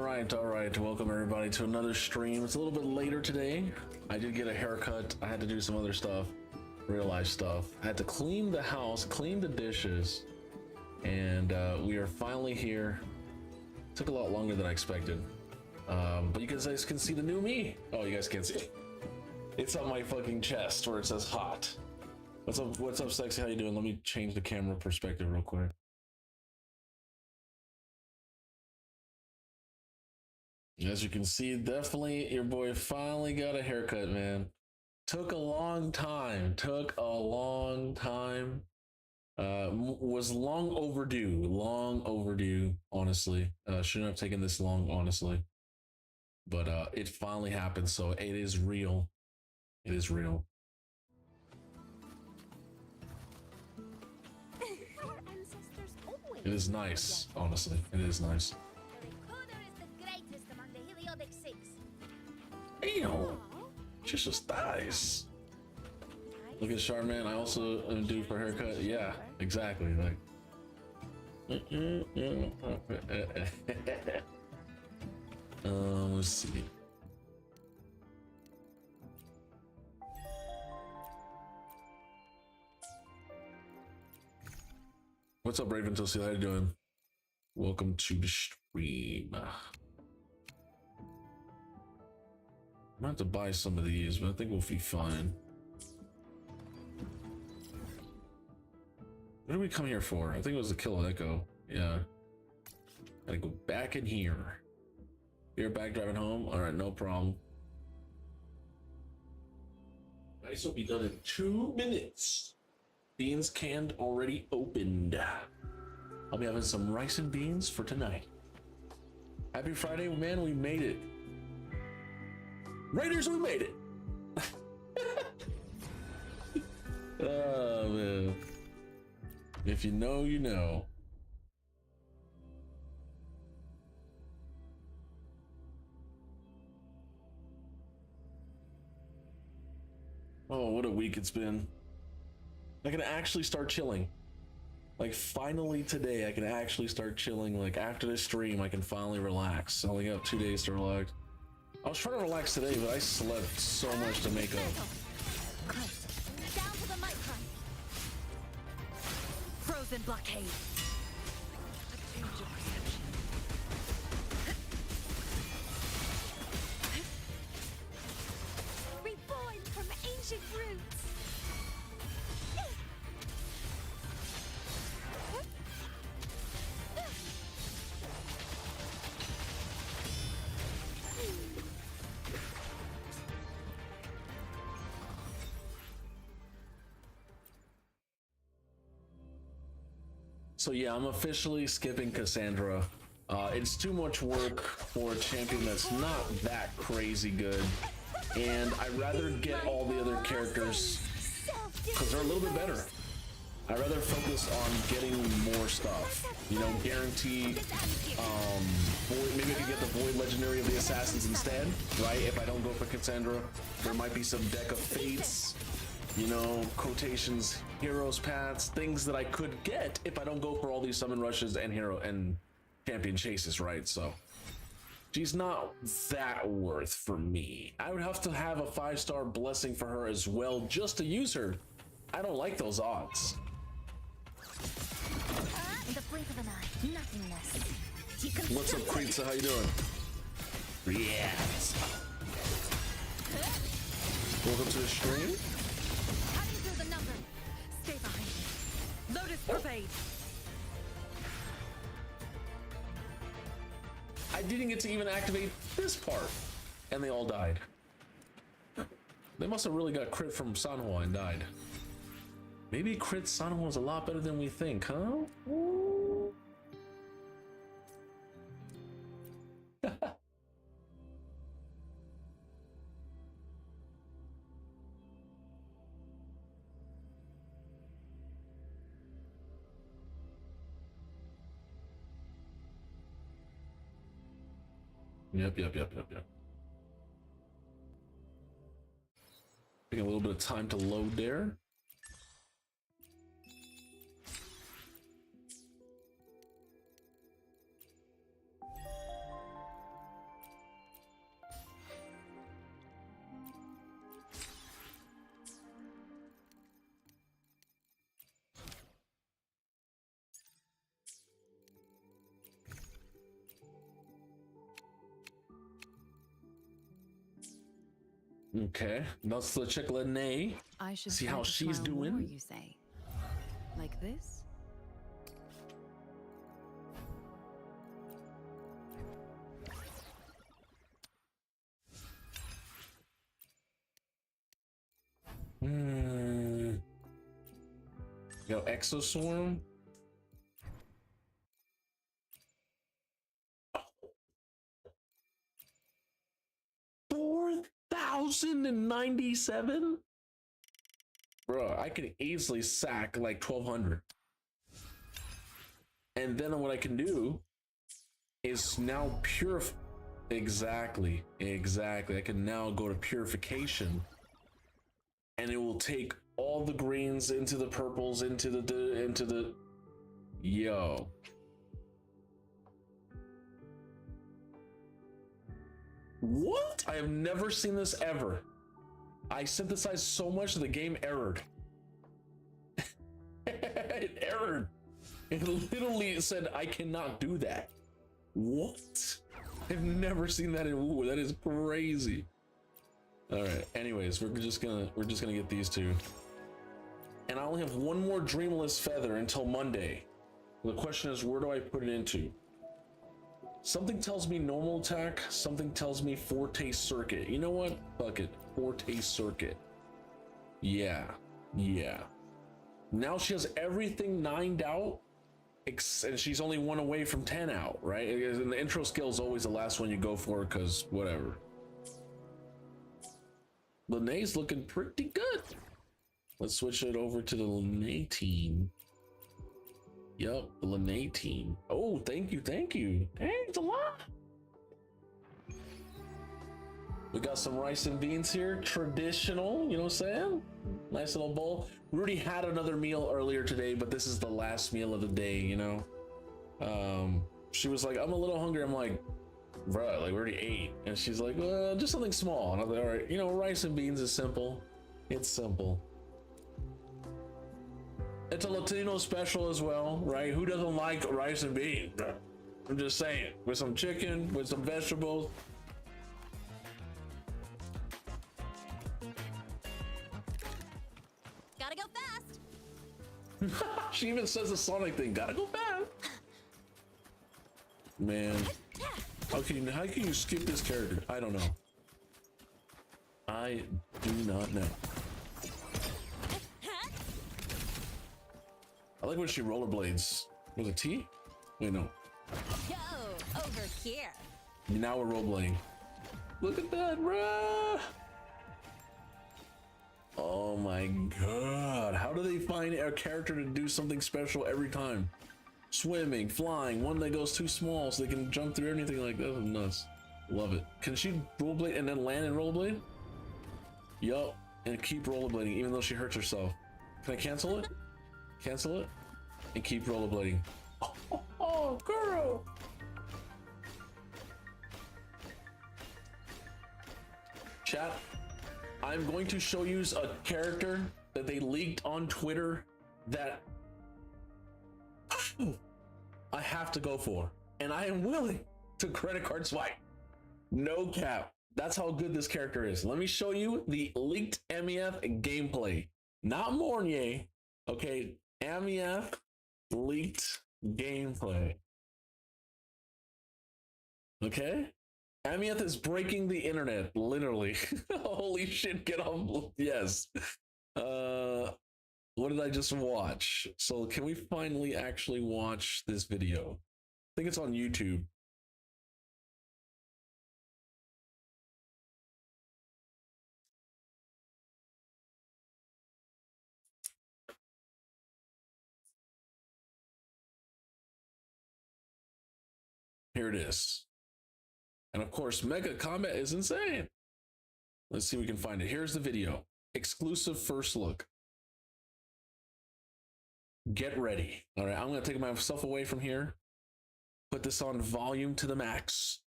All right. Welcome everybody to another stream. It's a little bit later today. I did get a haircut. I had to do some other stuff, real life stuff. I had to clean the house, clean the dishes, and we are finally here. Took a lot longer than I expected, but you guys can see the new me. Oh, you guys can't see. It's on my fucking chest where it says hot. What's up? What's up, sexy? How you doing? Let me change the camera perspective real quick. As you can see, definitely your boy finally got a haircut, man. Took a long time. Was long overdue, honestly. Shouldn't have taken this long, honestly. But it finally happened, so it is real. It is real. It is nice, honestly. It is nice. Damn, just thighs. Look at Charmin. I also am due for a haircut. Yeah, exactly. Like, let's see. What's up, Raven Toasty? How you doing? Welcome to the stream. I'm gonna have to buy some of these, but I think we'll be fine. What did we come here for? I think it was to kill Echo. Yeah. Gotta go back in here. You're back driving home? Alright, no problem. Rice will be done in 2 minutes. Beans canned already opened. I'll be having some rice and beans for tonight. Happy Friday, man. We made it. Raiders, we made it. Oh, man. If you know, you know. Oh, what a week it's been. I can actually start chilling. Like, finally today, I can actually start chilling. Like, after this stream, I can finally relax. I only got 2 days to relax. I was trying to relax today, but I slept so much to make up. Down to the micron. Frozen blockade. Change your perception. Reborn from ancient roots. So yeah, I'm officially skipping Kassandra. It's too much work for a champion that's not that crazy good. And I'd rather get all the other characters because they're a little bit better. I'd rather focus on getting more stuff. You know, guarantee, Void, maybe I could get the Void Legendary of the Assassins instead, right? If I don't go for Kassandra, there might be some deck of Fates, you know, quotations, heroes paths, things that I could get if I don't go for all these summon rushes and hero and champion chases, right? So she's not that worth for me. I would have to have a 5-star blessing for her as well just to use her. I don't like those odds. In the blink of an eye, nothingness. What's up, Creetza? How you doing? Yes. Welcome to the stream. The number. Stay behind me. Lotus Parade. I didn't get to even activate this part, and they all died. They must have really got crit from Sanhua and died. Maybe crit Sanhua is a lot better than we think, huh? Ooh. Yep. Taking a little bit of time to load there. Okay, let's check Lene. I should See try how to she's smile more, doing. you say? Like this? Yo, Exoswarm. 4,097? Bro, I can easily sack like 1,200. And then what I can do is now purify. Exactly. I can now go to purification, and it will take all the greens into the purples, into the. Yo. What? I have never seen this ever. I synthesized so much that the game errored. It errored. It literally said I cannot do that. What? I've never seen that in WoW. That is crazy. All right. Anyways, we're just gonna get these two, and I only have one more Dreamless Feather until Monday. The question is, where do I put it into? Something tells me normal attack. Something tells me Forte Circuit. You know what? Fuck it. Forte Circuit. Yeah. Now she has everything 9'd out, and she's only 1 away from 10 out, right? And the intro skill is always the last one you go for, because whatever. Lene's looking pretty good. Let's switch it over to the Lene team. Yup, the Lene team. Oh, thank you. Dang, it's a lot. We got some rice and beans here, traditional, you know what I'm saying? Nice little bowl. We already had another meal earlier today, but this is the last meal of the day, you know? She was like, I'm a little hungry. I'm like, bruh, like we already ate. And she's like, well, just something small. And I was like, all right, you know, rice and beans is simple. It's simple. It's a Latino special as well, right? Who doesn't like rice and beans? I'm just saying, with some chicken, with some vegetables. Gotta go fast. She even says the Sonic thing. Gotta go fast. Man, how can you skip this character? I don't know. I do not know. I like when she rollerblades. Was it T? Wait, no. Go over here. Now we're rollerblading. Look at that, bruh. Oh my god. How do they find a character to do something special every time? Swimming, flying, one that goes too small so they can jump through anything like that. That's nuts. Love it. Can she rollerblade and then land and rollerblade? Yup. And keep rollerblading even though she hurts herself. Can I cancel it? Cancel it? And keep rollerblading. Oh, girl! Chat, I'm going to show you a character that they leaked on Twitter that I have to go for, and I am willing to credit card swipe. No cap. That's how good this character is. Let me show you the leaked MEF gameplay. Not Mornier, okay? MEF leaked gameplay. Okay? MEF is breaking the internet, literally. Holy shit, get on. Yes. What did I just watch? So can we finally actually watch this video? I think it's on YouTube. Here it is. And of course, Mega Combat is insane. Let's see if we can find it. Here's the video. Exclusive first look. Get ready. All right, I'm going to take myself away from here. Put this on volume to the max.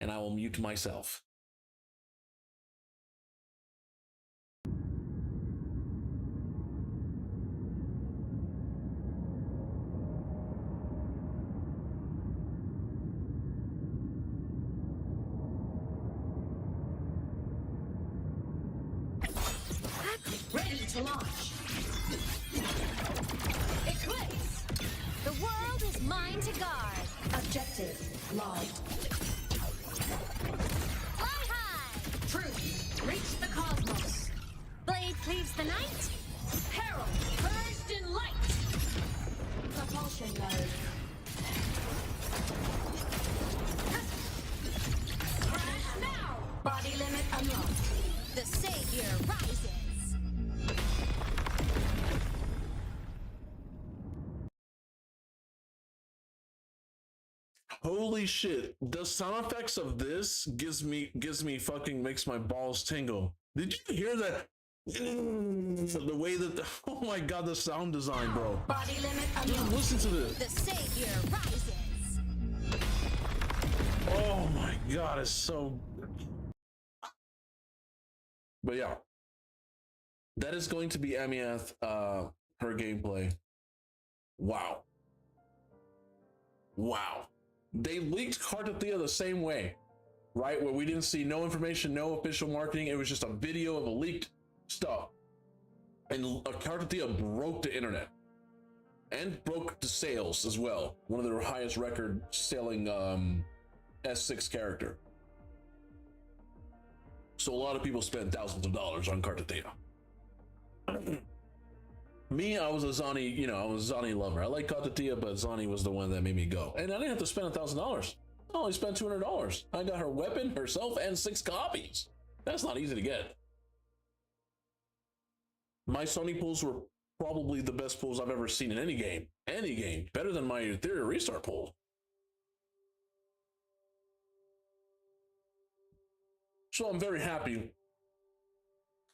And I will mute myself. to launch. Eclipse! The world is mine to guard. Objective logged. Fly high! Truth, reach the cosmos. Blade cleaves the night. Peril, purged in light. Propulsion mode. Crash now! Body limit unlocked. The savior rises. Holy shit, the sound effects of this gives me fucking makes my balls tingle. Did you hear that? The way that oh my god, the sound design, bro. Body limit Dude, unlocked. listen to this. The savior rises. Oh my god, it's so. But yeah, that is going to be Amiath, her gameplay. Wow. Wow. They leaked Kartathea the same way, right? Where we didn't see no information, no official marketing. It was just a video of a leaked stuff. And Kartathea broke the internet and broke the sales as well. One of their highest record selling S6 character. So a lot of people spent thousands of dollars on Kartathea. Me, I was a Zani, I was a Zani lover. I like Kartathea, but Zani was the one that made me go. And I didn't have to spend $1,000. I only spent $200. I got her weapon, herself, and 6 copies. That's not easy to get. My Sony pulls were probably the best pulls I've ever seen in any game. Any game. Better than my Ethereal Restart pull. So I'm very happy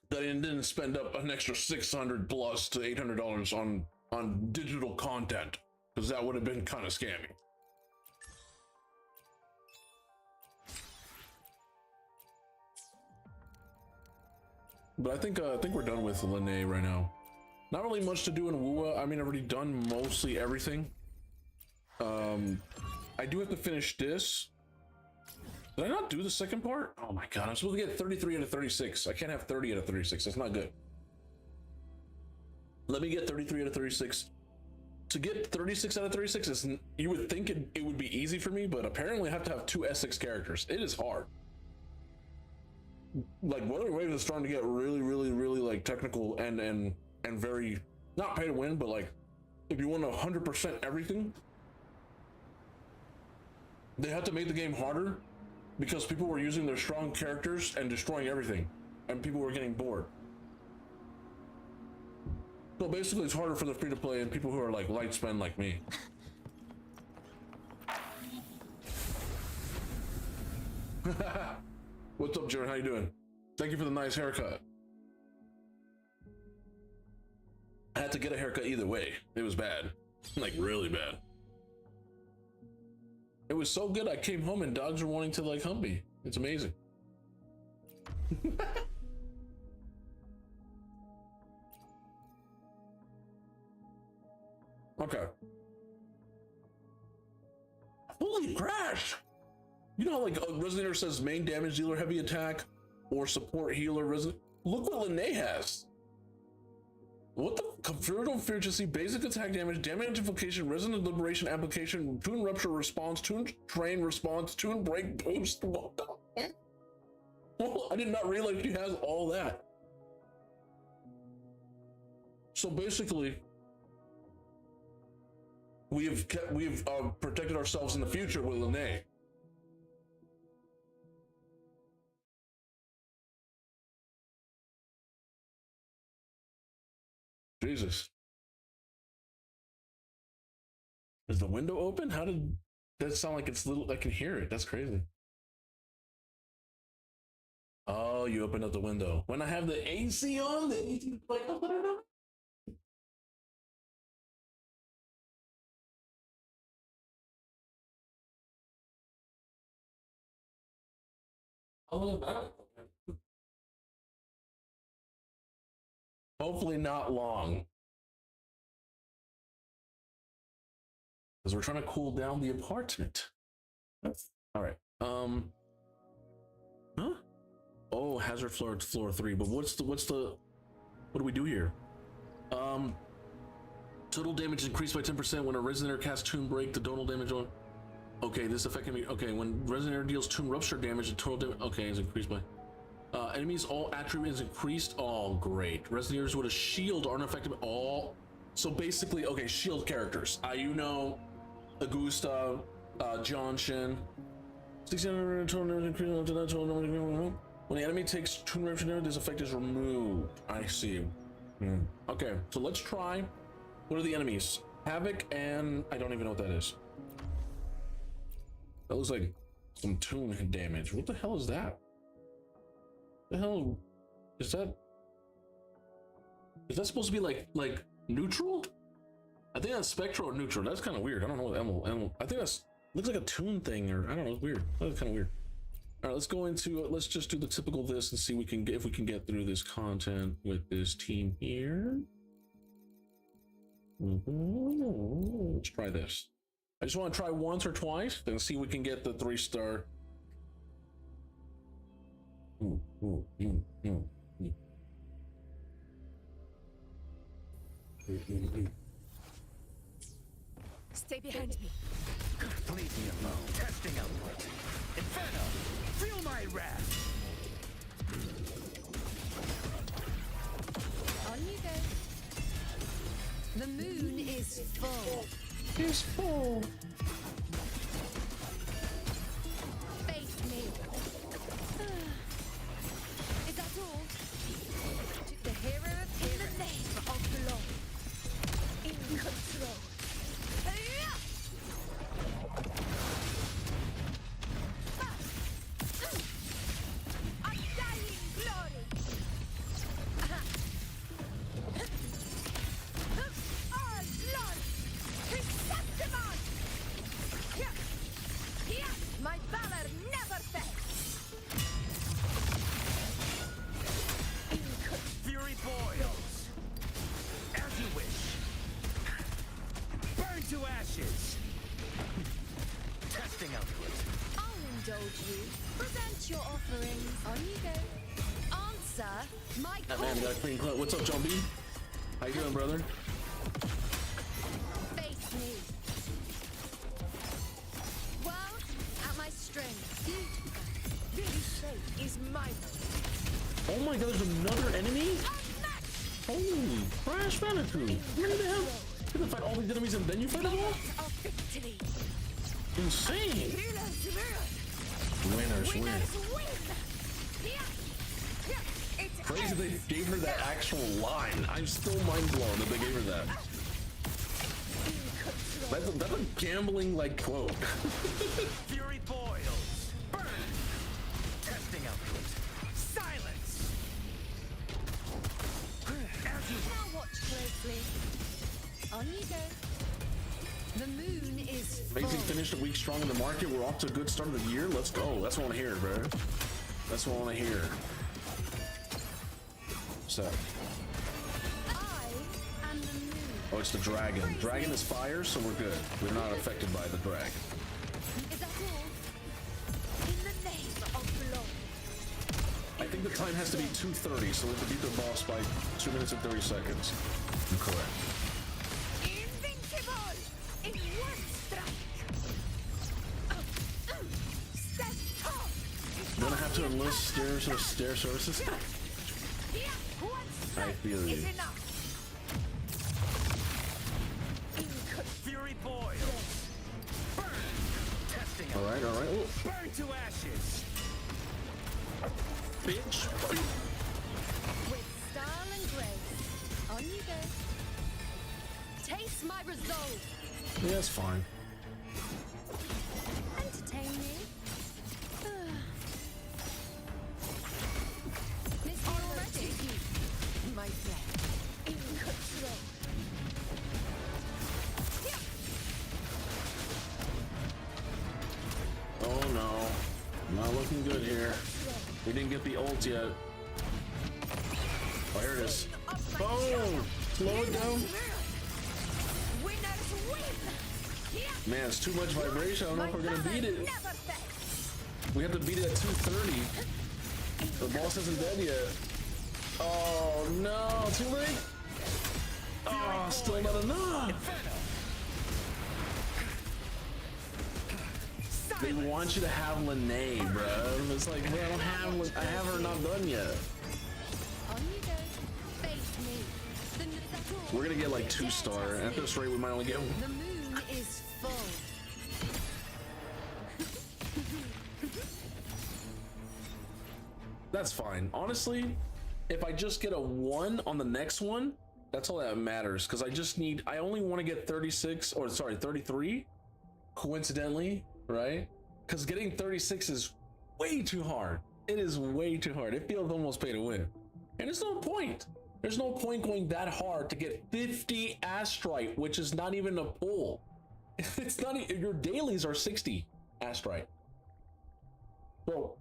that I didn't spend up an extra $600 plus to $800 on digital content, because that would have been kind of scammy. But I think we're done with Linnae right now. Not really much to do in Wua. I mean, I've already done mostly everything. I do have to finish this. Did I not do the second part? Oh my god, I'm supposed to get 33 out of 36. I can't have 30 out of 36. That's not good. Let me get 33 out of 36. To get 36 out of 36, you would think it would be easy for me, but apparently I have to have 2 S6 characters. It is hard. Like, Wuthering Waves is starting to get really, really, really like technical and very, not pay to win, but like, if you want to 100% everything, they have to make the game harder. Because people were using their strong characters and destroying everything, and people were getting bored. So basically, it's harder for the free-to-play and people who are like light spend like me. What's up, Jared? How you doing? Thank you for the nice haircut. I had to get a haircut either way. It was bad, like really bad. It was so good, I came home and dogs were wanting to like hump me. It's amazing. Okay. Holy crash! You know how like Resident Evil says main damage dealer heavy attack or support healer Resident. Look what Linnae has. What the Convertible Efficiency, basic attack damage, damage infliction, resonant liberation application, tune rupture response, tune train response, tune break boost. What the? Well, I did not realize she has all that. So basically, we've protected ourselves in the future with Linnae. Jesus. Is the window open? How did that sound like it's little? I can hear it. That's crazy. Oh, you opened up the window. When I have the AC on, the AC like open it up. Oh, hopefully not long. Because we're trying to cool down the apartment. All right. Huh? Oh, hazard floor 3. But what's the What do we do here? Total damage is increased by 10% when a Resonator casts Tomb Break. The total damage on. Okay, this effect can be. Okay, when Resonator deals Tomb Rupture damage, the total damage. Okay, is increased by. Enemies all attributes increased. Oh, great. Resonators with a shield aren't affected by all. So basically, okay, shield characters. Ayuno, Augusta, Johnson. 600 total damage increased up to that total damage. When the enemy takes Tomb Rupture damage, this effect is removed. I see. Okay, so let's try. What are the enemies? Havoc and I don't even know what that is. That looks like some tomb damage. What the hell is that? The hell is that? Is that supposed to be like neutral? I think that's spectral or neutral. That's kind of weird. I don't know what emerald. I think that's looks like a tune thing, or I don't know. It's weird. That's kind of weird. All right, let's go into. Let's just do the typical this and see if we can get through this content with this team here. Let's try this. I just want to try once or twice, then see if we can get the 3-star. Stay behind me. Leave me alone. Testing output. Inferno! Feel my wrath! On you go. The moon is full. It's full. Face me. Is that all? To the hero of in the name of law. In control. Undying glory. Our Lord, Chrysanthemum! Here, my valor never fails. Fury boils. As you wish. Burn to ashes. Testing output. I'll indulge you. Present your offerings. On you go. Answer my That call. man got a clean cut. What's up, John B? How you doing, brother? Face me. World at my strength. This shape is mine. Oh my god, there's another enemy? Unmatched. Holy Crash Bandicoot. What the hell? You can fight all these enemies and then you fight them all? Of victory. Insane. Winners win. win. It's Crazy they gave her that actual line. I'm still mind blown that they gave her that. That's a gambling like quote. Fury boils. Burn. Testing output. Silence. As you Now watch closely. On you go. The moon is Amazing full. finish, a week strong in the market. We're off to a good start of the year. Let's go. That's what I want to hear, bro. That's what I want to hear. So, I am the moon. oh, it's the dragon. Dragon is fire, so we're good. We're not affected by the drag. Is that all? In the name of law. I think the time has to be 2:30, so we have to beat the boss by 2 minutes and 30 seconds. I'm correct. Invincible in one strike. Step tall. You're gonna have to enlist stair services. Here, one I strike feel you. is enough. Fury boils. Burn. Testing All output. right, all right. Oh, Burn to ashes. bitch. With style and grace. On you go. Taste my resolve. Yeah, it's fine. Entertain me. Miss me already? My friend. In control. Oh no, not looking good here. We didn't get the ult yet. Oh, here it is. Boom! Slow it down. Winners win. Man, it's too much vibration. I don't know if we're gonna beat it. Never fails. We have to beat it at 2:30. The boss isn't dead yet. Oh no, too late. Oh, still not enough. They want you to have Lene, bro. It's like, bro, I have her not done yet. On you go. Face me. That's all. We're gonna get like 2-star. At this rate, we might only get one. The moon is full. That's fine. Honestly, if I just get a 1 on the next one, that's all that matters. Because I only want to get 36, or sorry, 33, coincidentally, right? Because getting 36 is way too hard. It is way too hard. It feels almost pay to win. And there's no point. There's no point going that hard to get 50 Astrite, which is not even a pull. It's not, your dailies are 60 Astrite. So,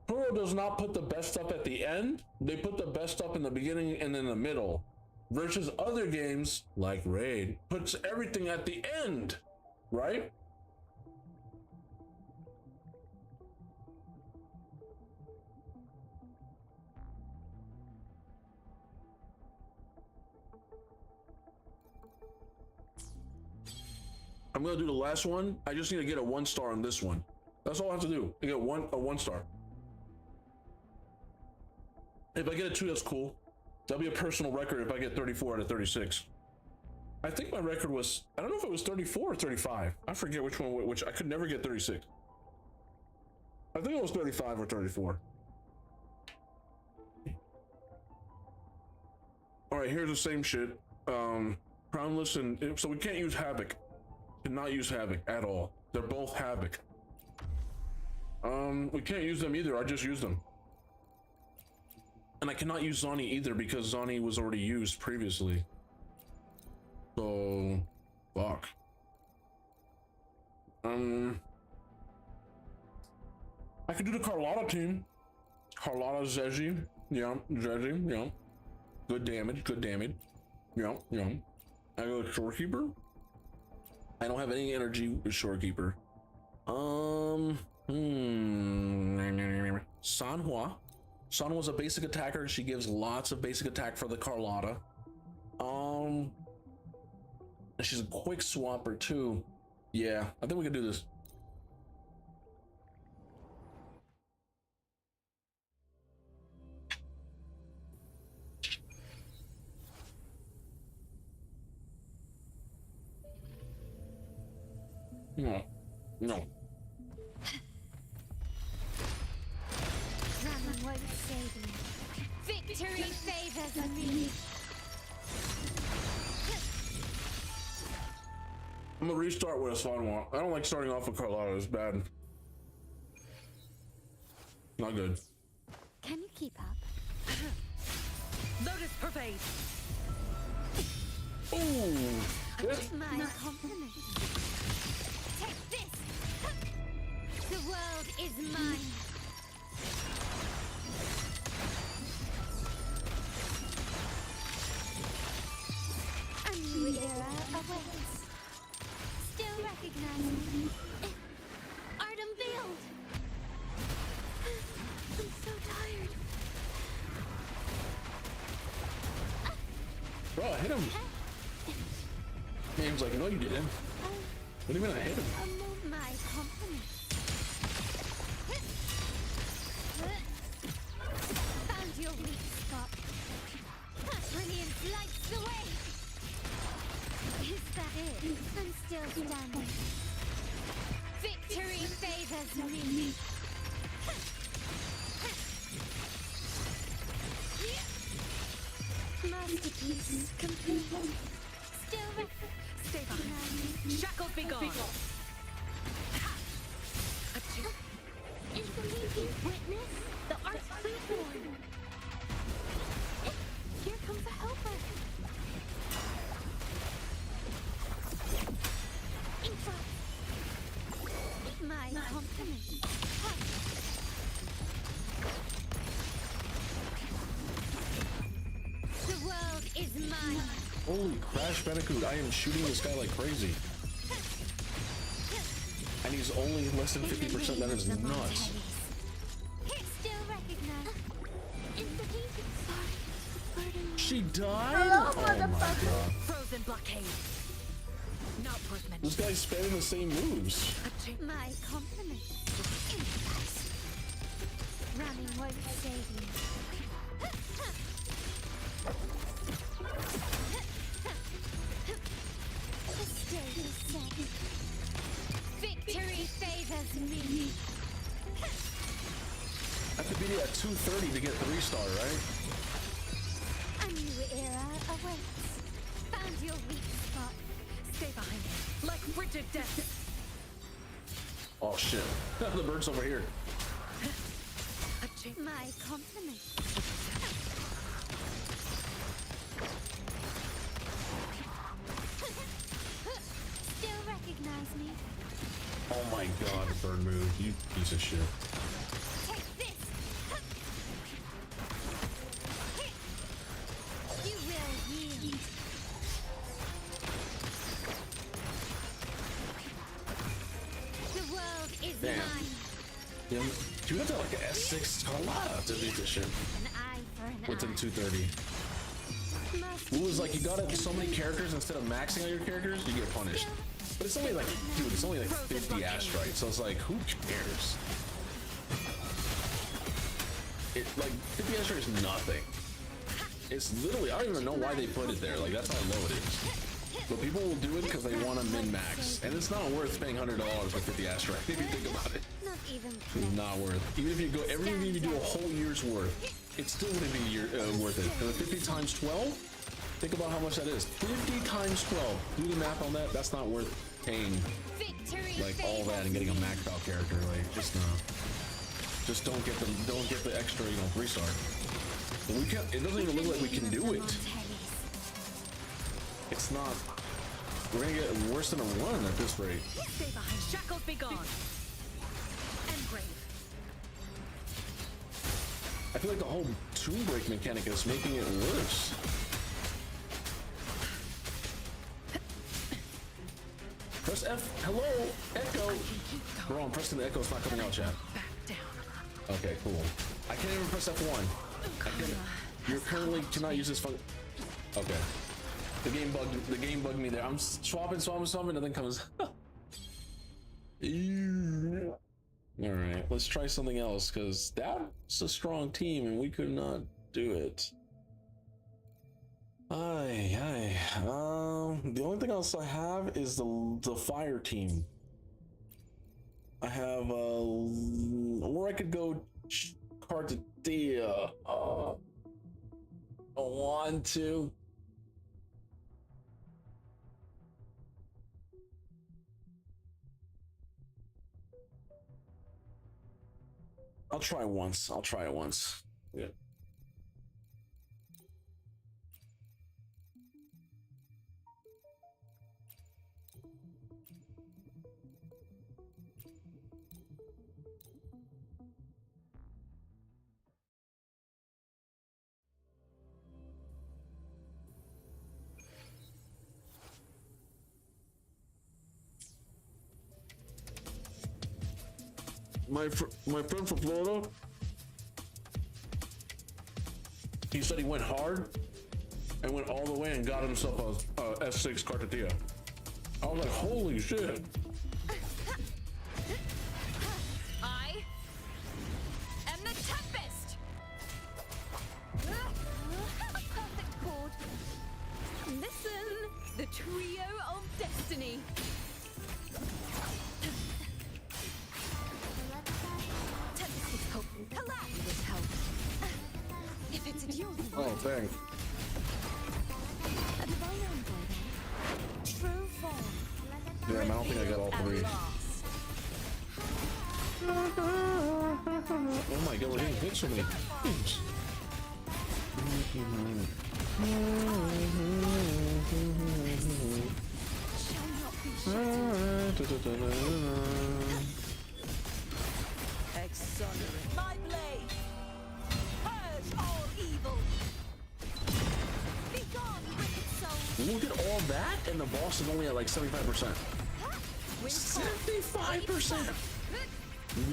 Pro does not put the best stuff at the end. They put the best stuff in the beginning and in the middle. Versus other games, like Raid, puts everything at the end, right? I'm gonna do the last one. I just need to get a 1-star on this one. That's all I have to do. I get a 1-star. If I get a 2, that's cool. That'll be a personal record if I get 34 out of 36. I think my record was, I don't know if it was 34 or 35. I forget which one, which I could never get 36. I think it was 35 or 34. All right, here's the same shit. Crownless and, so we can't use Havoc. Cannot use Havoc at all. They're both Havoc. We can't use them either. I just used them. And I cannot use Zani either because Zani was already used previously. So, fuck. I could do the Carlotta team. Carlotta Zezzy. Yeah, Zezzy, yeah. Good damage, good damage. Yeah, yeah. I go with Shorekeeper. I don't have any energy with Shorekeeper. Sanhua. Sanhua's a basic attacker. She gives lots of basic attack for the Carlotta. And she's a quick swapper too. Yeah, I think we can do this. No, no. Someone won't save me. Victory favors me. I'm gonna restart with a Sanhua. I don't like starting off with Carlotta. It's bad. Not good. Can you keep up? Lotus pervade. Ooh. Shit. My compliment. Take this. The world is mine. A new era awaits. Still recognizing. Art unveiled. I'm so tired. Bro, I hit him. Name's like, no, you didn't. What do you mean I hit him? My compliment. Found your weak spot. Brilliance lights the way. Is that it? I'm still standing. Victory favors me. Masterpiece complete. Still Stay behind. Shackles be gone. is the leading witness. The art's reborn. Here comes a helper. My compliment. The world is mine. Holy Crash Bandicoot, I am shooting this guy like crazy. And he's only less than 50%, that is nuts. It's still recognized. It's the leading. Sorry. She died? Hello, Oh my motherfucker. god. Frozen blockade. Not worth This mentioning. guy's spamming the same moves. My compliments. Running won't save you. The stage is set. Victory favors me. I could beat it at 230 to get 3-star, right? A new era awaits. Found your weak spot. Stay behind me. Like frigid death. Oh shit. The bird's over here. My compliments. Still recognize me? Oh my god, bird move. You piece of shit. Take this! You will yield. The world is Damn. mine. Yeah, you have to like an S6 Carlotta to beat this shit. An eye for an Within eye. 230. Must It was like you got so many characters instead of maxing out your characters, you get punished. But it's only like, dude, it's only like 50 asteroids, so it's like, who cares? It like 50 asteroids is nothing. It's literally, I don't even know why they put it there. Like that's how low it is. But people will do it because they want to min-max, and it's not worth paying $100 for 50 asteroids if you think about it. not even It's not worth. Even if you go, everything you do a whole year's worth, it's still going to be worth it. And 50 times 12, think about how much that is. 50 times 12. Do the math on that. That's not worth paying victory like all that and getting a maxed out character. Like just no. Just don't get the extra, 3-star. But we can't. It doesn't even look like we can do it. It's not. We're gonna get worse than a run at this rate. Stay behind. Shackles be gone. Engrave. I feel like the whole tomb break mechanic is making it worse. Press F. Hello, Echo. Bro, I'm pressing the Echo. It's not coming out, chat. Back down. Okay, cool. I can't even press F1. I can't. You currently cannot use this fun. Okay. The game bugged me there. I'm swapping, nothing comes. Ew. All right, let's try something else because that's a strong team and we could not do it. The only thing else I have is the fire team. I have or I could go Cartadia. I want to. I'll try it once. Yeah. My friend from Florida, he said he went hard and went all the way and got himself a S6 Cartadia. I was like, holy shit. I am the Tempest. A perfect chord. Listen, the trio of destiny. Tempest is hope. Collapse with help. If it's at your Oh, thanks. A divine envoy there. True form. Damn, I don't think I got all three. Oh my god, we're getting hit so many times. Shall not be shattered. Exonerate my blade. Purge all evil. Be gone, wicked soul. Look at all that, and the boss is only at like 75%. 75%?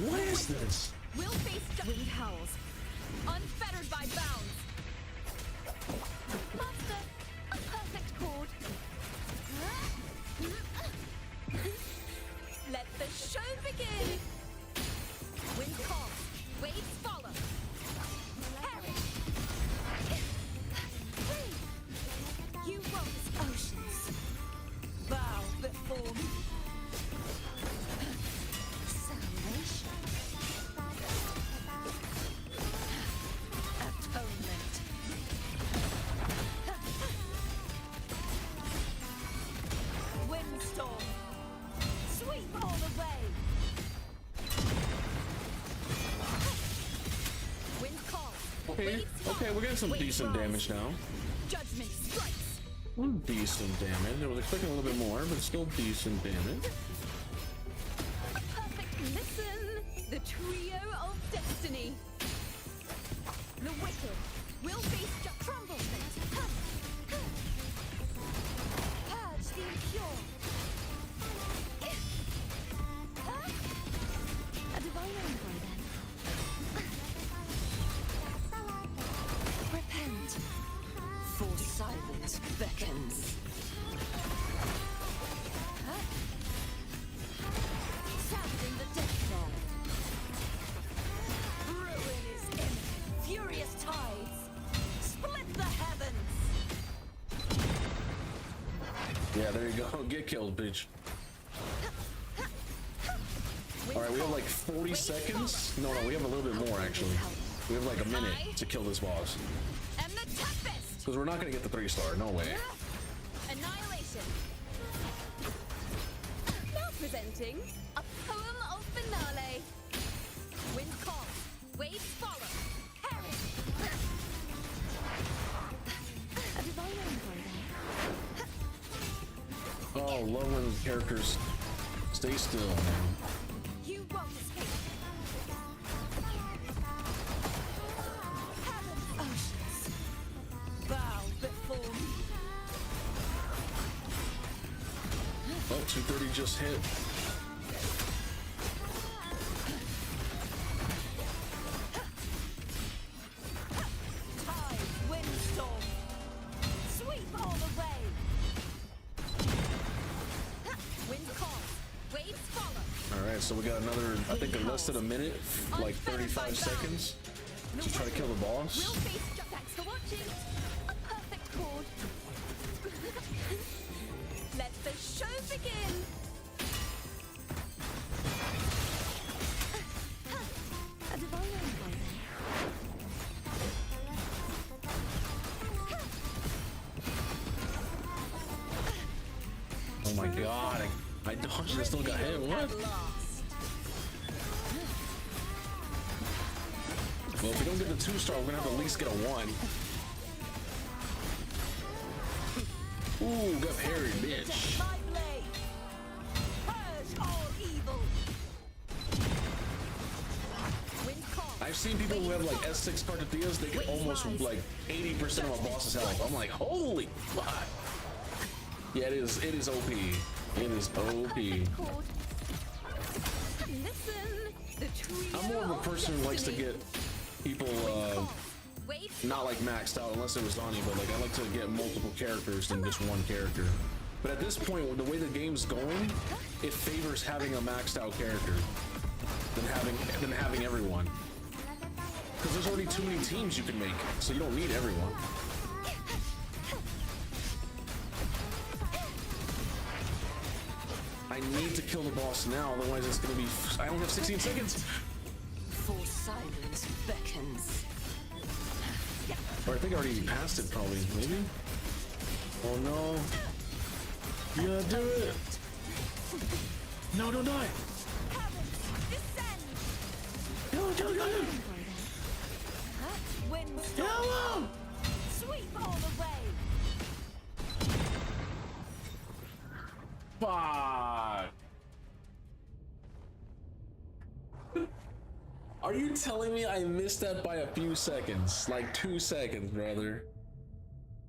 What is this? We'll face wind howls, unfettered by bounds. Okay, okay, we're getting some decent damage now. Judgment strikes. Decent damage. I was expecting a little bit more, but still decent damage. A perfect listen. The trio of destiny. The wicked will face crumble fate. Purge the impure. A divine envoy then. Repent. For silence beckons. Sounding the death knell. Ruin is imminent. Furious tides. Split the heavens. Yeah, there you go. Get killed, bitch. Alright, we have like 40 seconds. No, we have a little bit more actually. We have like a minute to kill this boss. And the toughest. Because we're not gonna get the 3-star, no way. Annihilation. Now presenting a poem of finale. Wind calls, waves follow. Perish. A divine envoy then. Oh, love when characters stay still, man. You won't escape. Heaven's oceans bow before me. Oh, 230 just hit. Tide, windstorm, sweep all the way. Wind calls, waves follow. Alright, so we got another, I think less than a minute, like 35 seconds to try to kill the boss. We'll face. Thanks for watching. A perfect chord. Let the show begin. A divine envoy then. Oh my god, I dodged and still got hit. What? At last. Well, if we don't get the 2-star, we're gonna have to at least get a 1. Ooh, got parried, bitch. My blade. Purge all evil. Wind calls. I've seen people who have like S6 Cartatillas, they get almost like 80% of a boss's health. I'm like, holy fuck. Yeah, it is OP. It is OP. Chord. Listen. The trio I'm more of a person who likes to destiny. get people Waves not like maxed out unless it was Donnie, but like I like to get multiple characters than just one character. But at this point, the way the game's going, it favors having a maxed out character than having everyone. Because there's already too many teams you can make, so you don't need everyone. I need to kill the boss now, otherwise it's gonna be. I only have 16 seconds. For silence beckons. Or I think I already passed it, probably. Maybe. Oh no! Yeah, do it! No, don't die! Heavens, descend. Go, go, go! Windstorm. Hello! Sweep all the way. Fuck! Are you telling me I missed that by a few seconds? Like 2 seconds, brother.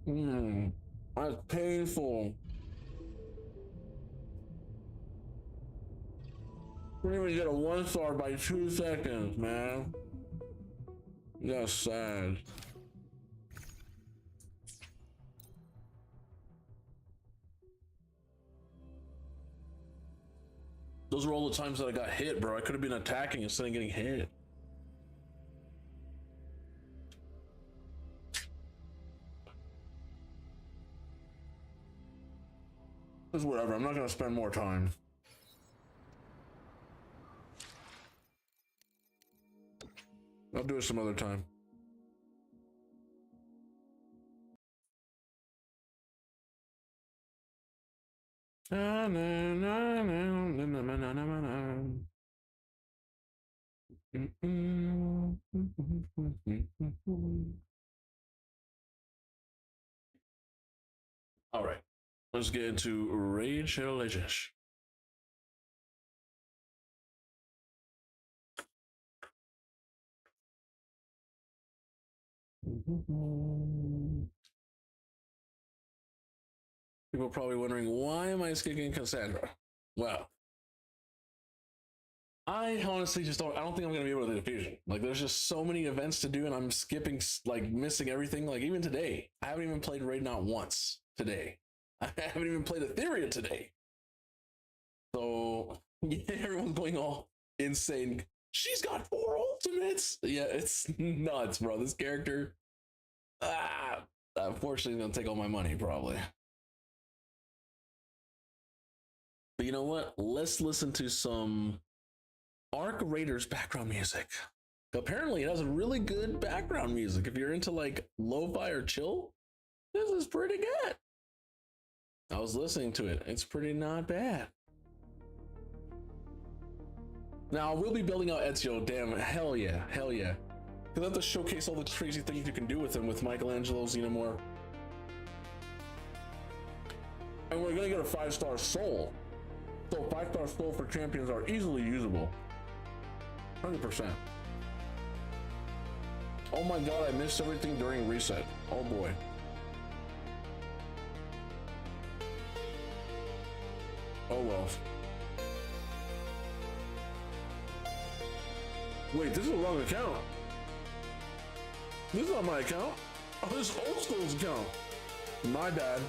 That's painful. We didn't even get a 1-star by 2 seconds, man. That's sad. Those were all the times that I got hit, bro. I could have been attacking instead of getting hit. It's whatever. I'm not gonna spend more time. I'll do it some other time. Na, na, na, na, na, na, na, na, na, na. Mm-mm. let's get into Rage Legends. People are probably wondering, why am I skipping Kassandra? Well, I honestly just don't. I don't think I'm gonna be able to do the fusion. Like, there's just so many events to do, and I'm skipping, like, missing everything. Like, even today, I haven't even played Raid not once today. I haven't even played Etheria today. So yeah, everyone's going all insane. She's got 4 ultimates. Yeah, it's nuts, bro. This character, unfortunately, gonna take all my money probably. But you know what? Let's listen to some Arc Raiders background music. Apparently, it has a really good background music. If you're into like lo-fi or chill, this is pretty good. I was listening to it. It's pretty not bad. Now, we'll be building out Ezio. Damn, hell yeah, hell yeah. You'll have to showcase all the crazy things you can do with him with Michelangelo, Xenomorph. And we're gonna get a 5-star soul. So 5-star soul for champions are easily usable. 100%. Oh my god, I missed everything during reset. Oh boy. Oh well. Wait, this is the wrong account. This is not my account. Oh, this is old school's account. My bad.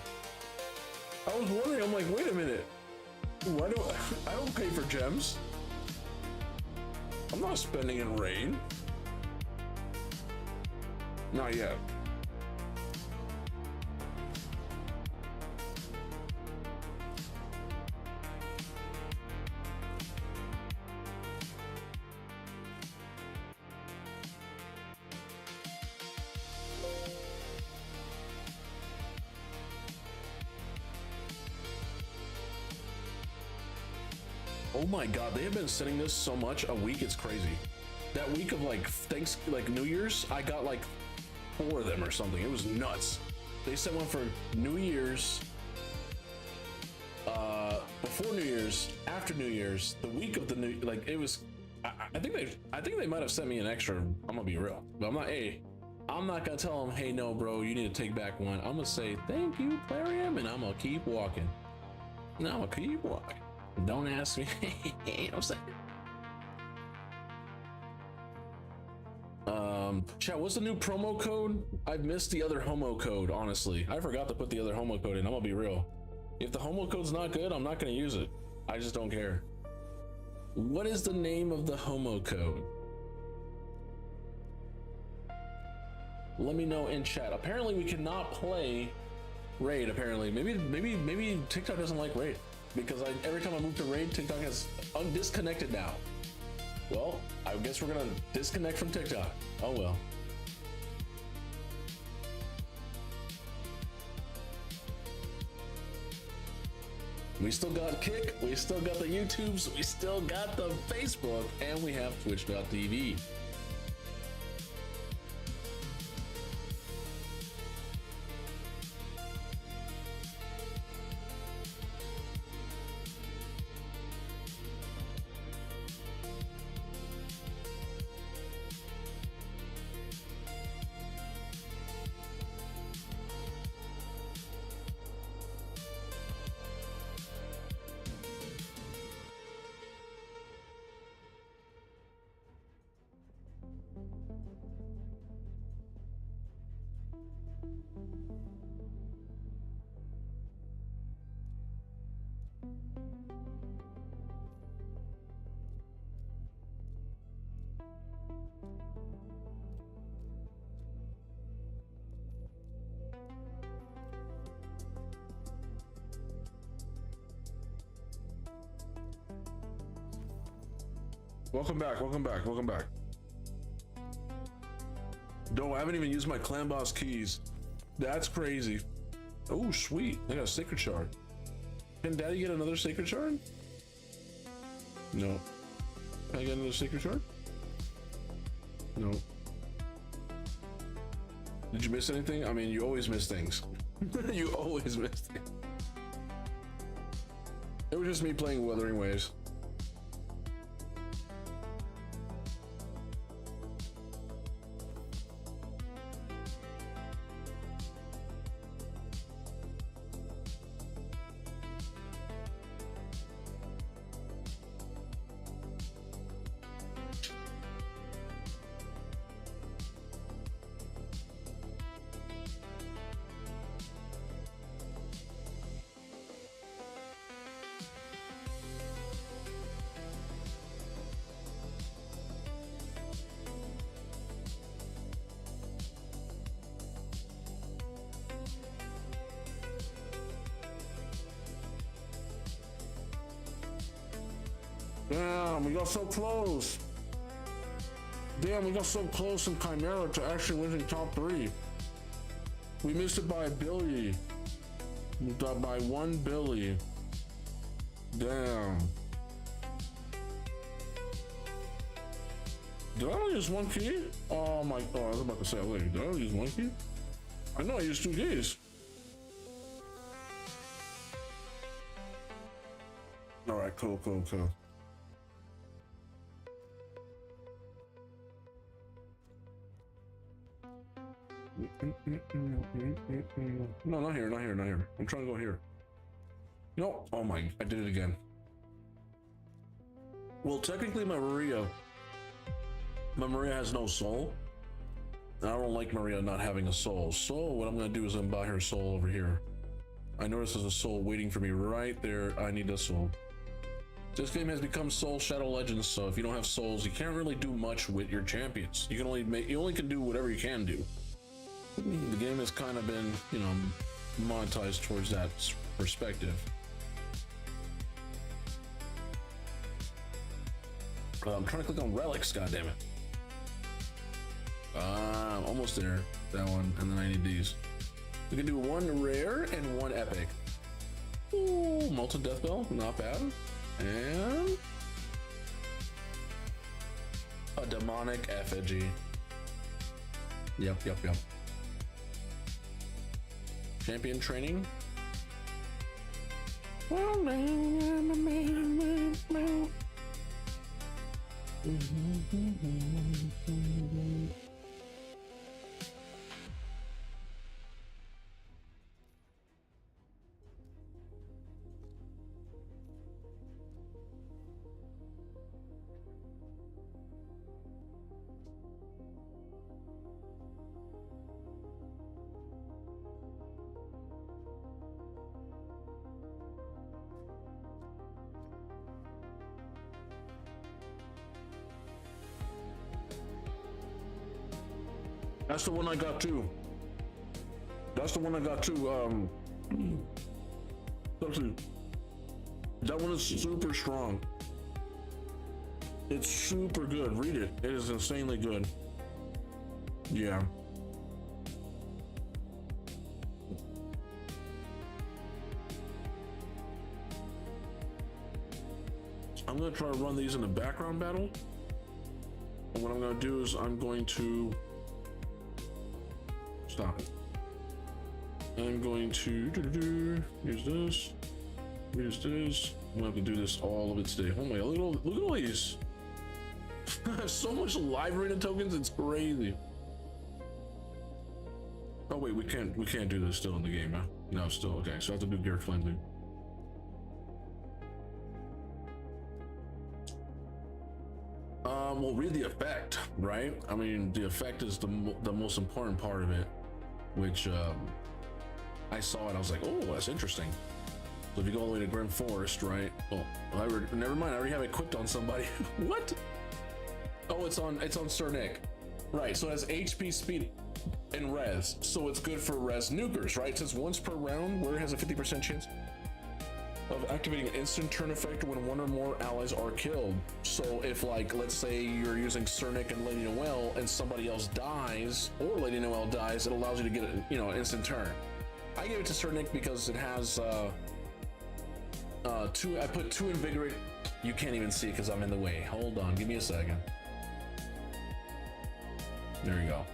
I was wondering, I'm like, wait a minute. Why do I don't pay for gems? I'm not spending in raid. Not yet. Oh my god, they have been sending this so much a week, it's crazy. That week of like New Year's, I got like 4 of them or something. It was nuts. They sent one for New Year's, before New Year's, after New Year's, the week of the new, like it was. I think they might have sent me an extra. I'm gonna be real, but I'm not gonna tell them, hey, no, bro, you need to take back one. I'm gonna say thank you, Clarium, and I'm gonna keep walking. And I'm gonna keep walking. Don't ask me. You know what I'm saying? Chat, what's the new promo code? I've missed the other homo code, honestly. I forgot to put the other homo code in. I'm gonna be real. If the homo code's not good, I'm not gonna use it. I just don't care. What is the name of the homo code? Let me know in chat. Apparently we cannot play Raid, apparently. Maybe TikTok doesn't like Raid. Because every time I move to Raid, TikTok has disconnected now. Well, I guess we're gonna disconnect from TikTok. Oh well. We still got Kick, we still got the YouTubes, we still got the Facebook, and we have Twitch.tv. Welcome back. No, I haven't even used my clan boss keys. That's crazy. Oh, sweet. I got a sacred shard. Can Daddy get another sacred shard? No. Can I get another sacred shard? No. Did you miss anything? I mean, you always miss things. You always miss things. It was just me playing Wuthering Waves. Damn, we got so close. Damn, we got so close in Chimera to actually winning top 3. We missed it by a Billy. We got by 1 Billy. Damn. Did I only use 1 key? Oh my, oh, I was about to say, wait, did I only use 1 key? I know I used 2 keys. All right, cool. No, not here. I'm trying to go here. No, oh my, I did it again. Well, technically my Maria has no soul. And I don't like Maria not having a soul. So what I'm gonna do is I'm buy her soul over here. I notice there's a soul waiting for me right there. I need a soul. This game has become Soul Shadow Legends, so if you don't have souls, you can't really do much with your champions. You only can do whatever you can do. The game has kind of been, you know, monetized towards that perspective. I'm trying to click on relics, goddammit. Almost there. That one, and then I need these. We can do 1 rare and 1 epic. Ooh, Molten Death Bell, not bad. And a demonic effigy. Yep. Champion training. That's the one I got too. That one is super strong. It's super good. Read it. It is insanely good. Yeah. I'm gonna try to run these in a background battle. And what I'm gonna do is I'm going to stop it. I'm going to use this. I'm gonna have to do this all of it today. Oh my god, look at all these. I have so much live arena tokens, it's crazy. Oh wait, we can't do this still in the game, huh? No, still okay. So I have to do gear cleansing. Well, read the effect, right? I mean, the effect is the most important part of it, which I saw it. I was like, oh, that's interesting. So if you go all the way to Grim Forest, right? Oh, never mind. I already have it equipped on somebody. What? Oh, it's on Sir Nick, right? So it has HP, speed, and res. So it's good for res nukers, right? It says once per round, where it has a 50% chance of activating an instant turn effect when 1 or more allies are killed. So if, like, let's say you're using Sir Nick and Lady Noelle and somebody else dies, or Lady Noelle dies, it allows you to get an instant turn. I gave it to Sir Nick because it has I put 2 invigorate. You can't even see it because I'm in the way. Hold on, give me a second. There you go.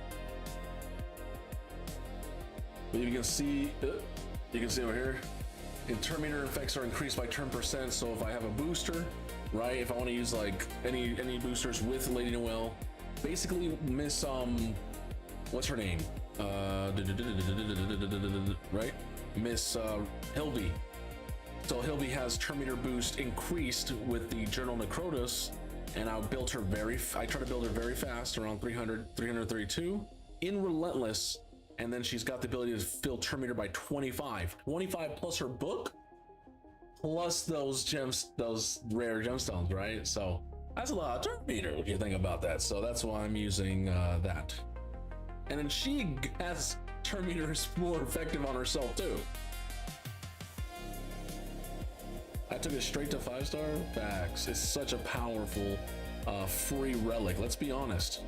But you can see over here, And Terminator effects are increased by turn percent. So if I have a booster, right? If I want to use like any boosters with Lady Noelle, basically Miss what's her name? Right? Miss Hilby. So Hilby has Terminator boost increased with the Journal Necrotus, and I built her I try to build her very fast, around 332 in Relentless, and then she's got the ability to fill Terminator by 25 plus her book, plus those rare gemstones, right? So that's a lot of Terminator if you think about that. So that's why I'm using that. And then she has Terminator's more effective on herself too. I took it straight to 5-star. Facts. It's such a powerful free relic. Let's be honest.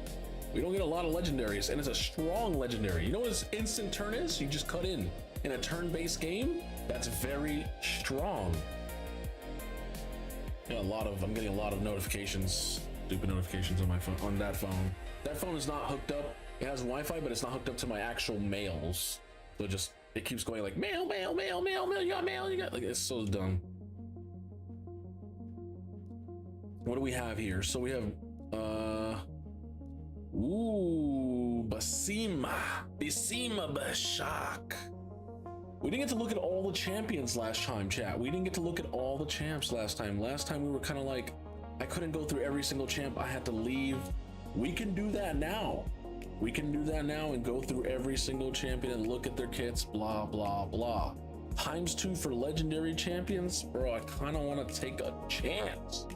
We don't get a lot of legendaries, and it's a strong legendary. You know what his instant turn is? You just cut in a turn-based game. That's very strong. Yeah, I'm getting a lot of notifications, stupid notifications on my phone, on that phone. That phone is not hooked up. It has Wi-Fi, but it's not hooked up to my actual mails. So it keeps going like mail, mail, mail, mail, mail. You got mail. You got, like, it's so dumb. What do we have here? So we have Basima Bashak. We didn't get to look at all the champions last time, chat. We didn't get to look at all the champs last time. Last time we were kind of like, I couldn't go through every single champ. I had to leave. We can do that now. We can do that now and go through every single champion and look at their kits, blah, blah, blah. ×2 for legendary champions? Bro, I kind of want to take a chance.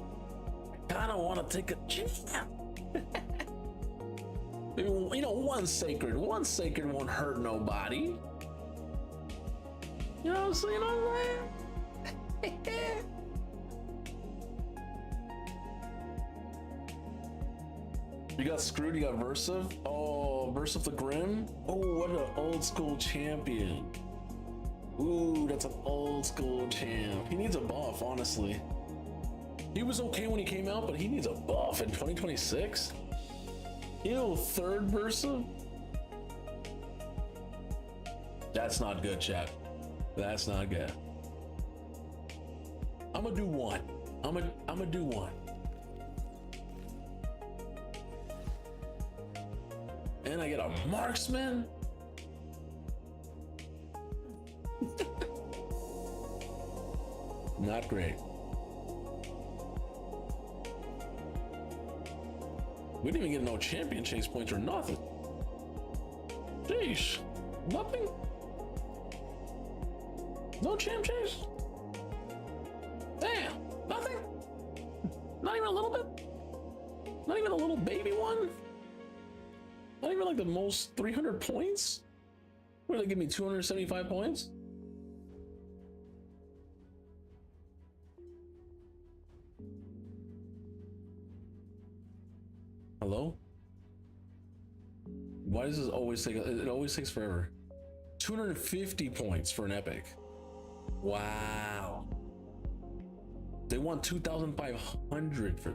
Maybe, one sacred won't hurt nobody. You know what I'm saying? You got Screwed, you got Versiv. Oh, Versiv the Grim. Oh, what an old school champion. Ooh, that's an old school champ. He needs a buff, honestly. He was okay when he came out, but he needs a buff in 2026. Ew, third Versiv? That's not good, chat. That's not good. I'm gonna do one. I'm gonna do one. And I get a marksman. Not great. We didn't even get no champion chase points or nothing. Jeez, nothing. No champ chase. Damn, nothing. Not even a little bit. Not even a little baby one. Not even like the most 300 points. What did they give me? 275 points. Hello? Why does this always take, it always takes forever. 250 points for an epic. Wow. They want 2,500 for,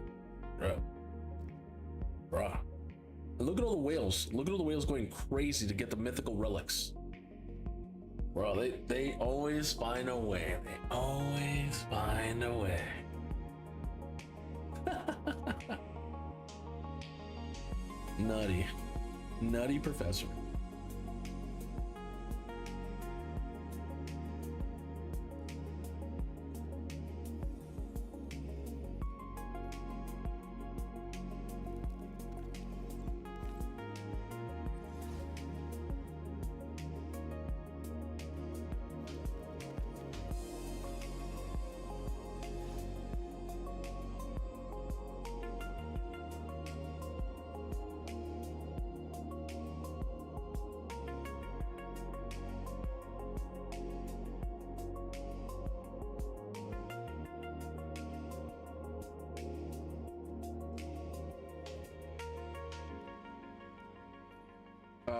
bruh. And look at all the whales. Look at all the whales going crazy to get the mythical relics. Bro, they always find a way. They always find a way. Nutty professor.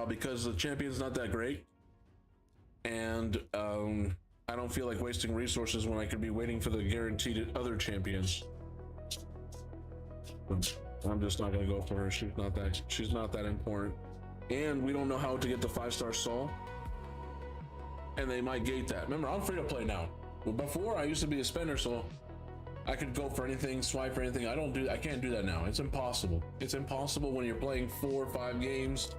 Because the champion's not that great, and I don't feel like wasting resources when I could be waiting for the guaranteed other champions. I'm just not gonna go for her. She's not that important, and we don't know how to get the 5-star soul, and they might gate that. Remember, I'm free to play now. But before I used to be a spender, so I could go for anything, swipe for anything. I can't do that now. It's impossible. It's impossible when you're playing 4 or 5 games.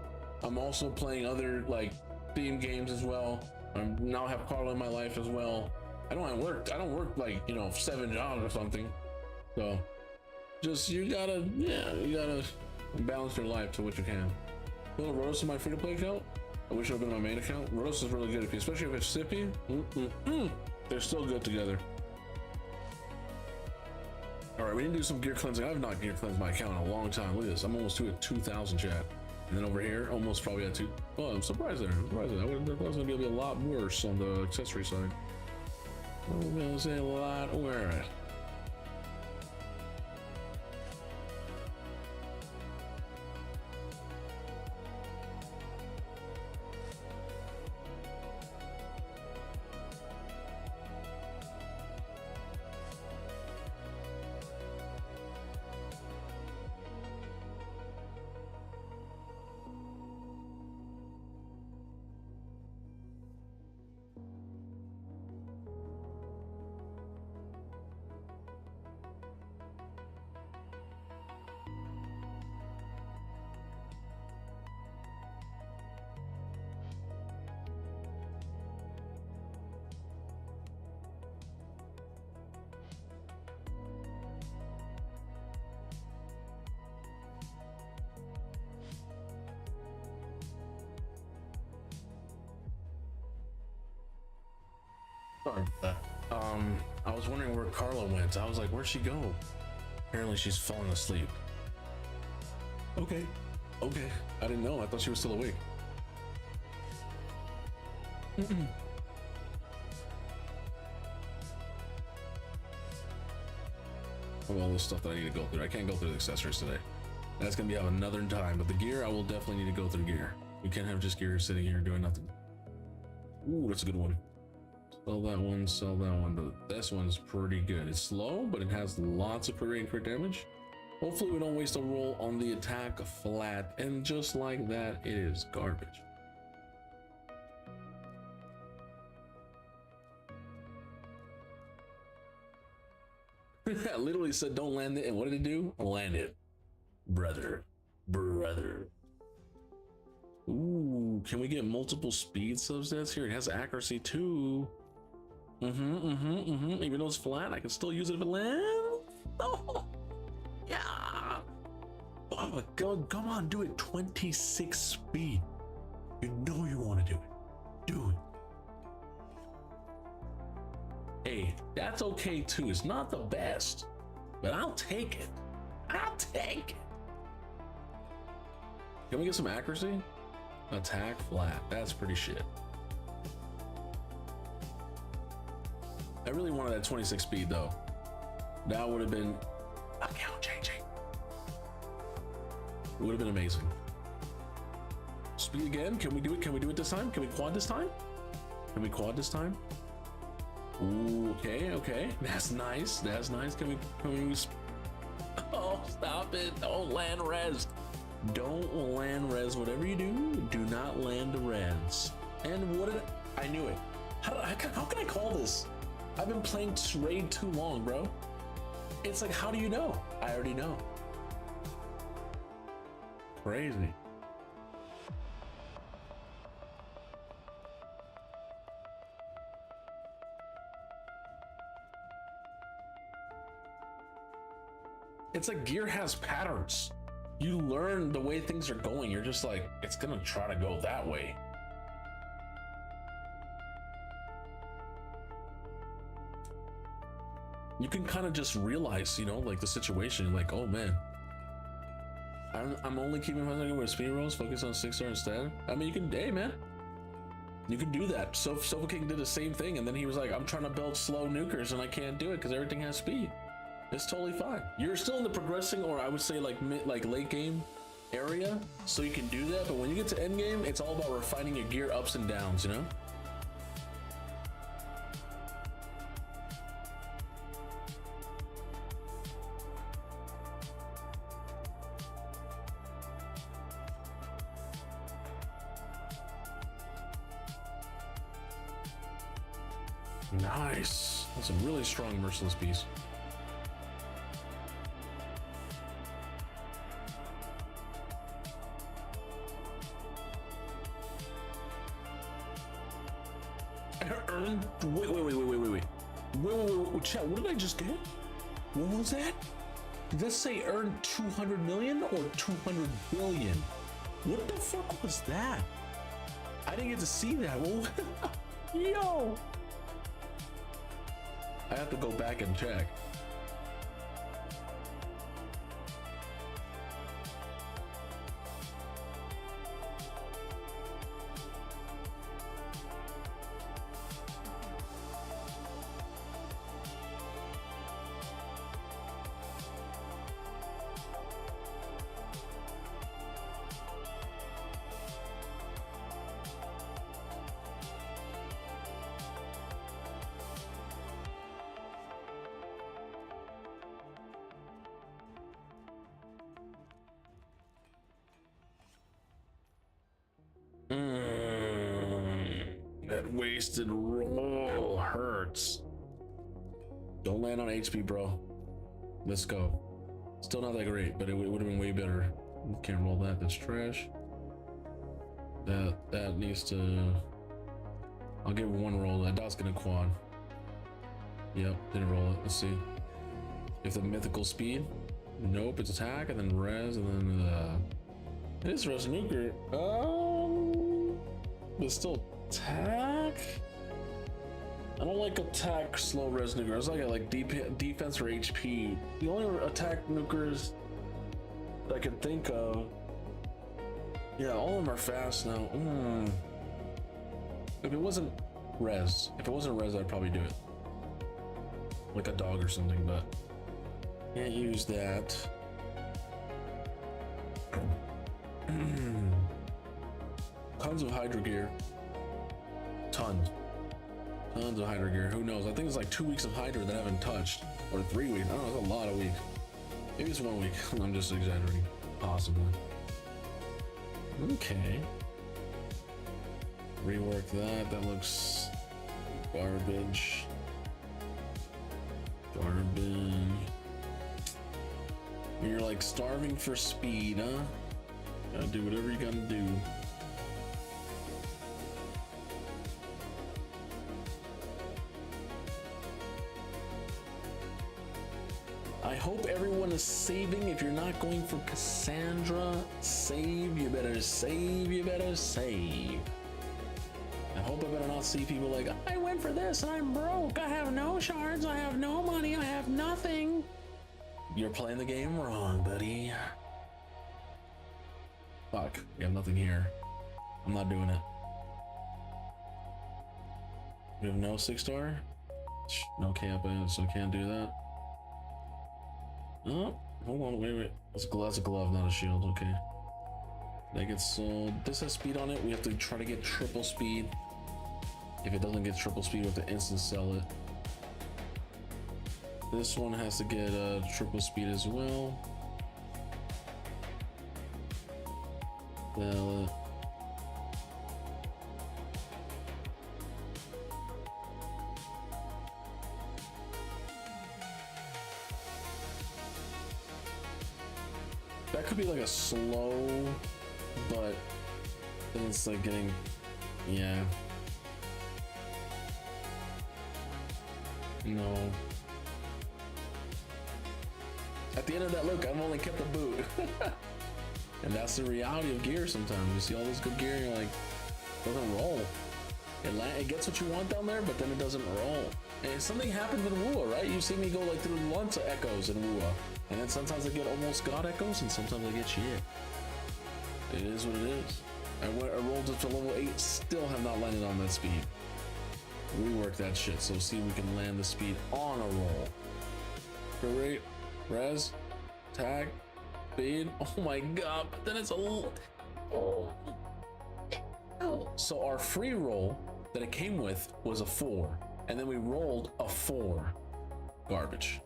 I'm also playing other like theme games as well. I now have Carla in my life as well. I don't work like, you know, 7 jobs or something. So just you gotta balance your life to what you can. Little Rose in my free-to-play account. I wish it would have been my main account. Rose is really good, especially if it's Sippy. They're still good together. All right, we need to do some gear cleansing. I've not gear cleansed my account in a long time. Look at this. I'm almost to a 2,000 chat. And then over here, almost probably at 2. Oh, I'm surprised there. I thought it was gonna be a lot worse on the accessory side. I was gonna say a lot worse. Sorry about that. I was wondering where Carla went. I was like, where'd she go? Apparently she's falling asleep. Okay. Okay. I didn't know. I thought she was still awake. All this stuff that I need to go through. I can't go through the accessories today. That's gonna be out another time. But the gear, I will definitely need to go through gear. We can't have just gear sitting here doing nothing. Ooh, that's a good one. Sell that one, but this one's pretty good. It's slow, but it has lots of parry and crit damage. Hopefully we don't waste a roll on the attack flat, and just like that, it is garbage. I literally said don't land it, and what did it do? Land it. Brother. Ooh, can we get multiple speed subsets here? It has accuracy too. Even though it's flat, I can still use it if it lands. Oh, yeah. Oh, God, come on, do it. 26 speed. You know you want to do it. Do it. Hey, that's okay too. It's not the best, but I'll take it. I'll take it. Can we get some accuracy? Attack flat. That's pretty shit. I really wanted that 26 speed though. That would have been account changing. Would have been amazing. Speed again. Can we do it? Can we do it this time? Can we quad this time? Can we quad this time? Ooh, okay. That's nice. That's nice. Can we oh, stop it. Don't land res. Don't land res. Whatever you do not land res. And what did I knew it. How can I call this? I've been playing Raid too long, bro. It's like, how do you know? I already know. Crazy. It's like gear has patterns. You learn the way things are going. You're just like, it's gonna try to go that way. You can kind of just realize, you know, like the situation, like, oh man, I'm only keeping my with speed rolls, focus on 6-star instead. I mean, you can, hey man, you can do that. So King did the same thing, and then he was like, I'm trying to build slow nukers and I can't do it because everything has speed. It's totally fine. You're still in the progressing, or I would say like late game area, so you can do that. But when you get to end game, it's all about refining your gear ups and downs, you know? Nice. That's a really strong merciless piece. Earned. Wait, chat, what did I just get? What was that? Did that say earn 200 million or 200 billion? What the fuck was that? I didn't get to see that. Yo! I have to go back and check. That wasted roll hurts. Don't land on HP, bro. Let's go. Still not that great, but it would have been way better. Can't roll that. That's trash. That needs to. I'll give one roll. That dot's gonna quad. Yep, didn't roll it. Let's see. If the mythical speed. Nope, it's attack and then res and then it is res nuker. But still attack. I don't like attack slow res nuker. I was like defense or HP. The only attack nukers that I could think of. Yeah, all of them are fast now. If it wasn't res, I'd probably do it. Like a dog or something, but can't use that. Tons of Hydra gear. Tons of Hydra gear. Who knows? I think it's like 2 weeks of Hydra that I haven't touched. Or 3 weeks. I don't know, it's a lot of weeks. Maybe it's 1 week. I'm just exaggerating. Possibly. Okay. Rework that. That looks garbage. You're like starving for speed, huh? Gotta do whatever you gotta do. I hope everyone is saving. If you're not going for Kassandra, save. You better save. I hope I better not see people like, I went for this and I'm broke. I have no shards. I have no money. I have nothing. You're playing the game wrong, buddy. Fuck, we have nothing here. I'm not doing it. We have no 6-star? No Kappa, so can't do that. Oh, hold on, wait. That's a glove, not a shield, okay. That gets sold. This has speed on it. We have to try to get triple speed. If it doesn't get triple speed, we have to instant sell it. This one has to get triple speed as well. Sell it. That could be like a slow, but then it's like getting, yeah. No. At the end of that, look, I've only kept a boot. And that's the reality of gear sometimes. You see all this good gear and you're like, it doesn't roll. It gets what you want down there, but then it doesn't roll. And something happened with Wua, right? You see me go like through lots of echoes in Wua. And then sometimes I get almost god echoes and sometimes I get shit. It is what it is. I rolled up to level 8, still have not landed on that speed. Rework that shit, so see if we can land the speed on a roll. Great. Res, tag, speed. Oh my god, but then it's a little. Oh. So our free roll that it came with was a 4, and then we rolled a 4. Garbage.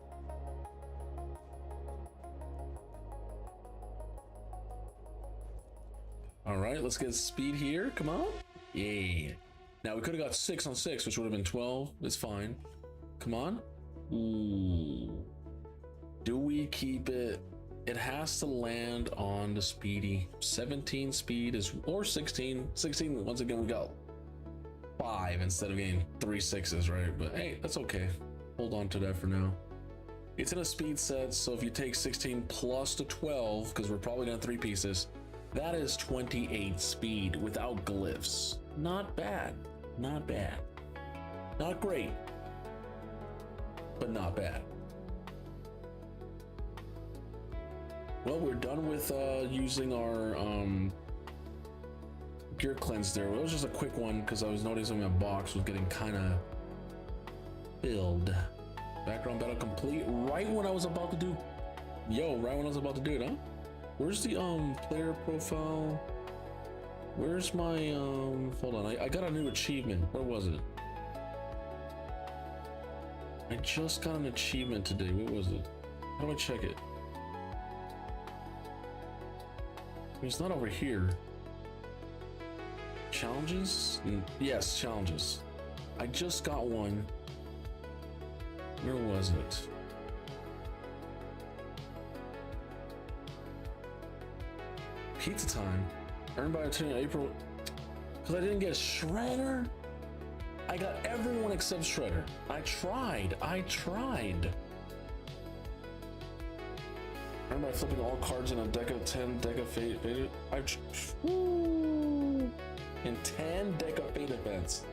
All right, let's get speed here. Come on. Yeah. Now we could have got 6 on 6, which would have been 12. It's fine. Come on. Ooh. Do we keep it? It has to land on the speedy. 17 speed is, or 16. 16, once again, we got 5 instead of getting 3 6s, right? But hey, that's okay. Hold on to that for now. It's in a speed set, so if you take 16 plus the 12, because we're probably gonna 3 pieces, that is 28 speed without glyphs. Not bad. Not bad. Not great, but not bad. Well, we're done with using our gear cleanse there. It was just a quick one because I was noticing my box was getting kind of filled. Background battle complete right when I was about to do, right when I was about to do it, huh? Where's the player profile? Where's my hold on, I got a new achievement. Where was it? I just got an achievement today. What was it? How do I check it? It's not over here. Challenges? Yes, challenges. I just got one. Where was it? Pizza time. Earned by attending April. Because I didn't get Shredder? I got everyone except Shredder. I tried. Earned by flipping all cards in a deck of 10 deck of fate. In 10 deck of fate events.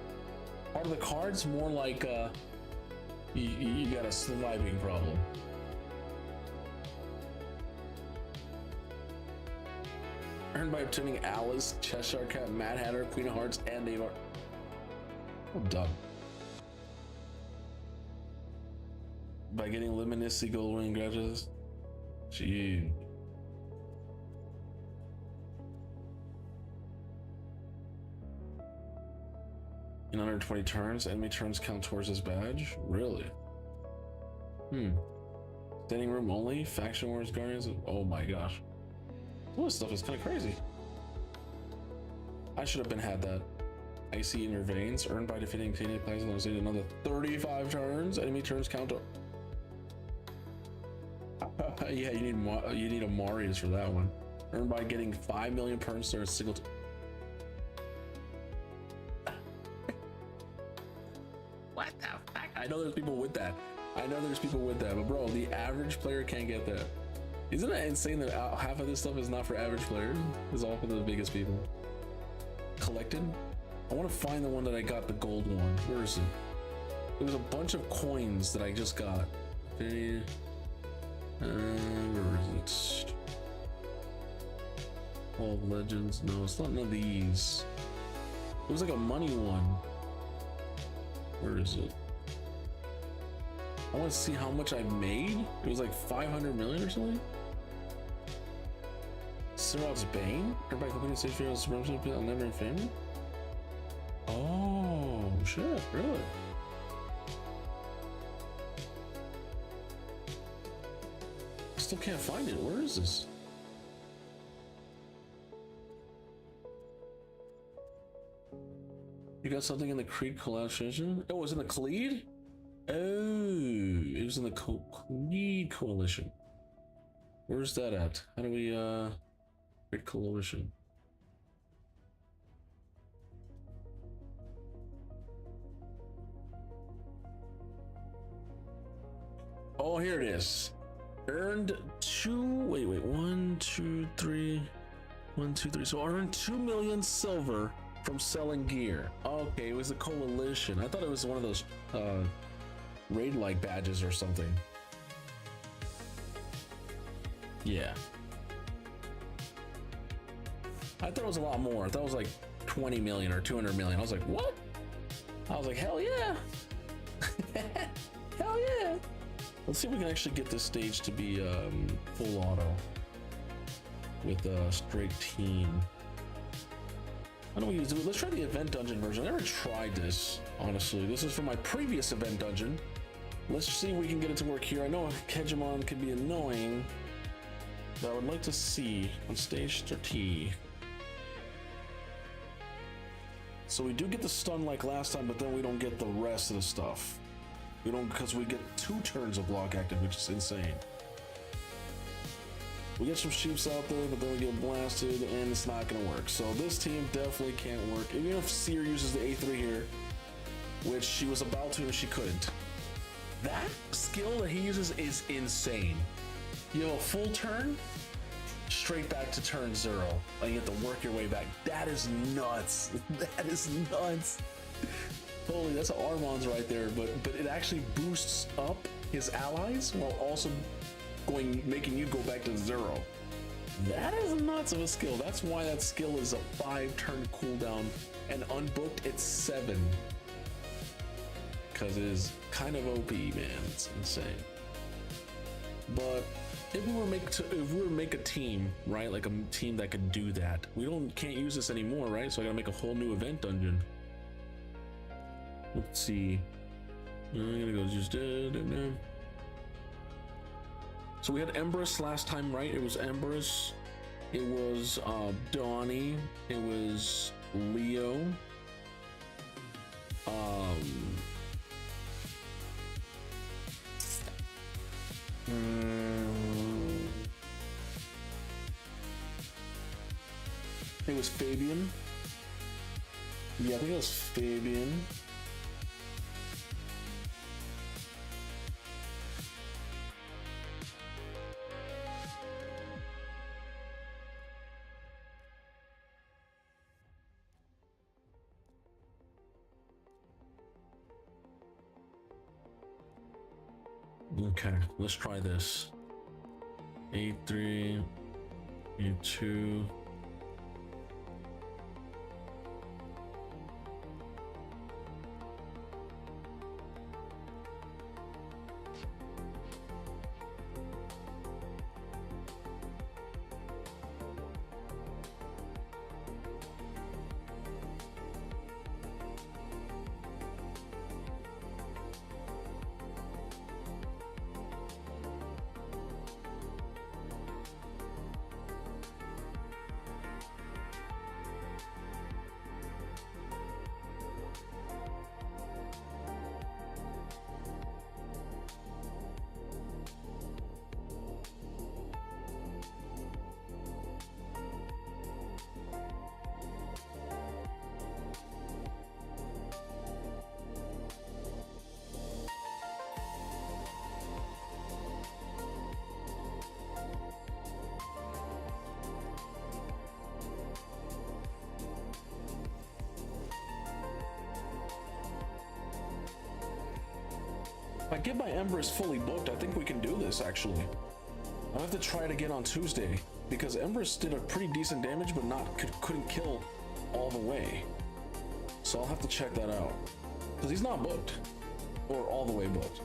Are the cards more like you got a surviving problem? Earned by obtaining Alice, Cheshire Cat, Mad Hatter, Queen of Hearts, and Dave. I'm done. By getting Luminosity Gold Ring graduates. Gee. In 120 turns, enemy turns count towards his badge? Really? Standing room only? Faction Wars Guardians? Oh my gosh. All this stuff is kind of crazy. I should have had that. Icy in your veins, earned by defeating Canadian players and another 35 turns. Enemy turns count to... yeah, you need a Marius for that one. Earned by getting 5 million per star single. What the fuck? I know there's people with that. But bro, the average player can't get that. Isn't that insane that half of this stuff is not for average players? It's all for the biggest people. Collected? I want to find the one that I got, the gold one. Where is it? There was a bunch of coins that I just got. Where is it? All legends. No, it's not none of these. It was like a money one. Where is it? I want to see how much I made. It was like 500 million or something. Sirot's Bane? Everybody completing stage for supremacy on Never in Family? Oh, shit, really? I still can't find it. Where is this? You got something in the Creed coalition? Oh, it was in the Cleed? Oh, it was in the Creed coalition. Where's that at? How do we, Creed coalition? Oh, here it is. Earned 1, 2, 3. So I earned 2 million silver from selling gear. Okay, it was the coalition. I thought it was one of those raid-like badges or something. Yeah. I thought it was a lot more. I thought it was like 20 million or 200 million. I was like, what? I was like, hell yeah. Hell yeah. Let's see if we can actually get this stage to be full auto with a straight team. How do we use it? Let's try the event dungeon version. I never tried this, honestly. This is from my previous event dungeon. Let's see if we can get it to work here. I know Hegemon can be annoying, but I would like to see on stage 30. So we do get the stun like last time, but then we don't get the rest of the stuff. We don't, because we get 2 turns of block active, which is insane. We get some sheeps out there, but then we get blasted, and it's not gonna work. So this team definitely can't work. Even if Seer uses the A3 here, which she was about to and she couldn't. That skill that he uses is insane. You have a full turn, straight back to turn 0, and you have to work your way back. That is nuts. That is nuts. Holy, that's Armand's right there, but it actually boosts up his allies while also making you go back to 0. That is nuts of a skill. That's why that skill is a 5-turn cooldown, and unbooked it's 7. Because it is kind of OP, man. It's insane. But if we were to make a team, right, like a team that could do that, can't use this anymore, right? So I gotta make a whole new event dungeon. Let's see. I'm gonna go just so we had Empress last time, right? It was Empress. It was Donnie. It was Leo. It was Fabian. Yeah, I think it was Fabian. Okay, let's try this. 8-3, 8-2. If I get my Empress fully booked, I think we can do this actually. I'll have to try it again on Tuesday because Empress did a pretty decent damage, but couldn't kill all the way. So I'll have to check that out because he's not booked or all the way booked.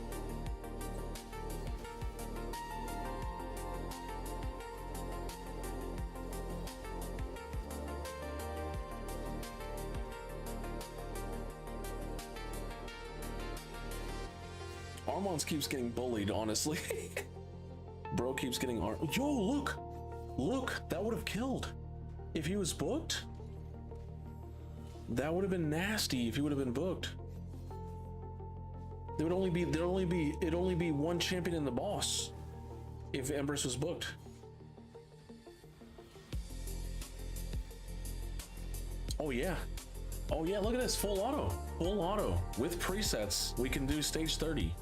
Armand keeps getting bullied, honestly. Bro keeps getting Yo, look, that would have killed if he was booked. That would have been nasty if he would have been booked. It'd only be one champion in the boss if Empress was booked. Oh yeah, look at this, full auto with presets. We can do stage 30.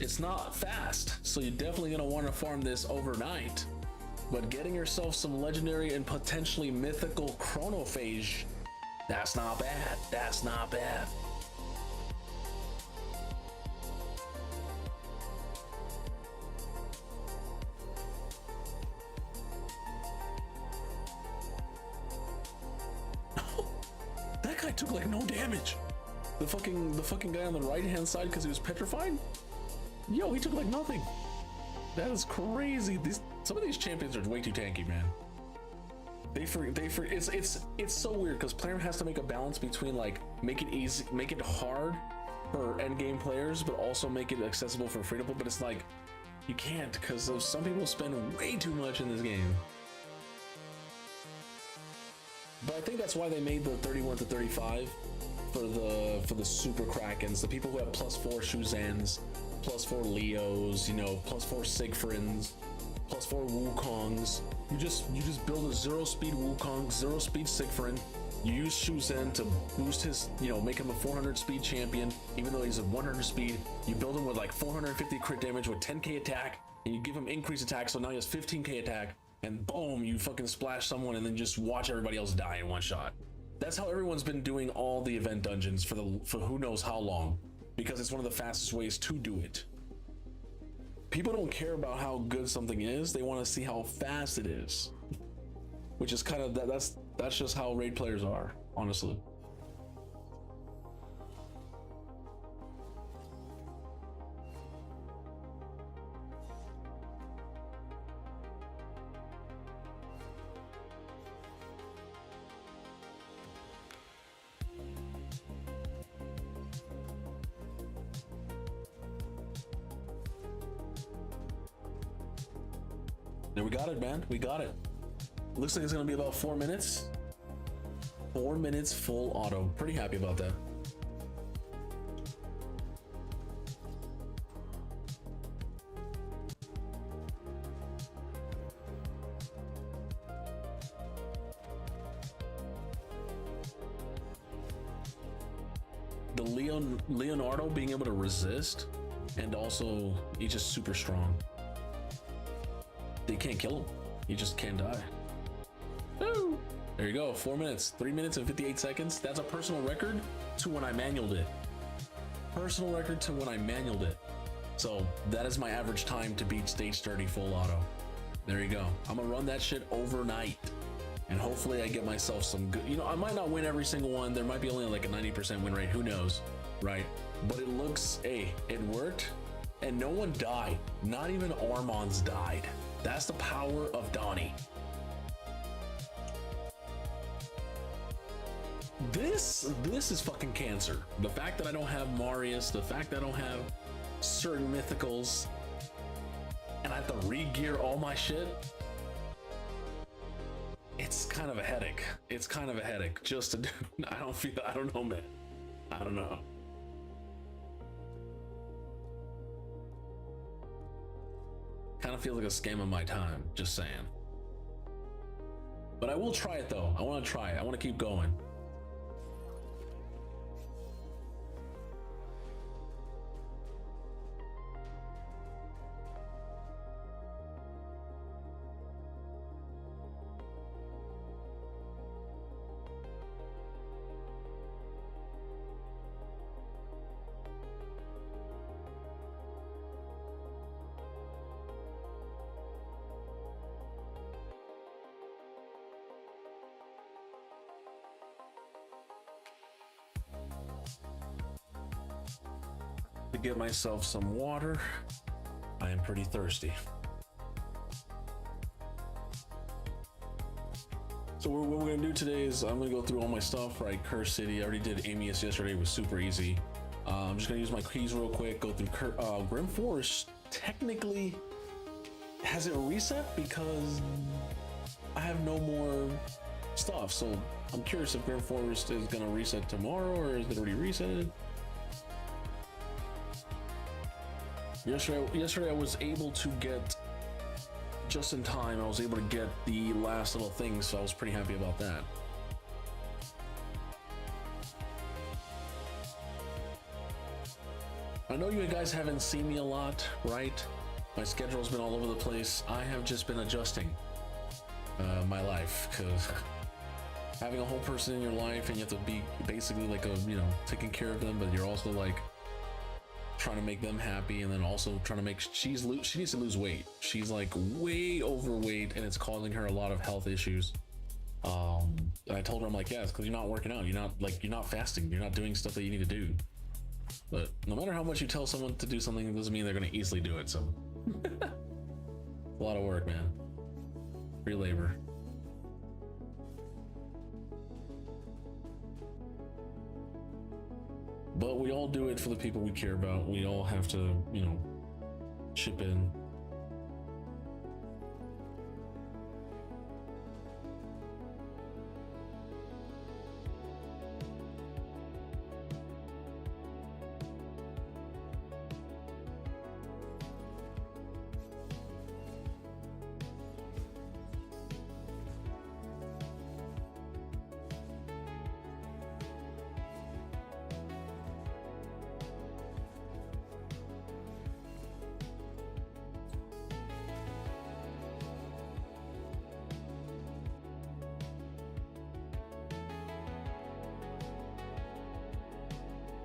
It's not fast, so you're definitely gonna want to farm this overnight, but getting yourself some legendary and potentially mythical chronophage, that's not bad. That's not bad. That guy took like no damage. The fucking guy on the right hand side because he was petrified. Yo, he took like nothing. That is crazy. Some of these champions are way too tanky, man. It's so weird because player has to make a balance between like make it hard for end game players, but also make it accessible for free to play. But it's like you can't because some people spend way too much in this game. But I think that's why they made the 31 to 35 for the super Krakens, the people who have +4 Shuzans, +4 Leos, you know, +4 Siegfrieds, +4 Wukongs. You just build a 0-speed Wukong, 0-speed Siegfried. You use Shuzan to boost his, you know, make him a 400 speed champion, even though he's a 100 speed. You build him with like 450 crit damage with 10k attack, and you give him increased attack, so now he has 15k attack, and boom, you fucking splash someone and then just watch everybody else die in one shot. That's how everyone's been doing all the event dungeons for who knows how long, because it's one of the fastest ways to do it. People don't care about how good something is, they want to see how fast it is. Which is kind of, that's just how raid players are, honestly. There, we got it, man. We got it. Looks like it's gonna be about 4 minutes. 4 minutes full auto. Pretty happy about that. The Leonardo being able to resist, and also he's just super strong. They can't kill him. He just can't die. Woo! There you go. 4 minutes, 3 minutes and 58 seconds. That's a personal record to when I manualed it. Personal record to when I manualed it. So that is my average time to beat stage 30 full auto. There you go. I'm gonna run that shit overnight, and hopefully I get myself some good, you know, I might not win every single one. There might be only like a 90% win rate. Who knows, right? But it looks, hey, it worked, and no one died. Not even Armand's died. That's the power of Donnie. This is fucking cancer. The fact that I don't have Marius, the fact that I don't have certain mythicals, and I have to re-gear all my shit. It's kind of a headache. It's kind of a headache just to do. I don't know, man. I don't know. Kind of feels like a scam of my time, just saying. But I will try it though. I want to try it. I want to keep going. To get myself some water. I am pretty thirsty. So what we're gonna do today is I'm gonna go through all my stuff, right? Curse City, I already did Amius yesterday, it was super easy. I'm just gonna use my keys real quick, go through Grim Forest. Technically, has it reset? Because I have no more stuff. So I'm curious if Grim Forest is gonna reset tomorrow, or is it already resetted? Yesterday I was able to get, just in time, I was able to get the last little things, so I was pretty happy about that. I know you guys haven't seen me a lot, right? My schedule's been all over the place. I have just been adjusting my life, because having a whole person in your life and you have to be basically like a, you know, taking care of them, but you're also like trying to make them happy, and then also trying to make she needs to lose weight. She's like way overweight, and it's causing her a lot of health issues. And I told her, I'm like, yeah, it's because you're not working out. You're not fasting. You're not doing stuff that you need to do. But no matter how much you tell someone to do something, it doesn't mean they're going to easily do it. So a lot of work, man. Free labor. But we all do it for the people we care about. We all have to, you know, chip in.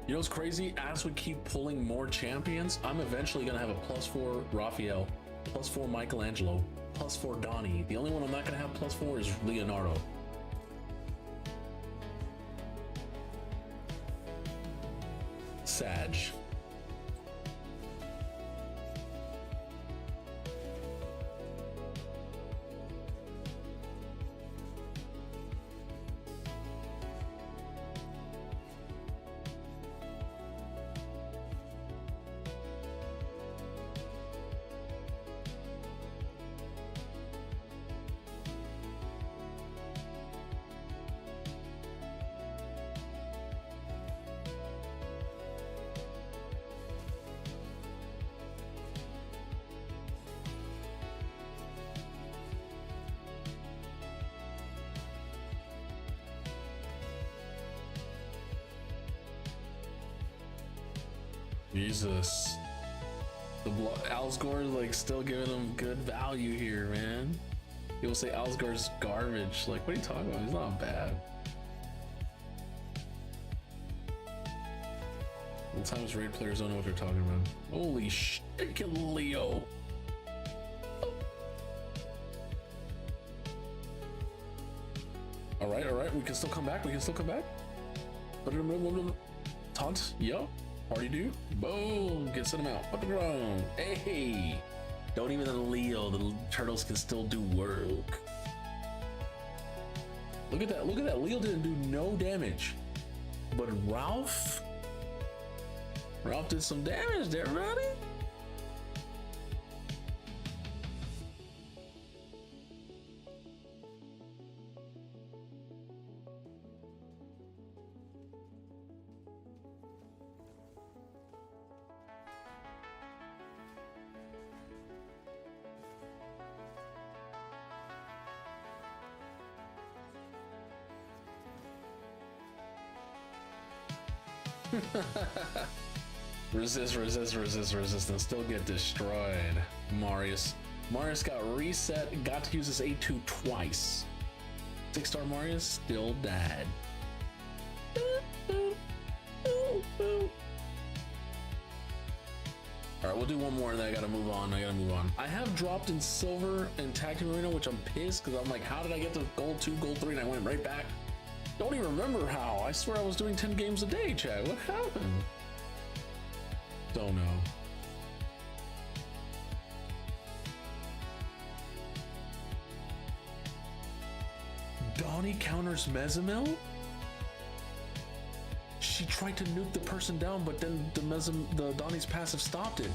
You know what's crazy? As we keep pulling more champions, I'm eventually gonna have a +4 Raphael, +4 Michelangelo, +4 Donnie. The only one I'm not gonna have +4 is Leonardo. Sag. Jesus. Alsgore is like still giving him good value here, man. People say Alsgore's garbage. Like, what are you talking about? He's not bad. Sometimes raid players don't know what they're talking about. Holy shit, kill Leo. All right, we can still come back. We can still come back. Taunt, yo. Party do, boom, get him out. Up the ground. Hey, don't even let Leo. The turtles can still do work. Look at that. Look at that. Leo didn't do no damage, but Ralph did some damage there, buddy. resist, and still get destroyed. Marius got reset, got to use his A2 twice. 6-star Marius still died. Alright, we'll do one more and then I gotta move on. I have dropped in silver and tag team arena, which I'm pissed because I'm like, how did I get to gold 2, gold 3, and I went right back? Don't even remember how. I swear I was doing 10 games a day, Chad. What happened? Don't know. Donnie counters Mezimil? She tried to nuke the person down, but then the Donnie's passive stopped it.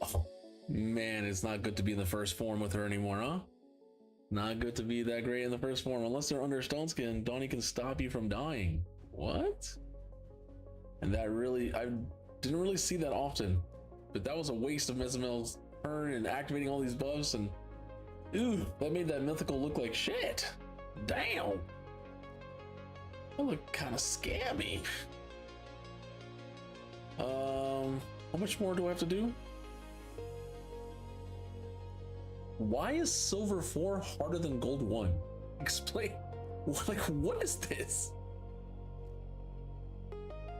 Oh, man, it's not good to be in the first form with her anymore, huh? Not good to be that great in the first form. Unless they're under stone skin, Donnie can stop you from dying. What? And that really, I didn't really see that often. But that was a waste of Mezimil's turn and activating all these buffs, and ooh, that made that mythical look like shit. Damn. That looked kind of scammy. How much more do I have to do? Why is silver 4 harder than gold 1? Explain. Like, what is this?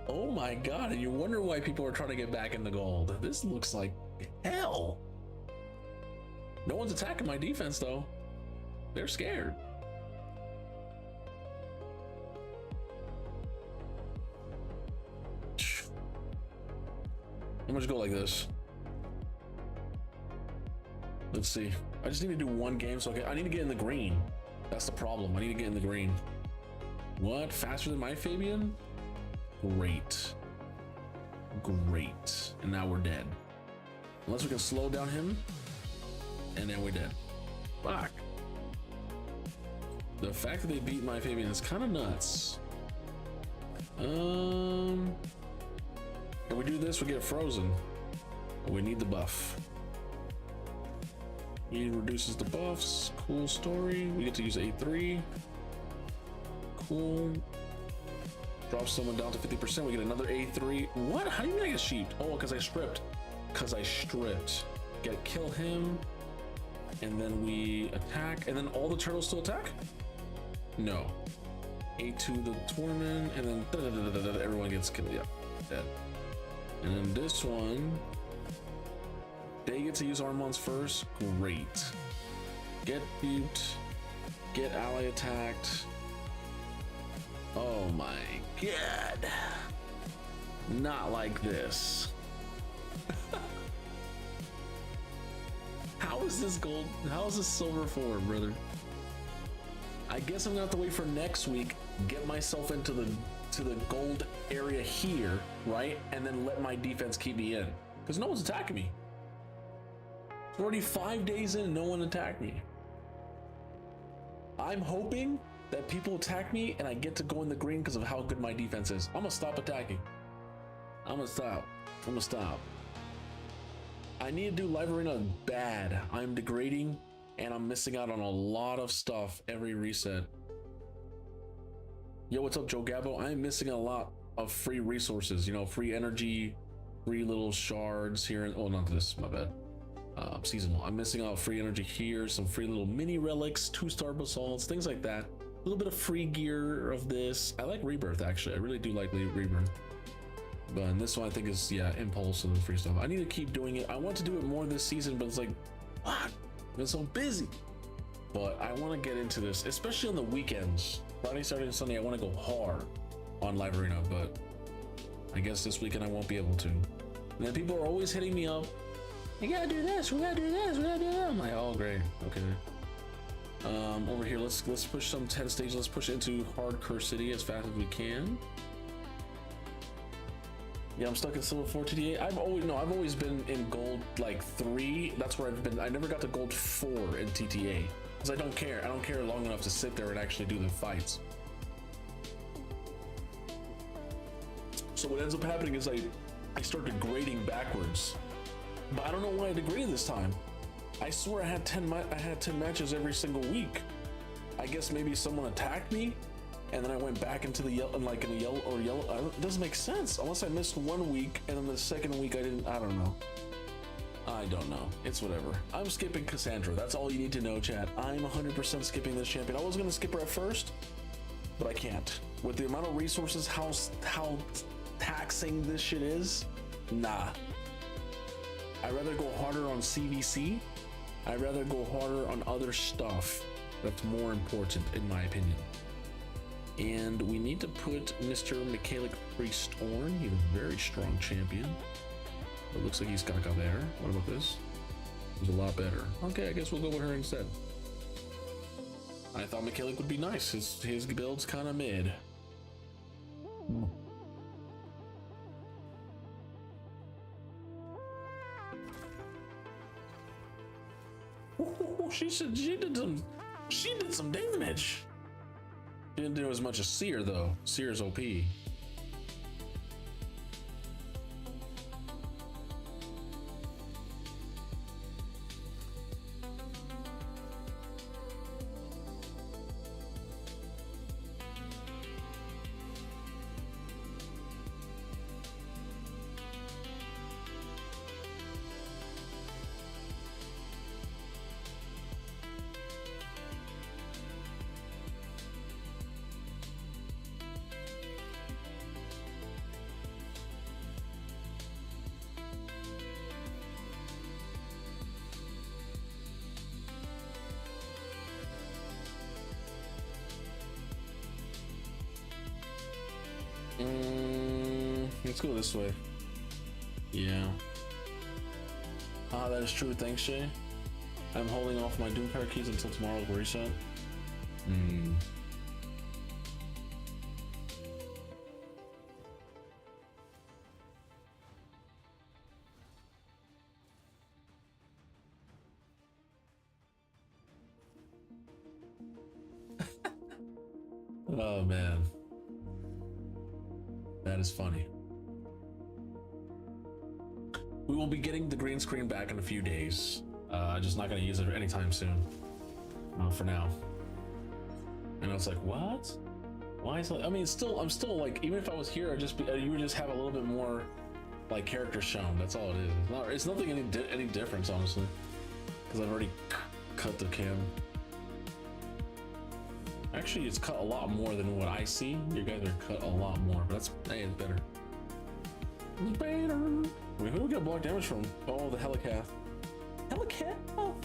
Oh my god, and you wonder why people are trying to get back in the gold. This looks like hell. No one's attacking my defense though. They're scared. How much go like this? Let's see. I just need to do one game, so I need to get in the green. That's the problem. I need to get in the green. What? Faster than my Fabian? Great. Great. And now we're dead. Unless we can slow down him. And then we're dead. Fuck. The fact that they beat my Fabian is kind of nuts. If we do this, we get frozen. We need the buff. He reduces the buffs. Cool story. We get to use A3. Cool. Drop someone down to 50%. We get another A3. What? How do you mean I get sheeped? Oh, because I stripped. Gotta kill him. And then we attack. And then all the turtles still attack? No. A2 the tournament, and then everyone gets killed. Yeah, dead. And then this one, they get to use Armons first. Great. Get duped. Get ally attacked. Oh my god. Not like this. How is this gold? How is this silver forward, brother? I guess I'm gonna have to wait for next week, get myself into the gold area here, right? And then let my defense keep me in. Because no one's attacking me. It's already 5 days in, no one attacked me. I'm hoping that people attack me and I get to go in the green because of how good my defense is. I'm gonna stop attacking. I'm gonna stop. I need to do live arena bad. I'm degrading and I'm missing out on a lot of stuff every reset. Yo, what's up, Joe Gabo? I'm missing a lot of free resources, you know, free energy, free little shards here. Oh, not this, my bad. Seasonal. I'm missing out free energy here, some free little mini relics, 2-star basalts, things like that. A little bit of free gear of this. I like Rebirth, actually. I really do like Rebirth. But in this one, I think is, yeah, Impulse and the free stuff. I need to keep doing it. I want to do it more this season, but it's like, fuck, I've been so busy. But I want to get into this, especially on the weekends. Friday, Saturday, and Sunday, I want to go hard on Live Arena, but I guess this weekend I won't be able to. And then people are always hitting me up. You gotta do this, we gotta do this, we gotta do that. I'm like, oh great, okay. Over here, let's push some 10 stages. Let's push into Hardcore City as fast as we can. Yeah, I'm stuck in Silver 4 TTA. I've always been in Gold like 3. That's where I've been. I never got to Gold 4 in TTA because I don't care. I don't care long enough to sit there and actually do the fights. So what ends up happening is I start degrading backwards. But I don't know why I degraded this time. I swear I had 10 matches every single week. I guess maybe someone attacked me and then I went back into the yellow, like in the yellow. It doesn't make sense unless I missed 1 week and then the second week I didn't. I don't know. It's whatever. I'm skipping Kassandra. That's all you need to know, chat. I'm 100% skipping this champion. I was gonna skip her at first, but I can't. With the amount of resources, how taxing this shit is, nah. I'd rather go harder on CVC. I'd rather go harder on other stuff that's more important, in my opinion. And we need to put Mr. Michalic Priest on. He's a very strong champion. It looks like he's Kaka there. What about this? He's a lot better. Okay, I guess we'll go with her instead. I thought Michalic would be nice. His build's kind of mid. She did some damage. She didn't do as much as Seer though. Seer's OP. Let's go this way. Yeah. Ah, that is true. Thanks, Shay. I'm holding off my Doom Power keys until tomorrow's reset. Oh man. That is funny. We will be getting the green screen back in a few days. Just not gonna use it anytime soon. For now. And I was like, what? Why is it? I mean, I'm still like, even if I was here, you would just have a little bit more like characters shown. That's all it is. It's nothing any difference, honestly, because I've already cut the cam. Actually, it's cut a lot more than what I see. You guys are cut a lot more, but that's, hey, it's better. It's better. Wait, who do we get block damage from? Oh, the Helicath. Helicath? Oh.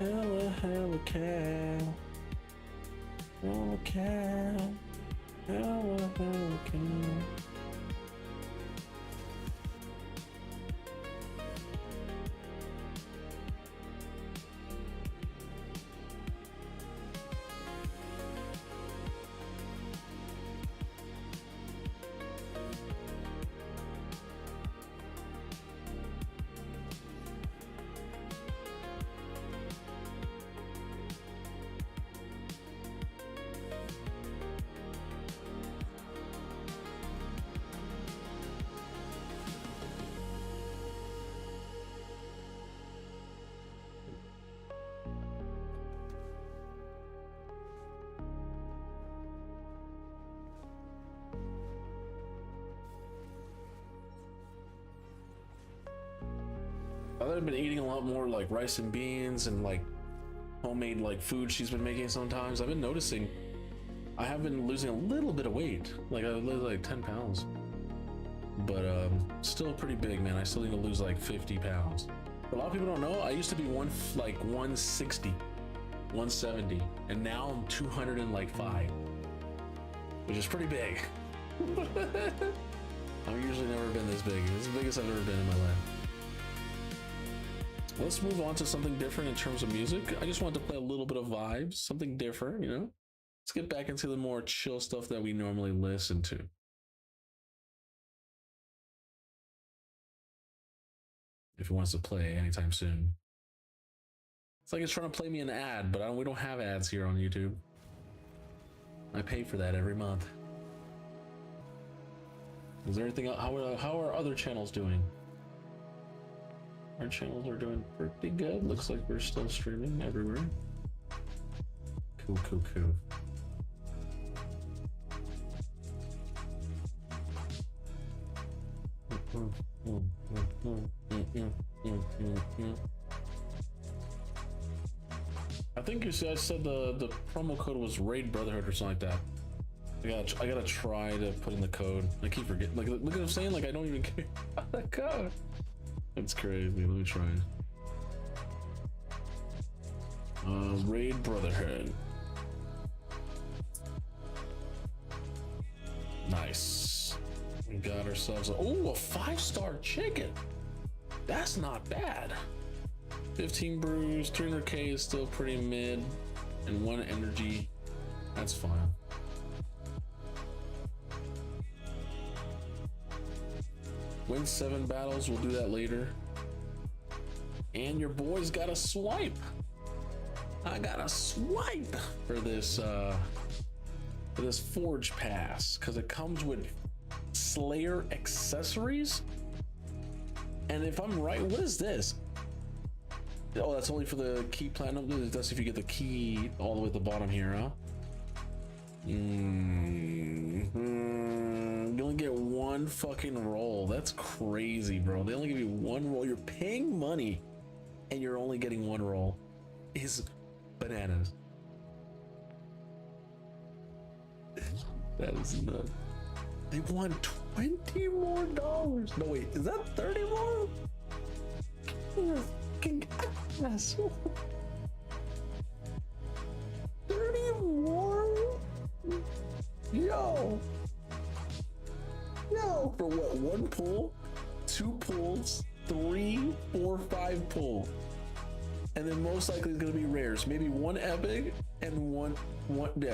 Helicath. Helicath. Helicath. I've been eating a lot more like rice and beans and like homemade like food she's been making sometimes. I've been noticing I have been losing a little bit of weight. Like I lose like 10 pounds. But still pretty big, man. I still need to lose like 50 pounds. A lot of people don't know, I used to be 160, 170, and now I'm 205, which is pretty big. I've usually never been this big. This is the biggest I've ever been in my life. Let's move on to something different in terms of music. I just wanted to play a little bit of vibes, something different, you know? Let's get back into the more chill stuff that we normally listen to. If it wants to play anytime soon. It's like it's trying to play me an ad, but we don't have ads here on YouTube. I pay for that every month. Is there anything else? How are other channels doing? Our channels are doing pretty good. Looks like we're still streaming everywhere. Cool, cool, cool. I think you said the promo code was Raid Brotherhood or something like that. I gotta try to put in the code. I keep forgetting. Like, look what I'm saying. Like I don't even care about that code. That's crazy. Let me try. Raid Brotherhood. Nice. We got ourselves a 5-star chicken. That's not bad. 15 brews, 300k is still pretty mid, and 1 energy. That's fine. Win 7 battles, we'll do that later. And your boy's got a swipe. I got a swipe for this Forge Pass, because it comes with Slayer accessories. And if I'm right, what is this? Oh, that's only for the key platinum. That's if you get the key all the way at the bottom here, huh? You only get 1 fucking roll. That's crazy, bro. They only give you 1 roll. You're paying money and you're only getting 1 roll. Is bananas. That is nuts. They want $20 more. No, wait, is that 30 more? Yes. 30 more? Yo, for what? 1 pull, 2 pulls, 3, 4, 5 pull, and then most likely it's gonna be rares. Maybe 1 epic and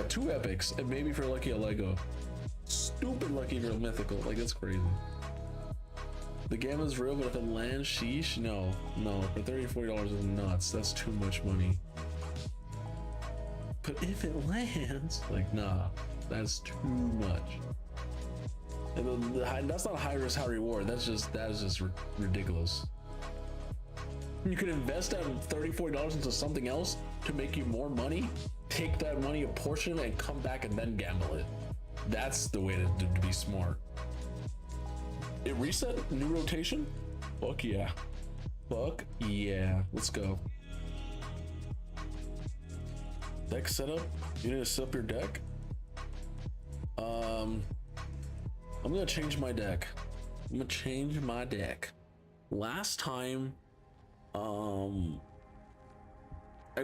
2 epics, and maybe for lucky a Lego. Stupid lucky for a mythical. Like, that's crazy. The gamma's real, but if it lands, sheesh. No, for $30-$40 is nuts. That's too much money. But if it lands, like, nah, that's too much. And that's not high risk, high reward. That is just ridiculous. You could invest that $30-$40 into something else to make you more money, take that money, a portion, and come back and then gamble it. That's the way to be smart. It reset? New rotation? Fuck yeah. Fuck yeah. Let's go. Deck setup? You need to set up your deck? I'm gonna change my deck. I'm gonna change my deck. Last time, I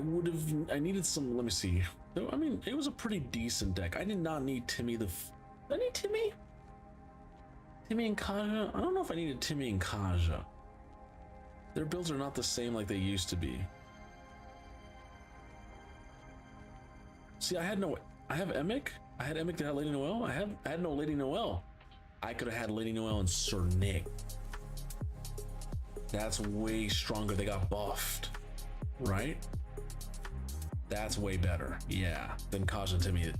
needed some, let me see. I mean, it was a pretty decent deck. I did not need Timmy did I need Timmy? Timmy and Kaja? I don't know if I needed Timmy and Kaja. Their builds are not the same like they used to be. See, I have Emic. I had Emic that had Lady Noelle. I had no Lady Noelle. I could have had Lady Noelle and Sir Nick. That's way stronger. They got buffed, right? That's way better, yeah, than Kaja and Timmy.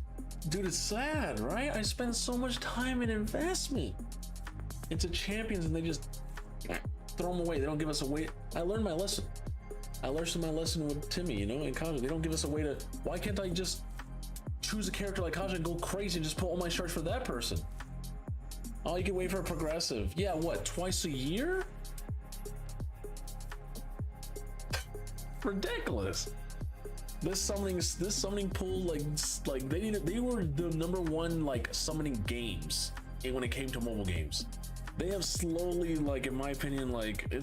Dude, it's sad, right? I spend so much time and investment into champions and they just throw them away. They don't give us a way. I learned my lesson. I learned my lesson with Timmy, you know, and Kaja. They don't give us a way to, why can't I just choose a character like Kaja and go crazy and just put all my shards for that person? Oh, you can wait for a progressive. Yeah, what, twice a year? Ridiculous. This summoning pool, like they were the #1 like summoning games when it came to mobile games. They have slowly, like, in my opinion, like, I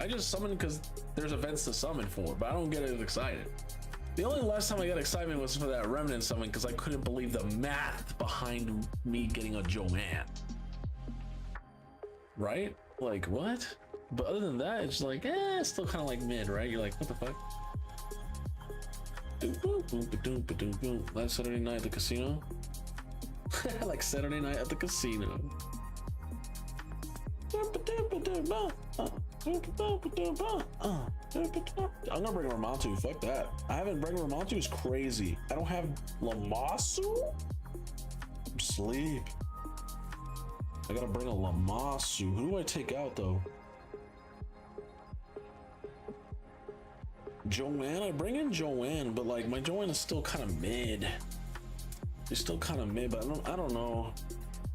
just summon because there's events to summon for, but I don't get as excited. The only last time I got excitement was for that Remnant summon because I couldn't believe the math behind me getting a Joanne. Right? Like, what? But other than that, it's like, it's still kind of like mid, right? You're like, what the fuck? Last Saturday night at the casino. Like Saturday night at the casino. I'm gonna bring Ramontu. Fuck that. I haven't bring Ramontu is crazy. I don't have Lamasu. I'm sleep. I gotta bring a Lamasu. Who do I take out though? Joanne, I bring in Joanne, but like my Joanne is still kind of mid. It's still kind of mid, but I don't know.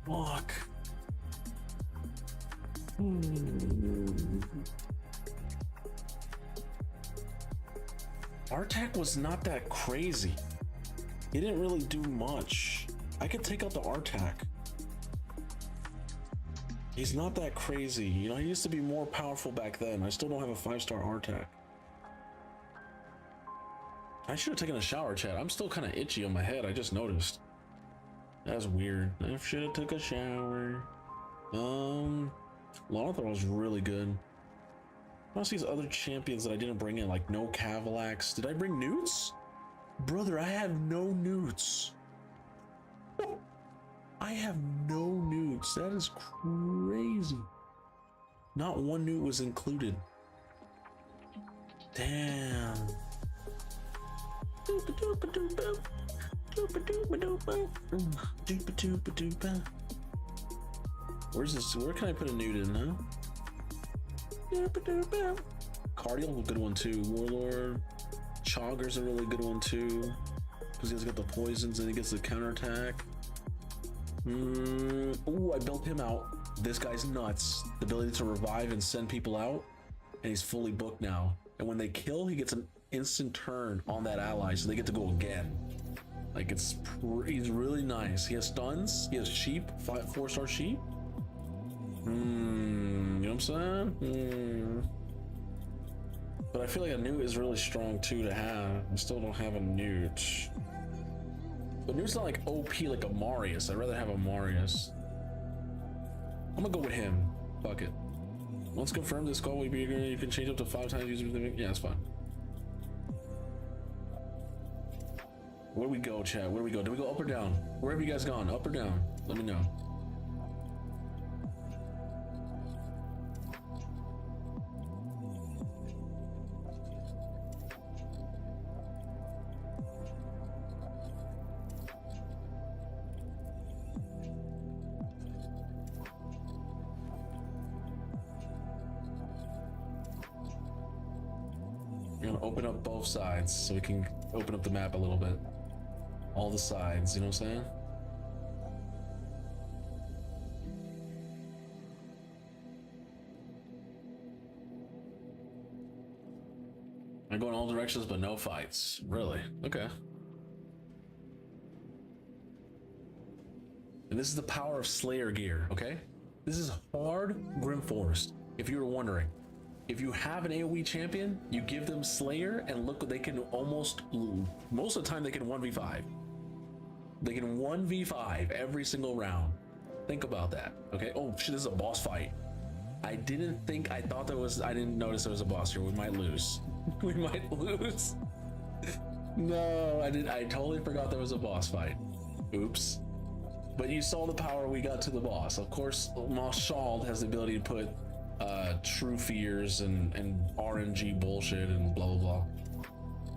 Fuck. Artak was not that crazy. He didn't really do much. I could take out the Artak. He's not that crazy. You know, he used to be more powerful back then. I still don't have a 5-star Artak. I should have taken a shower, chat. I'm still kind of itchy on my head. I just noticed. That's weird. I should have took a shower. Lothar was really good. I want to see these other champions that I didn't bring in, like no Cavalax. Did I bring Newts? Brother, I have no Newts. I have no Newts. That is crazy. Not one Newt was included. Damn. Where's this? Where can I put a Newt in, huh? Cardial, a good one too. Warlord. Chogger's a really good one too. Because he has got the poisons and he gets the counterattack. Ooh, I built him out. This guy's nuts. The ability to revive and send people out. And he's fully booked now. And when they kill, he gets an instant turn on that ally, so they get to go again. Like, he's really nice. He has stuns. He has sheep, 4-star sheep. You know what I'm saying? But I feel like a Newt is really strong too to have. I still don't have a Newt. But Newt's not like OP like a Marius. I'd rather have a Marius. I'm gonna go with him. Fuck it. Once confirmed, this call will be bigger. You can change up to 5 times using. Yeah, it's fine. Where do we go, chat? Where do we go? Do we go up or down? Where have you guys gone? Up or down? Let me know. We're gonna open up both sides so we can open up the map a little bit. All the sides, you know what I'm saying? I go in all directions, but no fights. Really? Okay. And this is the power of Slayer gear, okay? This is hard Grim Forest, if you were wondering. If you have an AoE champion, you give them Slayer, and look, they can almost, most of the time they can 1v5. They can 1v5 every single round. Think about that, okay? Oh shit, this is a boss fight. I didn't notice there was a boss here. We might lose. We might lose. No, I totally forgot there was a boss fight. Oops. But you saw the power we got to the boss. Of course, Marshall has the ability to put true fears and RNG bullshit and blah blah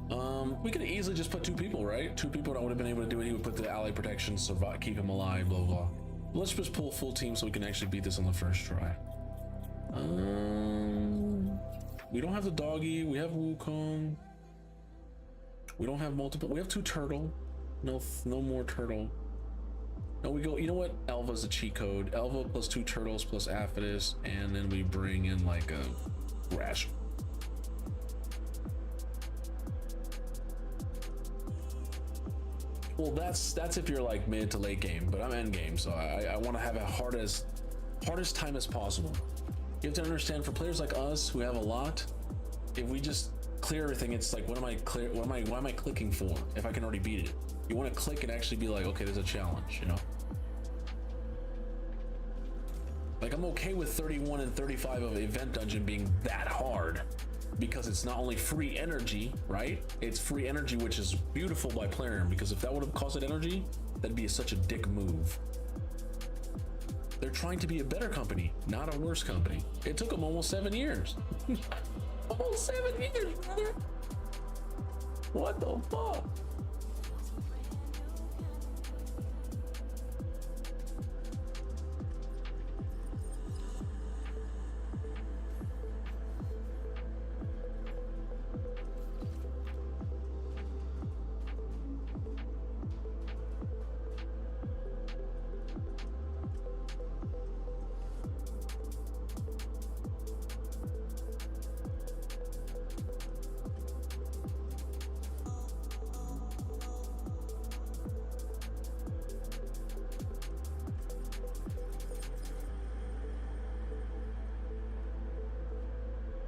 blah. We could easily just put 2 people, right? 2 people that would have been able to do it. He would put the ally protection, survive, keep him alive, blah blah. Let's just pull full team so we can actually beat this on the first try. We don't have the doggy. We have Wukong. We don't have multiple. We have 2 turtle. No more turtle. No, we go. You know what? Elva's a cheat code. Elva plus 2 turtles plus Aphidus, and then we bring in like a rash. Well, that's if you're like mid to late game, but I'm end game, so I want to have a hardest time as possible. You have to understand, for players like us who have a lot, if we just clear everything, it's like, why am I clicking for if I can already beat it? You want to click and actually be like, okay, there's a challenge, you know? Like, I'm okay with 31 and 35 of Event Dungeon being that hard, because it's not only free energy, right? It's free energy, which is beautiful by Plarium, because if that would have costed energy, that'd be such a dick move. They're trying to be a better company, not a worse company. It took them almost 7 years. Almost 7 years, brother. What the fuck?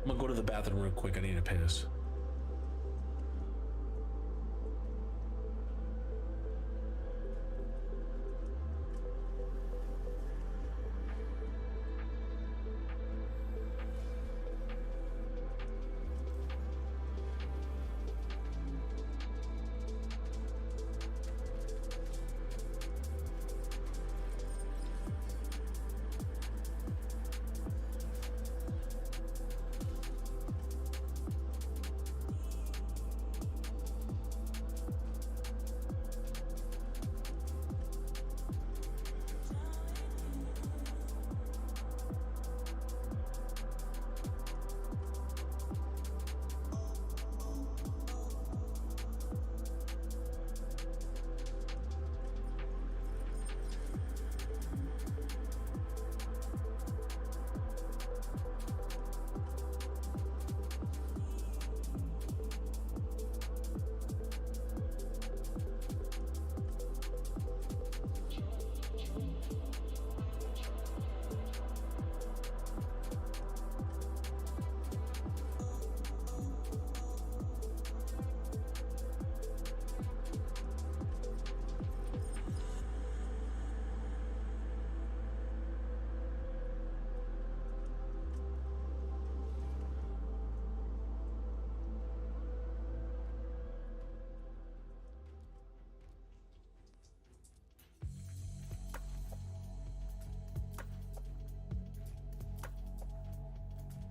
I'm gonna go to the bathroom real quick. I need to piss.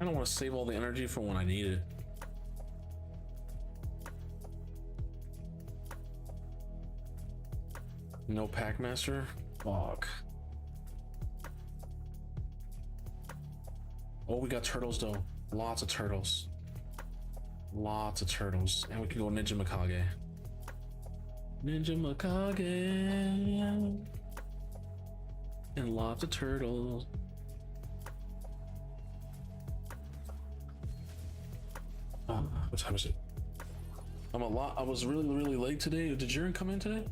I don't want to save all the energy for when I need it. No Packmaster? Fuck. Oh, we got turtles though. Lots of turtles. Lots of turtles. And we can go Ninja Mikage. Ninja Mikage. And lots of turtles. What time is it? I was really late today. Did Jiren come in today?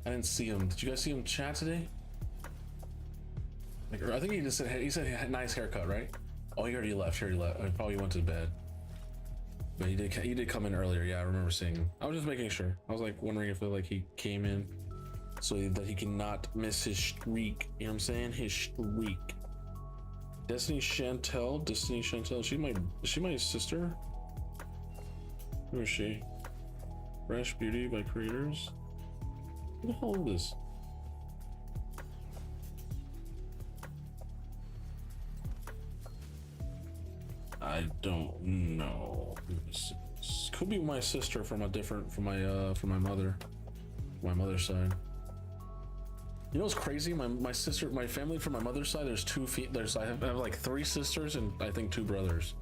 I didn't see him. Did you guys see him chat today? Like, I think he just said he had a nice haircut, right? Oh, he already left. He probably went to bed. But he did come in earlier. Yeah, I remember seeing him. I was just making sure. I was like wondering if like he came in so that he cannot miss his streak. You know what I'm saying? His streak. Destiny Chantel. Is she my sister? Who is she? Fresh Beauty by Creators. Who the hell is this? I don't know. Could be my sister from my mother's side. You know what's crazy? My sister, my family from my mother's side, I have like 3 sisters and I think 2 brothers.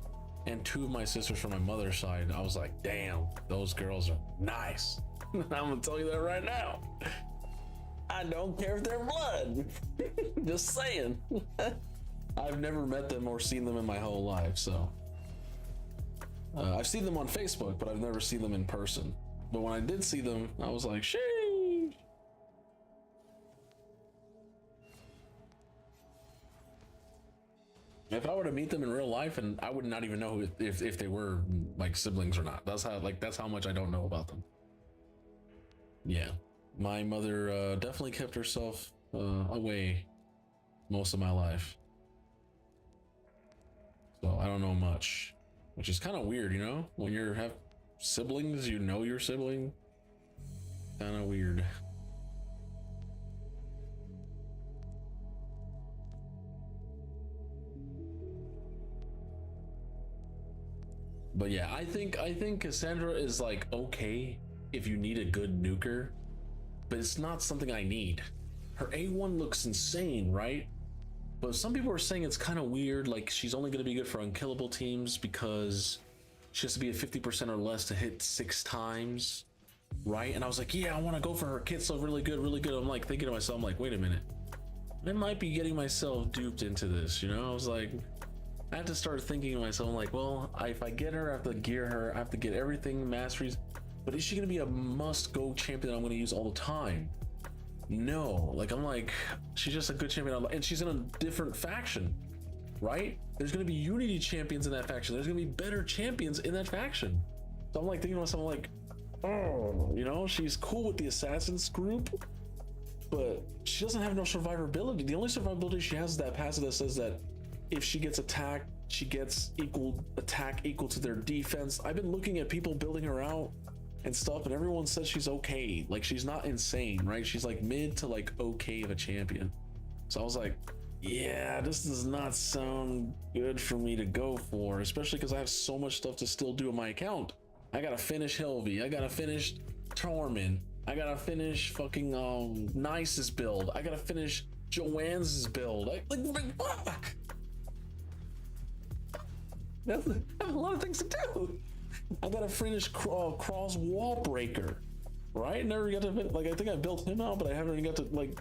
And 2 of my sisters from my mother's side, I was like, damn, those girls are nice. I'm gonna tell you that right now. I don't care if they're blood. Just saying. I've never met them or seen them in my whole life, so. I've seen them on Facebook, but I've never seen them in person. But when I did see them, I was like, sheesh. If I were to meet them in real life, and I would not even know if they were like siblings or not. That's how much I don't know about them. Yeah, my mother definitely kept herself away most of my life, so I don't know much, which is kind of weird, you know. When you have siblings, you know your sibling. Kind of weird. But yeah, I think Kassandra is like okay if you need a good nuker, but it's not something I need. Her A1 looks insane, right? But some people are saying it's kind of weird, like she's only going to be good for unkillable teams because she has to be at 50% or less to hit 6 times, right? And I was like, yeah, I want to go for her. Kit's so really good. I'm like thinking to myself, I'm like, wait a minute, I might be getting myself duped into this, you know? I was like, I had to start thinking to myself, I'm like, well, if I get her, I have to gear her, I have to get everything masteries. But is she gonna be a must-go champion that I'm gonna use all the time? No, like I'm like, she's just a good champion, and she's in a different faction, right? There's gonna be Unity champions in that faction. There's gonna be better champions in that faction. So I'm like thinking to myself, I'm like, oh, you know, she's cool with the assassins group, but she doesn't have no survivability. The only survivability she has is that passive that says that if she gets attacked, she gets equal attack equal to their defense. I've been looking at people building her out and stuff, and everyone says she's okay. Like she's not insane, right? She's like mid to like okay of a champion. So I was like, yeah, this does not sound good for me to go for, especially because I have so much stuff to still do on my account. I gotta finish Helvi, I gotta finish Tormin, I gotta finish fucking Nice's build, I gotta finish Joanne's build. Like fuck. I have a lot of things to do. I gotta finish Crawl's Wall Breaker, right? Never got to like. I think I built him out, but I haven't even got to like.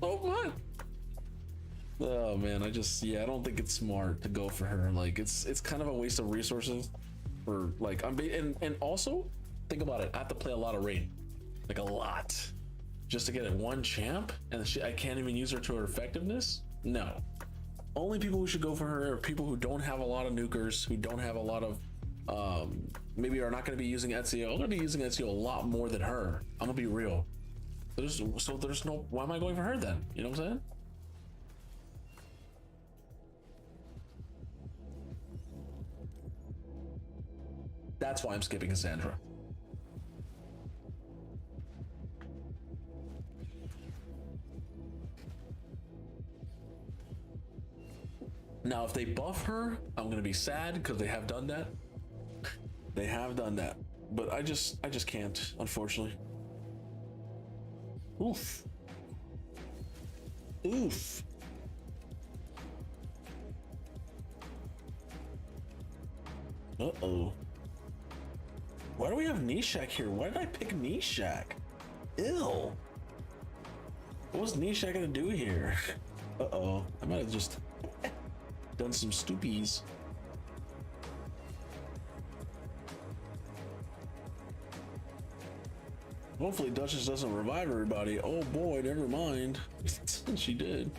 Oh my! Oh man, I don't think it's smart to go for her. Like it's kind of a waste of resources. For like and also think about it. I have to play a lot of raid, like a lot, just to get it 1 champ, and I can't even use her to her effectiveness. No. Only people who should go for her are people who don't have a lot of nukers, who don't have a lot of, maybe are not going to be using Ezio. I'm going to be using Ezio a lot more than her. I'm going to be real. So there's no, why am I going for her then? You know what I'm saying? That's why I'm skipping Kassandra. Now, if they buff her, I'm gonna be sad because they have done that. They have done that, but I just can't, unfortunately. Oof. Oof. Uh-oh. Why do we have Nishak here? Why did I pick Nishak? Ew. What was Nishak gonna do here? Uh-oh. I might have just done some stoopies. Hopefully Duchess doesn't revive everybody. Oh boy, never mind. She did.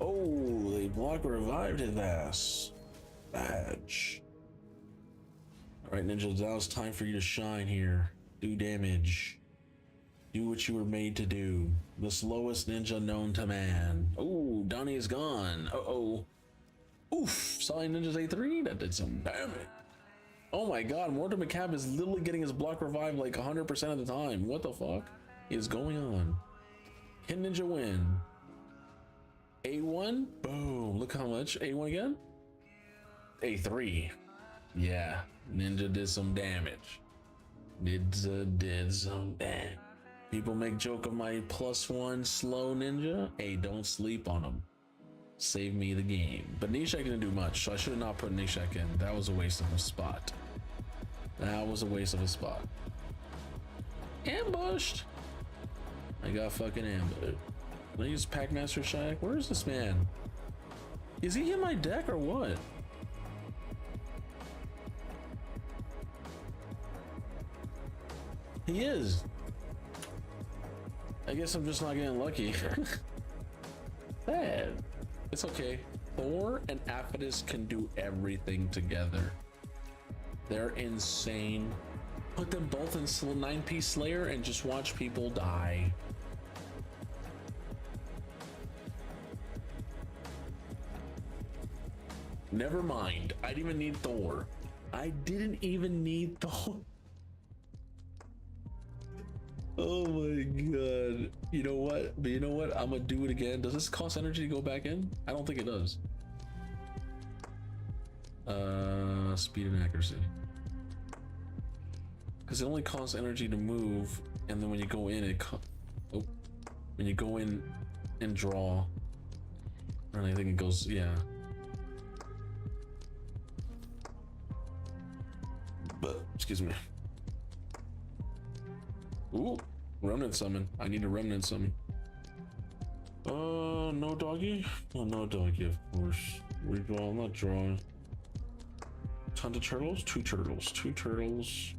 Oh, they block revived his ass. Badge. Alright, Ninja, now it's time for you to shine here. Do damage. Do what you were made to do. The slowest ninja known to man. Oh, Donnie is gone. Uh-oh. Oof, Silent Ninja's A3? That did some damage. Oh my god, Mortal McCab is literally getting his block revive like 100% of the time. What the fuck is going on? Can Ninja win? A1? Boom, look how much. A1 again? A3. Yeah, Ninja did some damage. Ninja did some damage. People make joke of my +1 slow ninja. Hey, don't sleep on him. Save me the game. But Nishak didn't do much, so I should have not put Nishak in. That was a waste of a spot. That was a waste of a spot. Ambushed! I got fucking ambushed. Let me use Packmaster Shack. Where is this man? Is he in my deck or what? He is. I guess I'm just not getting lucky. Bad. It's okay. Thor and Aphodus can do everything together. They're insane. Put them both in 9-piece Slayer and just watch people die. Never mind. I didn't even need Thor. I didn't even need Thor. Oh my god. You know what? But you know what? I'm gonna do it again. Does this cost energy to go back in? I don't think it does. Speed and accuracy. Because it only costs energy to move, and then when you go in, when you go in and draw, and I think it goes, yeah. But excuse me. Ooh, remnant summon. I need a remnant summon. No doggy? Oh, no doggy, of course. Redraw, I'm not drawing. Tons of turtles? Two turtles. Two turtles.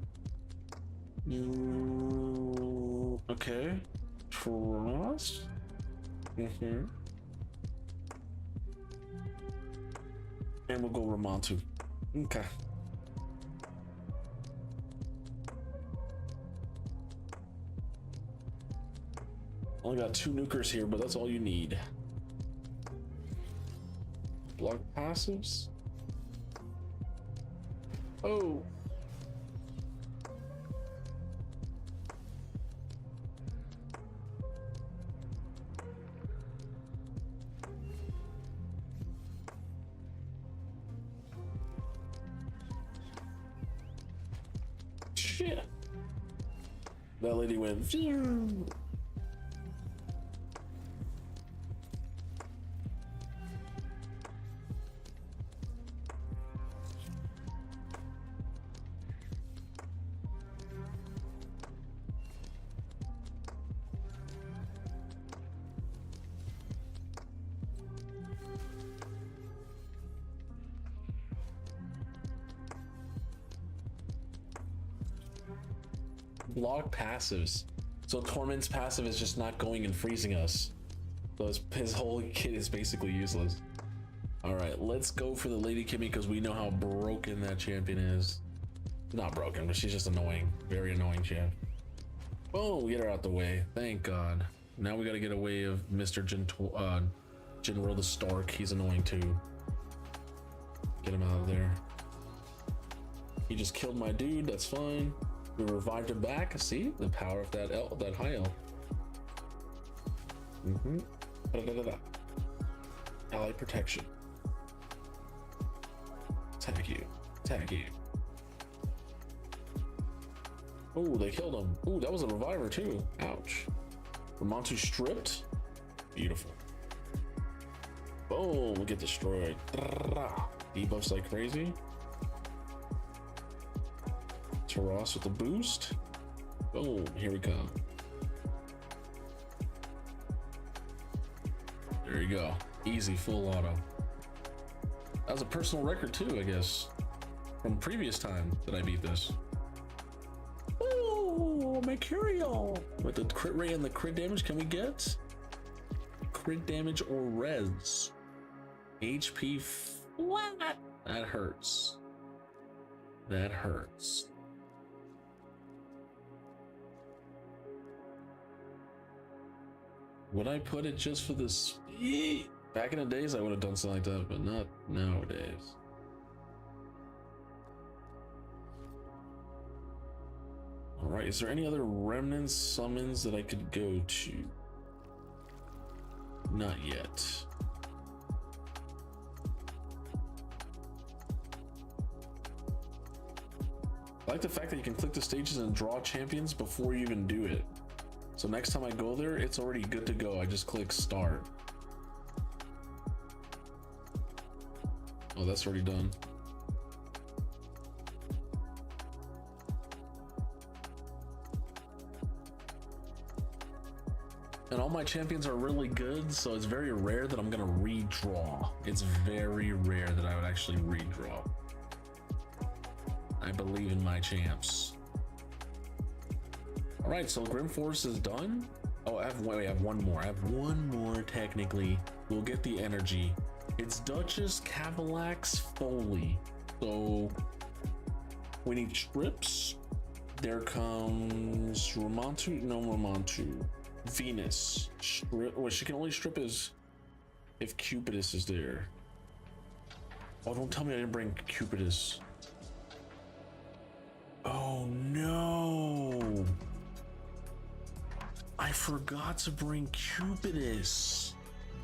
Okay. Trust. And we'll go Ramontu. Okay. Only got 2 nukers here, but that's all you need. Block passives. Oh. Shit. That lady went. Phew. Block passives. So Torment's passive is just not going and freezing us. So his whole kit is basically useless. Alright, let's go for the Lady Kimmy because we know how broken that champion is. Not broken, but she's just annoying. Very annoying champ. Oh, get her out the way. Thank God. Now we gotta get away of Mr. Jinro the Stark. He's annoying too. Get him out of there. He just killed my dude, that's fine. We revived him back. See the power of that high L. Ally protection. Tag you. Tag you. Oh, they killed him. Ooh, that was a reviver too. Ouch. Ramontu stripped. Beautiful. Boom, get destroyed. Debuffs like crazy. Taras with the boost. Boom, here we come. There you go. Easy, full auto. That was a personal record too, I guess. From previous time that I beat this. Oh, Mercurial with the crit rate and the crit damage. Can we get crit damage or res? HP flat. That hurts. That hurts. Would I put it just for the speed? Back in the days, I would have done something like that, but not nowadays. All right, is there any other remnant summons that I could go to? Not yet. I like the fact that you can click the stages and draw champions before you even do it. So next time I go there, it's already good to go. I just click start. Oh, that's already done. And all my champions are really good, so it's very rare that I'm gonna redraw. It's very rare that I would actually redraw. I believe in my champs. All right, so Grim Force is done. Oh, I have one more. I have one more technically. We'll get the energy. It's Duchess Cavalax Foley. So we need strips. There comes Ramantu. No Ramantu. Venus. Strip. Well, she can only strip is if Cupidus is there. Oh, don't tell me I didn't bring Cupidus. Oh no. I forgot to bring Cupidus.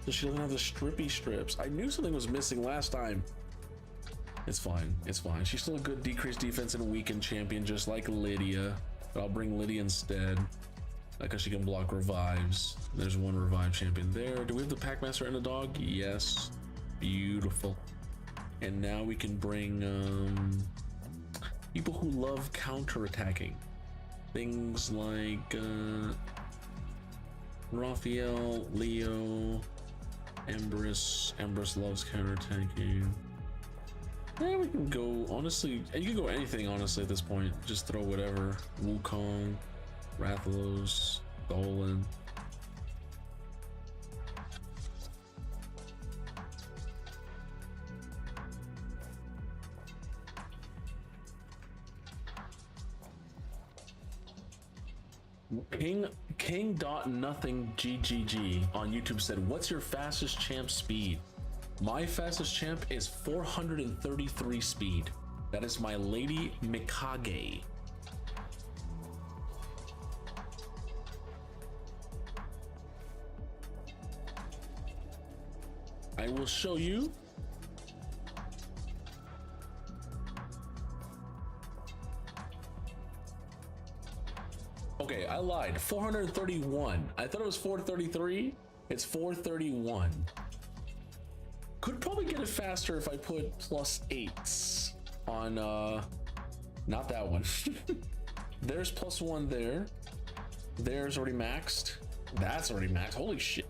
So she doesn't have the strippy strips. I knew something was missing last time. It's fine. It's fine. She's still a good decreased defense and weakened champion, just like Lydia. But I'll bring Lydia instead. Because she can block revives. There's one revive champion there. Do we have the Packmaster and the dog? Yes. Beautiful. And now we can bring people who love counterattacking. Things like Raphael, Leo, Empress. Empress loves counterattacking. Yeah, we can go, honestly, you can go anything, honestly, at this point. Just throw whatever. Wukong, Rathalos, Dolan. King dot nothing GGG on YouTube said, what's your fastest champ speed? My fastest champ is 433 speed. That is my Lady Mikage. I will show you. Okay, I lied. 431. I thought it was 433. It's 431. Could probably get it faster if I put +8s on not that one. There's +1 there. There's already maxed. That's already maxed. Holy shit.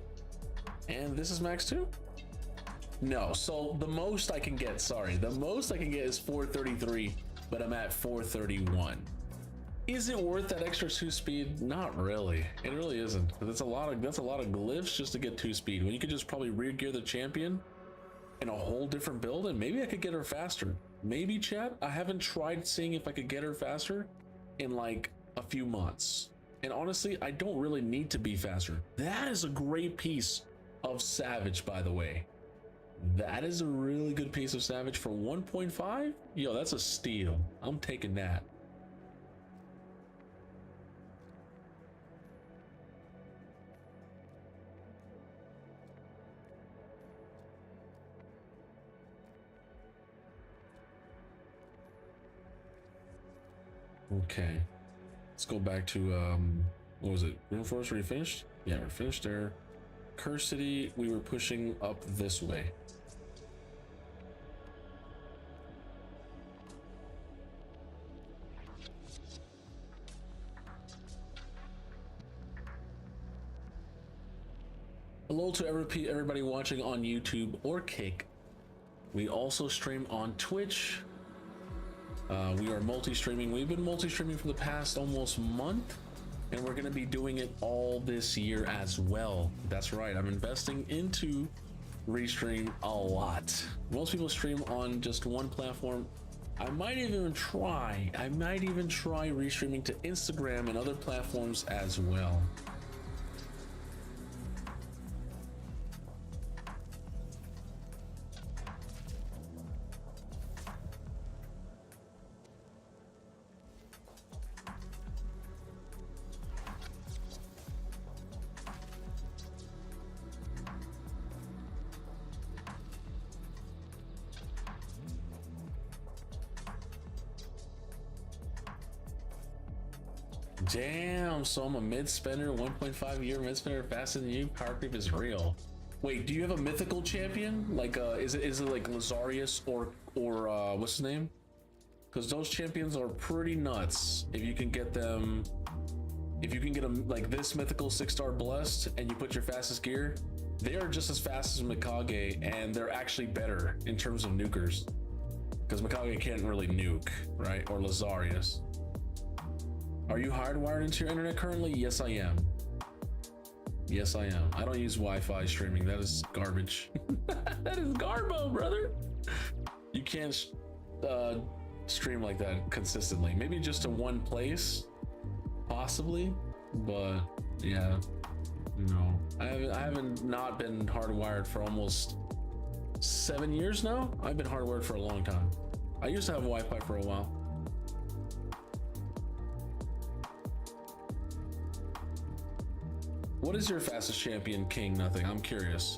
And this is maxed too? No, so the most I can get, sorry, the most I can get is 433, but I'm at 431. Is it worth that extra 2 speed? Not really. It really isn't. That's a lot of glyphs just to get 2 speed. When you could just probably re-gear the champion in a whole different build, and maybe I could get her faster. Maybe, chat. I haven't tried seeing if I could get her faster in like a few months. And honestly, I don't really need to be faster. That is a great piece of Savage, by the way. That is a really good piece of Savage for 1.5. Yo, that's a steal. I'm taking that. Okay, let's go back to what was it? Rune Forest already finished? Yeah, we're finished there. Curse City, we were pushing up this way. Hello to everybody watching on YouTube or Kick. We also stream on Twitch. We are multi-streaming. We've been multi-streaming for the past almost month. and we're going to be doing it all this year as well. That's right, I'm investing into restream a lot. Most people stream on just one platform. I might even try restreaming to Instagram and other platforms as well. Damn, so I'm a mid spender, 1.5 year mid spender faster than you. Power creep is real. Wait, do you have a mythical champion? Like is it like Lazarius or what's his name? Because those champions are pretty nuts. If you can get them, like this mythical 6-star blessed and you put your fastest gear, they are just as fast as Mikage, and they're actually better in terms of nukers. Because Mikage can't really nuke, right? Or Lazarius. Are you hardwired into your internet currently? Yes, I am. Yes, I am. I don't use Wi-Fi streaming. That is garbage. That is garbo, brother. You can't stream like that consistently. Maybe just to one place, possibly. But yeah, no. I haven't not been hardwired for almost 7 years now. I've been hardwired for a long time. I used to have Wi-Fi for a while. What is your fastest champion, King Nothing? I'm curious.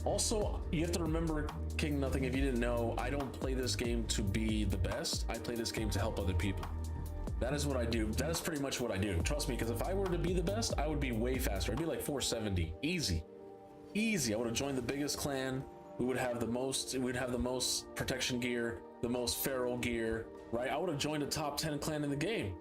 Also, you have to remember, King Nothing, if you didn't know, I don't play this game to be the best. I play this game to help other people. That is what I do. That is pretty much what I do. Trust me, because if I were to be the best, I would be way faster. I'd be like 470, easy. Easy. I would have joined the biggest clan. We would have the most protection gear, the most feral gear, right? I would have joined a top 10 clan in the game.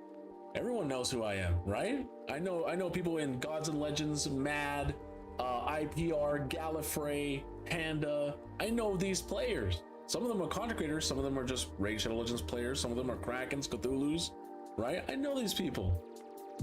Everyone knows who I am, right? I know people in Gods and Legends, Mad, IPR, Gallifrey, Panda. I know these players. Some of them are content creators, some of them are just Raid Shadow Legends players, some of them are Krakens, Cthulhu's, right? I know these people,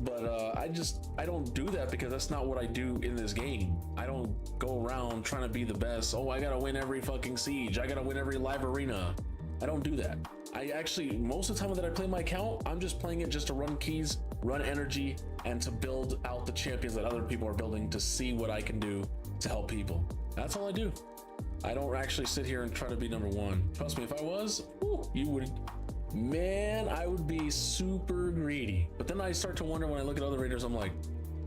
but I don't do that because that's not what I do in this game. I don't go around trying to be the best. Oh, I gotta win every fucking siege. I gotta win every live arena. I don't do that. I actually, most of the time that I play my account, I'm just playing it just to run keys, run energy, and to build out the champions that other people are building to see what I can do to help people. That's all I do. I don't actually sit here and try to be number one. Trust me, if I was, you would, man, I would be super greedy. But then I start to wonder when I look at other raiders, I'm like,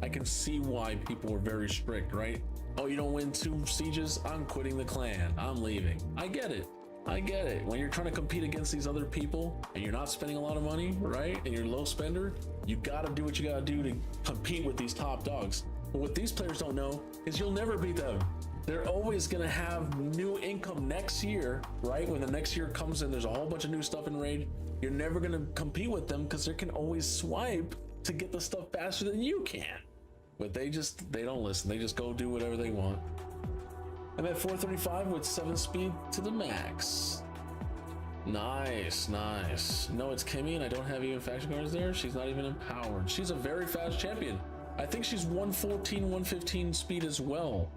I can see why people were very strict, right? Oh, you don't win 2 sieges? I'm quitting the clan. I'm leaving. I get it. I get it. When you're trying to compete against these other people and you're not spending a lot of money, right? And you're a low spender, you gotta do what you gotta do to compete with these top dogs. But what these players don't know is you'll never beat them. They're always gonna have new income next year, right? When the next year comes in, there's a whole bunch of new stuff in Raid. You're never gonna compete with them because they can always swipe to get the stuff faster than you can. But they don't listen. They just go do whatever they want. I'm at 435 with 7 speed to the max. Nice, nice. No, it's Kimmy and I don't have even faction cards there. She's not even empowered. She's a very fast champion. I think she's 114, 115 speed as well.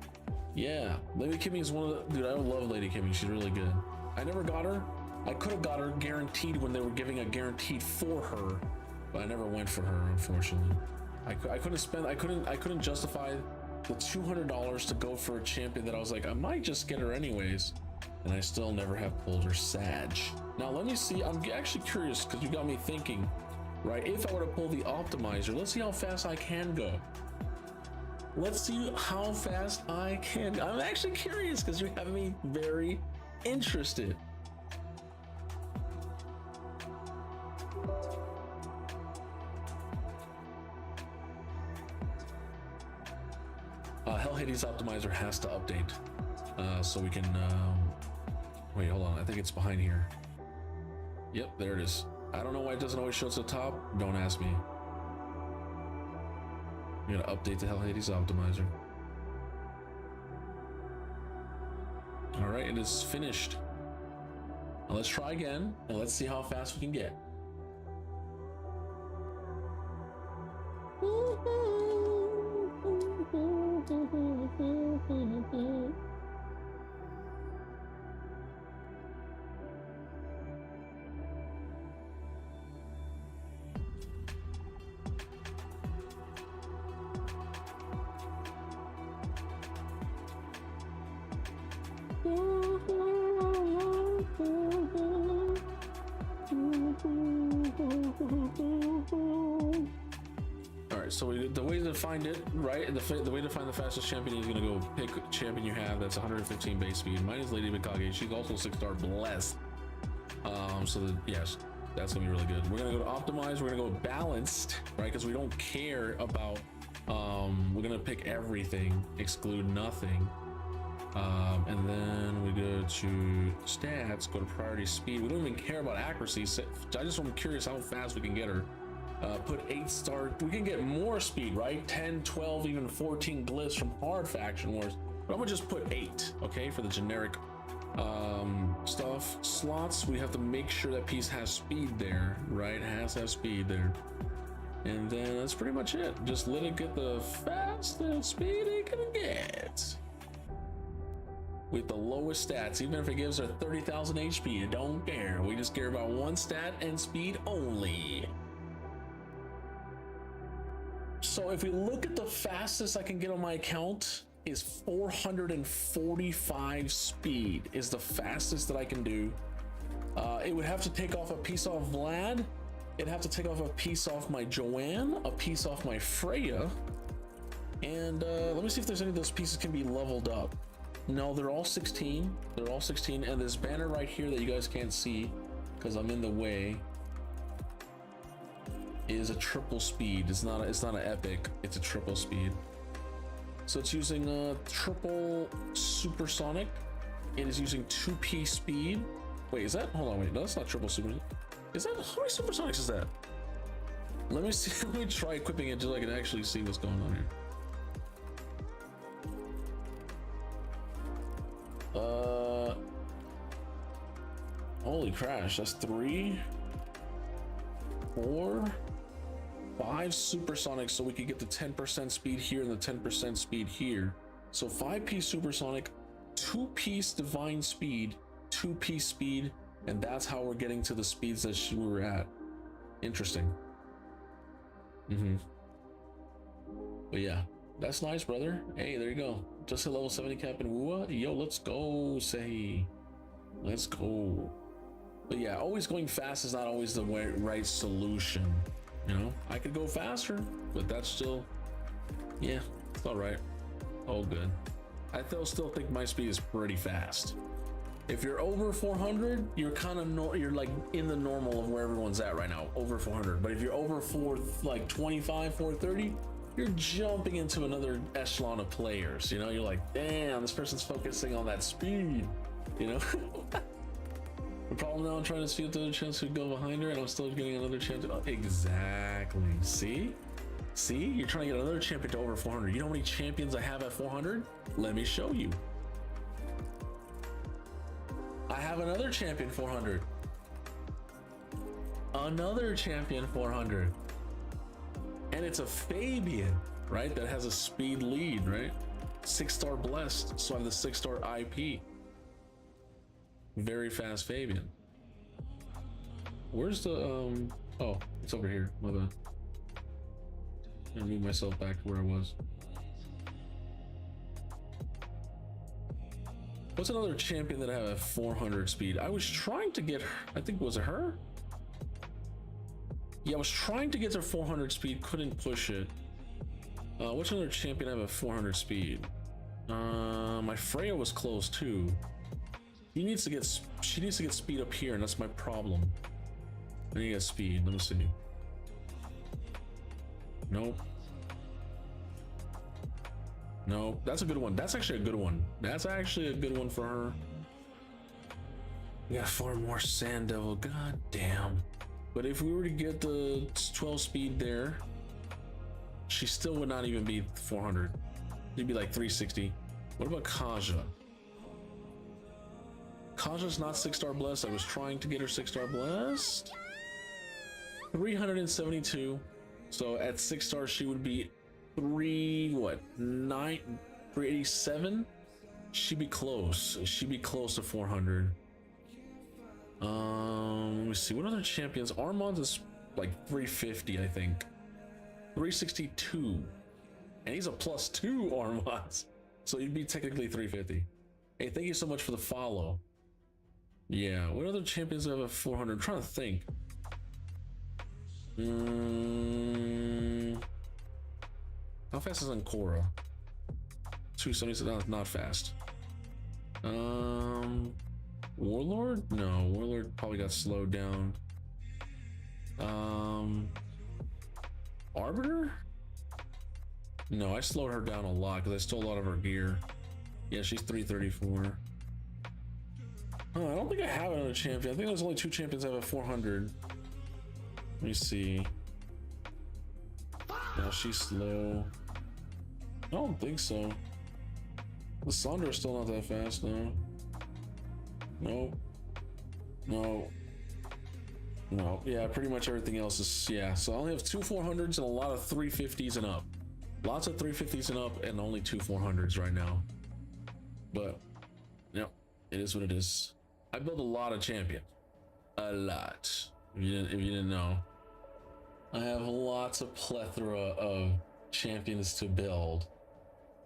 Yeah, Lady Kimmy is one of the, dude, I love Lady Kimmy. She's really good. I never got her. I could have got her guaranteed when they were giving a guaranteed for her, but I never went for her, unfortunately. I couldn't justify the $200 to go for a champion that I was like, I might just get her anyways. And I still never have pulled her Sag. Now let me see, I'm actually curious because you got me thinking, right? If I were to pull the optimizer, let's see how fast I can go. Let's see how fast I can go. I'm actually curious because you're having me very interested. Hell Hades optimizer has to update so we can wait, hold on, I think it's behind here. Yep, there it is. I don't know why it doesn't always show at the top. Don't ask me. I'm gonna update the Hell Hades optimizer. All right, it is finished. Now let's try again and let's see how fast we can get. All right, so the way to find it, right? The way to find the fastest champion is gonna go pick a champion you have that's 115 base speed. Mine is Lady Mikage. She's also 6-star blessed. Yes, that's gonna be really good. We're gonna go to optimize. We're gonna go balanced, right? Because we don't care about. We're gonna pick everything, exclude nothing. And then we go to stats, go to priority speed. We don't even care about accuracy. I just am curious how fast we can get her. Put 8-star. We can get more speed, right? 10, 12, even 14 glyphs from hard faction wars. But I'm gonna just put 8, okay, for the generic stuff. Slots, we have to make sure that piece has speed there, right? Has to have speed there. And then that's pretty much it. Just let it get the fastest speed it can get. With the lowest stats, even if it gives her 30,000 HP, I don't care. We just care about one stat and speed only. So if we look at the fastest I can get on my account is 445 speed is the fastest that I can do. It would have to take off a piece off Vlad. It'd have to take off a piece off my Joanne, a piece off my Freya. And let me see if there's any of those pieces can be leveled up. No, they're all 16. They're all 16. And this banner right here that you guys can't see because I'm in the way is a triple speed. It's not an epic. It's a triple speed. So it's using a triple supersonic. It is using 2p speed. Wait, is that? Hold on, wait. No, that's not triple super. Is that? How many supersonics is that? Let me see. Let me try equipping it just so I can actually see what's going on here. Holy crash, that's 3, 4, 5 supersonics, so we could get the 10% speed here and the 10% speed here. So 5p supersonic, 2p divine speed, 2p speed, and that's how we're getting to the speeds that we were at. Interesting. But yeah, that's nice, brother. Hey, there you go. Just a level 70 cap in Wua. Yo, let's go, say. Let's go. But yeah, always going fast is not always the right solution. You know, I could go faster, but that's still, yeah, it's all right. All good. I still think my speed is pretty fast. If you're over 400, you're kind of you're like in the normal of where everyone's at right now, over 400. But if you're over 425, 430, you're jumping into another echelon of players. You know, you're like, damn, this person's focusing on that speed. You know. The problem now, I'm trying to see if the other chance would go behind her, and I'm still getting another chance. Exactly. See, you're trying to get another champion to over 400. You know how many champions I have at 400? Let me show you. I have another champion 400. Another champion 400. And it's a Fabian, right? That has a speed lead, right? 6-star blessed, so I have the 6-star IP. Very fast Fabian. Where's the oh, it's over here. My bad. I'm gonna move myself back to where I was. What's another champion that I have at 400 speed? I was trying to get her, I think, was it her? Yeah, I was trying to get to 400 speed, couldn't push it. What's another champion I have at 400 speed? My Freya was close too. She needs to get speed up here, and that's my problem. I need to get speed. Let me see. Nope. No, that's a good one. That's actually a good one. That's actually a good one for her. We got 4 more Sand Devil. God damn. But if we were to get the 12 speed there, She still would not even be 400. She'd be like 360. What about Kaja? Kaja's not 6-star blessed. I was trying to get her 6-star blessed. 372. So at 6 stars, she would be 387. She'd be close. She'd be close to 400. Let me see. What other champions? Armand is like 350, I think. 362. And he's a +2 Armand. So he'd be technically 350. Hey, thank you so much for the follow. Yeah, what other champions have a 400? I'm trying to think. How fast is Ancora? 270, so not fast. Warlord? No, Warlord probably got slowed down. Arbiter? No, I slowed her down a lot because I stole a lot of her gear. Yeah, she's 334. Oh, I don't think I have another champion. I think there's only 2 champions that have a 400. Let me see. No, she's slow. I don't think so. Kassandra is still not that fast, no. No. No. No. Yeah, pretty much everything else is, yeah. So I only have 2 400s and a lot of 350s and up. Lots of 350s and up and only 2 400s right now. But, yeah, it is what it is. I build a lot of champions. A lot. If you didn't know. I have lots of plethora of champions to build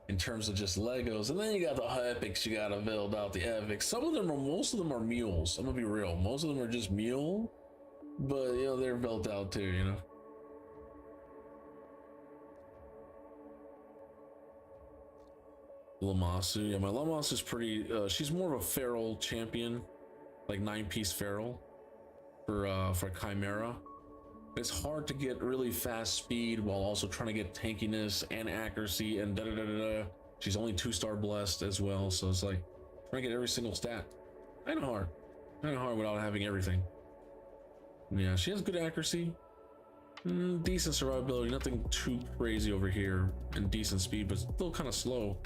in terms of just Legos, and then you got the epics. You gotta build out the epics. Most of them are mules. I'm gonna be real. Most of them are just mule, but you know they're built out too. You know. Lamasu, yeah, my Lamasu is pretty. She's more of a feral champion, like 9-piece feral for Chimera. It's hard to get really fast speed while also trying to get tankiness and accuracy and da da da da. She's only 2-star blessed as well, so it's like trying to get every single stat. Kind of hard without having everything. Yeah, she has good accuracy, decent survivability, nothing too crazy over here, and decent speed, but still kind of slow.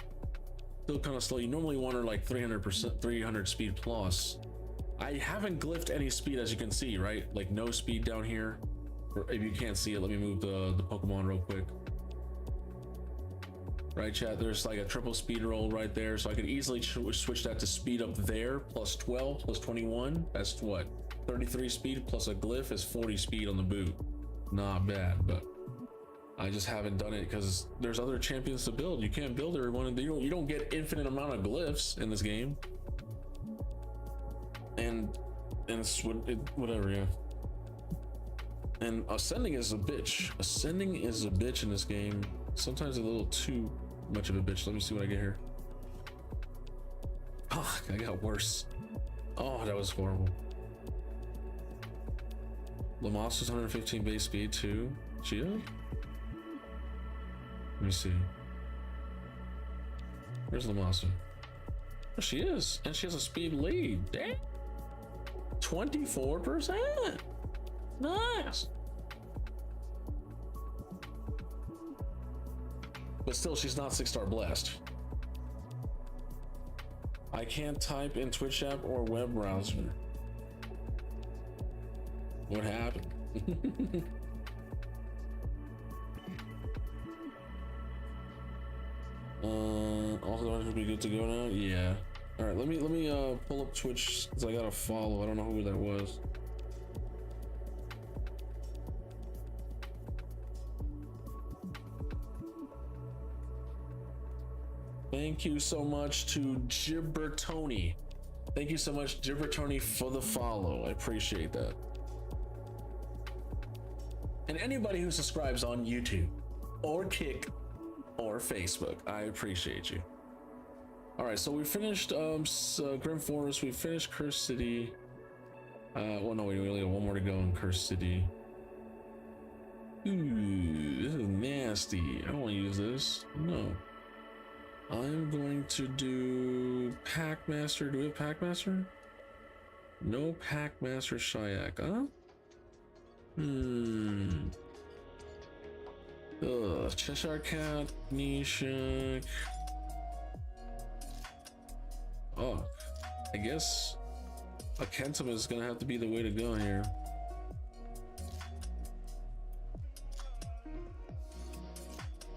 Still kind of slow. You normally want her like 300%, 300 speed plus. I haven't glyphed any speed, as you can see, right? Like no speed down here. If you can't see it, let me move the Pokemon real quick. Right, chat, there's like a triple speed roll right there, so I could easily switch that to speed up there, plus 12, plus 21. That's what? 33 speed plus a glyph is 40 speed on the boot. Not bad, but I just haven't done it because there's other champions to build. You can't build everyone. You don't get infinite amount of glyphs in this game. And it's whatever, yeah. And ascending is a bitch. Ascending is a bitch in this game. Sometimes a little too much of a bitch. Let me see what I get here. Fuck, I got worse. Oh, that was horrible. Lamasu's 115 base speed too. Chia? Let me see. Where's Lamasu? There she is. And she has a speed lead. Damn. 24%. Nice. But still, she's not 6-star blessed. I can't type in Twitch app or web browser. What happened? Also, should be good to go now. Yeah. All right. Let me pull up Twitch because I gotta follow. I don't know who that was. Thank you so much to Gibbertoni. Thank you so much, Gibbertoni, for the follow. I appreciate that. And anybody who subscribes on YouTube or Kick or Facebook, I appreciate you. All right, so we finished Grim Forest. We finished Cursed City. Well, no, we only have one more to go in Cursed City. Ooh, this is nasty. I don't want to use this. No. I'm going to do Packmaster. Do we have Packmaster? No Packmaster Shayak, huh? Cheshire Cat, Nishak. Oh, I guess a Kentama is gonna have to be the way to go here.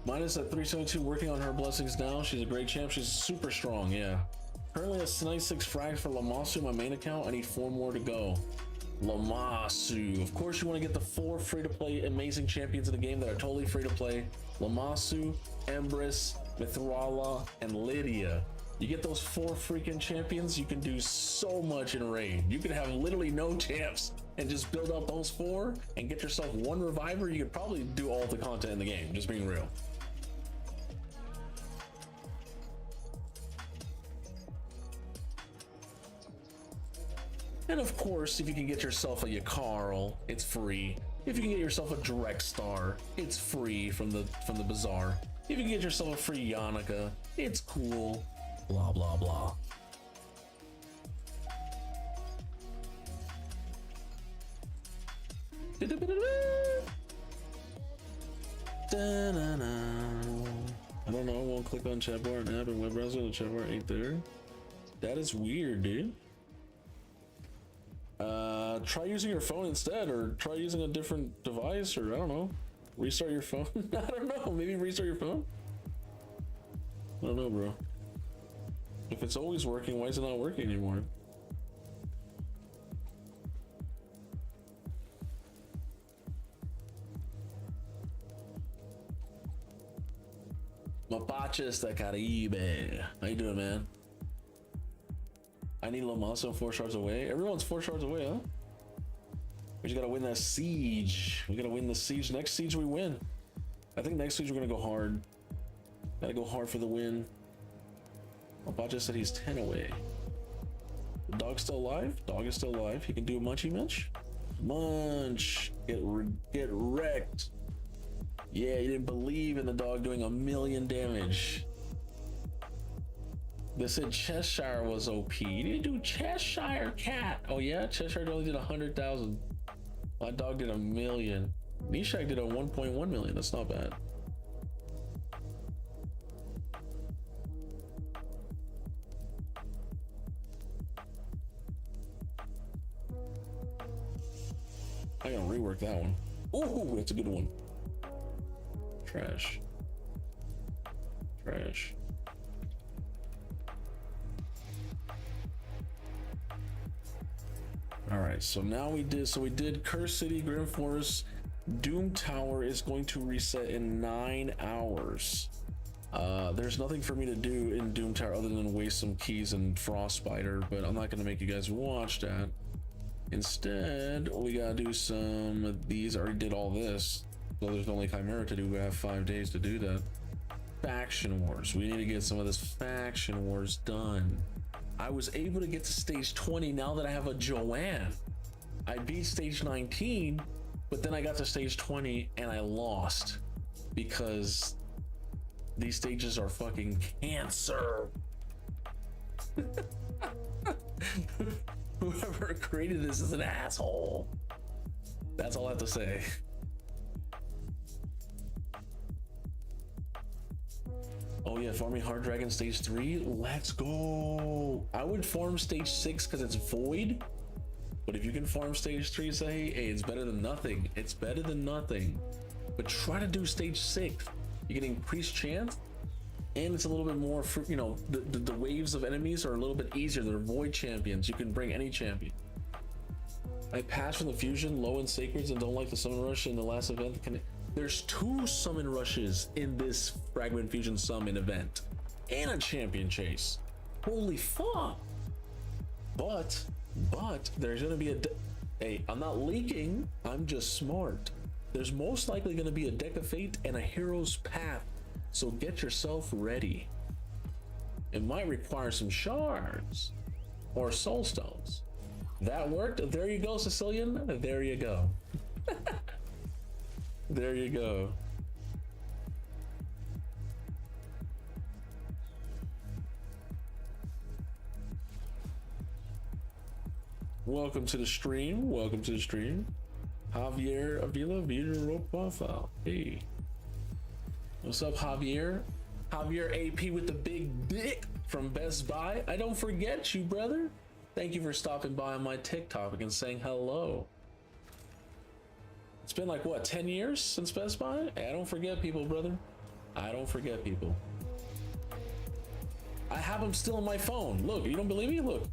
Minus at 372, working on her blessings now. She's a great champ. She's super strong, yeah. Currently has 96 frags for Lamasu, my main account. I need 4 more to go. Lamasu. Of course, you want to get the 4 free-to-play amazing champions in the game that are totally free-to-play. Lamasu, Empress, Mithrala, and Lydia. You get those 4 freaking champions, you can do so much in raid. You can have literally no champs and just build up those 4 and get yourself 1 reviver. You could probably do all the content in the game, just being real. And of course, if you can get yourself a Yakarl, it's free. If you can get yourself a direct star, it's free from the bazaar. If you can get yourself a free Yannica, it's cool. Blah blah blah. I don't know, I won't click on chat bar and app and web browser, the chat bar ain't there. That is weird, dude. Try using your phone instead, or try using a different device, or I don't know. Restart your phone. I don't know, maybe restart your phone? I don't know, bro. If it's always working, why is it not working anymore? Mapaches da Caribe. How you doing, man? I need Lamaso 4 shards away. Everyone's 4 shards away, huh? We just gotta win that siege. We gotta win the siege. Next siege we win. I think next siege we're gonna go hard. Gotta go hard for the win. Mapache said he's 10 away. The dog's still alive? Dog is still alive. He can do a munchy munch. Munch. Get wrecked. Yeah, you didn't believe in the dog doing 1,000,000 damage. They said Cheshire was OP. You didn't do Cheshire Cat. Oh yeah, Cheshire only did 100,000. My dog did 1,000,000. Nishak did a 1.1 million. That's not bad. I gotta rework that one. Ooh, that's a good one. Trash. Trash. All right, so now we did Curse City, Grim Forest. Doom Tower is going to reset in 9 hours. There's nothing for me to do in Doom Tower other than waste some keys and Frostbiter, but I'm not gonna make you guys watch that. Instead, we gotta do some of these. I already did all this, so there's only Chimera to do. We have 5 days to do that. Faction Wars. We need to get some of this Faction Wars done. I was able to get to stage 20 now that I have a Joanne. I beat stage 19, but then I got to stage 20 and I lost because these stages are fucking cancer. Whoever created this is an asshole. That's all I have to say. Oh yeah, farming Hard Dragon stage 3. Let's go. I would farm stage 6 because it's void. But if you can farm stage 3, say, hey, it's better than nothing. It's better than nothing. But try to do stage 6. You get increased chance, and it's a little bit more, you know, the waves of enemies are a little bit easier. They're void champions. You can bring any champion. I passed from the fusion, low in sacreds, and don't like the summon rush in the last event. There's 2 summon rushes in this fragment fusion summon event and a champion chase. Holy fuck. But there's gonna be hey, I'm not leaking, I'm just smart. There's most likely gonna be a deck of fate and a hero's path, so get yourself ready. It might require some shards or soul stones. That worked. There you go, Sicilian. There you go. There you go. Welcome to the stream. Welcome to the stream. Javier Avila, viewer profile. Hey. What's up, Javier? Javier AP with the big dick from Best Buy. I don't forget you, brother. Thank you for stopping by on my TikTok and saying hello. It's been like, what, 10 years since Best Buy? Hey, I don't forget people, brother. I don't forget people. I have him still on my phone. Look, you don't believe me? Look,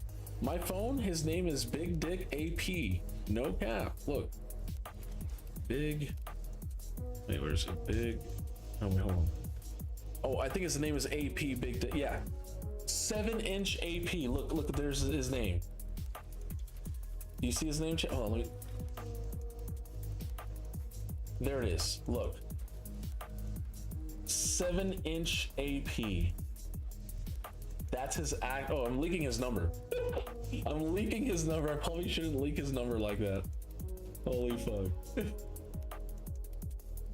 my phone, his name is Big Dick AP. No cap. Look. Big. Wait, where is it? Big. Oh, wait, hold on. Oh, I think his name is AP Big Dick. Yeah. 7-inch AP. Look, there's his name. You see his name? Oh, let me. There it is. Look. 7-inch AP. That's his act. Oh, I'm leaking his number. I'm leaking his number. I probably shouldn't leak his number like that. Holy fuck.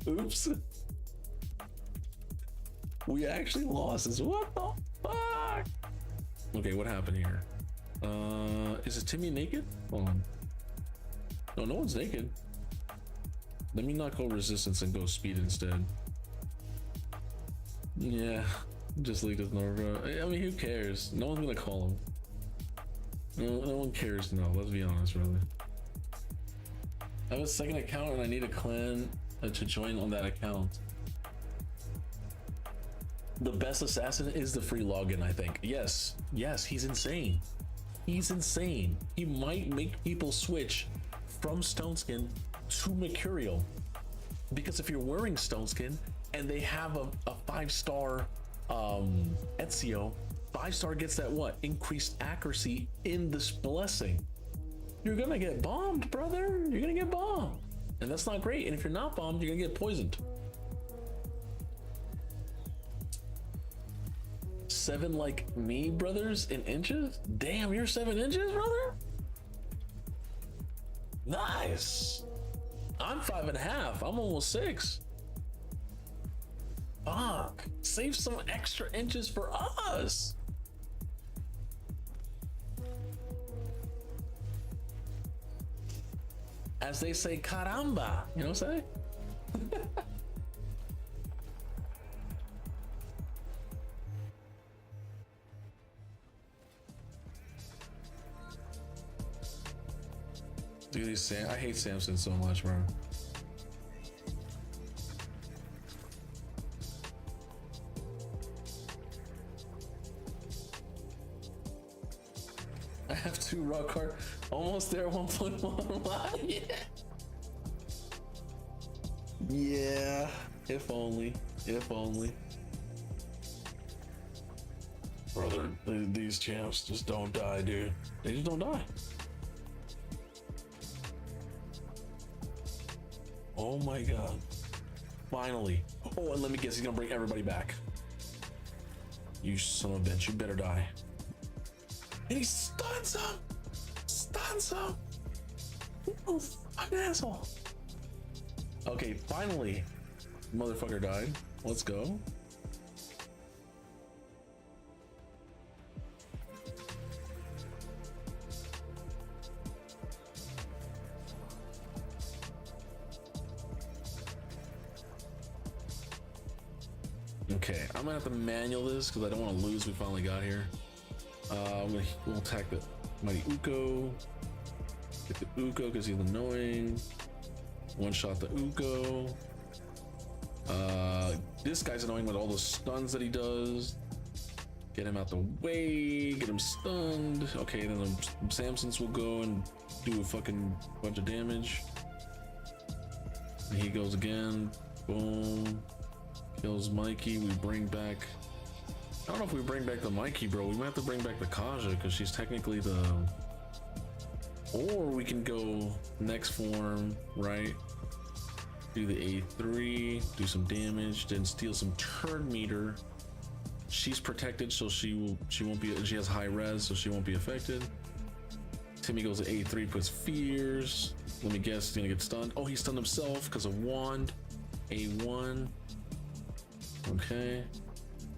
Oops. We actually lost this. What the fuck? Okay, what happened here? Is it Timmy naked? Hold on. No, no one's naked. Let me not go resistance and go speed instead. Yeah, just leaked his number. I mean, who cares? No one's gonna call him. No one cares. No, let's be honest, really. I have a second account and I need a clan to join on that account. The best assassin is the free login, I think. Yes, he's insane. He's insane. He might make people switch from Stoneskin to Mercurial. Because if you're wearing Stoneskin and they have a 5-star Ezio, 5-star gets that what? Increased accuracy in this blessing. You're gonna get bombed, brother. You're gonna get bombed. And that's not great. And if you're not bombed, you're gonna get poisoned. 7 like me, brothers, in inches? Damn, you're 7 inches, brother? Nice. I'm 5.5. I'm almost 6. Fuck. Save some extra inches for us. As they say, caramba. You know what I'm saying? Dude, I hate Samson so much, bro. I have 2 rock hard, almost there, 1.1. Yeah. Yeah, if only, Brother, these champs just don't die, dude. They just don't die. Oh my god. Finally. Oh, and let me guess, he's gonna bring everybody back. You son of a bitch, you better die. And he stuns him! Stuns him! Oh, I'm an asshole. Okay, finally. Motherfucker died. Let's go. Okay, I'm gonna have to manual this because I don't want to lose. We finally got here. We'll attack the mighty Uko. Get the Uko because he's annoying. One shot the Uko. This guy's annoying with all the stuns that he does. Get him out the way. Get him stunned. Okay, then the Samsons will go and do a fucking bunch of damage. And he goes again. Boom. Kills Mikey. We bring back. I don't know if we bring back the Mikey, bro. We might have to bring back the Kaja because she's technically the. Or we can go next form, right? Do the A3, do some damage, then steal some turn meter. She's protected, so she won't be. She has high res, so she won't be affected. Timmy goes to A3, puts fears. Let me guess, he's gonna get stunned. Oh, he stunned himself because of wand. A1. Okay.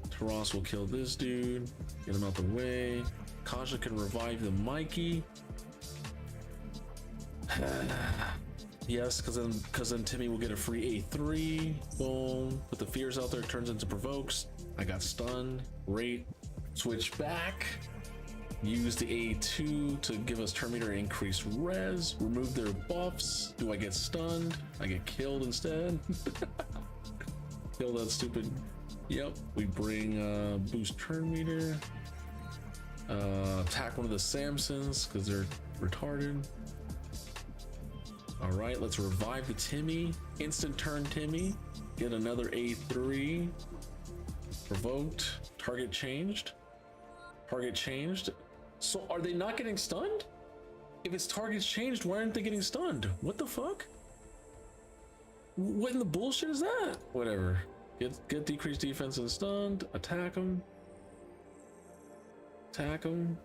Taras will kill this dude. Get him out the way. Kaja can revive the Mikey. Yes, because then Timmy will get a free A3. Boom. Put the fears out there. Turns into provokes. I got stunned. Rate. Switch back. Use the A2 to give us turn meter increased res. Remove their buffs. Do I get stunned? I get killed instead. Kill that stupid. Yep. We bring boost turn meter. Attack one of the Samsons because they're retarded. All right, let's revive the Timmy. Instant turn Timmy. Get another A3. Provoked. Target changed. Target changed. So are they not getting stunned? If it's targets changed, why aren't they getting stunned? What the fuck? What in the bullshit is that? Whatever. Get decreased defense and stunned. Attack them. Attack them.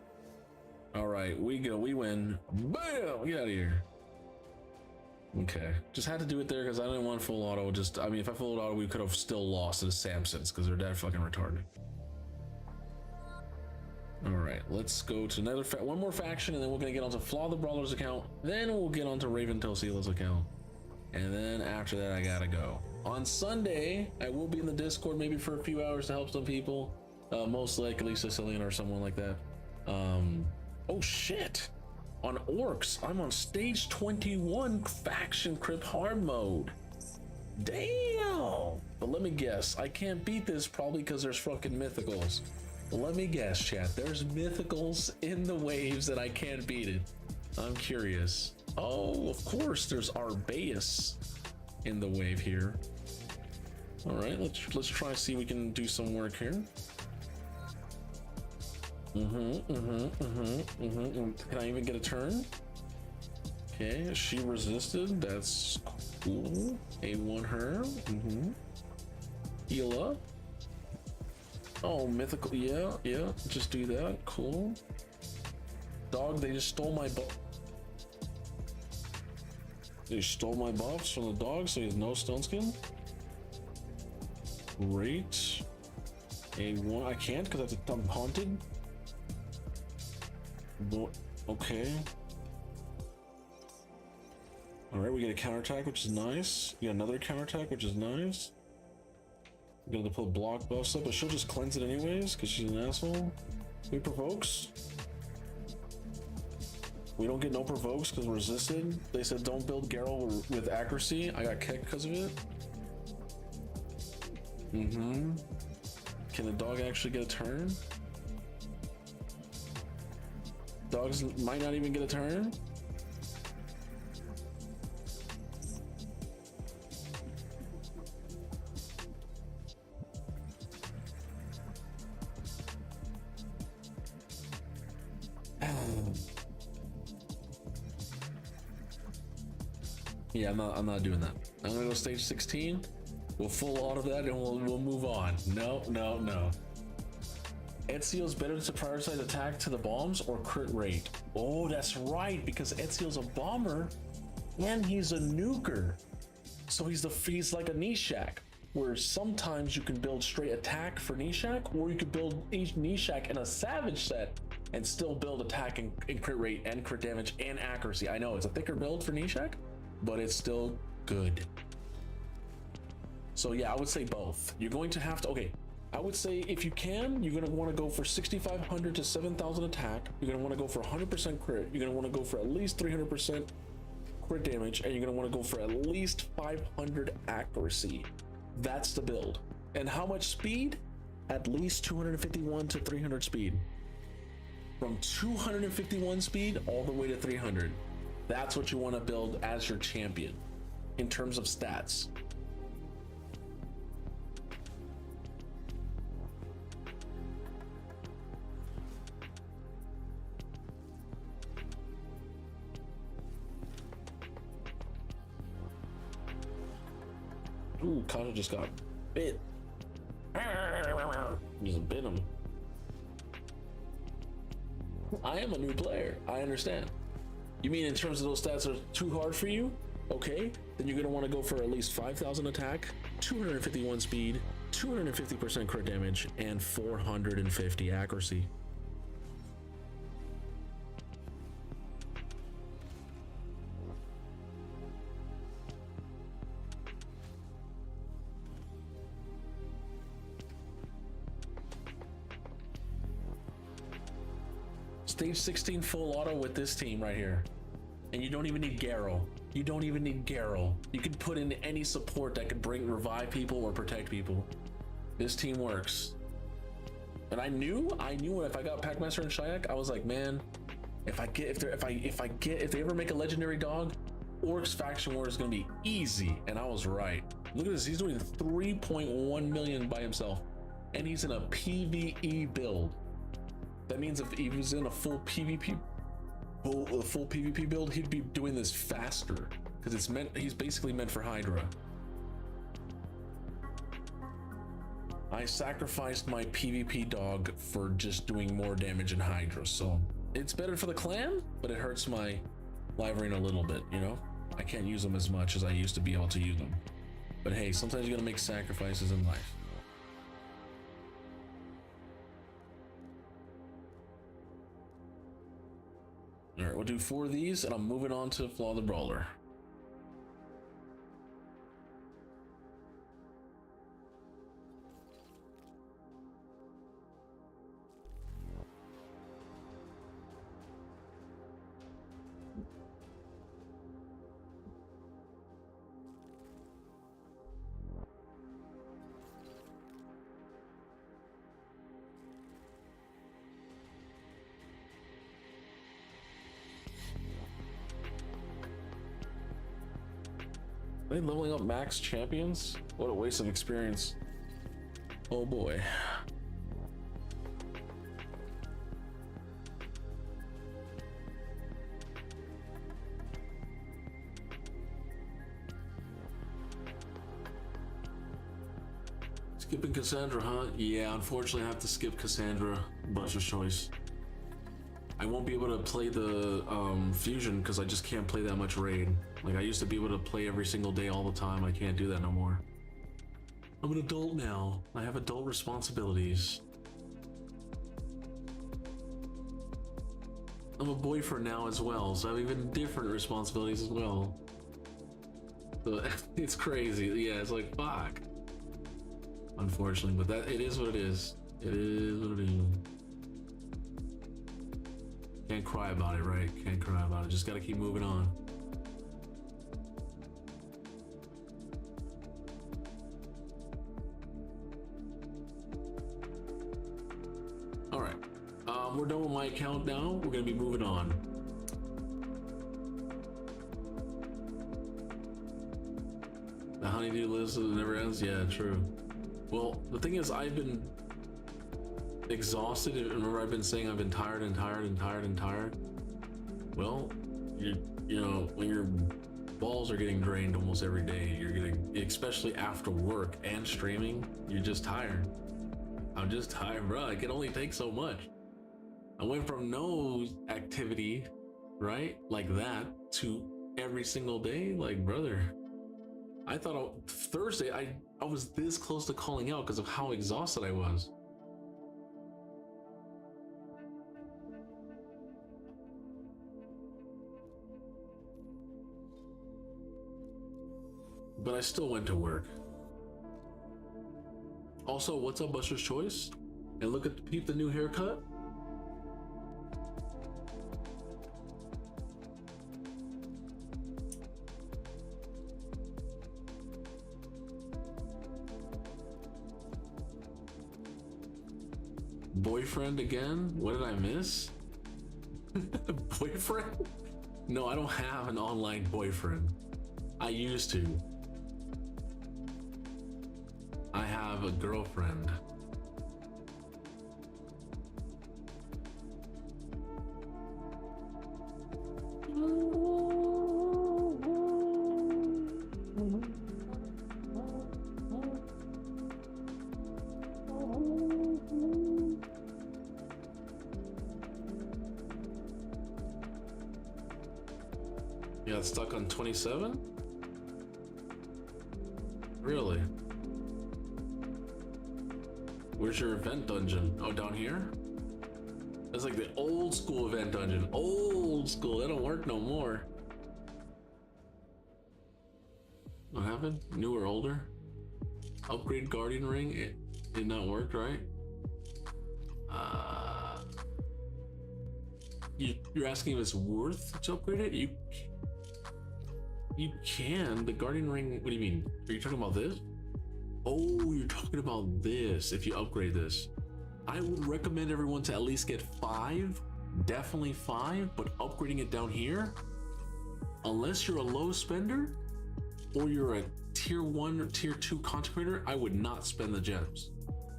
All right, we go. We win. Bam! Get out of here. Okay, just had to do it there because I didn't want full auto. I mean, if I full auto, we could have still lost to the Samsons because they're that fucking retarded. All right, let's go to another one more faction, and then we're gonna get onto Flaw the Brawler's account. Then we'll get onto Raven Tosila's account, and then after that, I gotta go. On Sunday, I will be in the Discord maybe for a few hours to help some people, most likely Sicilian or someone like that. Oh shit! On Orcs, I'm on stage 21 faction Crip hard mode. Damn! But let me guess, I can't beat this probably because there's fucking mythicals. Let me guess, chat. There's mythicals in the waves that I can't beat it. I'm curious. Oh, of course, there's Arbaeus in the wave here. All right, let's try to see if we can do some work here. Can I even get a turn? Okay, she resisted. That's cool. A1 her. Heal up. Oh, mythical. Yeah. Just do that. Cool. Dog, they just stole my buff. They stole my buffs from the dog, so he has no stone skin. Great. A1. I can't because I'm haunted. Okay. All right, we get a counterattack, which is nice. We got another counterattack, which is nice. We're gonna put block buffs up, but she'll just cleanse it anyways because she's an asshole. We provokes. We don't get no provokes because we're resisted. They said don't build Garrel with accuracy. I got kicked because of it. Can the dog actually get a turn? Dogs might not even get a turn. Yeah, I'm not doing that. I'm gonna go stage 16. We'll full auto that and we'll move on. No. Ezio's better to prioritize attack to the bombs or crit rate. Oh, that's right, because Ezio's a bomber and he's a nuker. So he's like a Nishak, where sometimes you can build straight attack for Nishak, or you could build each Nishak in a savage set and still build attack and crit rate and crit damage and accuracy. I know it's a thicker build for Nishak, but it's still good. So yeah, I would say both. You're going to have to, okay, I would say if you can, you're gonna wanna go for 6,500 to 7,000 attack. You're gonna wanna go for 100% crit. You're gonna wanna go for at least 300% crit damage, and you're gonna wanna go for at least 500 accuracy. That's the build. And how much speed? At least 251 to 300 speed. From 251 speed all the way to 300. That's what you wanna build as your champion in terms of stats. Ooh, Kaja just got bit. Just bit him. I am a new player. I understand. You mean in terms of those stats are too hard for you? Okay, then you're gonna want to go for at least 5,000 attack, 251 speed, 250% crit damage, and 450 accuracy. Stage 16 full auto with this team right here. And you don't even need Garrow. You don't even need Garrow. You can put in any support that could revive people or protect people. This team works. And I knew if I got Packmaster and Shayak, I was like, man, if they ever make a legendary dog, Orcs Faction War is gonna be easy. And I was right. Look at this, he's doing 3.1 million by himself. And he's in a PvE build. That means if he was in a full PvP build, he'd be doing this faster because he's basically meant for Hydra. I sacrificed my PvP dog for just doing more damage in Hydra, so it's better for the clan, but it hurts my live arena a little bit, you know? I can't use them as much as I used to be able to use them. But hey, sometimes you gotta make sacrifices in life. All right, we'll do 4 of these, and I'm moving on to Flaw the Brawler. Are they leveling up max champions? What a waste of experience. Oh boy. Skipping Kassandra, huh? Yeah, unfortunately I have to skip Kassandra. Butcher's choice. I won't be able to play the fusion because I just can't play that much raid. Like I used to be able to play every single day all the time. I can't do that no more. I'm an adult now. I have adult responsibilities. I'm a boyfriend now as well, so I have even different responsibilities as well. So it's crazy. Yeah, it's like fuck. Unfortunately, but that it is what it is. It is what it is. Can't cry about it, right? Can't cry about it. Just gotta keep moving on. All right, we're done with my account now. We're gonna be moving on. The honeydew list never ends. Yeah, true. Well, the thing is, I've been exhausted. Remember, I've been saying I've been tired and tired and tired and tired. Well, you know, when your balls are getting drained almost every day, you're getting, especially after work and streaming, you're just tired. I'm just tired, bro. I can only take so much. I went from no activity, right, like that, to every single day. Like, brother, I thought Thursday I was this close to calling out because of how exhausted I was. But I still went to work. Also, what's up, Buster's Choice? And look at peep the new haircut. Boyfriend again? What did I miss? Boyfriend? No, I don't have an online boyfriend. I used to. I have a girlfriend. Yeah, it's stuck on 27? Really? Where's your event dungeon? Oh, down here? That's like the old school event dungeon. Old school, they don't work no more. What happened? New or older? Upgrade Guardian Ring? It did not work, right? you're asking if it's worth to upgrade it? You can. The Guardian Ring. What do you mean? Are you talking about this? Oh, you're talking about this. If you upgrade this, I would recommend everyone to at least get 5. Definitely 5. But upgrading it down here, unless you're a low spender or you're a tier 1 or tier 2 content creator, I would not spend the gems.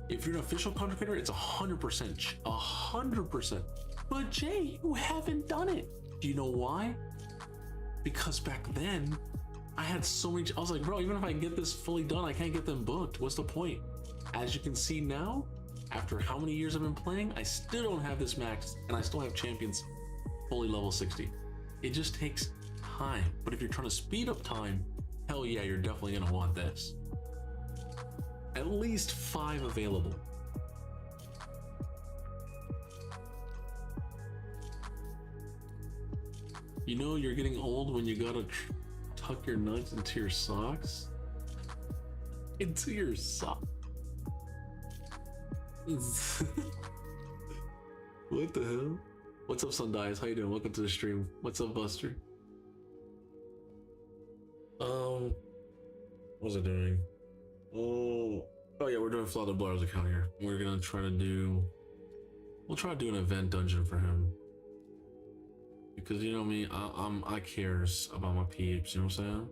If you're an official content creator, it's 100%. 100%. But Jay, you haven't done it. Do you know why? Because back then, I had so many. I was like, bro, even if I get this fully done, I can't get them booked. What's the point? As you can see now, after how many years I've been playing, I still don't have this maxed, and I still have champions fully level 60. It just takes time. But if you're trying to speed up time, hell yeah, you're definitely gonna want this. At least 5 available. You know you're getting old when you gotta tuck your nuts into your socks? Into your sock? What the hell? What's up, Sundias? How you doing? Welcome to the stream. What's up, Buster? What was I doing? Oh yeah, we're doing Father Blair's account here. We're gonna try to do. We'll try to do an event dungeon for him. Because you know me, I cares about my peeps, you know what I'm saying?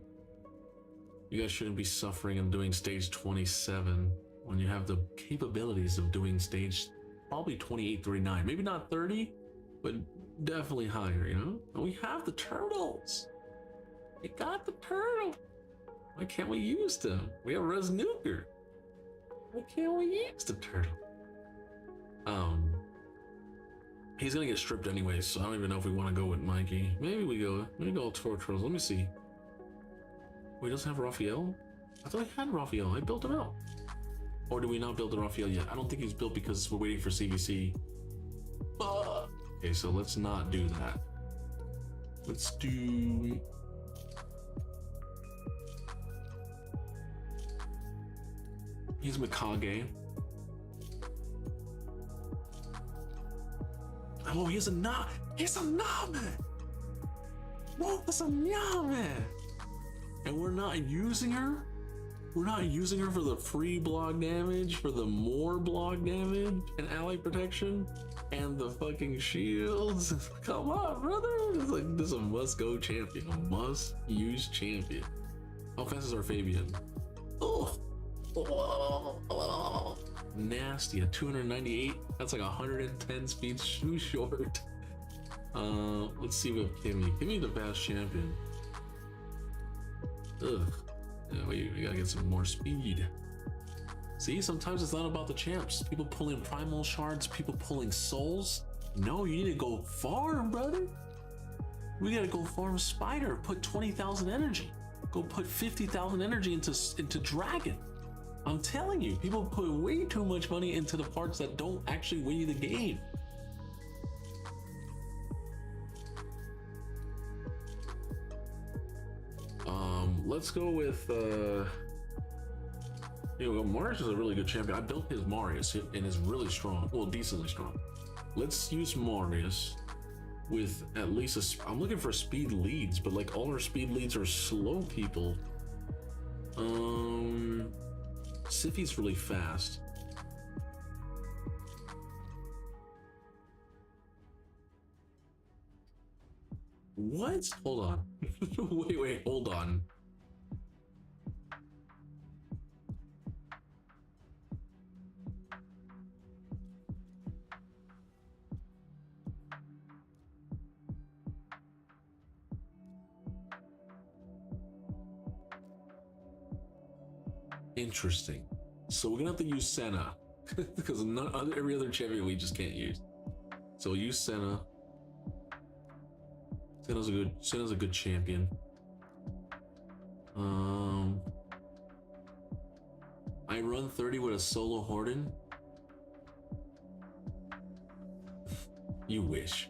You guys shouldn't be suffering and doing stage 27 when you have the capabilities of doing stage probably 28, 39, maybe not 30, but definitely higher, you know? And we have the turtles. We got the turtle. Why can't we use them? We have Res Nuker. Why can't we use the turtle? He's gonna get stripped anyways, so I don't even know if we want to go with Mikey. Maybe we go Torturals. Let me see. Wait, doesn't have Raphael? I thought I had Raphael. I built him out. Or do we not build the Raphael yet? I don't think he's built because we're waiting for CVC. Okay, so let's not do that. Let's do... He's Mikage. Oh, he's a Name! Whoa, that's a Name! And we're not using her? We're not using her for the free block damage, for the more block damage, and ally protection, and the fucking shields. Come on, brother! It's like, this is a must-go champion, a must-use champion. How fast is our Fabian? Oh! Nasty, a 298. That's like 110 speed too short. Let's see what Kimmy. Kimmy the fast champion. Ugh. Yeah, we gotta get some more speed. See, sometimes it's not about the champs. People pulling primal shards, people pulling souls. No, you need to go farm, brother. We gotta go farm spider. Put 20,000 energy. Go put 50,000 energy into dragon. I'm telling you, people put way too much money into the parts that don't actually win you the game. Let's go with you know, Marius is a really good champion. I built his Marius and is really strong. Well, decently strong. Let's use Marius with at least I'm looking for speed leads, but like all our speed leads are slow people. Siffi's really fast. What? Hold on. wait, hold on. Interesting. So we're gonna have to use Senna because every other champion we just can't use. So we'll use Senna. Senna's a good champion. I run 30 with a solo Horden. You wish.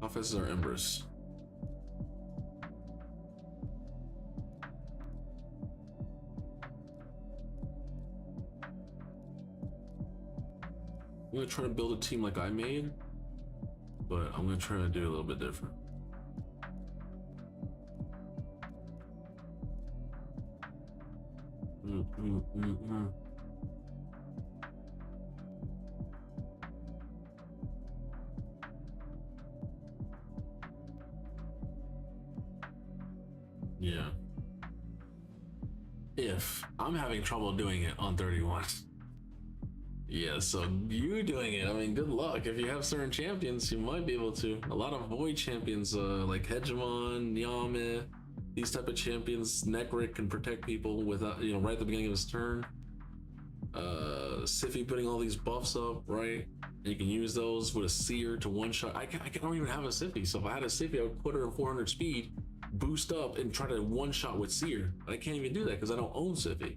How fast is our Empress? I'm gonna try to build a team like I made, but I'm gonna try to do a little bit different. Yeah. If I'm having trouble doing it on 31. Yeah, so you doing it, I mean, good luck. If you have certain champions, you might be able to. A lot of void champions, like Hegemon, Yame, these type of champions, Nekrik can protect people without, you know, right at the beginning of his turn. Sify putting all these buffs up, right? And you can use those with a Seer to one-shot. I don't even have a Sify, so if I had a Sify, I would put her in 400 speed, boost up, and try to one-shot with Seer. But I can't even do that because I don't own Sify.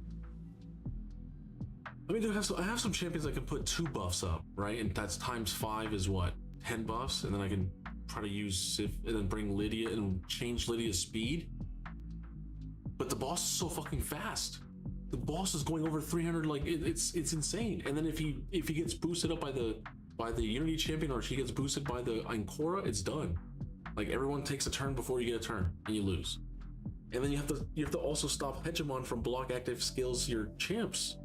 I mean, I have some champions I can put 2 buffs up, right? And that's times 5 is what? 10 buffs? And then I can try to use Sif and then bring Lydia and change Lydia's speed. But the boss is so fucking fast. The boss is going over 300, like it's insane. And then if he gets boosted up by the Unity champion, or she gets boosted by the Ancora, it's done. Like everyone takes a turn before you get a turn and you lose. And then you have to also stop Hegemon from block active skills your champs.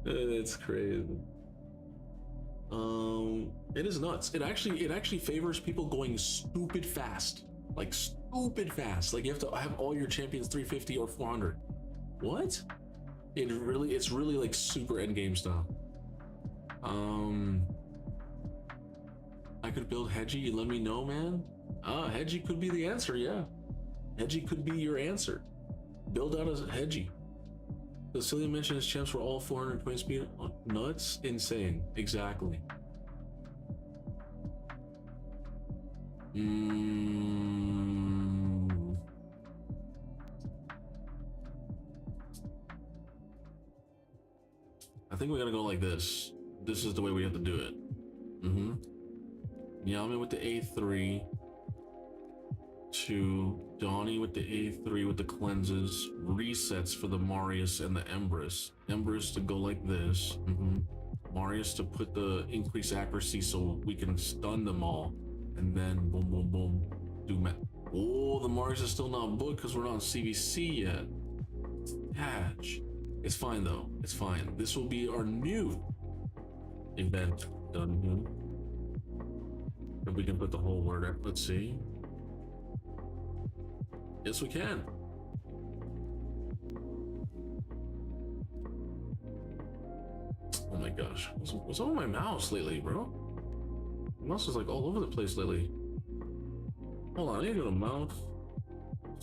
It's crazy. It is nuts. It actually favors people going stupid fast. Like stupid fast. Like you have to have all your champions 350 or 400. What? It's really like super endgame style. I could build Hedgie, you let me know, man. Hedgie could be the answer, yeah. Hedgie could be your answer. Build out a Hedgie. Cecilia mentioned his champs were all 420 speed. Oh, nuts? Insane. Exactly. I think we gotta go like this. This is the way we have to do it. Yami with the A3 to Donnie with the A3 with the cleanses, resets for the Marius and the Empress. Empress to go like this. Marius to put the increased accuracy so we can stun them all. And then boom, boom, boom. Oh, the Marius is still not booked because we're not on CVC yet. Hatch. It's fine though. It's fine. This will be our new event. Done. If we can put the whole word up. Let's see. Yes, we can. Oh my gosh. What's on my mouse lately, bro? My mouse is like all over the place lately. Hold on, I need to go to mouse.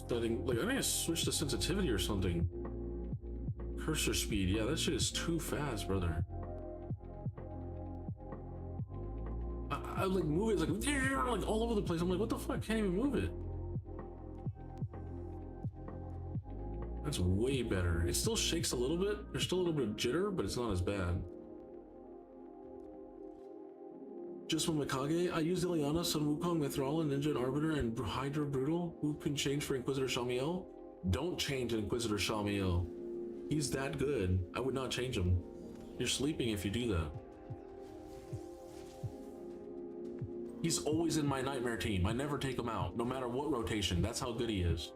Setting, like, I need to switch the sensitivity or something. Cursor speed. Yeah, that shit is too fast, brother. I like move it, it's like all over the place. I'm like, what the fuck? I can't even move it. That's way better. It still shakes a little bit. There's still a little bit of jitter, but it's not as bad. Just from Mikage, I used Ileana, Sun Wukong, Mithrala, Ninja and Arbiter, and Hydra Brutal. Who can change for Inquisitor Shamiel? Don't change Inquisitor Shamiel. He's that good. I would not change him. You're sleeping if you do that. He's always in my nightmare team. I never take him out, no matter what rotation. That's how good he is.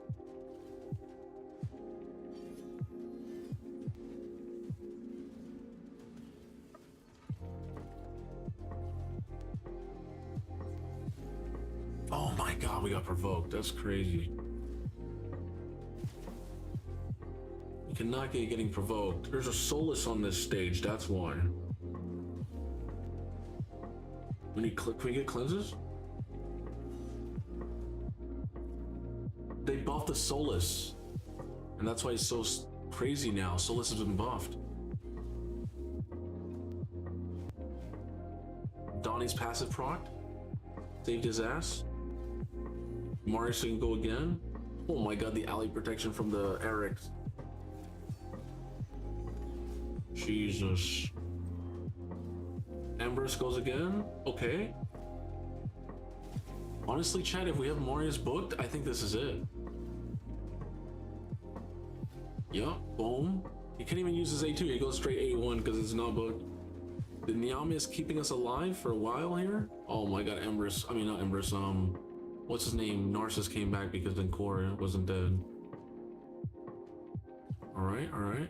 Oh my god, we got provoked. That's crazy. You cannot get getting provoked. There's a Solus on this stage, that's why. Can we get cleanses? They buffed the Solus. And that's why he's so crazy now. Solus has been buffed. Donnie's passive proc saved his ass. Marius can go again. Oh my god, the ally protection from the Erics. Jesus. Ambrose goes again. Okay. Honestly, Chad, if we have Marius booked, I think this is it. Yup, boom. He can't even use his A2. He goes straight A1 because it's not booked. The Nyame is keeping us alive for a while here. Oh my god, Empress. I mean, not Empress. What's his name? Narcissus came back because then Cora wasn't dead. All right, all right.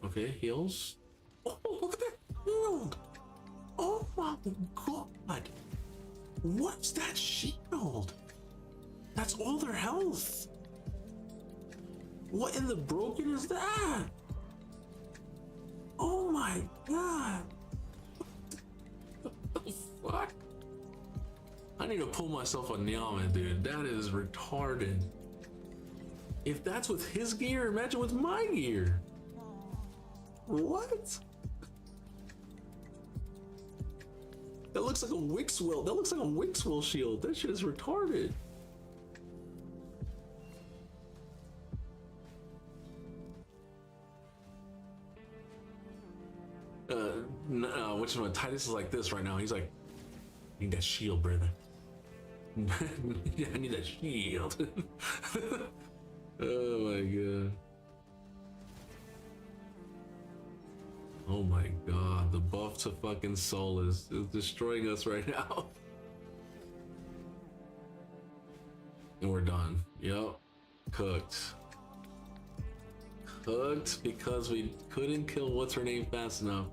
Okay, heals. Oh, look at that shield! Oh my god! What's that shield? That's all their health. What in the broken is that? Oh my god! What the fuck? I need to pull myself a Nyame, dude. That is retarded. If that's with his gear, imagine with my gear. What? That looks like a Wixwell. That looks like a Wixwell shield. That shit is retarded. No, which one? Titus is like this right now. He's like, I need that shield, brother. I need that shield. Oh my god. Oh my god, the buff to fucking soul is destroying us right now. And we're done. Yep. Cooked. Cooked because we couldn't kill what's her name fast enough.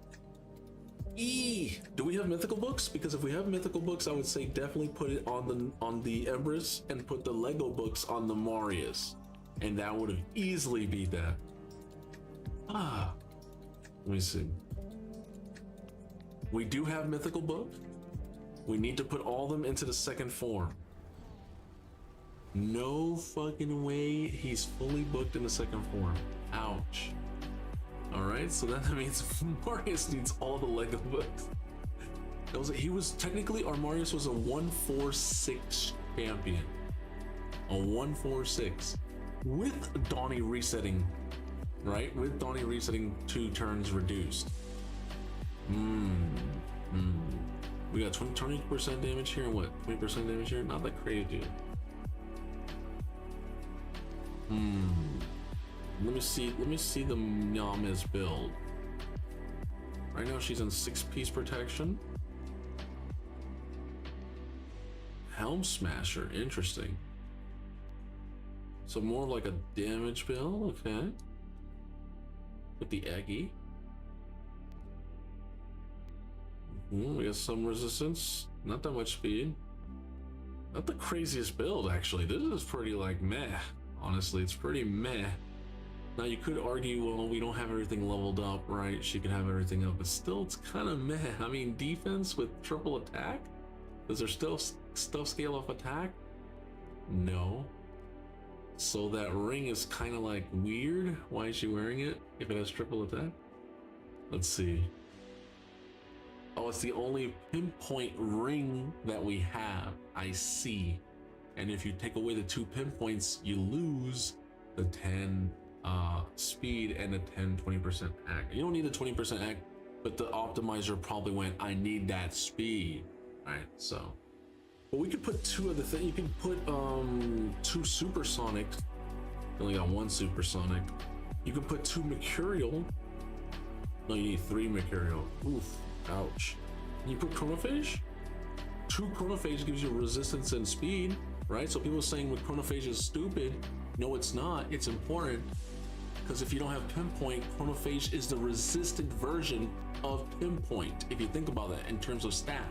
Do we have mythical books? Because if we have mythical books, I would say definitely put it on the Empress and put the Lego books on the Marius. And that would have easily beat that. Let me see. We do have mythical book. We need to put all of them into the second form. No fucking way he's fully booked in the second form. Ouch. All right, so that means Marius needs all the Lego books. That was he was technically our Marius was a 146 champion. A 146 with Donnie resetting, right? With Donnie resetting 2 turns reduced. We got 20% damage here and what? 20% damage here? Not that crazy. Let me see the Nyame's build. Right now she's in 6-piece protection. Helm Smasher, interesting. So more like a damage build, okay. With the Eggy. We got some resistance, not that much speed. Not the craziest build actually. This is pretty like meh. Honestly, it's pretty meh. Now you could argue, well, we don't have everything leveled up, right? She can have everything up, but still it's kind of meh. I mean, defense with triple attack? Does there still stuff scale off attack? No. So that ring is kind of like weird. Why is she wearing it if it has triple attack? Let's see. Oh, it's the only pinpoint ring that we have. I see. And if you take away the 2 pinpoints, you lose the 10 speed and the 20% act. You don't need the 20% act, but the optimizer probably went, I need that speed, right? So, but we could put 2 other things. You can put 2 supersonics. You only got 1 supersonic. You can put 2 mercurial. No, you need 3 mercurial. Oof, ouch. You put chronophage. 2 chronophage gives you resistance and speed, right? So people saying with chronophage is stupid. No, it's not. It's important. Because if you don't have pinpoint, chronophage is the resistant version of pinpoint, if you think about that in terms of stat.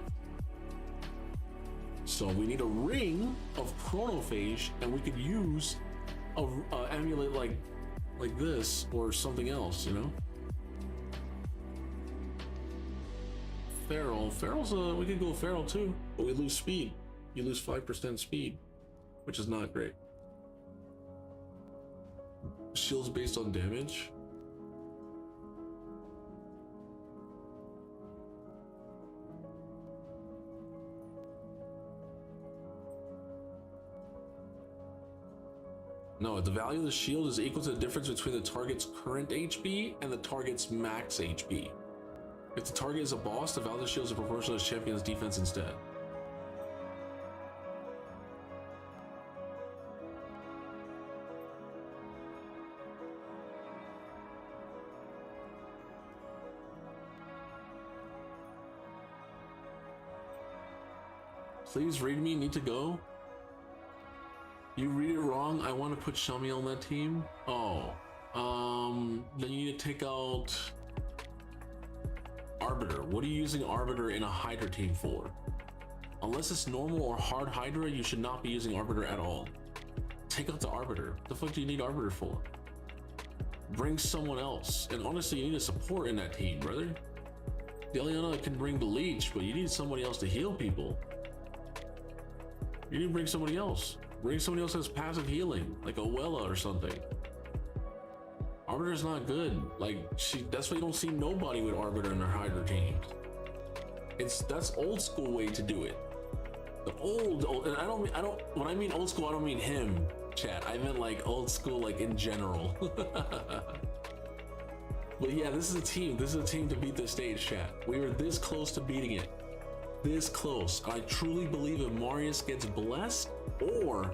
So we need a ring of chronophage, and we could use a amulet like this or something else, you know. Feral's we could go Feral too, but we lose speed. You lose 5% speed, which is not great. Shields based on damage. No, the value of the shield is equal to the difference between the target's current HP and the target's max HP. If the target is a boss, the value of the shield is proportional to the champion's defense instead. Please read me. Need to go. You read it wrong. I want to put Shami on that team. Oh, then you need to take out Arbiter. What are you using Arbiter in a Hydra team for? Unless it's normal or hard Hydra, you should not be using Arbiter at all. Take out the Arbiter. What the fuck do you need Arbiter for? Bring someone else. And honestly, you need a support in that team, brother. Deliana can bring the leech, but you need somebody else to heal people. You need to bring somebody else. Bring somebody else that has passive healing, like a Wella or something. Arbiter's not good. Like, that's why you don't see nobody with Arbiter in their Hydra teams. That's old school way to do it. The old, and when I mean old school, I don't mean him, chat. I meant like old school, like in general. But yeah, this is a team. This is a team to beat this stage, chat. We were this close to beating it. This close. I truly believe if Marius gets blessed or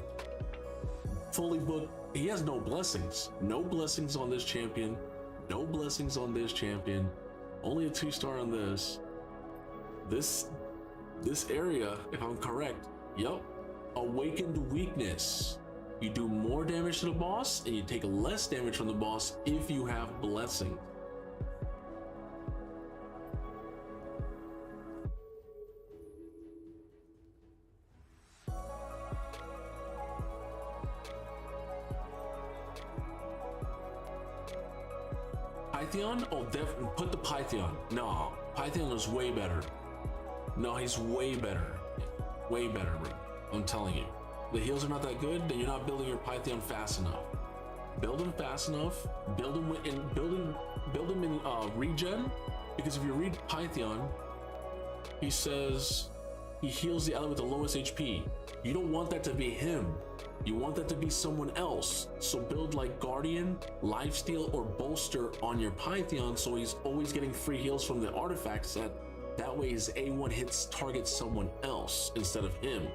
fully booked, he has no blessings. No blessings on this champion. No blessings on this champion. Only a 2-star on this. This area, if I'm correct, yep. Awakened weakness. You do more damage to the boss and you take less damage from the boss if you have blessing. Pythion? Oh, definitely put the Pythion. No, Pythion is way better. No, he's way better. Way better, bro. I'm telling you. The heals are not that good, then you're not building your Pythion fast enough. Build him fast enough, build him in regen, because if you read Pythion, he says he heals the ally with the lowest HP. You don't want that to be him. You want that to be someone else. So build like Guardian, Lifesteal, or Bolster on your Pythion so he's always getting free heals from the artifact set. That way his A1 hits targets someone else instead of him.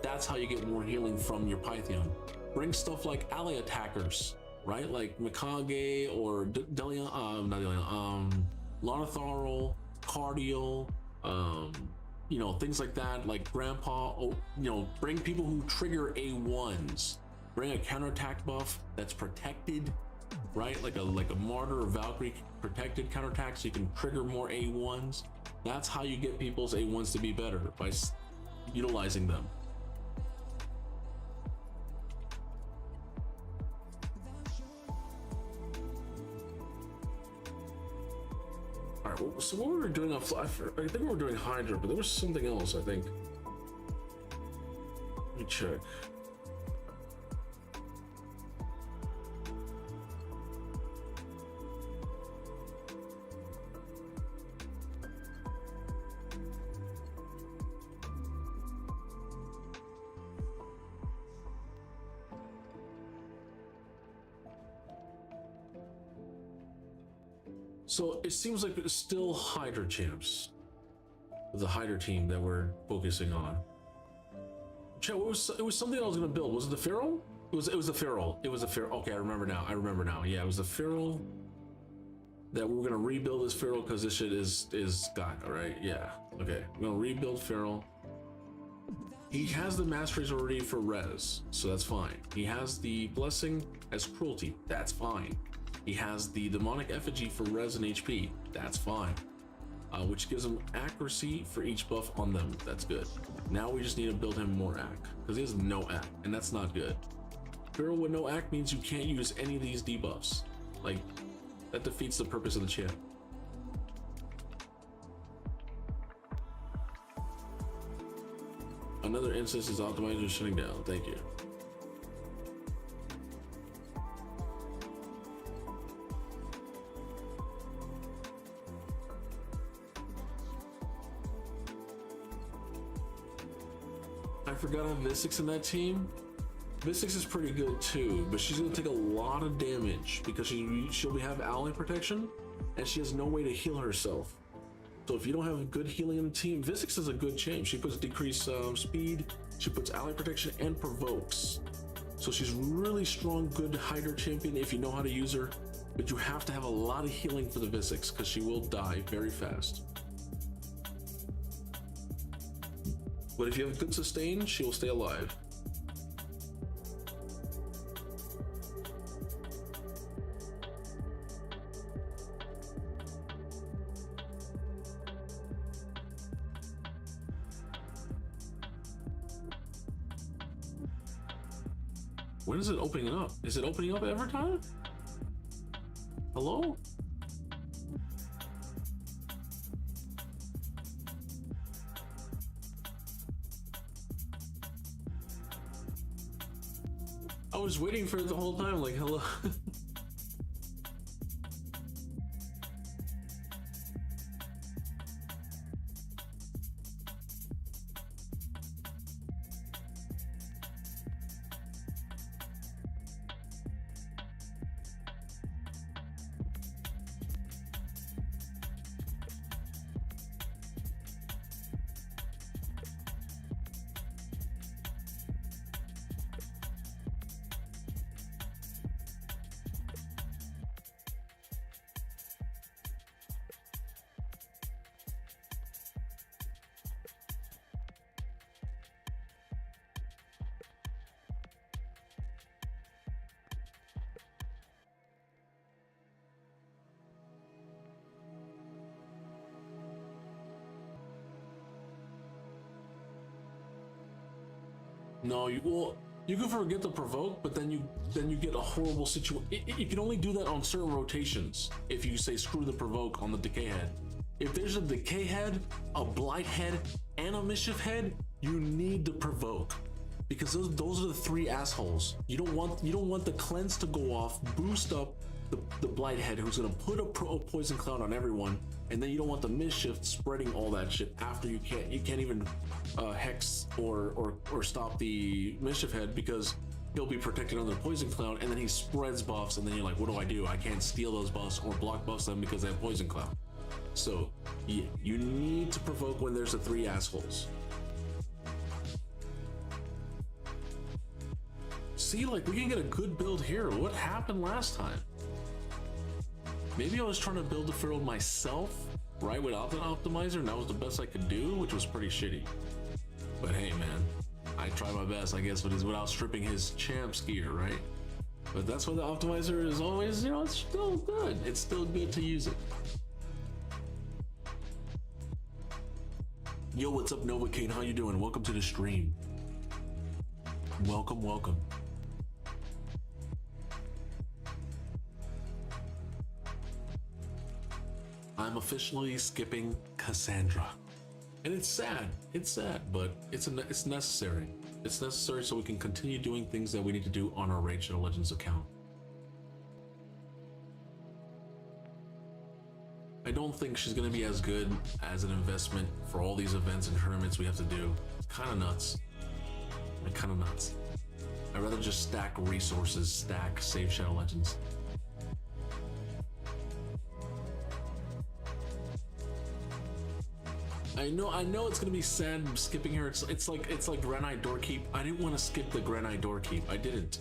That's how you get more healing from your Pythion. Bring stuff like ally attackers, right? Like Mikage or Lonatharl, Cardio, you know, things like that, like Grandpa. You know, bring people who trigger A1s. Bring a counterattack buff that's protected, right? Like a Martyr or Valkyrie protected counterattack, so you can trigger more A1s. That's how you get people's A1s to be better, by utilizing them. All right, well, so what we were doing, I think we were doing Hydra, but there was something else, I think. Let me check. So it seems like it's still Hydra champs, the Hydra team that we're focusing on. Chat, it was something I was gonna build. Was it the Feral? It was the Feral. It was the Feral. Okay, I remember now. Yeah, it was the Feral that we were gonna rebuild this Feral because this shit is God. All right, yeah. Okay, we're gonna rebuild Feral. He has the masteries already for res, so that's fine. He has the blessing as cruelty. That's fine. He has the demonic effigy for res and HP. That's fine. Which gives him accuracy for each buff on them. That's good. Now we just need to build him more act, because he has no act, and that's not good. Feral with no act means you can't use any of these debuffs. Like, that defeats the purpose of the champ. Another instance is optimized shutting down. Thank you. I forgot I have Visix in that team. Visix is pretty good too, but she's gonna take a lot of damage because she'll have ally protection and she has no way to heal herself. So if you don't have good healing in the team, Visix is a good champ. She puts decreased speed, she puts ally protection and provokes. So she's really strong, good Hydra champion if you know how to use her, but you have to have a lot of healing for the Visix because she will die very fast. But if you have good sustain, she'll stay alive. When is it opening up? Is it opening up every time? Hello? I was waiting for it the whole time, like, hello. No, you can forget to provoke, but then you get a horrible situation. You can only do that on certain rotations. If you say screw the provoke on the decay head, if there's a decay head, a blight head, and a mischief head, you need to provoke, because those are the three assholes. You don't want the cleanse to go off, boost up the blight head, who's gonna put a poison cloud on everyone, and then you don't want the mischief spreading all that shit after you can't even hex or stop the mischief head, because he'll be protected under the poison cloud, and then he spreads buffs, and then you're like, what do? I can't steal those buffs or block buffs them because they have poison cloud. So yeah, you need to provoke when there's the three assholes. See, like, we can get a good build here. What happened last time? Maybe I was trying to build the field myself, right, without an optimizer, and that was the best I could do, which was pretty shitty. But hey, man, I tried my best, I guess, without stripping his champ's gear, right? But that's why the optimizer is always, it's still good. It's still good to use it. Yo, what's up, Novocaine? How you doing? Welcome to the stream. Welcome. I'm officially skipping Kassandra. And it's sad, but it's necessary. It's necessary so we can continue doing things that we need to do on our Raid Shadow Legends account. I don't think she's gonna be as good as an investment for all these events and tournaments we have to do. Kind of nuts. I'd rather just stack resources, save Shadow Legends. I know it's gonna be sad skipping her. It's like Granite Doorkeep. I didn't want to skip the Granite Doorkeep. I didn't.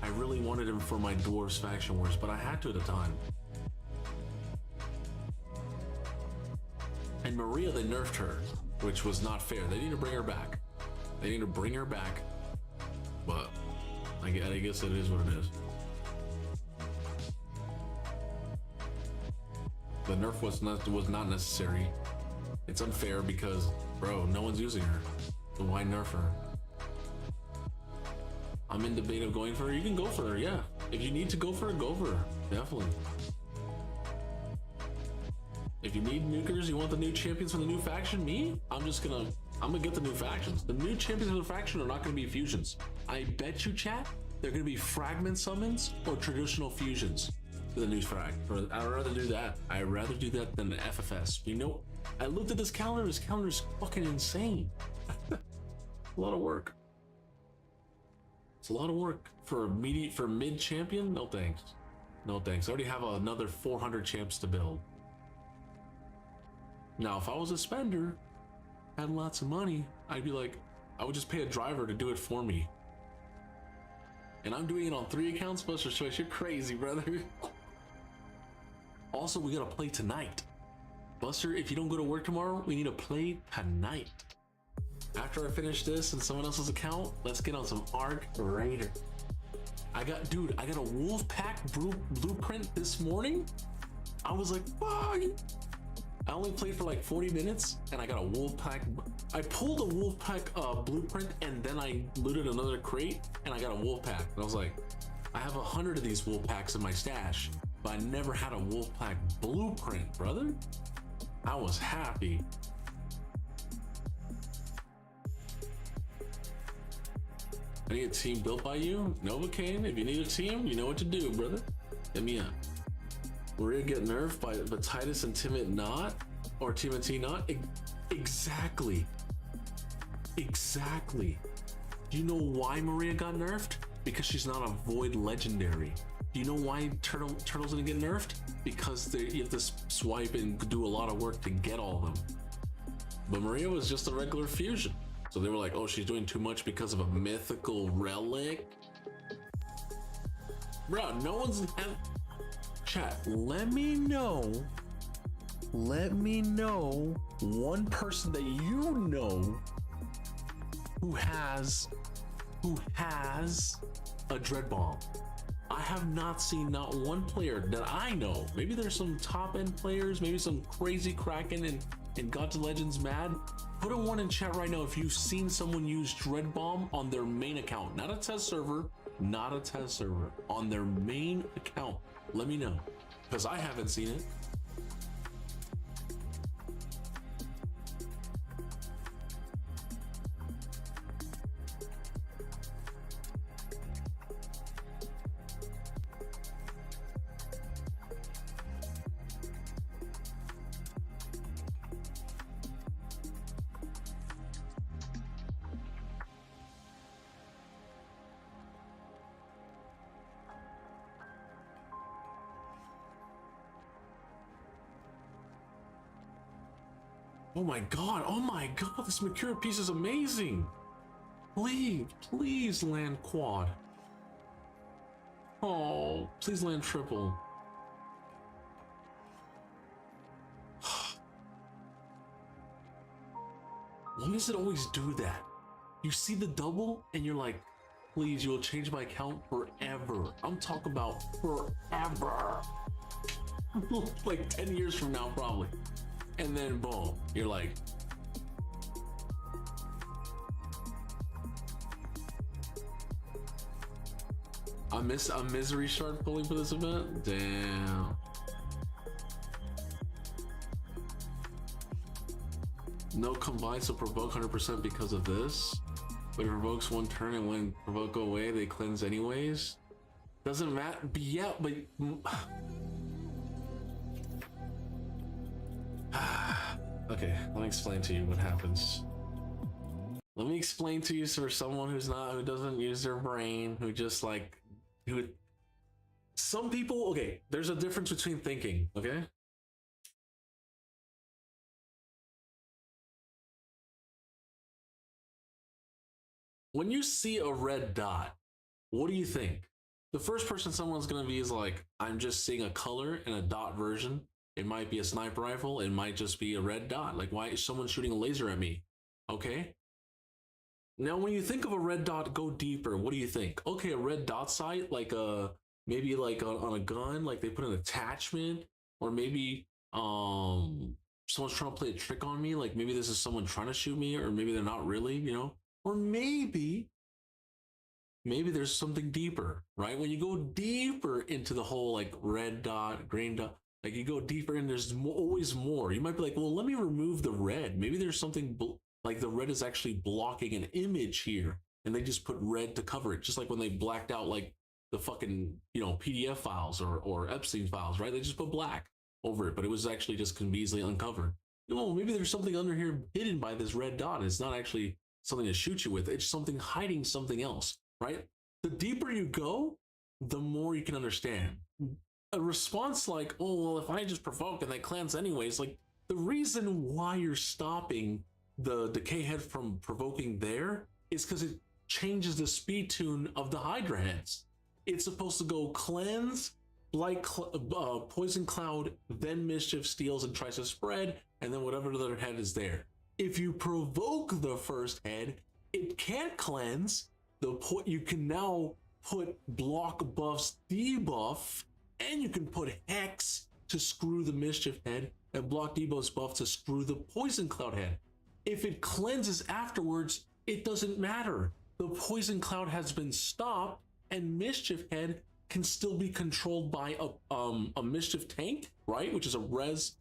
I really wanted him for my Dwarves Faction Wars, but I had to at the time. And Maria, they nerfed her, which was not fair. They need to bring her back. But I guess it is what it is. The nerf was not necessary. It's unfair because, bro, no one's using her. So why nerf her? I'm in debate of going for her. You can go for her, yeah. If you need to go for her, definitely. If you need nukers, you want the new champions for the new faction, I'm gonna get the new factions. The new champions of the faction are not gonna be fusions. I bet you, chat, they're gonna be fragment summons or traditional fusions for the new frag. I'd rather do that. I'd rather do that than the FFS. I looked at this calendar. This calendar is fucking insane. A lot of work. It's a lot of work for mid champion. No thanks. I already have another 400 champs to build. Now, if I was a spender, had lots of money, I'd be like, I would just pay a driver to do it for me. And I'm doing it on 3 accounts, Buster Choice. You're crazy, brother. Also, we gotta play tonight. Buster, if you don't go to work tomorrow, we need to play tonight. After I finish this and someone else's account, let's get on some Arc Raider. I got a Wolfpack blueprint this morning. I was like, fuck. I only played for like 40 minutes and I got a Wolfpack. I pulled a Wolfpack blueprint and then I looted another crate and I got a Wolfpack. And I was like, I have 100 of these Wolfpacks in my stash, but I never had a Wolfpack blueprint, brother. I was happy. I need a team built by you, Novocaine. If you need a team, you know what to do, brother. Hit me up. Maria get nerfed by Titus and Timid not, or Timothy not. Exactly. Exactly. Do you know why Maria got nerfed? Because she's not a Void Legendary. Do you know why Turtles didn't get nerfed? Because you have to swipe and do a lot of work to get all of them. But Maria was just a regular fusion. So they were like, oh, she's doing too much because of a mythical relic. Bro, no one's chat. Let me know one person that you know who has a Dread Bomb. I have not seen not one player that I know. Maybe there's some top end players, maybe some crazy Kraken and Gods of Legends mad. Put a 1 in chat right now if you've seen someone use Dread Bomb on their main account. Not a test server, on their main account. Let me know, because I haven't seen it. Oh my god, this Mercurial piece is amazing. Please land quad. Oh, please land triple. Why does it always do that? You see the double and you're like, please, you'll change my account forever. I'm talking about forever. Like 10 years from now, probably. And then boom, you're like, I miss a misery shard pulling for this event. Damn. No combine, so provoke 100% because of this. But it provokes one turn, and when provoke go away, they cleanse anyways. Doesn't matter. Yeah, but okay, let me explain to you what happens. Let me explain to you for someone who doesn't use their brain, who just like, some people, okay, there's a difference between thinking, okay? When you see a red dot, what do you think? The first person someone's gonna be is like, I'm just seeing a color and a dot version. It might be a sniper rifle. It might just be a red dot. Like, why is someone shooting a laser at me? Okay. Now, when you think of a red dot, go deeper. What do you think? Okay, a red dot sight, like maybe like on a gun, like they put an attachment, or maybe someone's trying to play a trick on me. Like maybe this is someone trying to shoot me, or maybe they're not really, you know, or maybe there's something deeper, right? When you go deeper into the whole like red dot, green dot, like you go deeper and there's always more. You might be like, well, let me remove the red. Maybe there's something like the red is actually blocking an image here, and they just put red to cover it. Just like when they blacked out like the fucking, you know, PDF files or Epstein files, right? They just put black over it, but it was actually just can be easily uncovered. No, maybe there's something under here hidden by this red dot. It's not actually something to shoot you with. It's something hiding something else, right? The deeper you go, the more you can understand. A response like, oh, well, if I just provoke and they cleanse anyways, like the reason why you're stopping the decay head from provoking there is because it changes the speed tune of the Hydra heads. It's supposed to go cleanse, blight, poison cloud, then mischief steals and tries to spread, and then whatever the other head is there. If you provoke the first head, it can't cleanse. You can now put block buffs debuff, and you can put Hex to screw the Mischief head, and block debuffs buff to screw the Poison Cloud head. If it cleanses afterwards, it doesn't matter. The Poison Cloud has been stopped, and Mischief head can still be controlled by a Mischief tank, right? Which is a res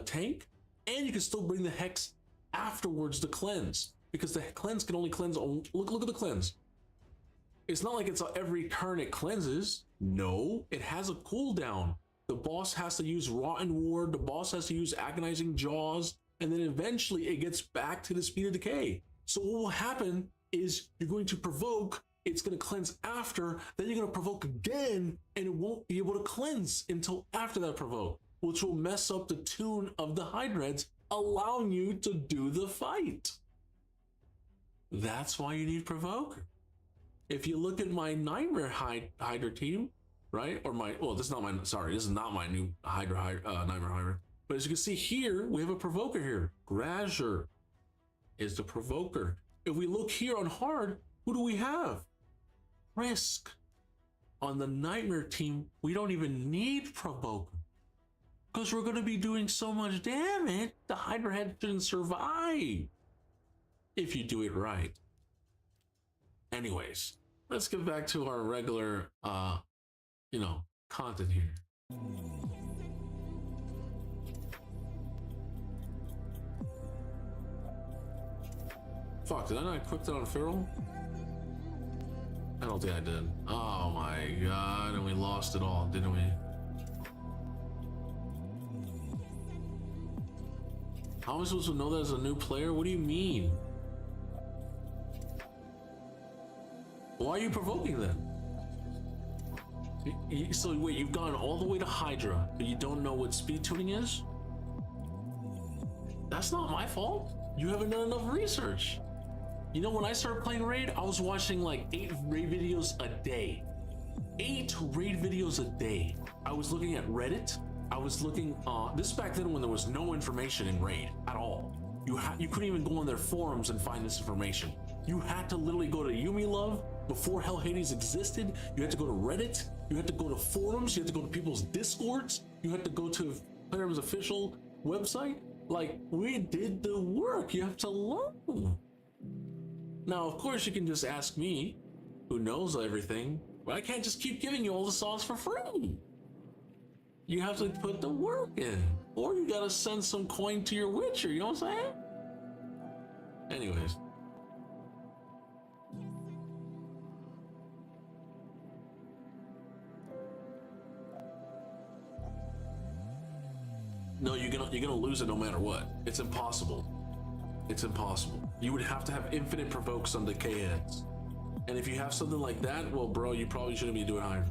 tank, and you can still bring the Hex afterwards to cleanse, because the cleanse can only cleanse look at the cleanse. It's not like it's every turn it cleanses. No, it has a cooldown. The boss has to use Rotten Ward, the boss has to use Agonizing Jaws, and then eventually it gets back to the speed of decay. So what will happen is you're going to provoke, it's going to cleanse after, then you're going to provoke again, and it won't be able to cleanse until after that provoke, which will mess up the tune of the Hydreids, allowing you to do the fight. That's why you need Provoker. If you look at my Nightmare Hydra team, right? Or this is not my new Nightmare Hydra. But as you can see here, we have a Provoker here. Grazer is the Provoker. If we look here on hard, who do we have? Risk. On the Nightmare team, we don't even need Provoker, because we're going to be doing so much damage, the Hydra head shouldn't survive if you do it right. Anyways, let's get back to our regular, content here. Fuck, did I not equip that on Feral? I don't think I did. Oh my god, and we lost it all, didn't we? How am I supposed to know that as a new player? What do you mean? Why are you provoking then? So wait, you've gone all the way to Hydra, but you don't know what speed tuning is? That's not my fault. You haven't done enough research. You know, when I started playing Raid, I was watching like 8 Raid videos a day. 8 Raid videos a day. I was looking at Reddit. I was looking, this is back then when there was no information in Raid at all. You couldn't even go on their forums and find this information. You had to literally go to Yumi Love before Hell Hades existed. You had to go to Reddit. You had to go to forums. You had to go to people's Discords. You had to go to Player's official website. Like, we did the work. You have to learn. Now, of course, you can just ask me, who knows everything, but I can't just keep giving you all the sauce for free. You have to put the work in, or you gotta send some coin to your Witcher, you know what I'm saying? Anyways. No, you're gonna lose it no matter what. It's impossible. It's impossible. You would have to have infinite provokes on decay heads. And if you have something like that, well, bro, you probably shouldn't be doing higher.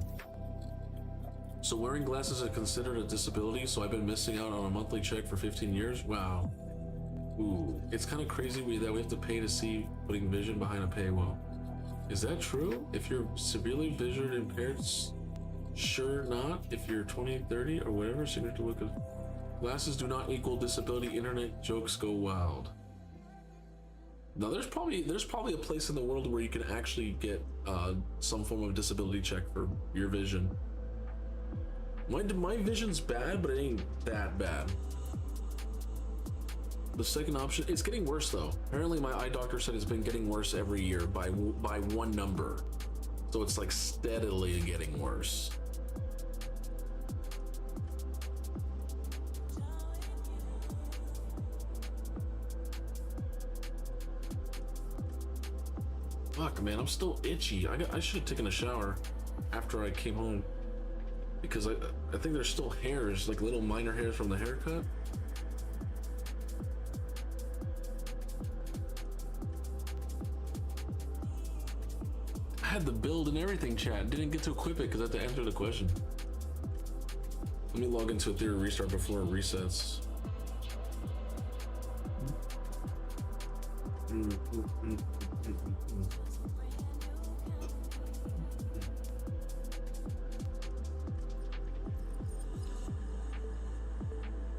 So wearing glasses is considered a disability, so I've been missing out on a monthly check for 15 years? Wow. Ooh, it's kind of crazy that we have to pay to see putting vision behind a paywall. Is that true? If you're severely vision impaired, sure not. If you're 20, 30, or whatever, so you have to look at glasses do not equal disability. Internet jokes go wild. Now there's probably a place in the world where you can actually get some form of disability check for your vision. My vision's bad, but it ain't that bad. The second option, it's getting worse though. Apparently my eye doctor said it's been getting worse every year by 1 number. So it's like steadily getting worse. Fuck, man, I'm still itchy. I should have taken a shower after I came home, because I think there's still hairs, like little minor hairs from the haircut. I had the build and everything, chat. Didn't get to equip it because I had to answer the question. Let me log into a theory restart before it resets.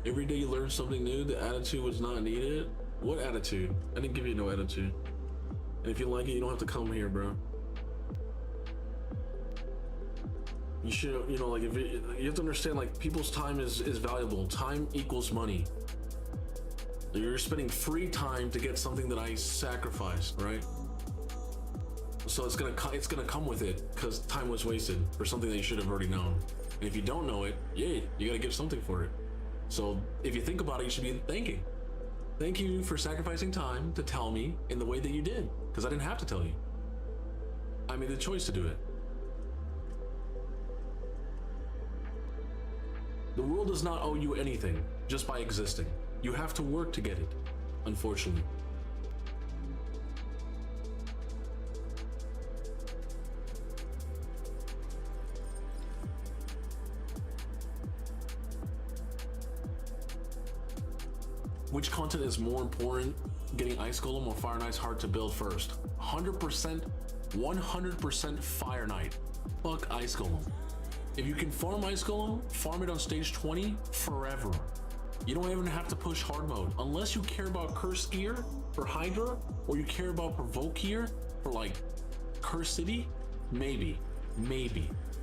Every day you learn something new, the attitude was not needed. What attitude? I didn't give you no attitude. And if you like it, you don't have to come here, bro. You should, you know, like if it, you have to understand, like people's time is valuable. Time equals money. You're spending free time to get something that I sacrificed, right? So it's gonna come with it because time was wasted for something that you should have already known. And if you don't know it, yeah, you gotta give something for it. So if you think about it, you should be thanking. Thank you for sacrificing time to tell me in the way that you did, because I didn't have to tell you. I made the choice to do it. The world does not owe you anything just by existing. You have to work to get it, unfortunately. Which content is more important, getting Ice Golem or Fire Knight's hard to build first? 100% Fire Knight. Fuck Ice Golem. If you can farm Ice Golem, farm it on stage 20 forever. You don't even have to push hard mode. Unless you care about Curse Gear for Hydra, or you care about Provoke Gear for like Curse City, maybe.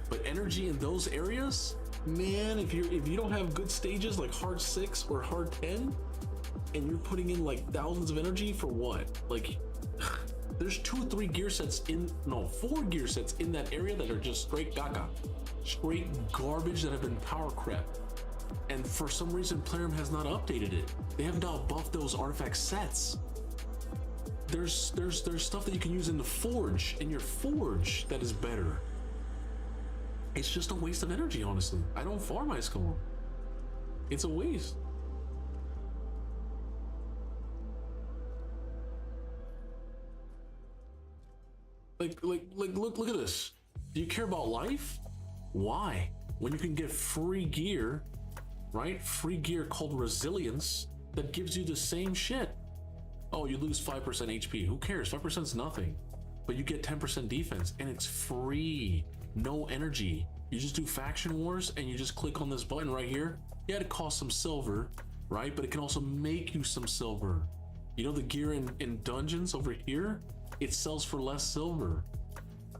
But energy in those areas, man, if you don't have good stages like hard 6 or hard 10, and you're putting in like thousands of energy for what? Like, there's 4 gear sets in that area that are just straight gaga. Straight garbage that have been power crept. And for some reason, Plarium has not updated it. They have not buffed those artifact sets. There's stuff that you can use in the forge, in your forge, that is better. It's just a waste of energy, honestly. I don't farm Ice Golem. It's a waste. Look at this. Do you care about life? Why? When you can get free gear, right? Free gear called resilience that gives you the same shit. Oh, you lose 5% HP. Who cares? 5% is nothing. But you get 10% defense and it's free. No energy. You just do faction wars and you just click on this button right here. Yeah, it costs some silver, right? But it can also make you some silver. You know the gear in dungeons over here? It sells for less silver.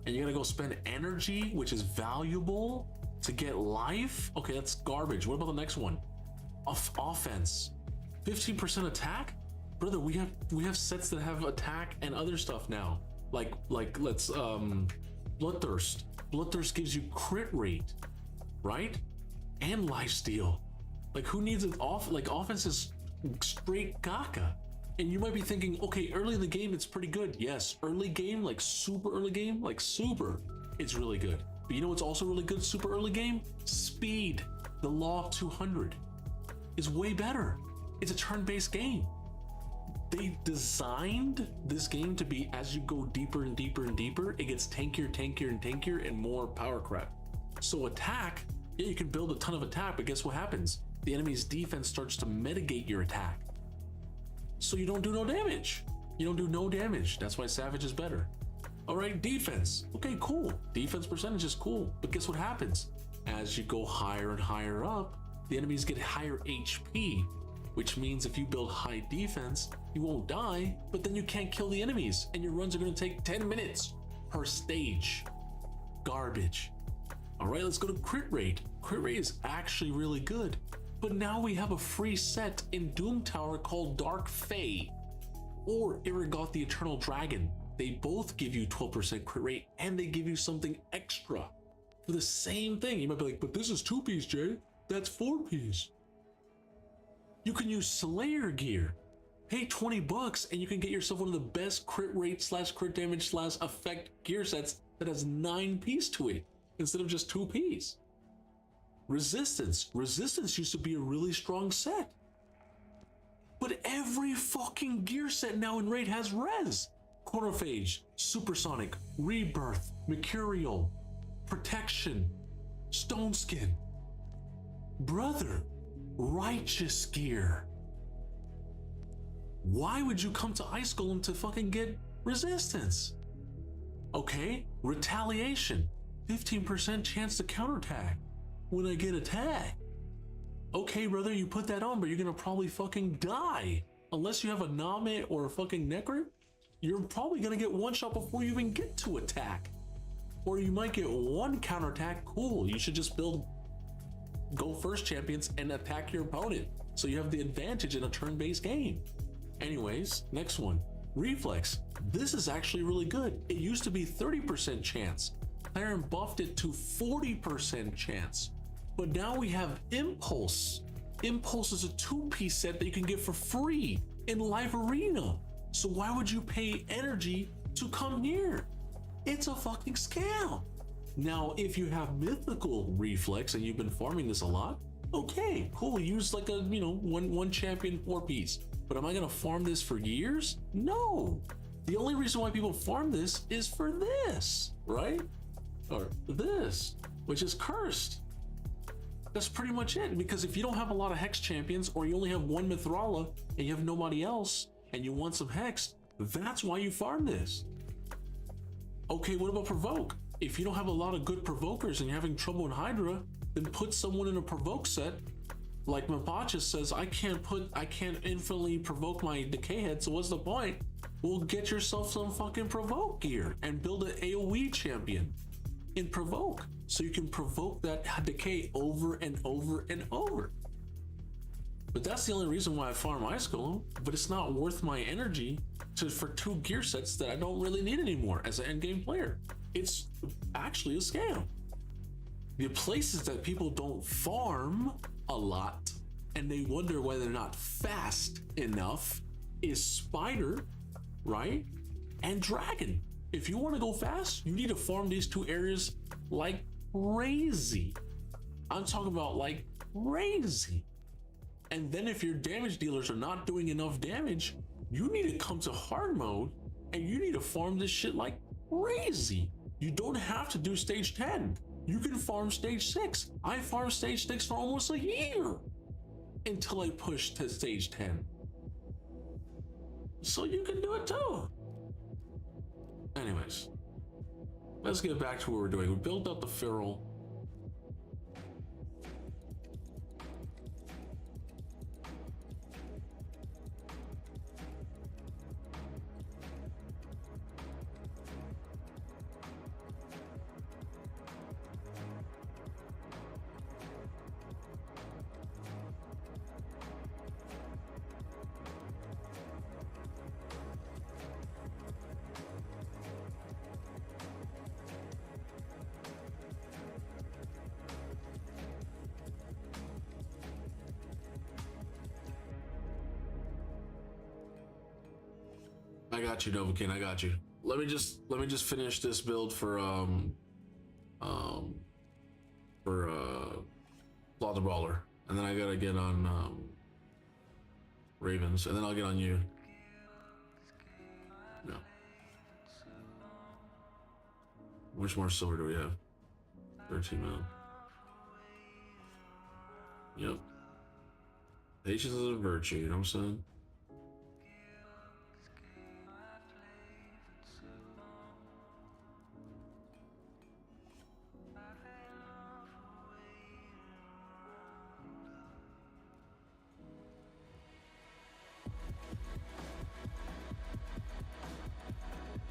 And you're gonna go spend energy, which is valuable, to get life? Okay, that's garbage. What about the next one? Offense. 15% attack? Brother, we have sets that have attack and other stuff now. Like let's Bloodthirst. Bloodthirst gives you crit rate, right? And lifesteal. Like who needs it off? Like offense is straight caca. And you might be thinking, okay, early in the game, it's pretty good. Yes, early game, like super early game, like super, it's really good. But you know what's also really good, super early game? Speed. The Law of 200 is way better. It's a turn-based game. They designed this game to be, as you go deeper and deeper and deeper, it gets tankier and more power crap. So attack, yeah, you can build a ton of attack, but guess what happens? The enemy's defense starts to mitigate your attack. So you don't do no damage. You don't do no damage. That's why Savage is better. All right, defense. Okay, cool. Defense percentage is cool. But guess what happens? As you go higher and higher up, the enemies get higher HP, which means if you build high defense, you won't die, but then you can't kill the enemies, and your runs are gonna take 10 minutes per stage. Garbage. All right, let's go to crit rate. Crit rate is actually really good. But now we have a free set in Doom Tower called Dark Fae or Irrigoth the Eternal Dragon. They both give you 12% crit rate and they give you something extra for the same thing. You might be like, but this is 2-piece, Jay. That's 4-piece. You can use Slayer gear. Pay $20 and you can get yourself one of the best crit rate / crit damage / effect gear sets that has 9-piece to it instead of just 2-piece. Resistance used to be a really strong set, but every fucking gear set now in Raid has res. Chronophage, Supersonic, Rebirth, Mercurial, Protection, Stone Skin. Brother, righteous gear. Why would you come to Ice Golem to fucking get resistance? Okay, retaliation, 15% chance to counterattack when I get attacked. Okay, brother, you put that on, but you're gonna probably fucking die unless you have a Name or a fucking Necro, you're probably gonna get one shot before you even get to attack. Or you might get one counterattack. Cool, you should just build go first champions and attack your opponent, so you have the advantage in a turn-based game. Anyways, next one, Reflex. This is actually really good. It used to be 30% chance. Claren buffed it to 40% chance. But now we have Impulse. Impulse is a 2-piece set that you can get for free in Live Arena. So why would you pay energy to come here? It's a fucking scam. Now, if you have Mythical Reflex and you've been farming this a lot, okay, cool. Use like a, you know, one champion 4-piece. But am I gonna farm this for years? No. The only reason why people farm this is for this, right? Or this, which is cursed. That's pretty much it. Because if you don't have a lot of Hex champions, or you only have one Mithrala and you have nobody else, and you want some Hex, that's why you farm this. Okay, what about Provoke? If you don't have a lot of good Provokers and you're having trouble in Hydra, then put someone in a Provoke set. Like Mapacha says, I can't infinitely provoke my Decay Head, so what's the point? Well, get yourself some fucking Provoke gear and build an AoE champion in Provoke, so you can provoke that Decay over and over and over. But that's the only reason why I farm Ice Golem, but it's not worth my energy for 2 gear sets that I don't really need anymore as an endgame player. It's actually a scam. The places that people don't farm a lot and they wonder why they're not fast enough is Spider, right? And Dragon. If you want to go fast, you need to farm these 2 areas like crazy. I'm talking about like crazy. And then if your damage dealers are not doing enough damage, you need to come to hard mode and you need to farm this shit like crazy. You don't have to do stage 10. You can farm stage 6. I farmed stage 6 for almost a year until I pushed to stage 10. So you can do it too. Anyways, let's get back to what we're doing. We built up the Feral. I got you, Novakin. I got you. Let me just finish this build for Slaughter Brawler, and then I gotta get on Ravens, and then I'll get on you. No. How much more silver do we have? 13 mil. Yep. Patience is a virtue, you know what I'm saying?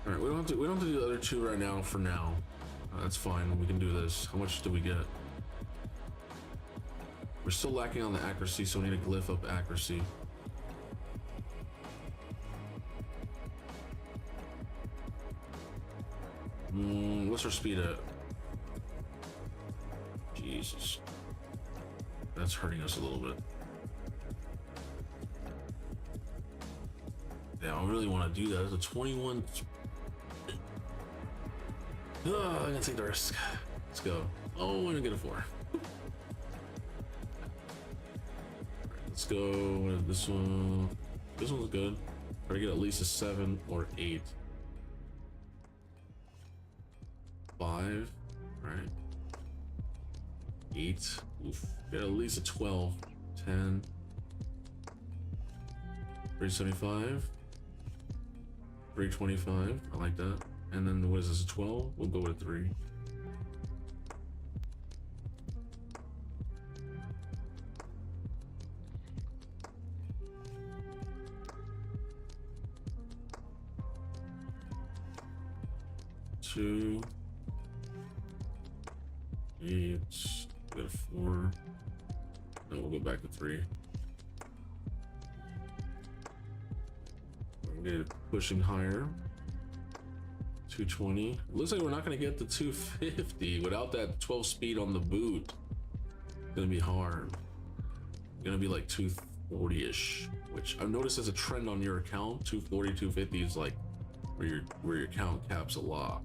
All right, we don't have to do the other 2 right now. For now, that's fine. We can do this. How much do we get? We're still lacking on the accuracy, so we need to glyph up accuracy. What's our speed at? Jesus, that's hurting us a little bit. Yeah, I really want to do that. It's a 21. I'm gonna take the risk. Let's go. Oh, I'm gonna get a 4. Let's go with this one. This one's good. Try to get at least a 7 or 8. 5. All right. 8. Oof. Get at least a 12. 10. 375. 325. I like that. And then what is this? A 12? We'll go with a 3. 2, 8, we got 4. Then we'll go back to 3. We're gonna get pushing higher. 220. Looks like we're not gonna get the 250 without that 12 speed on the boot. It's gonna be hard. It's gonna be like 240-ish, which I've noticed as a trend on your account. 240, 250 is like where your count caps a lot.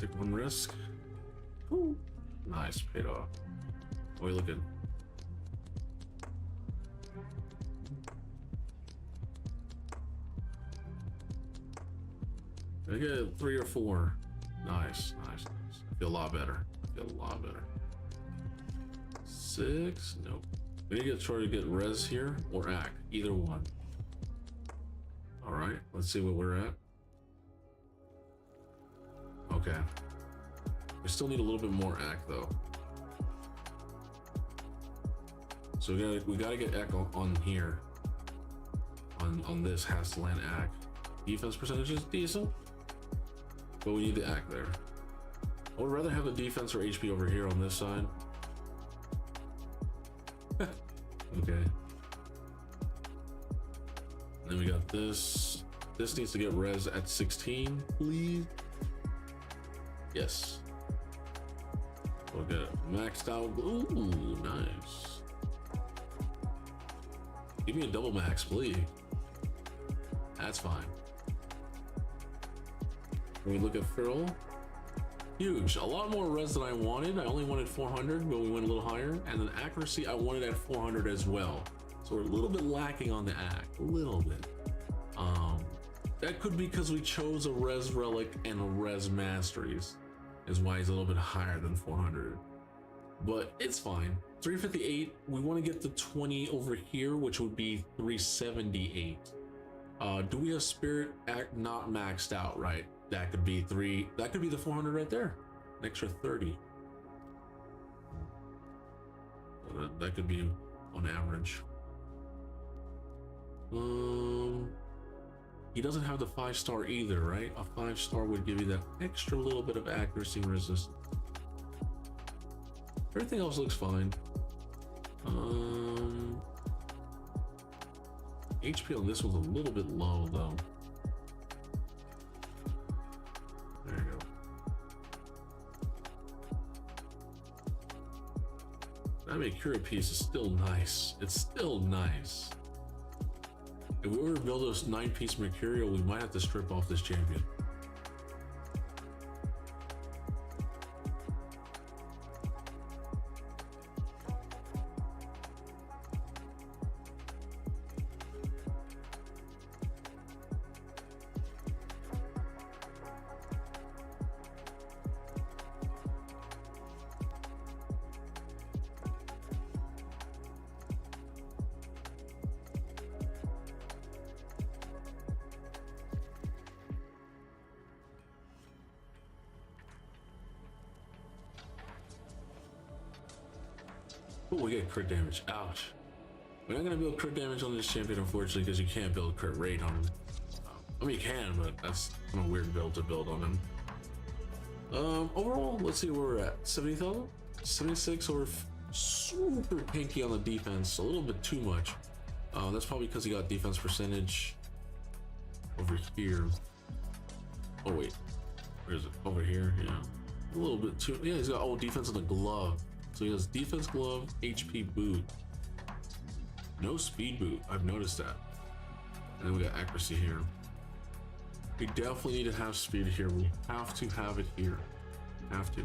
Take one risk. Ooh, nice, paid off. How are you looking? I get 3 or 4. Nice, nice, nice. I feel a lot better. I feel a lot better. 6, nope. We need to try to get res here or act, either one. All right, let's see what we're at. Okay. We still need a little bit more act though. So we gotta get act on here. On this has to land act. Defense percentage is decent, but we need the act there. I would rather have the defense or HP over here on this side. Okay. Then we got this. This needs to get res at 16, please. Yes. We'll get it maxed out. Ooh, nice. Give me a double max, please. That's fine. When we look at Frill, huge. A lot more res than I wanted. I only wanted 400, but we went a little higher. And then accuracy, I wanted at 400 as well. So we're a little bit lacking on the act, a little bit. That could be because we chose a res relic and a res masteries, is why he's a little bit higher than 400. But it's fine. 358, we want to get the 20 over here, which would be 378. Do we have spirit act not maxed out, right? That could be that could be the 400 right there. An extra 30. That could be on average. He doesn't have the 5-star either, right? A 5-star would give you that extra little bit of accuracy and resistance. Everything else looks fine. HP on this one's a little bit low though. There you go. That Mercurial piece is still nice. It's still nice. If we were to build a 9-piece Mercurial, we might have to strip off this champion. Oh, we get crit damage. Ouch. We're not gonna build crit damage on this champion, unfortunately, because you can't build crit rate on him. I mean, you can, but that's kind of a weird build to build on him. Overall, let's see where we're at. 70,000? 76, so we're super pinky on the defense. A little bit too much. That's probably because he got defense percentage over here. Oh, wait. Where is it? Over here? Yeah. A little bit too. Yeah, he's got defense on the glove. So he has defense glove, HP boot. No speed boot. I've noticed that. And then we got accuracy here. We definitely need to have speed here. We have to have it here. Have to.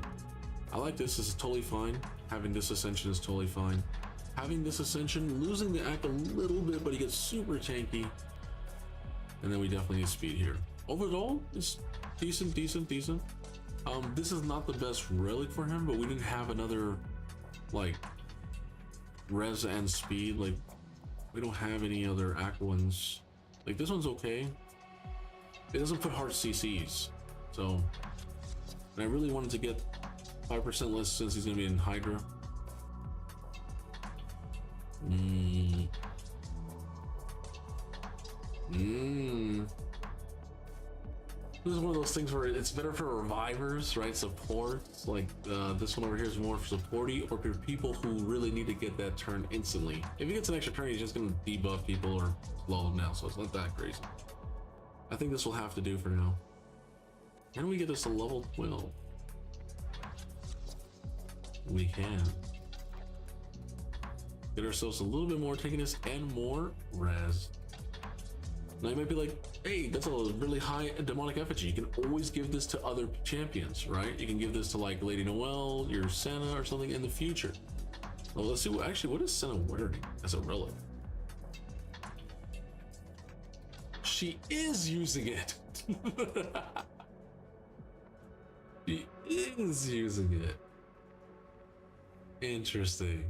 I like this. This is totally fine. Having this ascension is totally fine. Having this ascension, losing the act a little bit, but he gets super tanky. And then we definitely need speed here. Overall, it's decent, decent, decent. This is not the best relic for him, but we didn't have another like res and speed. Like we don't have any other aqua ones. Like this one's okay. It doesn't put hard CCs, so. And I really wanted to get 5% less since he's gonna be in Hydra. This is one of those things where it's better for revivers, right? Supports, like this one over here is more for supporty or for people who really need to get that turn instantly. If he gets an extra turn, he's just gonna debuff people or slow them down, so it's not that crazy. I think this will have to do for now. Can we get this to level 12? We can. Get ourselves a little bit more tankiness and more res. Now you might be like, hey, that's a really high demonic effigy. You can always give this to other champions, right? You can give this to like Lady Noelle, your Senna or something in the future. Well, let's see, actually, what is Senna wearing as a relic? She is using it. She is using it. Interesting.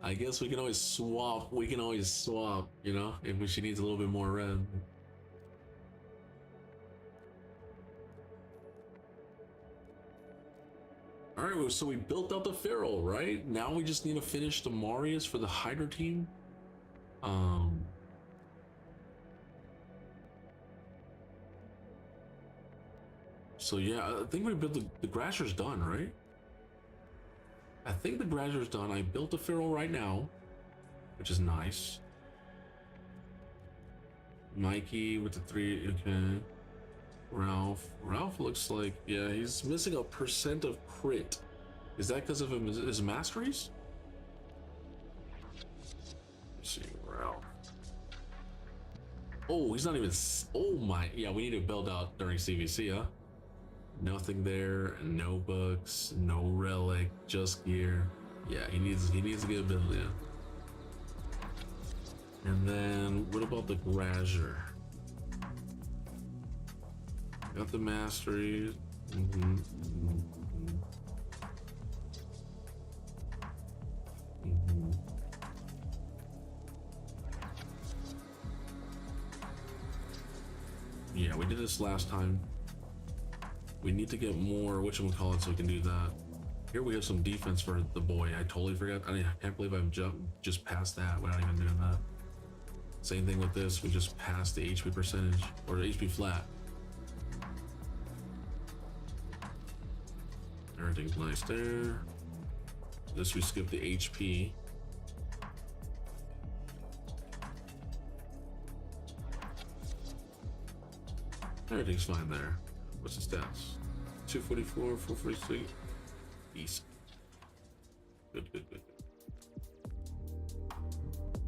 I guess we can always swap. We can always swap, you know, if she needs a little bit more red. All right, so we built out the Pharaoh, right? Now we just need to finish the Marius for the Hydra team. So yeah, I think we built the Grasher's done, right? I think the Grasher's done. I built the Pharaoh right now, which is nice. Mikey with the 3, okay. Ralph looks like, yeah, he's missing a % of crit. Is that because of his masteries? Let's see, Ralph. Oh, he's not even, oh my, yeah, we need to build out during CVC, huh? Nothing there, no books, no relic, just gear. Yeah, he needs to get a build, yeah. And then what about the Grasher? Got the mastery. Yeah, we did this last time. We need to get more whatchamacallit so we can do that. Here we have some defense for the boy. I totally forgot. I can't believe I've just passed that without even doing that. Same thing with this. We just passed the HP percentage or the HP flat. Everything's nice there. This we skip the HP. Everything's fine there. What's the stats? 244, 446. Easy. Good.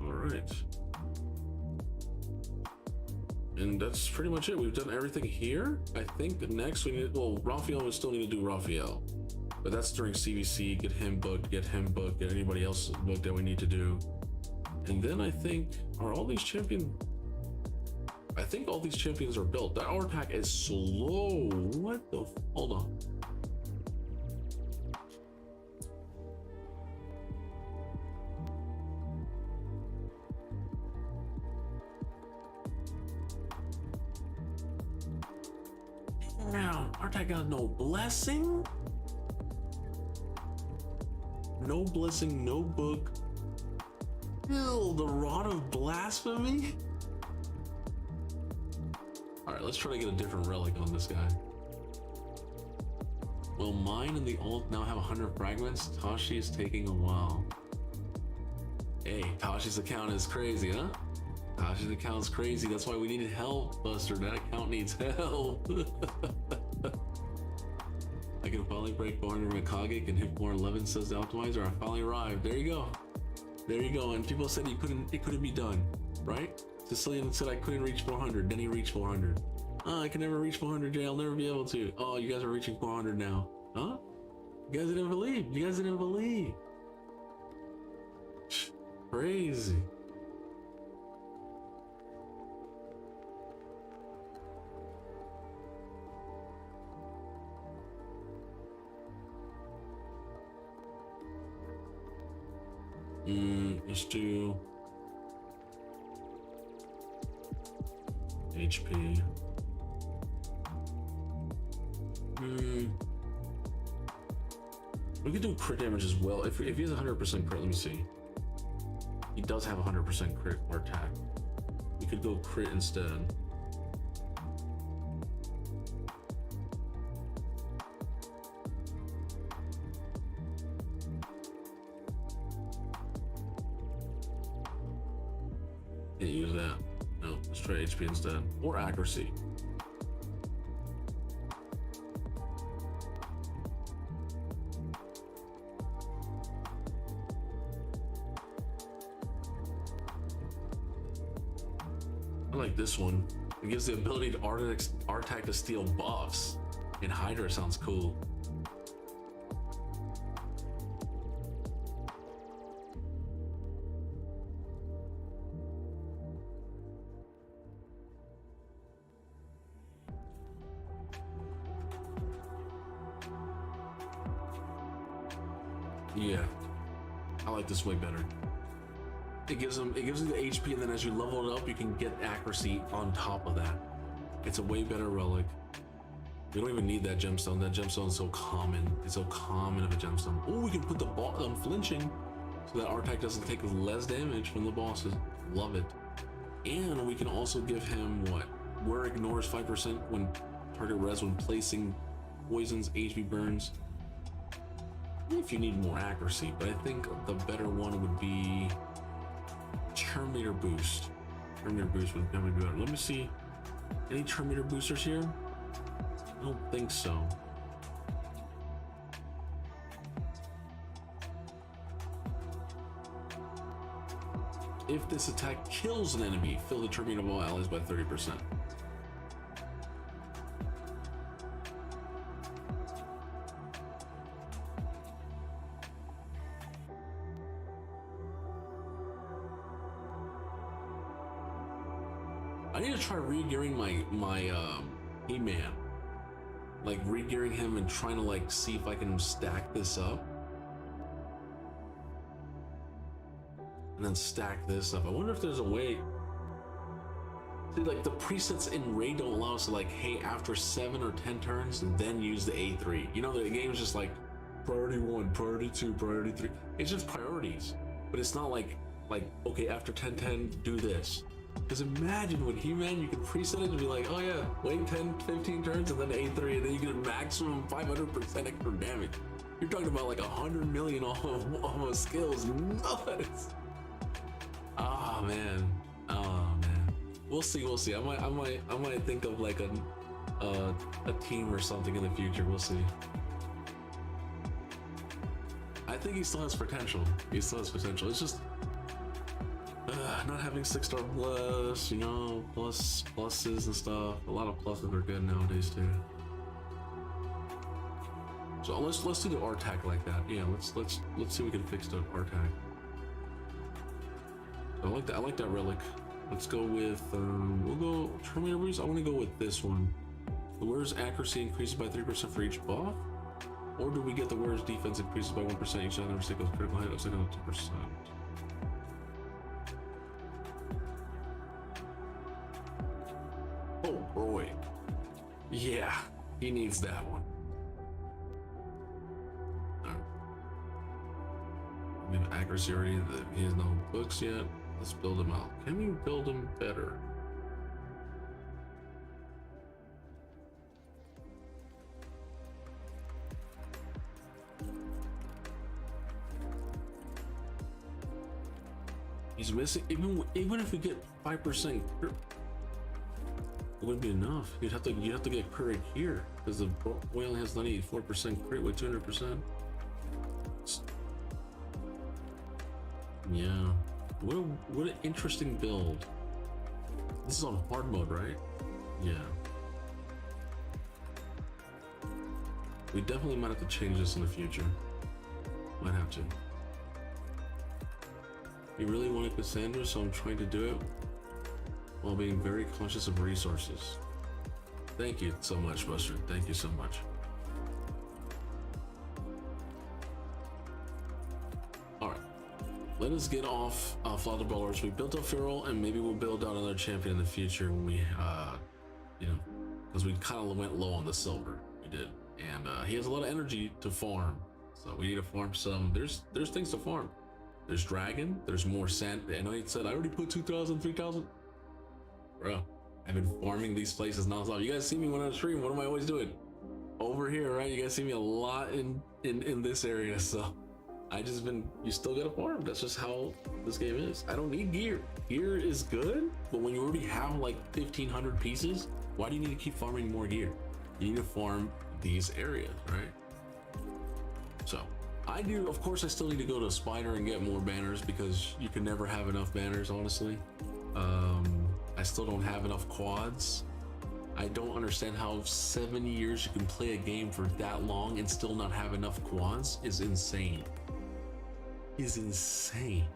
All right. And that's pretty much it. We've done everything here. I think next we need, well, Raphael, we still need to do Raphael. But that's during CVC, get him booked, get anybody else booked that we need to do. And then I think, are all these champions? I think all these champions are built. That our attack is slow. What the? Hold on. Now, our attack got no blessing. No blessing, no book. Ew, the Rod of Blasphemy? Alright, let's try to get a different relic on this guy. Will mine and the ult now have 100 fragments? Tashi is taking a while. Hey, Tashi's account is crazy, huh? Tashi's account's crazy. That's why we need help, Buster. That account needs help. I can finally break 400 Mikage, can hit 411, says the optimizer. I finally arrived. There you go. There you go. And people said it couldn't be done, right? Sicilian said I couldn't reach 400. Then he reached 400. Oh, I can never reach 400, Jay. I'll never be able to. Oh, you guys are reaching 400 now. Huh? You guys didn't believe. You guys didn't believe. Crazy. Let's do HP. We could do crit damage as well. If he has 100% crit, let me see. He does have 100% crit or attack. We could go crit instead. Can't use that. No, let's try HP instead. Or accuracy. I like this one. It gives the ability to Artac to steal buffs. And Hydra sounds cool. Yeah, I like this way better. It gives you the HP, and then as you level it up, you can get accuracy on top of that. It's a way better relic. We don't even need that gemstone. That gemstone is so common. It's so common of a gemstone. Oh, we can put the ball on flinching, so that Artac doesn't take less damage from the bosses. Love it. And we can also give him what? Where ignores 5% when target res when placing poisons, HP burns. If you need more accuracy, but I think the better one would be Terminator Boost. Terminator Boost would probably be better. Let me see. Any Terminator boosters here? I don't think so. If this attack kills an enemy, fill the Terminator of all allies by 30%. I need to try re-gearing my He-Man, like re-gearing him and trying to like see if I can stack this up, and then stack this up. I wonder if there's a way. See, like the presets in Raid don't allow us to like, hey, after 7 or 10 turns, then use the A3. You know, the game's just like priority 1, priority 2, priority 3. It's just priorities, but it's not like okay, after 10-10, do this. Because imagine with He-Man, you can preset it and be like, oh yeah, wait 10, 15 turns and then A3, and then you get maximum 500% extra damage. You're talking about like 100 million almost skills. Nuts. Oh man. We'll see. I might think of like a team or something in the future. We'll see. I think he still has potential. It's just not having 6-star plus, you know, pluses and stuff. A lot of pluses are good nowadays too. So let's do the Artac like that. Yeah, let's see if we can fix the Artac. I like that relic. Let's go with we'll go Terminator Boost. I want to go with this one. The wearer's accuracy increases by 3% for each buff, or do we get the wearer's defense increases by 1% each time the mistake goes critical hit of 2%? Oh boy, yeah, he needs that one. We have accuracy already. He has no books yet. Let's build him out. Can we build him better? He's missing. Even if we get 5%, it wouldn't be enough. You'd have to get crit right here because the boy only has 94% crit with 200%. Yeah. What an interesting build. This is on hard mode, right? Yeah. We definitely might have to change this in the future. Might have to. You really wanted Kassandra, so I'm trying to do it while being very conscious of resources. Thank you so much, Buster. Thank you so much. Alright. Let us get off Flower Brawlers. We built up Feral, and maybe we'll build out another champion in the future when we, you know, because we kind of went low on the silver. We did. And he has a lot of energy to farm. So we need to farm some. There's things to farm. There's dragon. There's more sand. I know he said I already put 2,000, 3,000. Bro, I've been farming these places nonstop. You guys see me when I stream. What am I always doing? Over here, right? You guys see me a lot in this area. So I just been. You still gotta farm. That's just how this game is. I don't need gear. Gear is good, but when you already have like 1,500 pieces, why do you need to keep farming more gear? You need to farm these areas, right? So I do, of course, I still need to go to Spider and get more banners because you can never have enough banners, honestly. I still don't have enough quads. I don't understand how 7 years you can play a game for that long and still not have enough quads is insane. Is insane.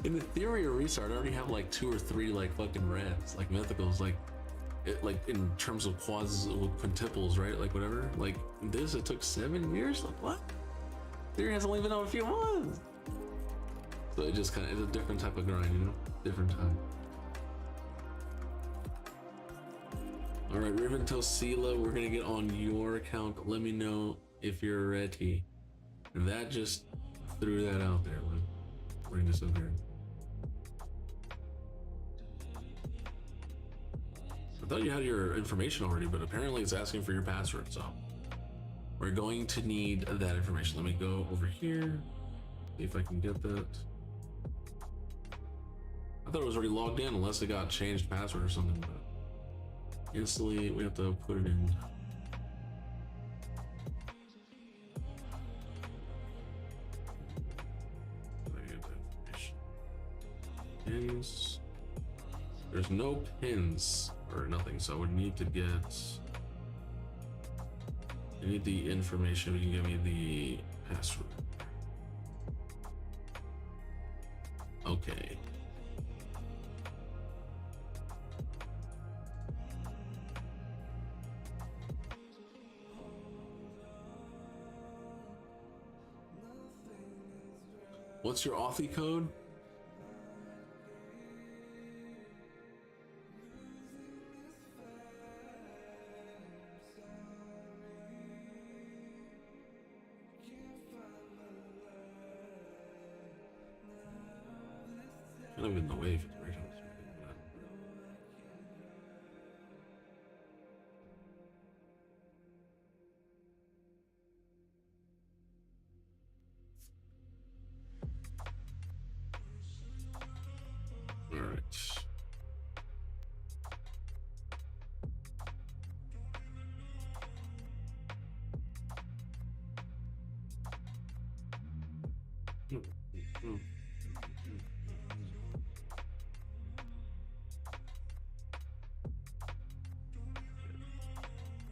In the theory of restart, I already have like 2 or 3 like fucking reds, like mythicals, like in terms of quads with quintuples, right? Like whatever. Like this, it took 7 years. Like what? Theory has only been on a few months. So it just kind of, it's a different type of grind, you know? Different time. All right, Riven Tosila, we're gonna get on your account. Let me know if you're ready. And that just threw that out there. Let's bring this up here. I thought you had your information already, but apparently it's asking for your password, so we're going to need that information. Let me go over here, see if I can get that. I thought it was already logged in unless it got changed password or something, but instantly we have to put it in. Pins. There's no pins or nothing, so I would need to get. I need the information. You can give me the password. Okay. What's your Authy code? I don't even know if it's right. All right.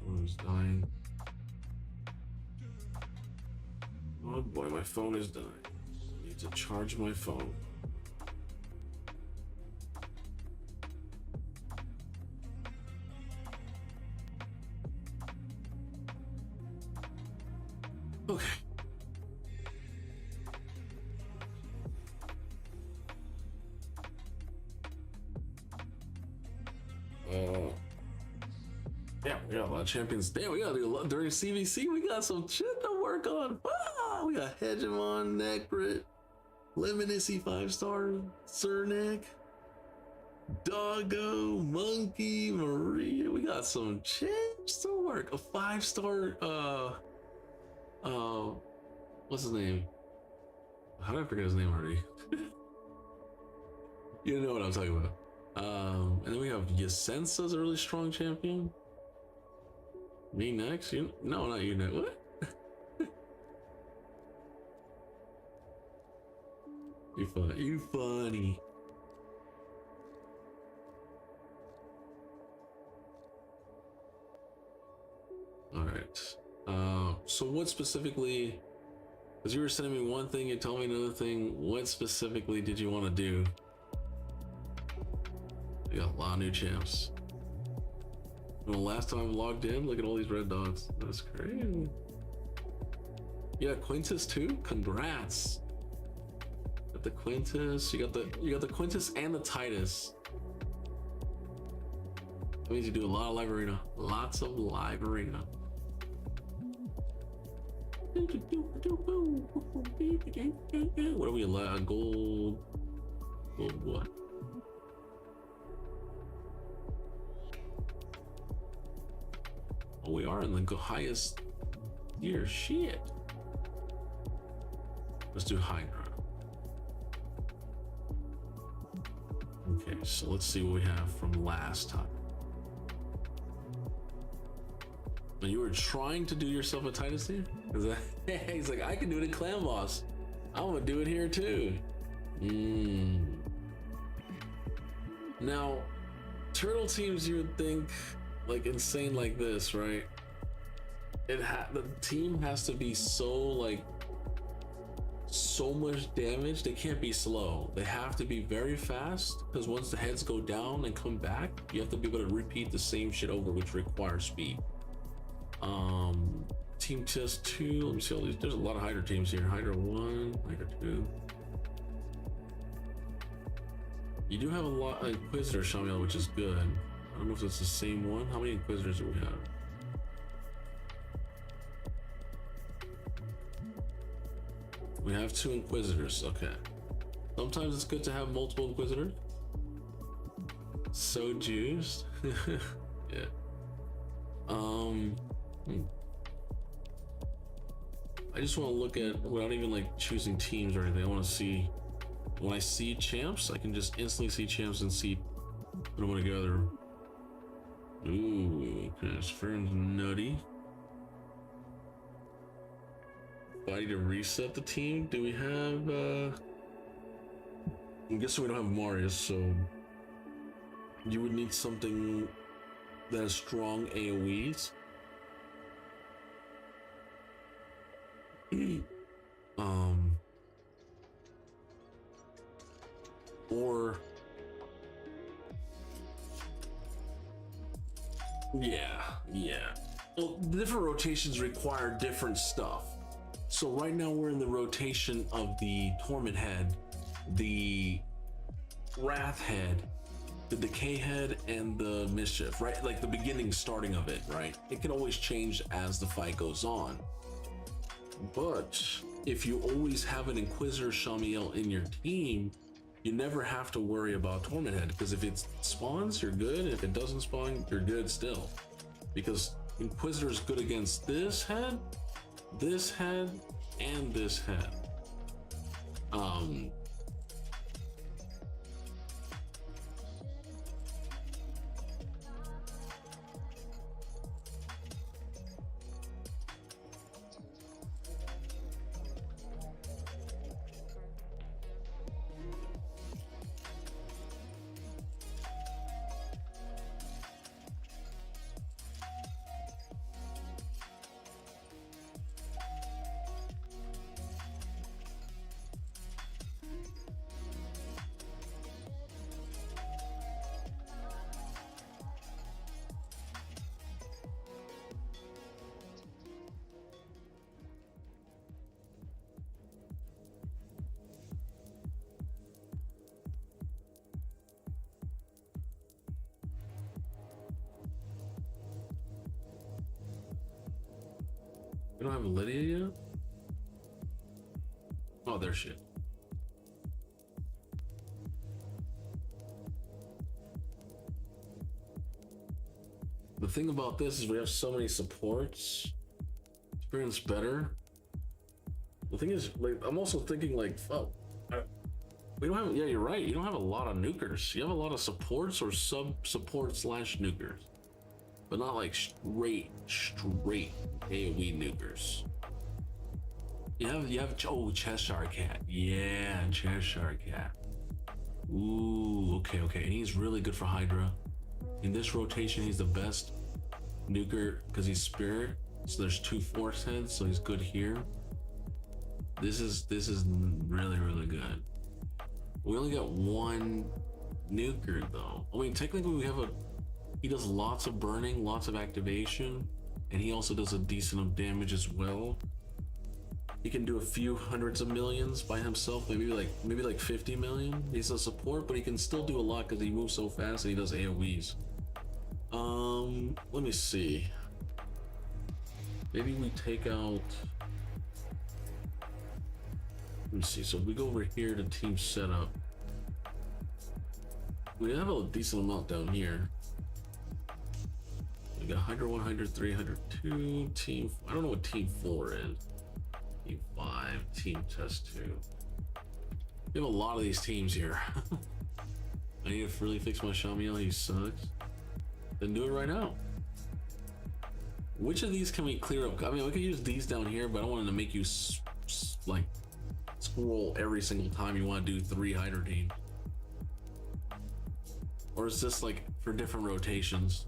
Phone's dying. Oh boy, my phone is dying. I need to charge my phone. Okay. Yeah, we got a lot of champions. Damn, we got during CVC, we got some shit to work on. Ah, we got Hegemon, Necrit, Lemonicy 5-star, Cernic, Doggo, Monkey, Maria. We got some champs to work. A 5-star, what's his name? How did I forget his name already? You know what I'm talking about. And then we have Yasensa's a really strong champion. Me next? You? No, not you next. What? You funny. All right. So what specifically? Because you were sending me one thing, you told me another thing. What specifically did you want to do? We got a lot of new champs. And the last time I logged in, look at all these red dots. That's crazy. Yeah, Quintus too. Congrats. Got the Quintus. You got the Quintus and the Titus. That means you do a lot of live arena. Lots of live arena. What are we allowed? Gold what? Oh, we are in the highest tier. Shit. Let's do Hydra. Okay, so let's see what we have from last time. Now, you were trying to do yourself a Titus here? He's like, I can do it in Clan Boss. I'm gonna do it here too. Now, turtle teams, you would think like insane like this, right? The team has to be so much damage. They can't be slow. They have to be very fast, because once the heads go down and come back, you have to be able to repeat the same shit over, which requires speed. Team test 2. Let me see all these. There's a lot of Hydra teams here. Hydra 1, Hydra 2. You do have a lot of Inquisitor, Shamiel, which is good. I don't know if it's the same one. How many Inquisitors do we have? We have 2 Inquisitors. Okay. Sometimes it's good to have multiple Inquisitors. So juiced. Yeah. I just want to look at, without even like choosing teams or anything, I want to see, when I see champs, I can just instantly see champs and see put them together. Ooh, Fern's nutty. Body to reset the team. Do we have I'm guessing we don't have Marius, so you would need something that has strong AoEs. Or yeah. Well, different rotations require different stuff. So right now we're in the rotation of the Torment Head, the Wrath Head, the Decay Head, and the Mischief, right? Like the beginning, starting of it, right? It can always change as the fight goes on. But if you always have an Inquisitor Shamiel in your team, you never have to worry about Torment Head, because if it spawns, you're good. If it doesn't spawn, you're good still. Because Inquisitor is good against this head, and this head. We don't have Lydia yet? Oh, there she is. The thing about this is we have so many supports. Experience better. The thing is, like, I'm also thinking like, fuck, we don't have, yeah, you're right. You don't have a lot of nukers. You have a lot of supports or sub-support / nukers. But not like straight AoE nukers. You have oh, Cheshire Cat. Yeah, Cheshire Cat. Ooh, okay, and he's really good for Hydra. In this rotation, he's the best nuker because he's spirit. So there's 2 force heads, so he's good here. This is really good. We only got 1 nuker though. I mean, technically we have he does lots of burning, lots of activation, and he also does a decent of damage as well. He can do a few hundreds of millions by himself, maybe like 50 million. He's a support, but he can still do a lot because he moves so fast and he does AoEs. Let me see. Maybe we take out. Let me see. So we go over here to team setup. We have a decent amount down here. We got 100, 100, 300, 2, team. I don't know what team 4 is. Team 5, team test 2. We have a lot of these teams here. I need to really fix my Shamiel. He sucks. Then do it right now. Which of these can we clear up? I mean, we could use these down here, but I don't want to make you like scroll every single time you want to do 3 Hydra teams. Or is this like for different rotations?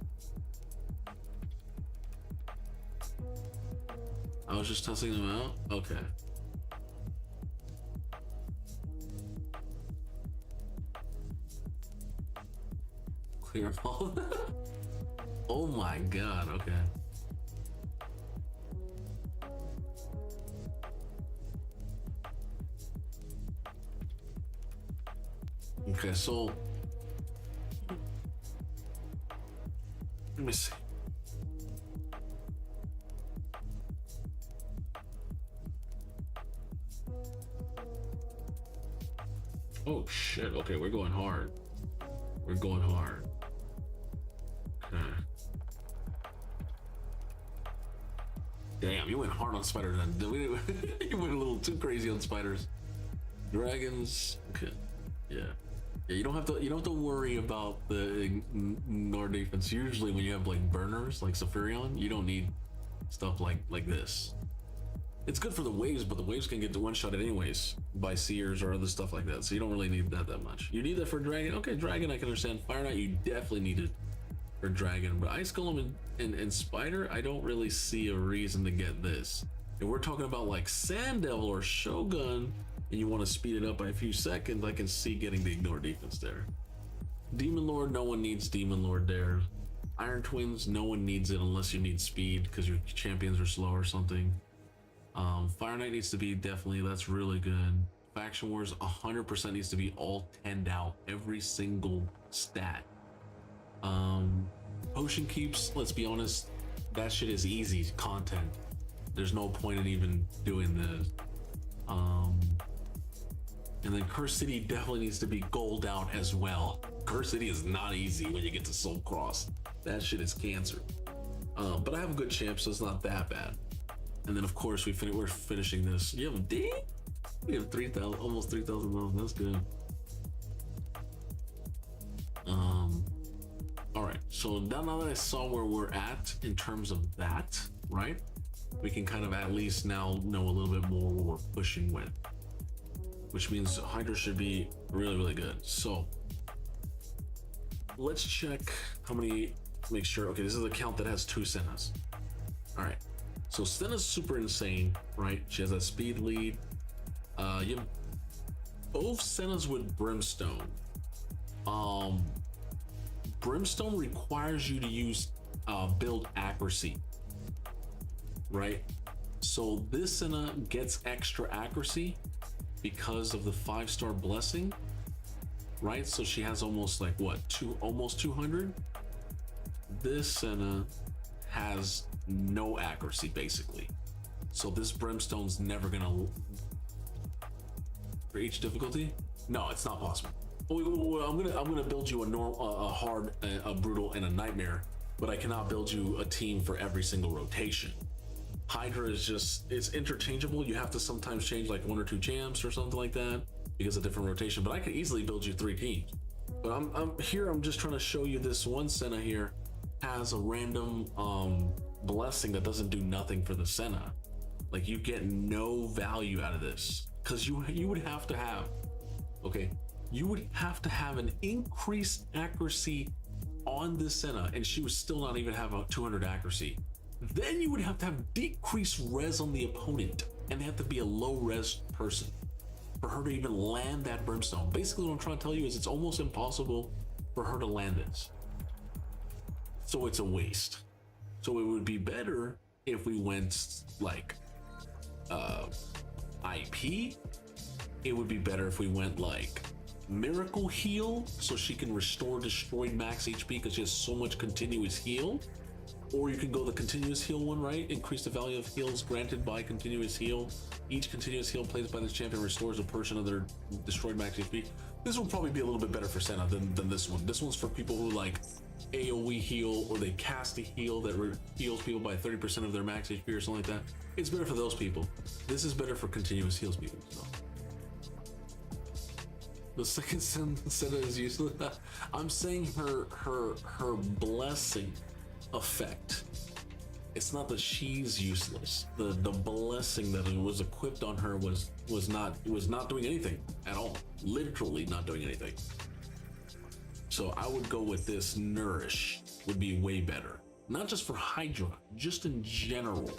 I was just testing them out. Okay. Clear all. Oh my god. Okay. Okay, so let me see. Oh shit, okay, we're going hard. We're going hard. Okay. Damn, you went hard on spiders then. You went a little too crazy on spiders. Dragons, okay. Yeah. Yeah, you don't have to worry about the ignore defense. Usually when you have like burners like Saphirion, you don't need stuff like this. It's good for the waves, but the waves can get one-shotted anyways by seers or other stuff like that, so you don't really need that much. You need that for dragon. Okay, dragon I can understand. Fire Knight you definitely need it for dragon, but Ice Golem and spider I don't really see a reason to get this. If we're talking about like Sand Devil or Shogun and you want to speed it up by a few seconds, I can see getting the ignore defense there. Demon Lord, no one needs Demon Lord there. Iron Twins, no one needs it unless you need speed because your champions are slow or something. Fire Knight needs to be definitely, that's really good. Faction Wars 100% needs to be all 10'd out, every single stat. Potion Keeps, let's be honest, that shit is easy content. There's no point in even doing this. And then Curse City definitely needs to be gold out as well. Curse City is not easy when you get to Soul Cross. That shit is cancer. But I have a good champ, so it's not that bad. And then of course we're finishing this. You have a D? We have 3,000, almost 3,000 rounds. That's good. All right. So now that I saw where we're at in terms of that, right? We can kind of at least now know a little bit more what we're pushing with, which means Hydra should be really good. So let's check how many. Make sure. Okay, this is a count that has 2 Sennas. All right. So Senna's super insane, right? She has that speed lead. You have both Sennas with Brimstone. Brimstone requires you to use build accuracy, right? So this Senna gets extra accuracy because of the 5-star blessing, right? So she has almost like what, almost 200. This Senna has no accuracy basically, so this Brimstone's never gonna for each difficulty. No, it's not possible. I'm gonna build you a normal, a hard, a brutal, and a nightmare, but I cannot build you a team for every single rotation. Hydra is just, it's interchangeable. You have to sometimes change like 1 or 2 champs or something like that because of different rotation, but I could easily build you 3 teams. But I'm just trying to show you this one Senna here has a random blessing that doesn't do nothing for the Senna. Like you get no value out of this because you would have to have, okay, you would have to have an increased accuracy on this Senna, and she would still not even have a 200 accuracy. Then you would have to have decreased res on the opponent, and they have to be a low res person for her to even land that brimstone. Basically, what I'm trying to tell you is it's almost impossible for her to land this. So it's a waste. So it would be better if we went like IP. It would be better if we went like Miracle Heal, so she can restore destroyed max HP because she has so much continuous heal. Or you can go the continuous heal one, right? Increase the value of heals granted by continuous heal. Each continuous heal placed by this champion restores a portion of their destroyed max HP. This will probably be a little bit better for Senna than this one. This one's for people who like AoE heal, or they cast a heal that heals people by 30% of their max HP or something like that. It's better for those people. This is better for continuous heals people. So. The second Senna is useless. I'm saying her blessing effect. It's not that she's useless. The blessing that was equipped on her was not doing anything at all. Literally not doing anything. So I would go with this. Nourish would be way better. Not just for Hydra, just in general.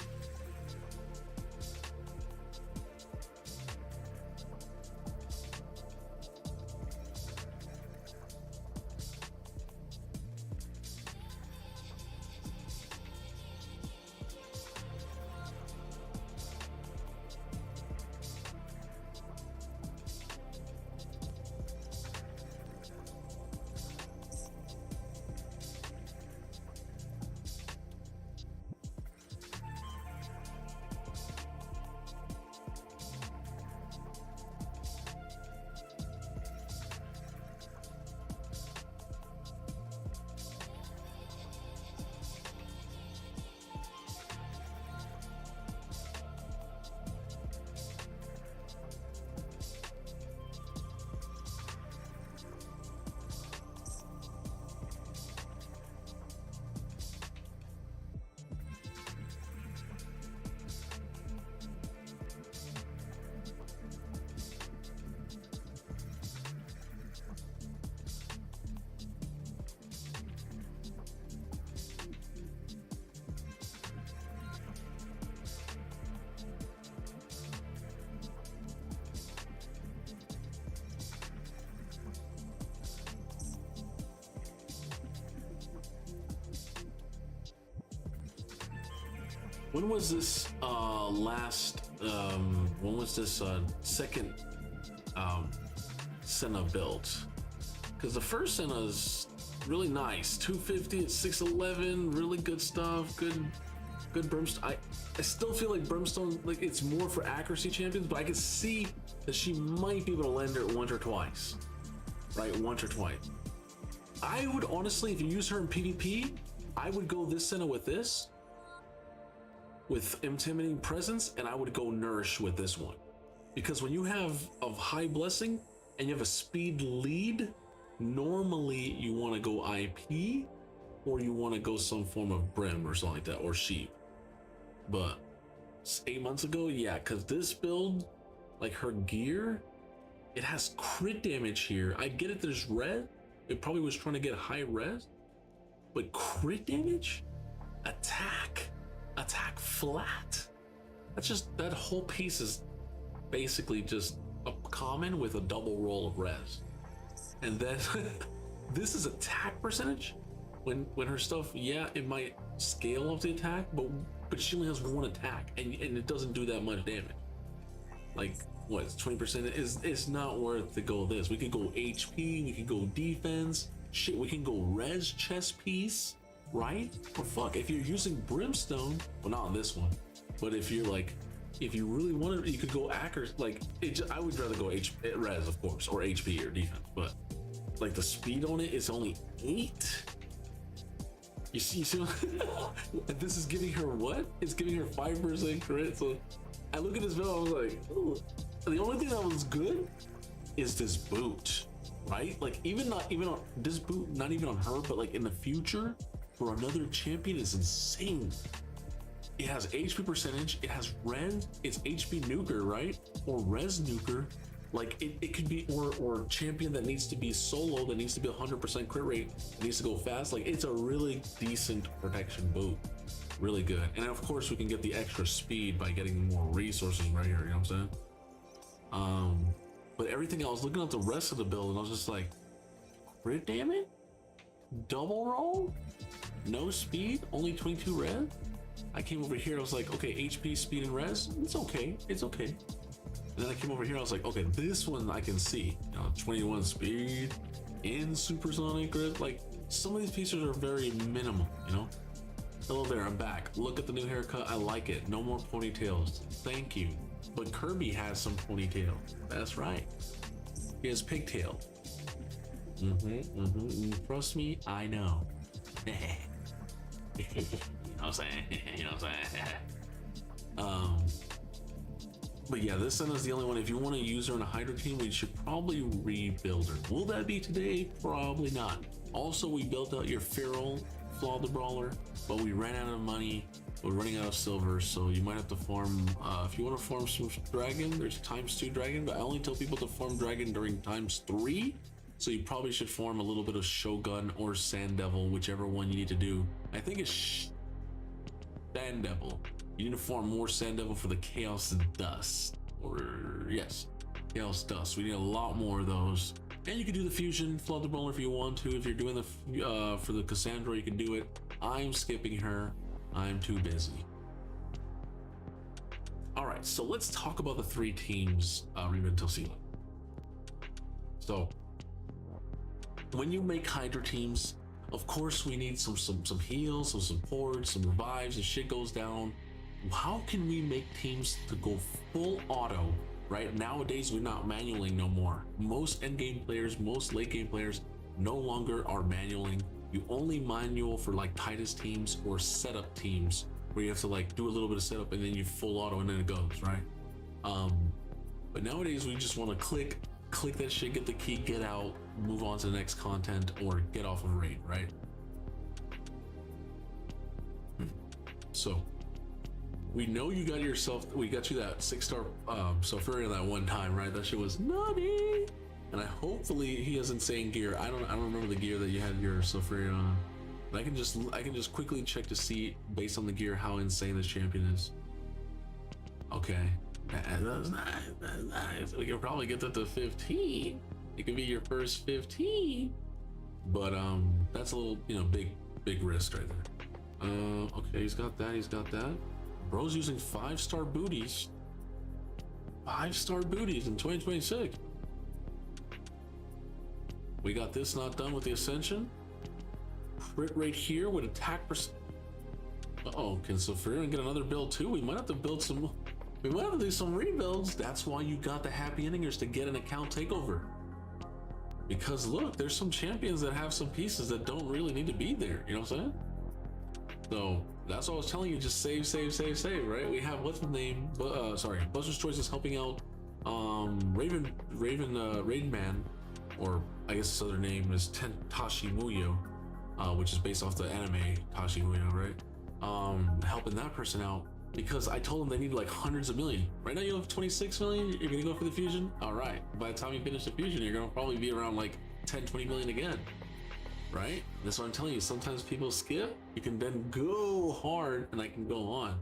When was this when was this second Senna built? Because the first Senna is really nice. 250 at 611, really good stuff. Good Brimstone. I still feel like Brimstone, like it's more for accuracy champions, but I can see that she might be able to land it once or twice. Right, once or twice. I would honestly, if you use her in PvP, I would go this Senna with this, with Intimidating Presence, and I would go Nourish with this one. Because when you have a high blessing and you have a speed lead, normally you want to go IP, or you want to go some form of Brim or something like that, or Sheep. But 8 months ago, yeah, because this build, like her gear, it has crit damage here. I get it, there's res. It probably was trying to get high res, but crit damage, attack flat. That's just, that whole piece is basically just a common with a double roll of res. And then this is attack percentage. When her stuff, yeah, it might scale off the attack, but she only has one attack, and it doesn't do that much damage. Like what, 20% is not worth to go this. We could go HP, we could go defense, shit, we can go res chest piece, right? Or fuck, if you're using Brimstone, well, not on this one, but if you're like, if you really wanted, you could go accuracy. Like I would rather go res, of course, or HP or defense, but like the speed on it is only 8. You see, this is giving her what? It's giving her 5% crit. So I look at this build, I was like, ooh. The only thing that was good is this boot, right? Like even on this boot, not even on her, but like in the future for another champion is insane. it has HP percentage, it has res, it's HP nuker, right? Or res nuker. Like it could be, or champion that needs to be solo, that needs to be 100% crit rate, needs to go fast. Like it's a really decent protection boot, really good. And of course we can get the extra speed by getting more resources right here. You know what I'm saying? But everything else, looking at the rest of the build, and I was just like, crit damage, double roll, no speed, only 22 res. I came over here, I was like, okay, HP, speed, and res, it's okay, it's okay. And then I came over here, I was like, okay, this one I can see, you know, 21 speed in supersonic, like some of these pieces are very minimal, you know. Hello there, I'm back. Look at the new haircut, I like it. No more ponytails, thank you. But Kirby has some ponytail, that's right. He has pigtail. Trust me, I know. You know what I'm saying? You know what I'm saying? But yeah, this Senna is the only one. If you want to use her in a Hydra team, we should probably rebuild her. Will that be today? Probably not. Also, we built out your Feral Flaw the Brawler, but we ran out of money. We're running out of silver, so you might have to farm. If you want to farm some dragon, there's ×2 dragon, but I only tell people to farm dragon during ×3. So you probably should farm a little bit of Shogun or Sand Devil, whichever one you need to do. I think it's Sand Devil. You need to farm more Sand Devil for the Chaos Dust. Or, yes, Chaos Dust. We need a lot more of those. And you can do the Fusion Flood the Brawler if you want to. If you're doing the for the Kassandra, you can do it. I'm skipping her. I'm too busy. All right, so let's talk about the 3 teams Reba till Season. So, when you make Hydra teams, of course we need some heals, some support, some revives, and shit goes down. How can we make teams to go full auto, right? Nowadays we're not manualing no more. Most endgame players, most late game players no longer are manualing. You only manual for like Titus teams or setup teams where you have to like do a little bit of setup and then you full auto and then it goes, right? But nowadays we just want to click that shit, get the key, get out, move on to the next content, or get off of raid, right? So we know you got yourself, we got you that 6-star Sulfuria that one time, right? That shit was nutty. And hopefully he has insane gear. I don't remember the gear that you had your Sulfuria on. But I can just quickly check to see based on the gear how insane this champion is. Okay. That's nice. We can probably get that to 15. It could be your first 15. But that's a little, you know, big risk right there. Okay, he's got that. Bro's using 5-star booties. 5-star booties in 2026. We got this not done with the Ascension. Crit rate here with attack percent. Uh-oh, can Sulfuria get another build too? We might have to build some. We might have to do some rebuilds. That's why you got the happy endingers to get an account takeover. Because look, there's some champions that have some pieces that don't really need to be there. You know what I'm saying? So that's what I was telling you. Just save, right? We have what's the name? Sorry, Buster's Choice is helping out. Raven Man, or I guess his other name is Tashi Muyo, which is based off the anime Tashi Muyo, right? Helping that person out. Because I told them they need like hundreds of million. Right now you have 26 million, you're gonna go for the fusion? All right, by the time you finish the fusion, you're gonna probably be around like 10, 20 million again, right? That's what I'm telling you, sometimes people skip, you can then go hard and I can go on.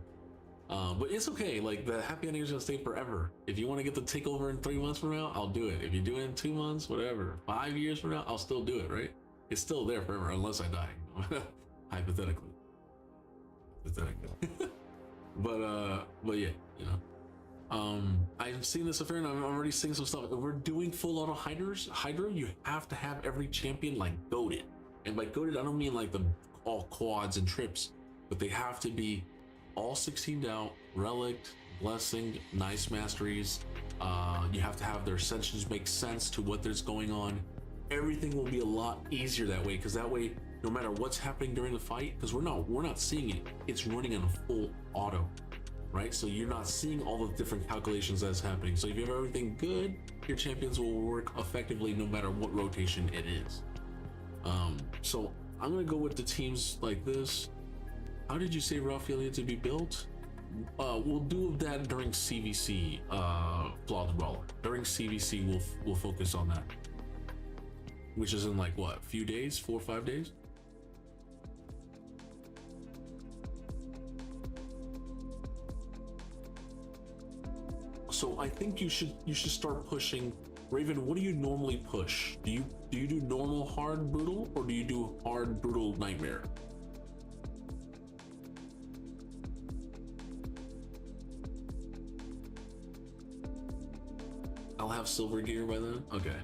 But it's okay, like the happy ending is gonna stay forever. If you wanna get the takeover in 3 months from now, I'll do it. If you do it in 2 months, whatever, 5 years from now, I'll still do it, right? It's still there forever, unless I die, hypothetically. But yeah, you know, I've seen this affair and I'm already seeing some stuff. If we're doing full auto Hydra, you have to have every champion like goated. And by goated, I don't mean like the all quads and trips, but they have to be all 16'd out, relict, blessing, nice masteries. You have to have their ascensions make sense to what there's going on. Everything will be a lot easier that way, because that way, no matter what's happening during the fight, because we're not seeing it, it's running on a full auto, right? So you're not seeing all the different calculations that's happening. So if you have everything good, your champions will work effectively no matter what rotation it is. So I'm gonna go with the teams like this. How did you say Raphael needs to be built? We'll do that during CVC, Flawed Brawler. During CVC, we'll focus on that. Which is in like what, a few days, 4 or 5 days? So I think you should start pushing. Raven, what do you normally push? Do you do normal, hard, brutal, or do you do hard, brutal, nightmare? I'll have silver gear by then. Okay.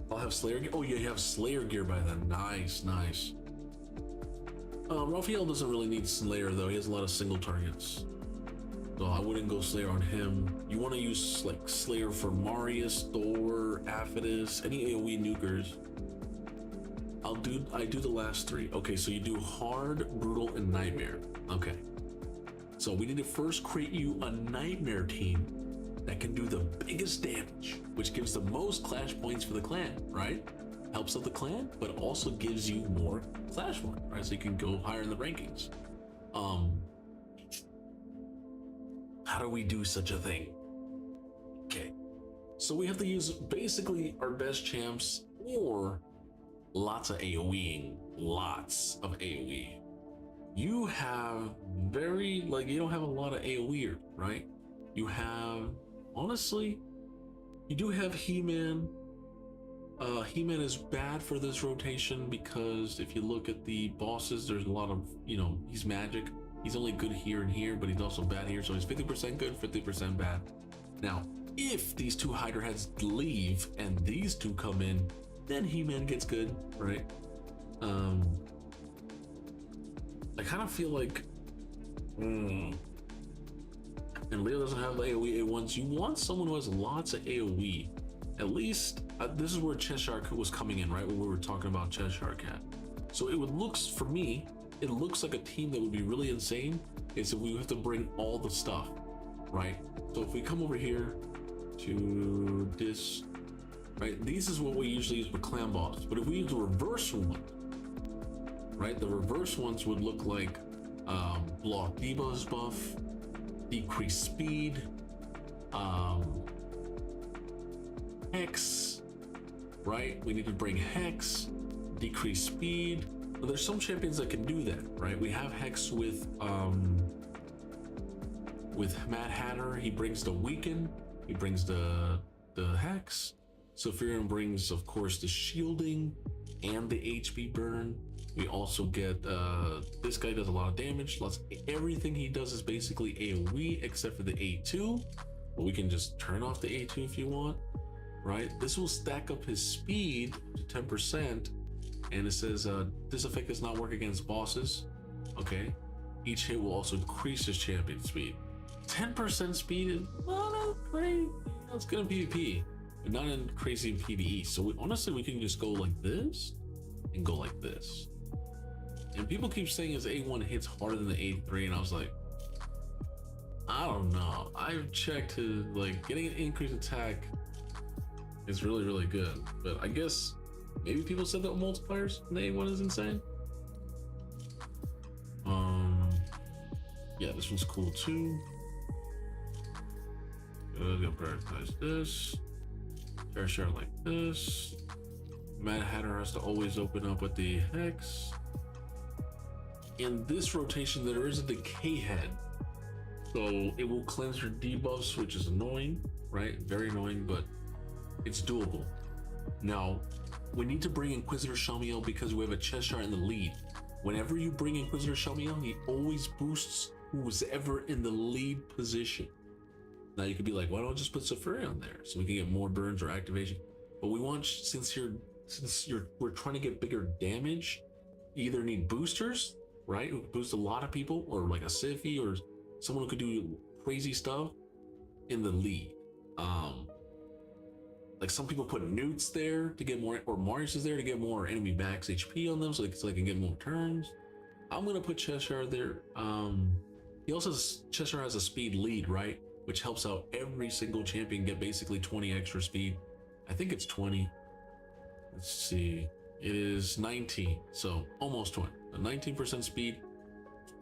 I'll have Slayer gear. Oh yeah, you have Slayer gear by then. Nice, nice. Raphael doesn't really need Slayer though. He has a lot of single targets. So I wouldn't go Slayer on him. You want to use like Slayer for Marius, Thor, Aphodus, any AoE nukers. I do the last 3. Okay, so you do hard, brutal, and nightmare. Okay. So we need to first create you a nightmare team that can do the biggest damage, which gives the most clash points for the clan, right? Helps out the clan, but also gives you more clash points, right? So you can go higher in the rankings. How do we do such a thing? Okay, so we have to use basically our best champs or lots of AoEing, lots of AoE. You have you don't have a lot of AoE, right? You have, honestly, you do have He-Man. He-Man is bad for this rotation because if you look at the bosses, there's a lot of, he's magic. He's only good here and here, but he's also bad here. So he's 50% good, 50% bad. Now, if these 2 Hydra heads leave and these 2 come in, then He-Man gets good, right? I kind of feel like, and Leo doesn't have the AoE A1s. You want someone who has lots of AoE. At least, this is where Cheshire was coming in, right? When we were talking about Cheshire Cat. So it for me, it looks like a team that would be really insane is if we have to bring all the stuff, right? So if we come over here to this, right? These is what we usually use with clan boss. But if we use the reverse one, right? The reverse ones would look like block debuffs buff, decrease speed, Hex, right? We need to bring Hex, decrease speed. Well, there's some champions that can do that, right? We have Hex with Mad Hatter. He brings the weaken, he brings the Hex. Sophirian brings, of course, the shielding and the HP burn. We also get this guy does a lot of damage. Everything he does is basically AoE except for the A2, but we can just turn off the A2 if you want, right? This will stack up his speed to 10%, and it says this effect does not work against bosses. Okay, each hit will also increase his champion speed. 10% speed is not great. That's good in PvP, but not in crazy in PvE. So honestly, we can just go like this and go like this. And people keep saying his A1 hits harder than the A3, and I was like, I don't know. I've checked his, getting an increased attack is really, really good. But I guess maybe people said that multipliers in the A1 is insane. Yeah, this one's cool too. Gonna prioritize this. Share like this. Mad Hatter has to always open up with the Hex. In this rotation, there is a decay head, so it will cleanse your debuffs, which is annoying, right? Very annoying, but it's doable. Now, we need to bring Inquisitor Shamiel because we have a Cheshire in the lead. Whenever you bring Inquisitor Shamiel, he always boosts who's ever in the lead position. Now you could be like, why don't I just put Saphira on there so we can get more burns or activation? But we want, since we're trying to get bigger damage, you either need boosters, right? Who boost a lot of people, or like a Siphi or someone who could do crazy stuff in the lead. Like some people put Newts there to get more, or Marius is there to get more enemy max HP on them so they can get more turns. I'm gonna put Cheshire there. He also Cheshire has a speed lead, right? Which helps out every single champion get basically 20 extra speed. I think it's 20. Let's see. It is 19, so almost 20. A 19% speed,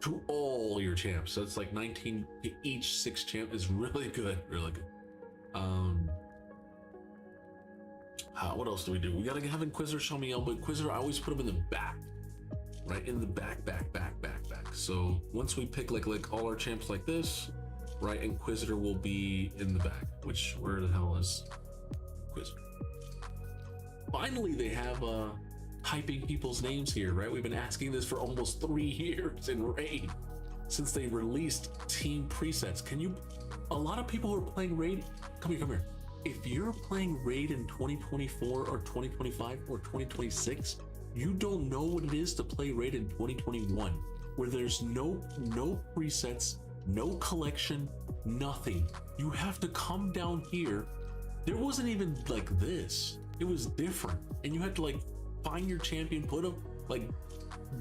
to all your champs. So it's like 19 to each 6 champ is really good, really good. What else do we do? We gotta have Inquisitor show me out, but Inquisitor, I always put him in the back, right? In the back. So once we pick like all our champs like this, right? Inquisitor will be in the back, which where the hell is Inquisitor? Finally, they have typing people's names here, right? We've been asking this for almost 3 years in Raid since they released team presets. A lot of people who are playing Raid, come here. If you're playing Raid in 2024 or 2025 or 2026, you don't know what it is to play Raid in 2021, where there's no presets, no collection, nothing. You have to come down here. There wasn't even like this. It was different. And you had to like find your champion, put him, like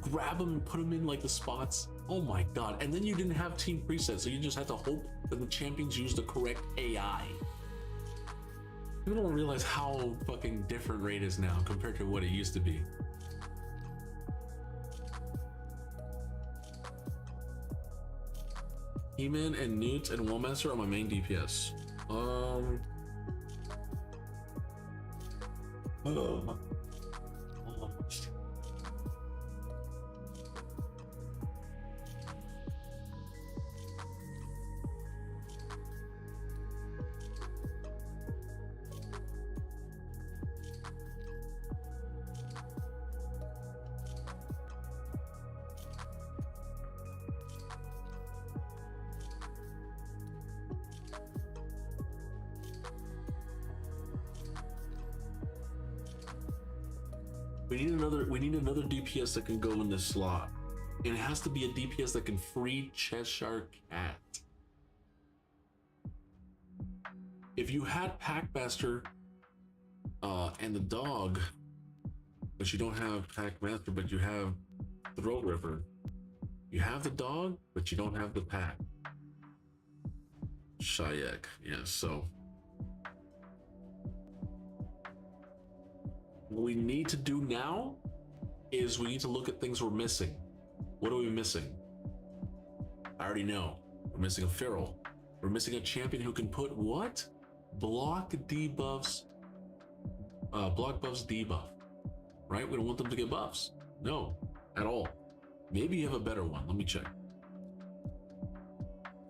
grab him and put him in like the spots. Oh my God. And then you didn't have team presets. So you just had to hope that the champions used the correct AI. People don't realize how fucking different Raid is now compared to what it used to be. He-Man and Newt and Wallmaster are my main DPS. We need another DPS that can go in this slot. And it has to be a DPS that can free Cheshire Cat. If you had Packmaster and the dog, but you don't have Packmaster, but you have Throat Ripper. You have the dog, but you don't have the pack. Shayak, yeah, so. What we need to do now is we need to look at things we're missing. What are we missing? I already know. We're missing a Feral. We're missing a champion who can put what? Block debuffs. Block buffs debuff. Right? We don't want them to get buffs. No, at all. Maybe you have a better one. Let me check.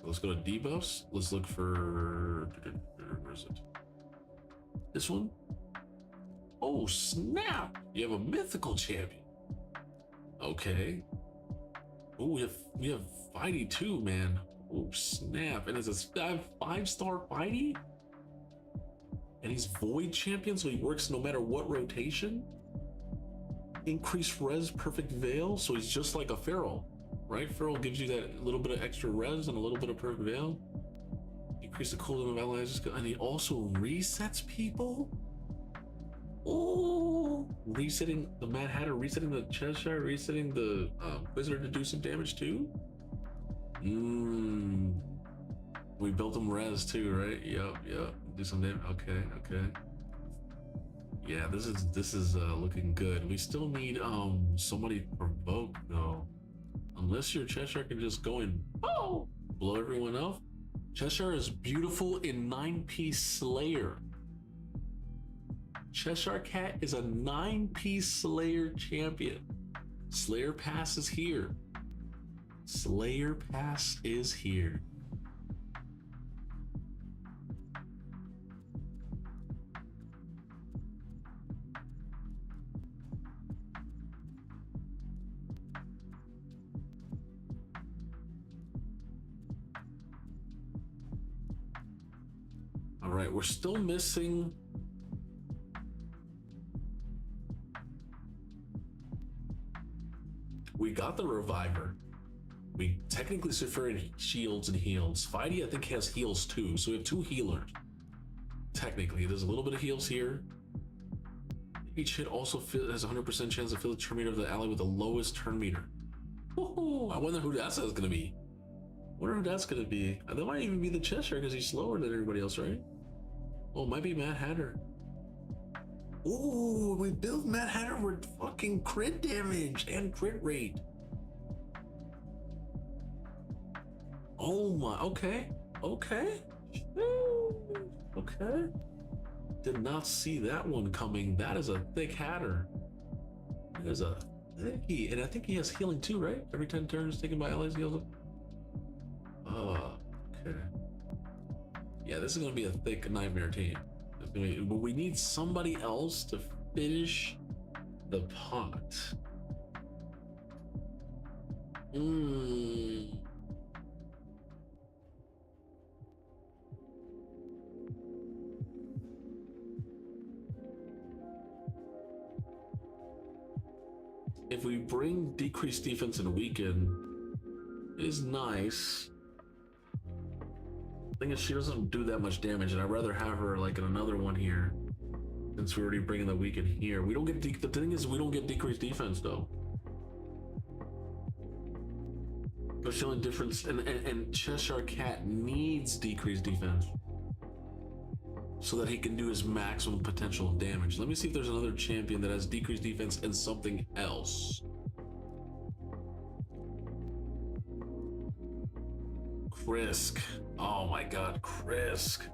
Let's go to debuffs. Let's look for, where is it? This one? Oh snap! You have a mythical champion. Okay. Oh, we have Fighty too, man. Oh snap! And it's a 5-star Fighty, and he's Void champion, so he works no matter what rotation. Increased res, perfect veil, so he's just like a Feral, right? Feral gives you that little bit of extra res and a little bit of perfect veil. Increase the cooldown of allies, and he also resets people. Oh, resetting the Mad Hatter, resetting the Cheshire, resetting the Wizard to do some damage too. We built him res too, right? Yep. Do some damage. Okay. Yeah, this is looking good. We still need somebody to provoke though. Unless your Cheshire can just go and blow everyone up. Cheshire is beautiful in 9-piece Slayer. Cheshire Cat is a 9-piece Slayer champion. Slayer Pass is here. Slayer Pass is here. All right, we're still missing. We got the Reviver. We technically Sephiroth shields and heals. Fighty, I think, has heals too. So we have 2 healers. Technically, there's a little bit of heals here. Each hit also has a 100% chance to fill the turn meter of the ally with the lowest turn meter. Woohoo! I wonder who that's gonna be. That might even be the Cheshire because he's slower than everybody else, right? Oh, it might be Mad Hatter. Ooh, we built Mad Hatter with fucking crit damage and crit rate. Oh my, okay. Okay. Okay. Did not see that one coming. That is a thick hatter. That is a thicky. And I think he has healing too, right? Every 10 turns taken by allies heals. Okay. Yeah, this is gonna be a thick nightmare team. But we need somebody else to finish the pot. If we bring decreased defense and weaken, it is nice. Thing is, she doesn't do that much damage, and I'd rather have her like in another one here, since we're already bringing the weaken here. We don't get the thing is, we don't get decreased defense though. But the only difference, and Cheshire Cat needs decreased defense so that he can do his maximum potential damage. Let me see if there's another champion that has decreased defense and something else. Krisk. Oh my god, Krisk.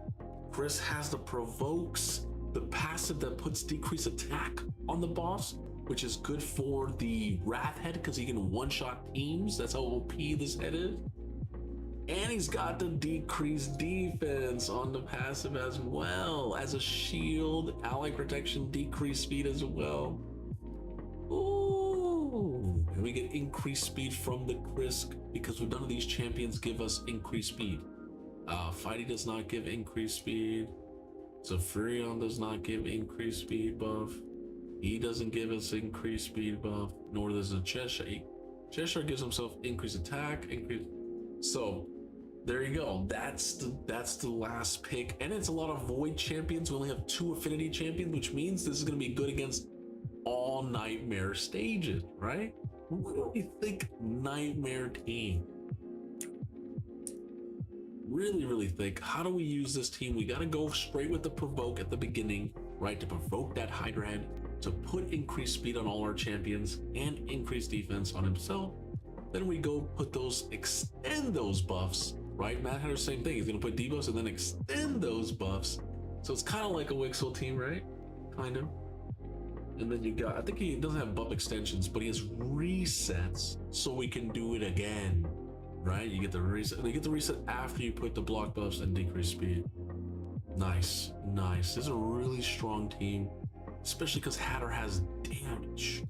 Krisk has the provokes, the passive that puts decreased attack on the boss, which is good for the Wrath Head because he can one-shot teams. That's how OP this head is. And he's got the decreased defense on the passive as well. As a shield, ally protection, decreased speed as well. Ooh. And we get increased speed from the Krisk because none of these champions give us increased speed. Fighty does not give increased speed. Zephyrion does not give increased speed buff. He doesn't give us increased speed buff, nor does the Cheshire. Cheshire gives himself increased attack, So there you go. That's the last pick, and it's a lot of void champions. We only have 2 affinity champions, which means this is going to be good against all nightmare stages, right? What do we think nightmare team? Really think, how do we use this team? We got to go straight with the provoke at the beginning, right? To provoke that Hydra Head, to put increased speed on all our champions and increased defense on himself. Then we go put extend those buffs, right? Mad Hatter, same thing. He's gonna put debuffs and then extend those buffs. So it's kind of like a Wixel team, right? Kind of. And then you got, I think he doesn't have buff extensions, but he has resets, so we can do it again, right? You get the reset. You get the reset after you put the block buffs and decrease speed. Nice. This is a really strong team, especially because Hatter has damage.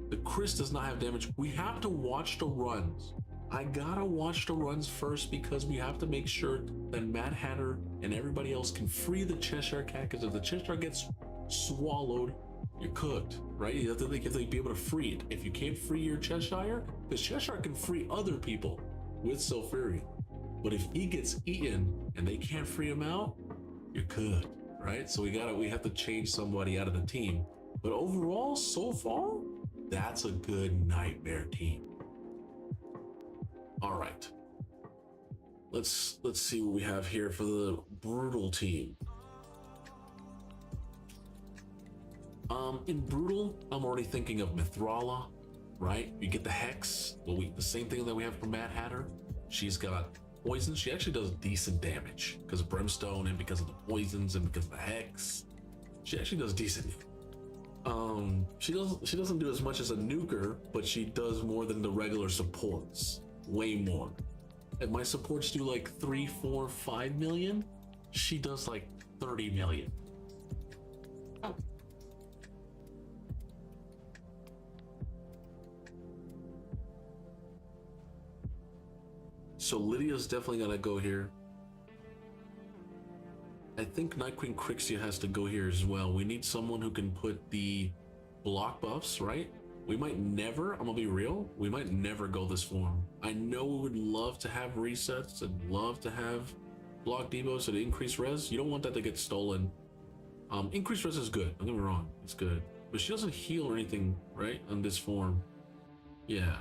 The Chris does not have damage. We have to watch the runs. I gotta watch the runs first because we have to make sure that Mad Hatter and everybody else can free the Cheshire Cat, because if the Cheshire gets swallowed, you're cooked, right? You have to be able to free it. If you can't free your Cheshire, because Cheshire can free other people with Sulfuria. But if he gets eaten and they can't free him out, you're cooked, right? So we have to change somebody out of the team. But overall, so far, that's a good nightmare team. All right. Let's see what we have here for the brutal team. In brutal, I'm already thinking of Mithrala, right? You get the Hex, the same thing that we have for Mad Hatter. She's got poison. She actually does decent damage because of Brimstone and because of the poisons and because of the Hex. She actually does decent. She doesn't do as much as a nuker, but she does more than the regular supports. Way more. And my supports do like 3, 4, 5 million. She does like 30 million. Oh. So Lydia's definitely gonna go here. I think Night Queen Crixia has to go here as well. We need someone who can put the block buffs, right? We might never, I'm gonna be real, we might never go this form. I know we would love to have resets and love to have block debuffs and increase res. You don't want that to get stolen. Increased res is good, don't get me wrong, it's good. But she doesn't heal or anything, right, on this form. Yeah.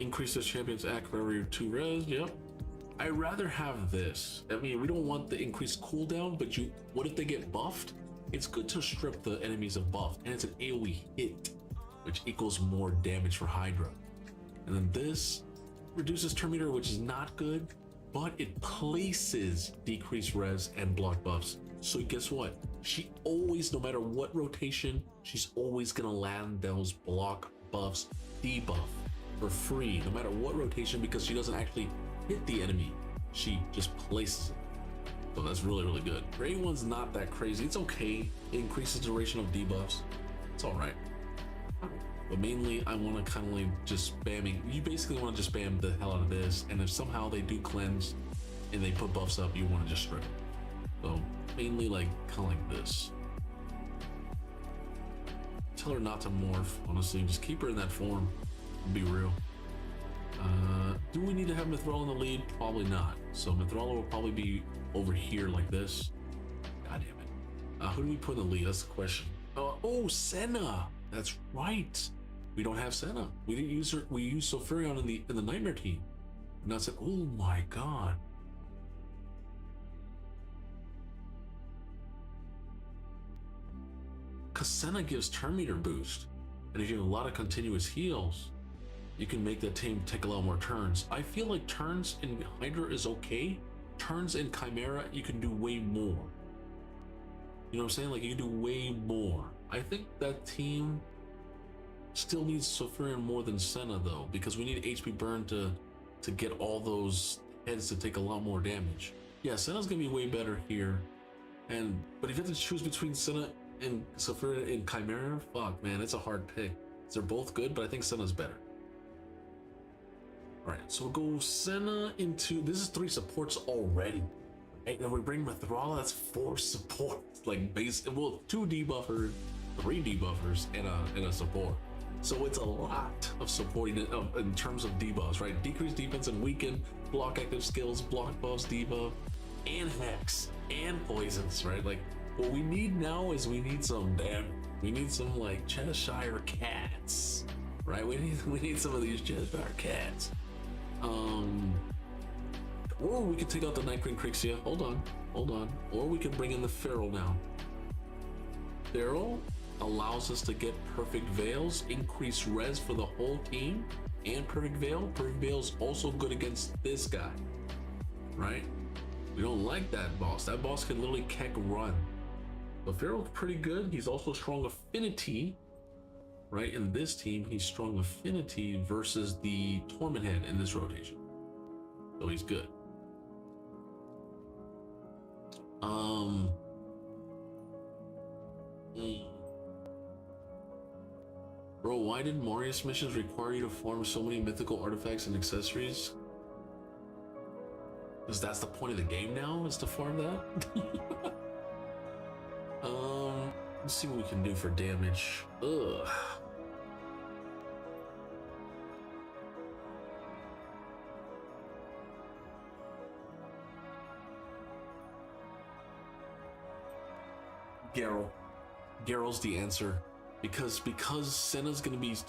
Increase this champion's act for every 2 res, yep. I'd rather have this. I mean, we don't want the increased cooldown, but what if they get buffed? It's good to strip the enemies of buff, and it's an AoE hit, which equals more damage for Hydra. And then this reduces turn meter, which is not good, but it places decreased res and block buffs. So guess what? She always, no matter what rotation, she's always gonna land those block buffs debuff for free, no matter what rotation, because she doesn't actually hit the enemy. She just places it. So that's really, really good. Gray one's not that crazy. It's okay. It increases duration of debuffs. It's all right. But mainly, I want to kind of like just spamming. You basically want to just spam the hell out of this. And if somehow they do cleanse and they put buffs up, you want to just strip it. So mainly like kind of like this. Tell her not to morph, honestly. Just keep her in that form. Be real. Do we need to have Mithril in the lead? Probably not. So Mithril will probably be over here like this. God damn it. Who do we put in the lead? That's the question. Oh, Senna. That's right. We don't have Senna. We didn't use her. We used Sulfurion in the Nightmare team. And I said, oh my god. Cause Senna gives turn meter boost. And if you have a lot of continuous heals, you can make that team take a lot more turns. I feel like turns in Hydra is okay. Turns in Chimera, you can do way more. You know what I'm saying? Like you can do way more. I think that team still needs Sulfurion more than Senna though, because we need HP burn to get all those heads to take a lot more damage. Yeah, Senna's gonna be way better here. But if you have to choose between Senna and Sulfurion and Chimera, fuck man, it's a hard pick. They're both good, but I think Senna's better. All right, so we'll go Senna into, this is 3 supports already. Right, then we bring Mithrala, that's 4 supports, like base, well, 2 debuffers, 3 debuffers, and a support. So it's a lot of supporting it in terms of debuffs, right? Decreased defense and weaken, block active skills, block buffs, debuff, and hex, and poisons, right? Like, what we need now is we need some we need some like Cheshire cats, right? We need some of these Cheshire cats. Or we could take out the Night Queen Crixia. Hold on. Or we could bring in the Feral now. Feral allows us to get perfect veils, increase res for the whole team, and perfect veil. Perfect veil is also good against this guy, right? We don't like that boss. That boss can literally keck run. But Feral's pretty good. He's also strong affinity, right? In this team, he's strong affinity versus the Torment Head in this rotation. So he's good. Bro, why did Marius missions require you to farm so many mythical artifacts and accessories? Because that's the point of the game now, is to farm that? Let's see what we can do for damage. Ugh. Garrel's the answer, because Senna's gonna be since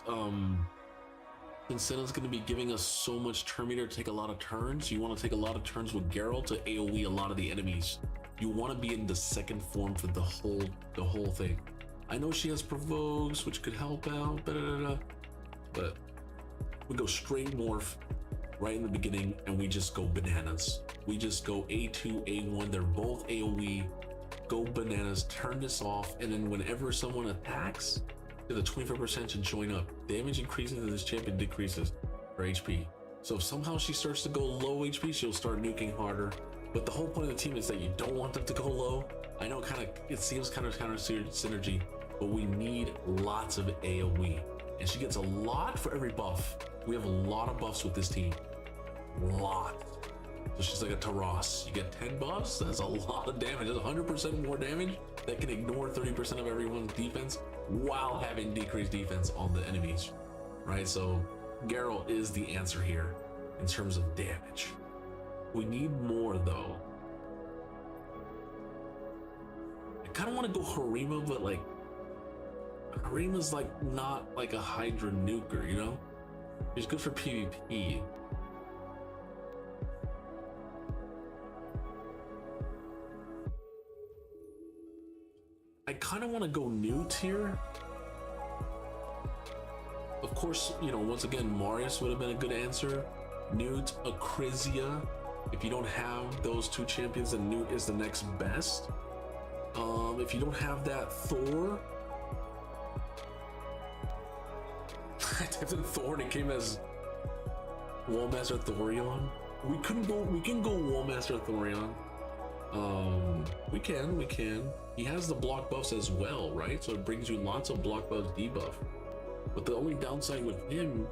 Senna's gonna be giving us so much turn meter to take a lot of turns. You want to take a lot of turns with Garrel to AoE a lot of the enemies. You want to be in the second form for the whole thing. I know she has provokes, which could help out, but we go straight morph right in the beginning, and we just go bananas. We just go A2, A1. They're both AoE. Go bananas, turn this off, and then whenever someone attacks, there's a 25% to join up. Damage increases and this champion decreases her HP. So if somehow she starts to go low HP, she'll start nuking harder. But the whole point of the team is that you don't want them to go low. I know it seems kind of counter synergy, but we need lots of AoE. And she gets a lot for every buff. We have a lot of buffs with this team. Lot. So she's like a Taras. You get 10 buffs, that's a lot of damage. That's 100% more damage that can ignore 30% of everyone's defense while having decreased defense on the enemies, right? So Garrel is the answer here in terms of damage. We need more though. I kind of want to go Harima, but like Harima's like not like a Hydra nuker, you know? She's good for PvP. I kind of want to go new tier. Of course, you know, once again, Marius would have been a good answer. Newt, Acrizia. If you don't have those two champions, then Newt is the next best. If you don't have that, Thor. I typed in Thor and it came as Wallmaster Thorion. We can go Wallmaster Thorion. We can. He has the block buffs as well, right? So it brings you lots of block buffs debuff. But the only downside with him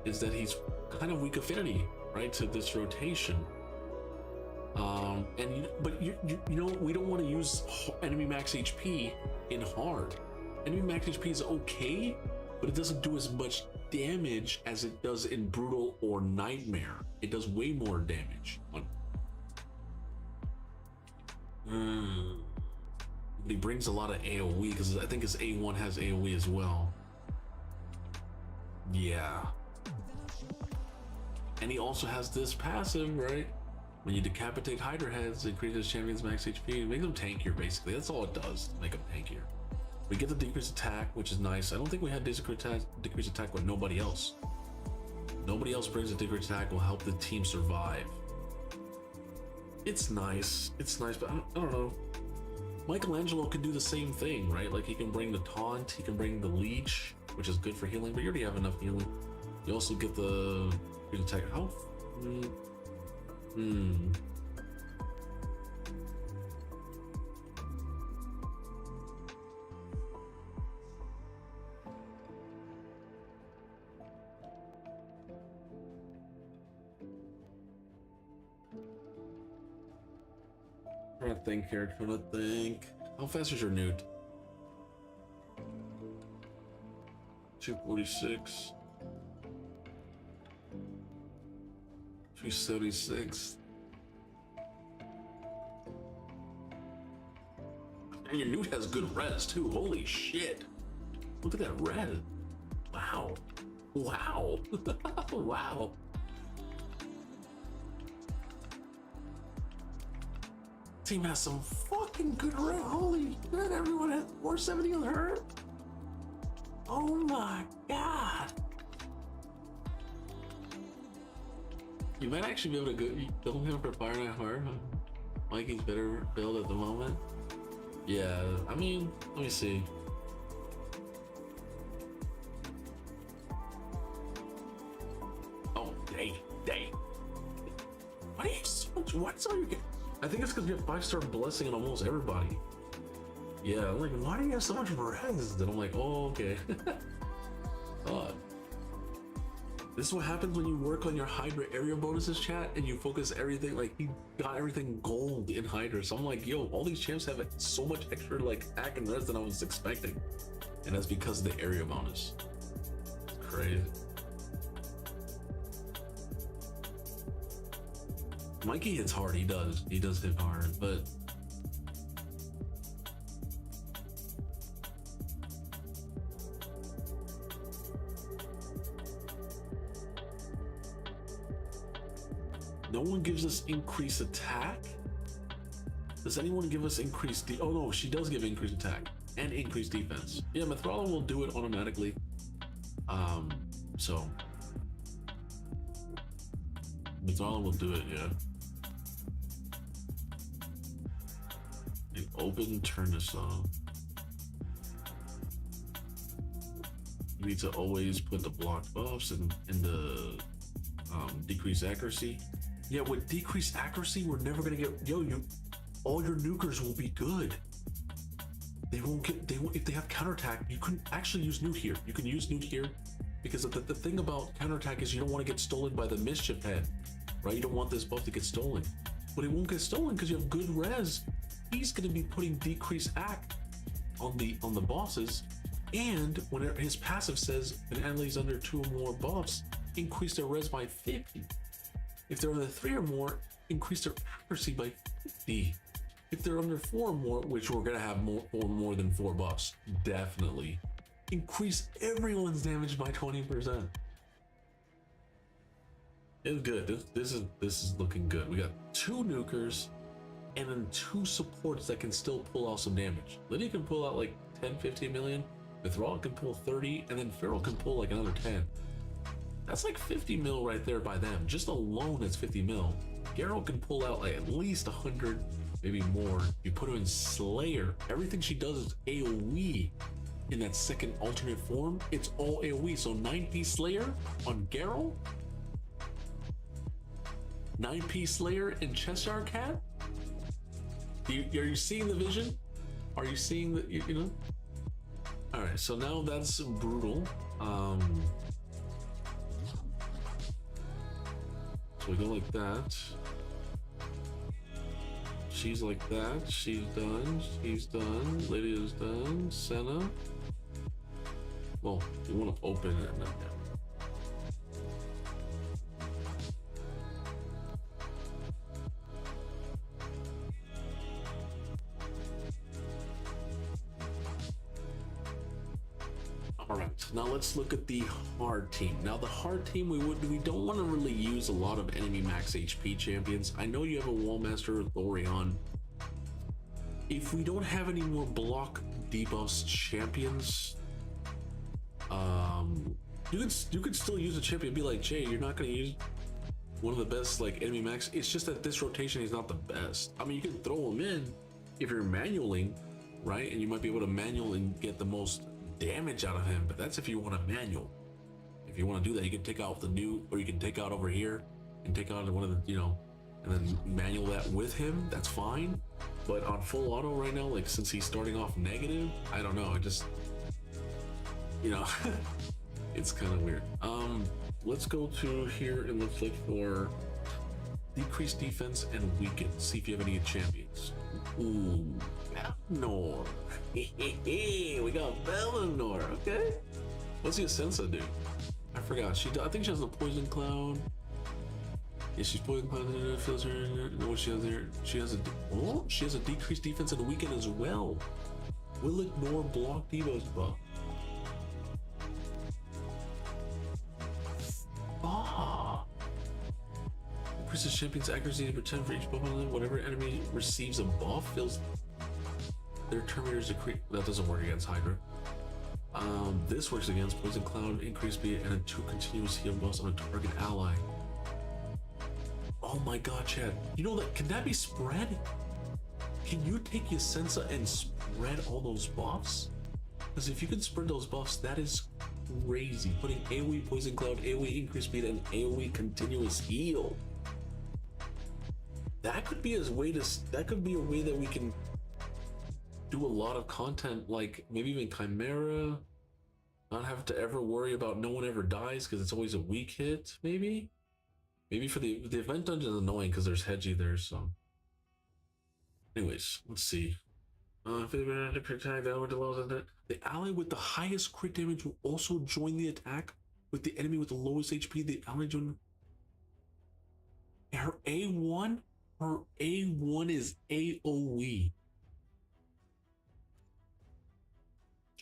is that he's kind of weak affinity, right, to this rotation. But you know, we don't want to use enemy max HP in hard. Enemy max HP is okay, but it doesn't do as much damage as it does in brutal or nightmare. It does way more damage on. But he brings a lot of AoE because I think his A1 has AoE as well. Yeah. And he also has this passive, right? When you decapitate Hydra heads, it increases champions max HP and makes them tankier, basically. That's all it does, make them tankier. We get the decreased attack, which is nice. I don't think we had decreased attack with nobody else. Nobody else brings a decreased attack will help the team survive. It's nice, but I don't know. Michelangelo can do the same thing, right? Like he can bring the taunt, he can bring the leech, which is good for healing, but you already have enough healing. You also get the attack. How? Trying to think here, trying to think. How fast is your Newt? 246. 376. And your Newt has good res too. Holy shit. Look at that res. Wow. Wow. Wow. Team has some fucking good res. Holy shit. Everyone has 470 on her. Oh my god. You might actually be able to go build him for Fire Knight Heart. Mikey's better build at the moment. Yeah, I mean, let me see. Oh, dang. Why are you so much? What's all you get? I think it's because you have 5-star blessing on almost everybody. Yeah, I'm like, why do you have so much res? And I'm like, oh, okay. This is what happens when you work on your Hydra area bonuses, chat, and you focus everything, like, he got everything gold in Hydra. So I'm like, yo, all these champs have so much extra, like, attack and res than I was expecting. And that's because of the area bonus. It's crazy. Mikey hits hard, he does hit hard, but no one gives us increased attack. Does anyone give us increased oh no, she does give increased attack and increased defense. Yeah, Mithrala will do it automatically. So Mithrala will do it, yeah. Open, turn this on. You need to always put the block buffs in the decreased accuracy. Yeah, with decreased accuracy, we're never gonna get all your nukers will be good. They won't if they have counterattack, you couldn't actually use Newt here. You can use Newt here because the thing about counterattack is you don't want to get stolen by the mischief head, right? You don't want this buff to get stolen, but it won't get stolen because you have good res. He's going to be putting decreased act on the bosses, and when his passive says an enemy's under 2 or more buffs, increase their res by 50. If they're under 3 or more, increase their accuracy by 50. If they're under 4 or more, which we're going to have more than 4 buffs, definitely increase everyone's damage by 20%. It's good. This is looking good. We got 2 nukers and then 2 supports that can still pull out some damage. Lydia can pull out like 10, 15 million. Mithrala can pull 30, and then Feral can pull like another 10. That's like 50 mil right there by them. Just alone, it's 50 mil. Garo can pull out like at least 100, maybe more. You put her in Slayer. Everything she does is AoE. In that second alternate form, it's all AoE. So 9-piece Slayer on Garo. 9-piece Slayer in Cheshire Cat. Are you seeing the vision? Are you seeing the, you know? All right, so now that's brutal. So we go like that. She's like that. She's done. She's done. Lydia's done. Senna. Well, you want to open it now. All right, now let's look at the hard team. Now the hard team, we don't want to really use a lot of enemy max HP champions. I know you have a Wallmaster or Thorion. If we don't have any more block debuffs champions, you could still use a champion. Be like, Jay, you're not going to use one of the best like enemy max. It's just that this rotation is not the best. I mean, you can throw them in if you're manualing, right? And you might be able to manual and get the most damage out of him, but that's if you want to manual. If you want to do that, you can take out the new, or you can take out over here and take out one of the, you know, and then manual that with him. That's fine. But on full auto right now, like since he's starting off negative, I don't know. I just, you know, it's kind of weird. Let's go to here and let's look for decrease defense and weaken. See if you have any champions. Ooh, Bellinor. We got Bellinor. Okay. What's the Asensa do? I forgot. I think she has a poison cloud. Yeah, she's poison cloud. Feels her. Know what she has there? She has a decreased defense and a weaken as well. Will ignore block debuffs buff. Increases champion's accuracy to pretend for each buff on them. Whatever enemy receives a buff feels their Terminator's decrease. That doesn't work against Hydra. This works against Poison Cloud, increased speed, and 2 continuous heal buffs on a target ally. Oh my god, Chad. You know that? Can that be spread? Can you take your Sensa and spread all those buffs? Because if you can spread those buffs, that is crazy. Putting AoE Poison Cloud, AoE increased speed, and AoE continuous heal. That could be a way that we can do a lot of content, like maybe even Chimera, not have to ever worry about no one ever dies because it's always a weak hit. Maybe for the event dungeon is annoying because there's Hedgie there. So anyways, let's see. The ally with the highest crit damage will also join the attack with the enemy with the lowest HP. The ally join her A1. Her A1 is AoE.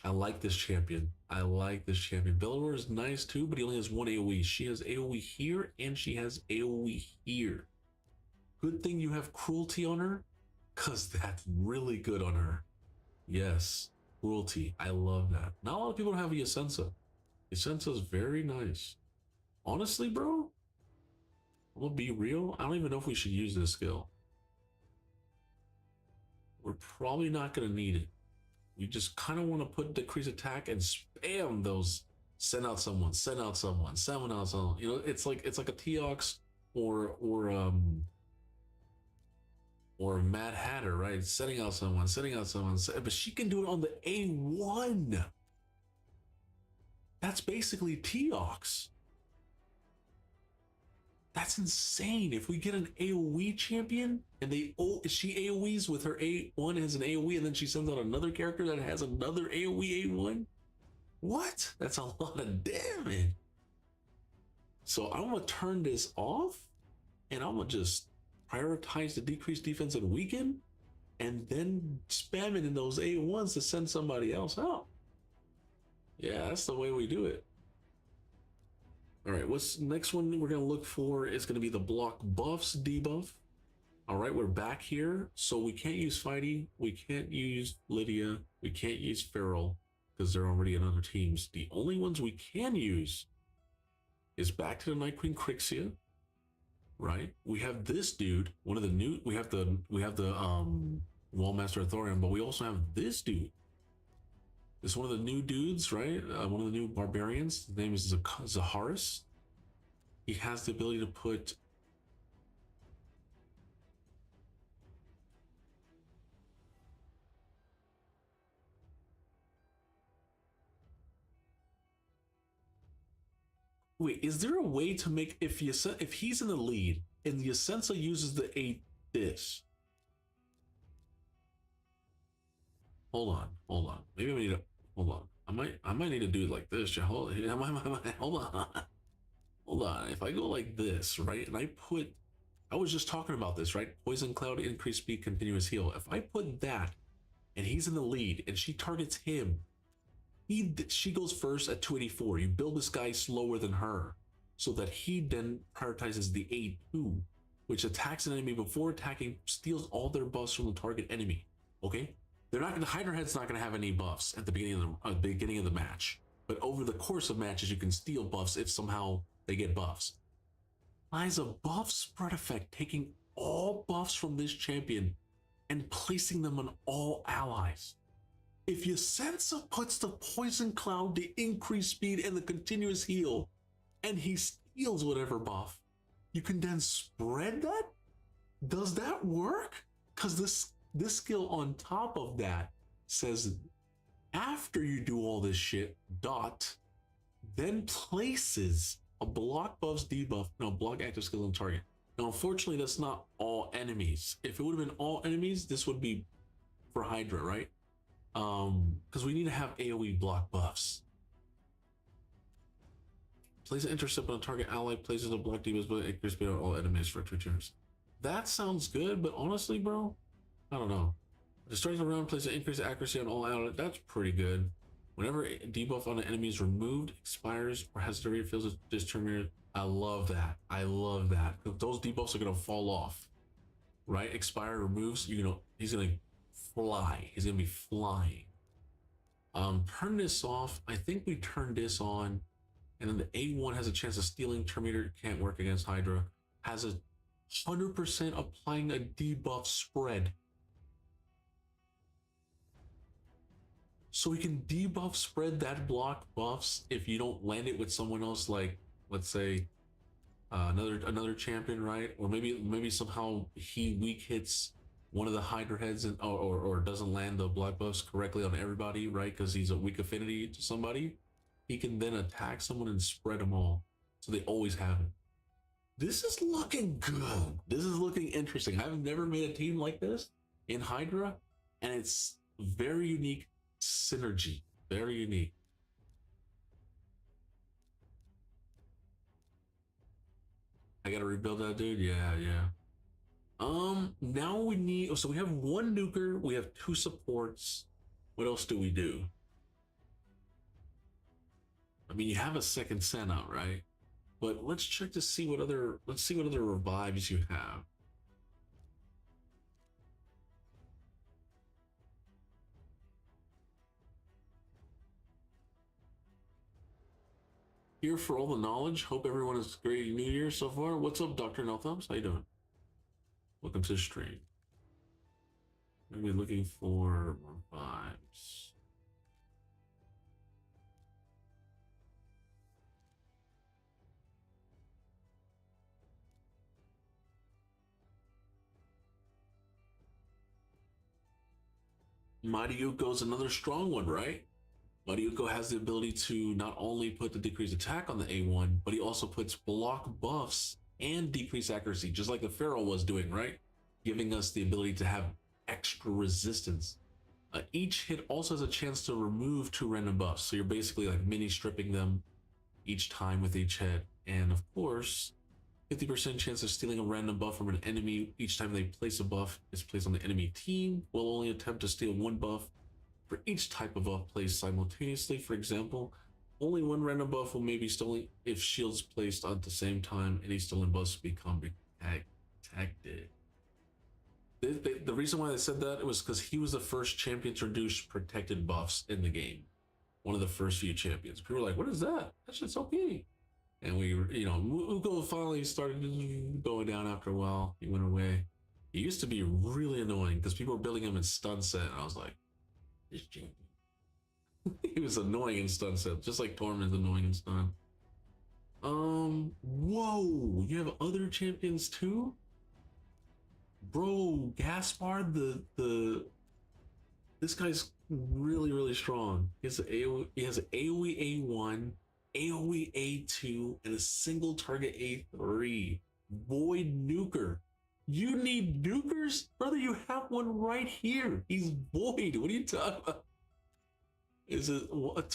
I like this champion. Bellinor is nice too, but he only has 1 AoE. She has AoE here and she has AoE here. Good thing you have cruelty on her, because that's really good on her. Yes, cruelty. I love that. Not a lot of people have Yasensa. Yasensa is very nice. Honestly, bro, I'm gonna be real. I don't even know if we should use this skill. We're probably not gonna need it. We just kind of want to put decrease attack and spam those. Send out someone. Send out someone. Send out someone. You know, it's like a Teox or Mad Hatter, right? Sending out someone. But she can do it on the A1. That's basically Teox. That's insane. If we get an AoE champion and she AoEs with her A1 has an AoE and then she sends out another character that has another AoE A1. What? That's a lot of damage. So I'm gonna turn this off and I'm gonna just prioritize the decreased defense and weaken and then spam it in those A1s to send somebody else out. Yeah, that's the way we do it. All right, what's next one we're gonna look for is gonna be the block buffs debuff. All right, we're back here. So we can't use Fighty, we can't use Lydia, we can't use Feral because they're already in other teams. The only ones we can use is is back to the Night Queen Crixia, right? We have this dude, one of the new. We have the Wallmaster Thorium, but we also have this dude. This is one of the new dudes, right? One of the new barbarians. His name is Zaharis. He has the ability to put. Wait, is there a way to make if he's in the lead and the Yasensa uses the 8 this? Hold on. Maybe I need to hold on. I might need to do it like this. Hold on. If I go like this, right, and I was just talking about this, right? Poison Cloud, increased speed, continuous heal. If I put that, and he's in the lead, and she targets him, she goes first at 284. You build this guy slower than her, so that he then prioritizes the 8-2, which attacks an enemy before attacking, steals all their buffs from the target enemy. Okay, they're not gonna. Hiderhead's not gonna have any buffs at the beginning of the match, but over the course of matches, you can steal buffs if somehow they get buffs. Applies a buff spread effect, taking all buffs from this champion and placing them on all allies. If Yasensa puts the Poison Cloud, the increased speed, and the continuous heal, and he steals whatever buff, you can then spread that? Does that work? Because this skill on top of that says after you do all this shit, then places a block buffs debuff, block active skills on target. Now, unfortunately, that's not all enemies. If it would have been all enemies, this would be for Hydra, right? Because we need to have AoE block buffs. Place an intercept on a target ally, places a block debuff, but increase speed on all enemies for 2 turns. That sounds good, but honestly, bro, I don't know. The starting around, place an increased accuracy on all allies. That's pretty good. Whenever a debuff on an enemy is removed, expires, or has to refill this terminated. I love that. Those debuffs are gonna fall off, right? Expire, removes. He's gonna fly. He's gonna be flying. Turn this off. I think we turn this on, and then the A1 has a chance of stealing. Terminator can't work against Hydra. Has a 100% applying a debuff spread. So we can debuff spread that block buffs if you don't land it with someone else, like let's say another champion, right? Or maybe somehow he weak hits one of the Hydra heads or doesn't land the block buffs correctly on everybody, right? Because he's a weak affinity to somebody. He can then attack someone and spread them all, so they always have it. This is looking good. This is looking interesting. I've never made a team like this in Hydra, and it's very unique. Synergy, very unique. I gotta rebuild that dude. Yeah. Now we need. So we have 1 nuker. We have 2 supports. What else do we do? I mean, you have a second send out, right? But let's check to see what other. Let's see what other revives you have. Here for all the knowledge. Hope everyone has a great New Year so far. What's up, Dr. No Thumbs? How you doing? Welcome to the stream. I'm gonna be looking for revives. Mariuko's another strong one, right? Mariuko has the ability to not only put the decreased attack on the A1, but he also puts block buffs and decreased accuracy, just like the Pharaoh was doing, right? Giving us the ability to have extra resistance. Each hit also has a chance to remove 2 random buffs, so you're basically like mini stripping them each time with each hit. And of course, 50% chance of stealing a random buff from an enemy each time they place a buff is placed on the enemy team. Will only attempt to steal 1 buff for each type of buff placed simultaneously. For example, only 1 random buff will maybe stolen if shields placed at the same time. Any stolen buffs become protected. The reason why they said that was because he was the first champion to introduce protected buffs in the game. One of the first few champions. People were like, what is that? That shit's OP. And we, you know, Ugo finally started going down after a while. He went away. He used to be really annoying because people were building him in stun set. And I was like, this champion. He was annoying in stun set, just like Tormund's annoying in stun. Whoa, you have other champions too? Bro, Gaspard, this guy's really strong. He has an AoE A1, AoE A2, and a single target A3. Void nuker. You need nukers? Brother, you have one right here. He's void. What are you talking about?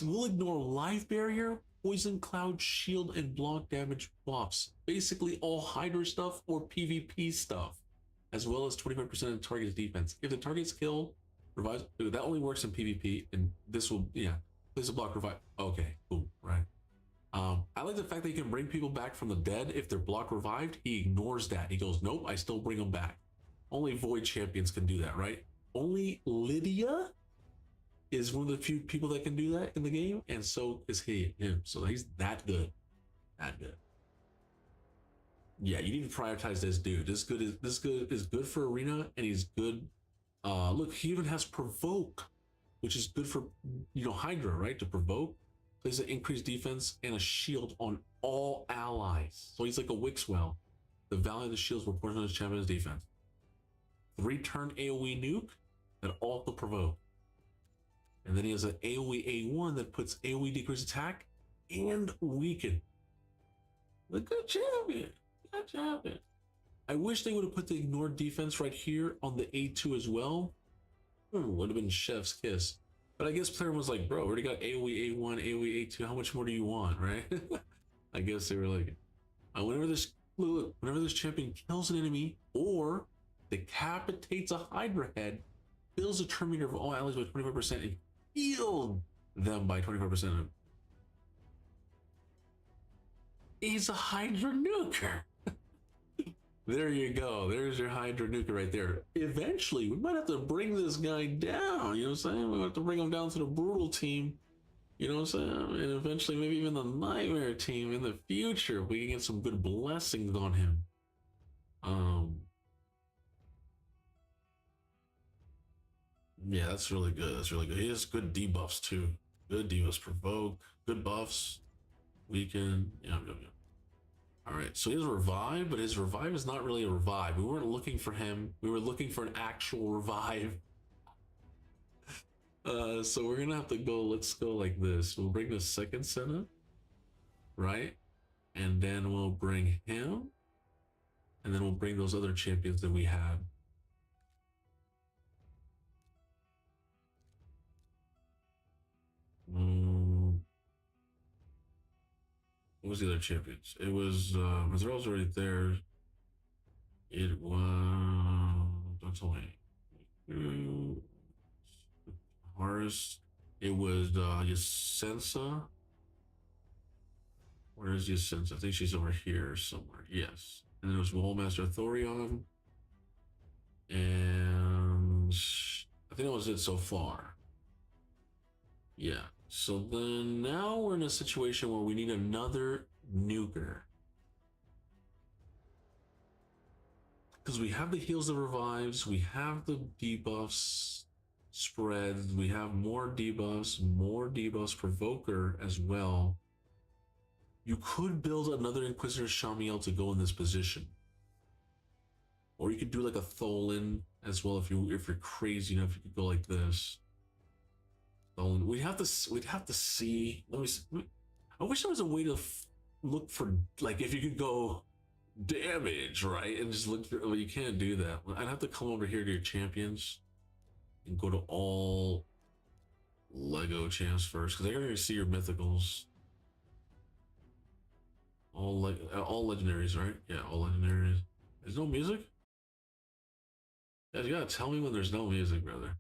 We'll ignore life barrier, poison cloud, shield, and block damage buffs. Basically all Hydra stuff or PvP stuff, as well as 25% of the target's defense. If the target's killed, revives. That only works in PvP, and this will, yeah, place a block revive. Okay, cool, right. I like the fact that he can bring people back from the dead if they're block revived. He ignores that. He goes, nope, I still bring them back. Only void champions can do that, right? Only Lydia is one of the few people that can do that in the game, and so is him. So he's that good. That good. Yeah, you need to prioritize this dude. This is good for arena, and he's good. Look, he even has provoke, which is good for, you know, Hydra, right? To provoke, plays an increased defense and a shield on all allies. So he's like a Wixwell. The value of the shields proportional to his champion's defense. 3-turn AoE nuke that also provoke. And then he has an AoE A1 that puts AoE decreased attack and weaken. The good champion. Good champion. I wish they would have put the ignored defense right here on the A2 as well. Would have been chef's kiss. But I guess player was like, bro, we already got AoE A1, AoE A2. How much more do you want, right? I guess they were like, whenever this champion kills an enemy or decapitates a Hydra head, fills a turn meter of all allies by 25% and healed them by 25%. He's a Hydra nuker. There you go. There's your Hydra nuker right there. Eventually, we might have to bring this guy down. You know what I'm saying? We might have to bring him down to the brutal team. You know what I'm saying? And eventually, maybe even the nightmare team in the future. We can get some good blessings on him. Yeah, that's really good. That's really good. He has good debuffs too. Good debuffs, provoke, good buffs, weaken. Yeah. All right, so he has revive, but his revive is not really a revive. We weren't looking for him. We were looking for an actual revive. So we're gonna have to go. Let's go like this. We'll bring the second Senna, right? And then we'll bring him, and then we'll bring those other champions that we had. What was the other champions? It was Mazarel's already there. It was, don't tell me. Horus. It was Yasensa. Where is Yasensa? I think she's over here somewhere. Yes. And then it was Wallmaster Thorion. And I think that was it so far. Yeah. So then now we're in a situation where we need another nuker. Because we have the heals that revives, we have the debuffs spread, we have more debuffs, provoker as well. You could build another Inquisitor Shamiel to go in this position. Or you could do like a Tholin as well if you're crazy enough, you could go like this. We'd have to see. Let me see. I wish there was a way to look for, like, if you could go damage, right, and just look for. Well, you can't do that. I'd have to come over here to your champions and go to all Lego champs first, because I gotta see your mythicals. All legendaries, right? Yeah, all legendaries. There's no music. Yeah, you gotta tell me when there's no music, brother.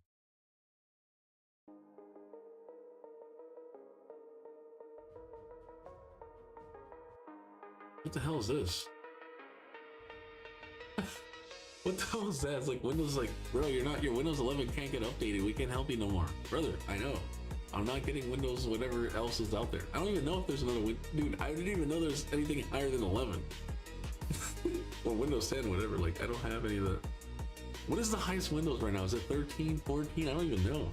What the hell is this? What the hell is that? It's like Windows, like, bro, your Windows 11 can't get updated. We can't help you no more. Brother, I know. I'm not getting Windows whatever else is out there. I don't even know if there's another dude. I didn't even know there's anything higher than 11 or Windows 10, whatever. Like I don't have any of the. What is the highest Windows right now? Is it 13, 14? I don't even know.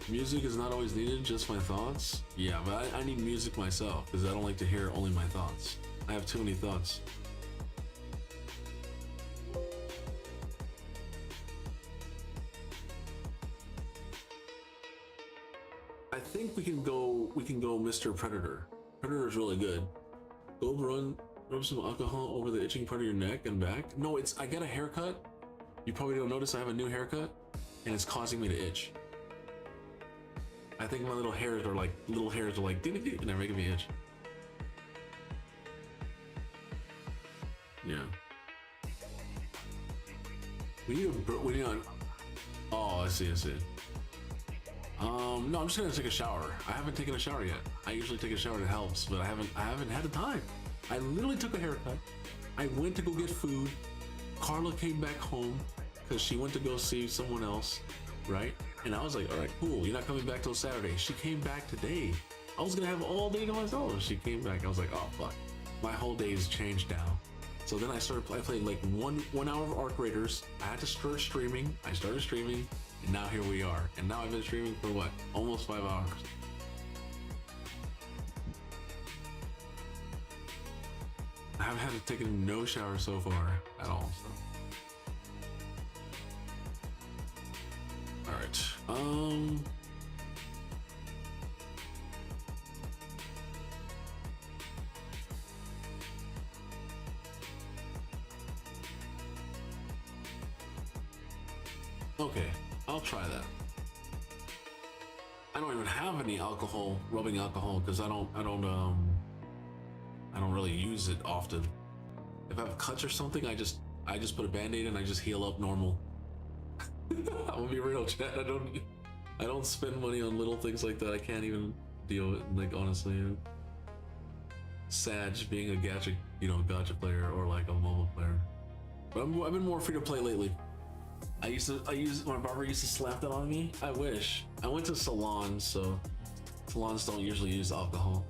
Music is not always needed, just my thoughts. Yeah, but I need music myself because I don't like to hear only my thoughts. I have too many thoughts. I think we can go Mr. Predator. Predator is really good. Go rub some alcohol over the itching part of your neck and back. No, I got a haircut. You probably don't notice I have a new haircut and it's causing me to itch. I think my little hairs are like ding, ding, and they're making me itch. Yeah. We need a. Oh, I see. No, I'm just gonna take a shower. I haven't taken a shower yet. I usually take a shower, it helps, but I haven't had the time. I literally took a haircut. I went to go get food. Carla came back home because she went to go see someone else, right? And I was like, all right, cool. You're not coming back till Saturday. She came back today. I was gonna have all day to myself. She came back. I was like, oh fuck, my whole day's changed now. So then I played like one hour of Arc Raiders. I had to start streaming. I started streaming, and now here we are. And now I've been streaming for what? Almost 5 hours. I haven't had to take no shower so far at all. So. All right. Okay, I'll try that. I don't even have any rubbing alcohol, because I don't really use it often. If I have cuts or something, I just put a band-aid and I just heal up normal. I'm gonna be real, chat. I don't spend money on little things like that. I can't even deal with it, like, honestly. Sad just being a gacha player or like a mobile player. But I've been more free to play lately. My barber used to slap that on me. I wish. I went to salons, so salons don't usually use alcohol.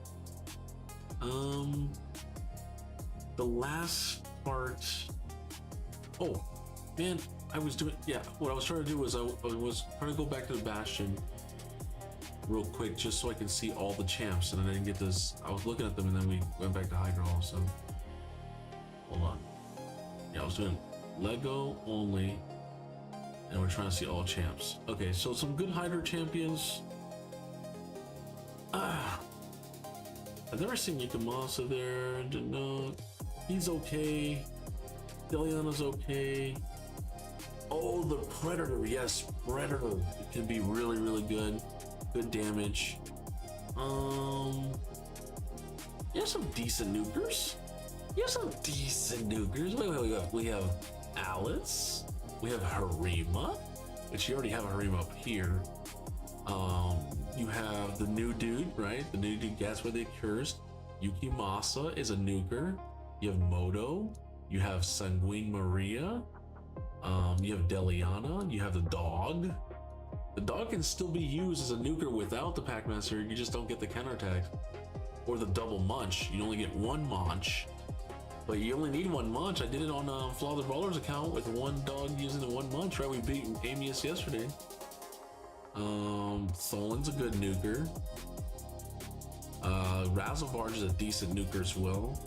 The last part. Oh, man. What I was trying to do was I was trying to go back to the Bastion real quick just so I can see all the champs, and I didn't get this. I was looking at them and then we went back to Hydra also. Hold on. Yeah, I was doing Lego only, and we're trying to see all champs. Okay, so some good Hydra champions. I've never seen Yukamasa there. No, he's okay. Deliana's okay. Oh, the Predator. Yes, Predator. It can be really, really good. Good damage. You have some decent nukers. Wait. We have Alice. We have Harima, which you already have a Harima up here. You have the new dude, right? The new dude, that's where they cursed. Yukimasa is a nuker. You have Moto. You have Sanguine Maria. You have Deliana. You have the dog. The dog can still be used as a nuker without the Packmaster. You just don't get the counterattack. Or the double munch. You only get one munch. But you only need one munch. I did it on Flaw the Brawler's account with one dog using the one munch, right? We beat Amius yesterday. Tholin's a good nuker. Razzlebarge is a decent nuker as well.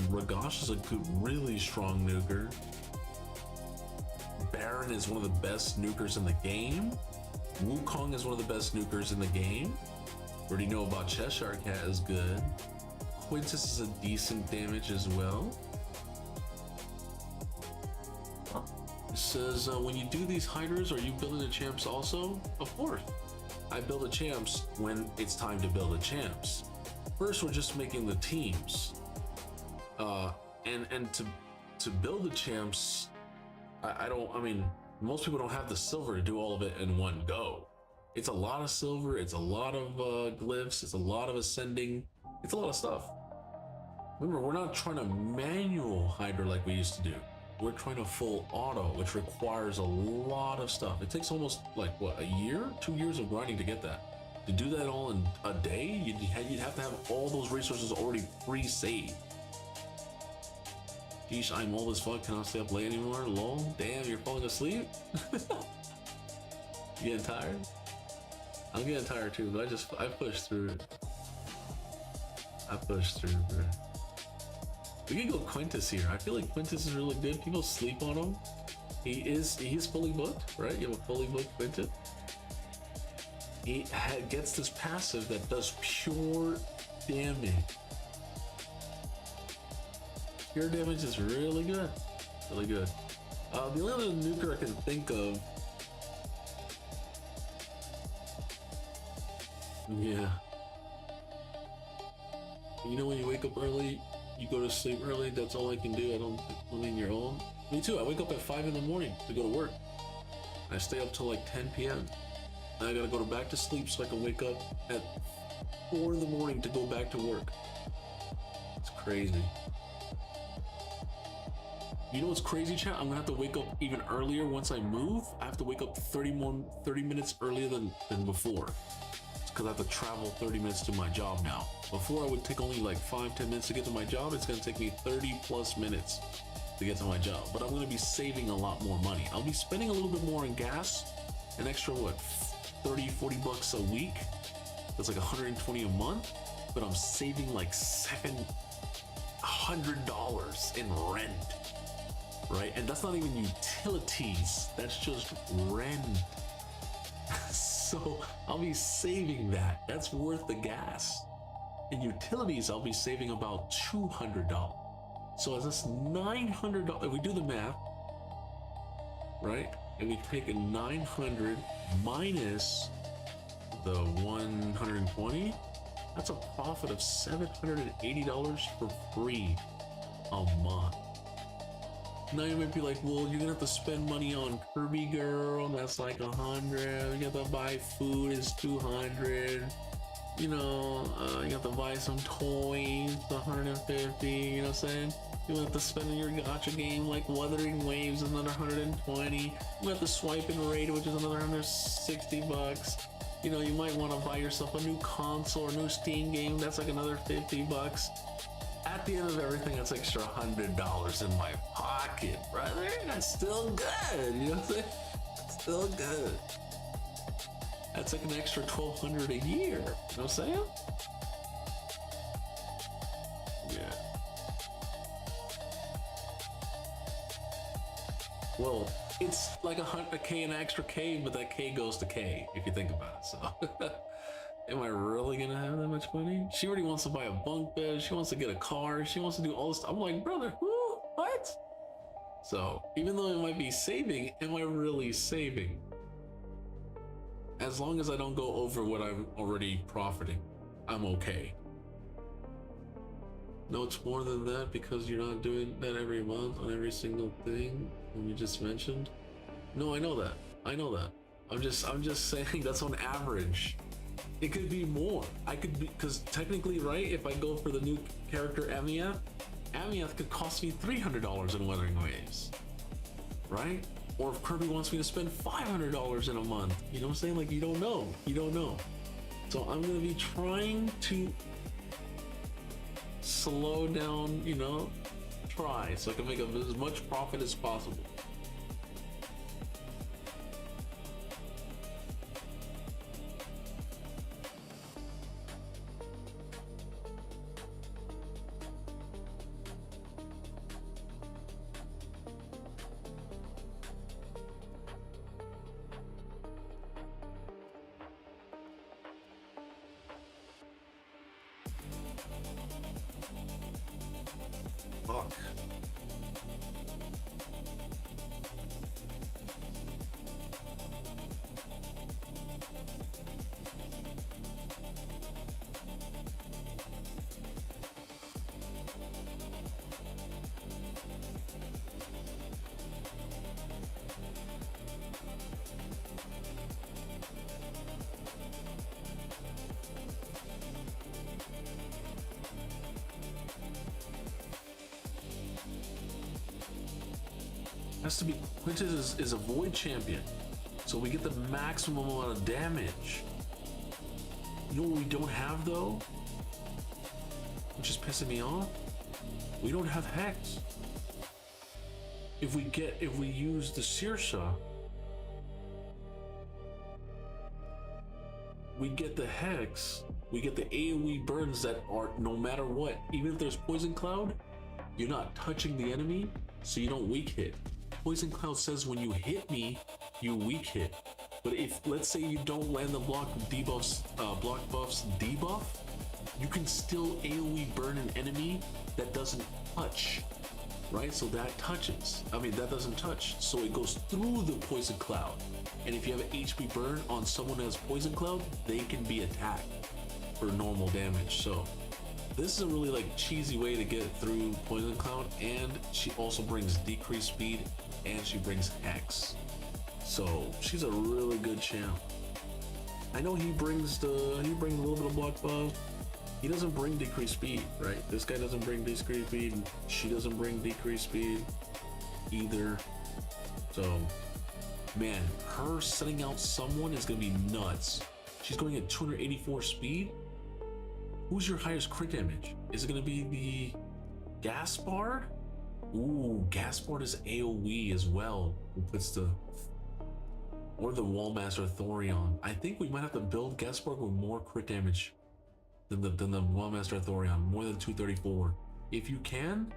Ragash is a good, really strong nuker. Baron is one of the best nukers in the game. Wukong is one of the best nukers in the game. Already know about Cheshire Cat is good. Quintus is a decent damage as well. It says, when you do these hiders, are you building the champs also? Of course. I build the champs when it's time to build the champs. First, we're just making the teams. And to build the champs, I mean, most people don't have the silver to do all of it in one go. It's a lot of silver. It's a lot of glyphs. It's a lot of ascending. It's a lot of stuff. Remember, we're not trying to manual Hydra like we used to do. We're trying to full auto, which requires a lot of stuff. It takes almost like what, a year, 2 years of grinding to get that. To do that all in a day, you'd have to have all those resources already pre-saved. Geesh, I'm old as fuck. Cannot stay up late anymore. Lol. Damn, you're falling asleep. You getting tired? I'm getting tired too, but I pushed through it. I pushed through, bro. We can go Quintus here. I feel like Quintus is really good. People sleep on him. He's fully booked, right? You have a fully booked Quintus. He gets this passive that does pure damage. Pure damage is really good. Really good. The only other nuker I can think of. Yeah. You know when you wake up early, you go to sleep early, that's all I can do. I mean, you're old. Me too, I wake up at 5 in the morning to go to work. I stay up till like 10 p.m. And I gotta go back to sleep so I can wake up at 4 in the morning to go back to work. It's crazy. You know what's crazy, chat? I'm gonna have to wake up even earlier once I move. I have to wake up 30 minutes earlier than before. Because I have to travel 30 minutes to my job now. Before I would take only like 5-10 minutes to get to my job. It's gonna take me 30 plus minutes to get to my job. But I'm gonna be saving a lot more money. I'll be spending a little bit more on gas, an extra what, 30-40 bucks a week. That's like 120 a month. But I'm saving like $700 in rent, right? And that's not even utilities. That's just rent. So I'll be saving that. That's worth the gas. In utilities, I'll be saving about $200. So as this $900, if we do the math, right? And we take a 900 minus the 120, that's a profit of $780 for free a month. Now you might be like, well, you're gonna have to spend money on Kirby Girl, that's like 100. You have to buy food, is 200. You know, you have to buy some toys, 150. You know what I'm saying? You have to spend in your gacha game like Wuthering Waves is another 120. You have to swipe and raid, which is another 160 bucks. You know, you might want to buy yourself a new console or new Steam game, that's like another 50 bucks. At the end of everything, that's extra $100 in my pocket, brother. That's still good, you know what I'm saying? That's still good. That's like an extra $1,200 a year, you know what I'm saying? Yeah. Well, it's like a K, an extra K, but that K goes to K, if you think about it, so. Am I really gonna have that much money? She already wants to buy a bunk bed. She wants to get a car. She wants to do all this stuff. I'm like, brother, who? What? So even though it might be saving, am I really saving? As long as I don't go over what I'm already profiting, I'm okay. No, it's more than that because you're not doing that every month on every single thing when you just mentioned. No, I know that. I know that. I'm just saying that's on average. It could be more. I could be, because technically, right, if I go for the new character Amieth could cost me $300 in Wuthering Waves, right? Or if Kirby wants me to spend $500 in a month, you know what I'm saying? Like, you don't know. So I'm gonna be trying to slow down, you know, try so I can make as much profit as possible. Fuck. Has to be, Quintus is a void champion. So we get the maximum amount of damage. You know what we don't have though? Which is pissing me off? We don't have Hex. If we use the Sirsha, we get the Hex, we get the AoE burns that are no matter what, even if there's Poison Cloud, you're not touching the enemy, so you don't weak hit. Poison Cloud says when you hit me, you weak hit. But if, let's say you don't land the block debuffs, block buffs debuff, you can still AoE burn an enemy that doesn't touch, right? So that touches. I mean, that doesn't touch. So it goes through the Poison Cloud. And if you have an HP burn on someone who has Poison Cloud, they can be attacked for normal damage. So this is a really like cheesy way to get through Poison Cloud, and she also brings decreased speed and she brings Hex. So she's a really good champ. I know he brings a little bit of block buff. He doesn't bring decreased speed, right? This guy doesn't bring decreased speed. She doesn't bring decreased speed either. So, man, her setting out someone is gonna be nuts. She's going at 284 speed. Who's your highest crit damage? Is it gonna be the Gaspard? Ooh, Gaspard is AoE as well. Who puts the, or the Wallmaster Thorion. I think we might have to build Gaspard with more crit damage than the Wallmaster Thorion, more than 234. If you can,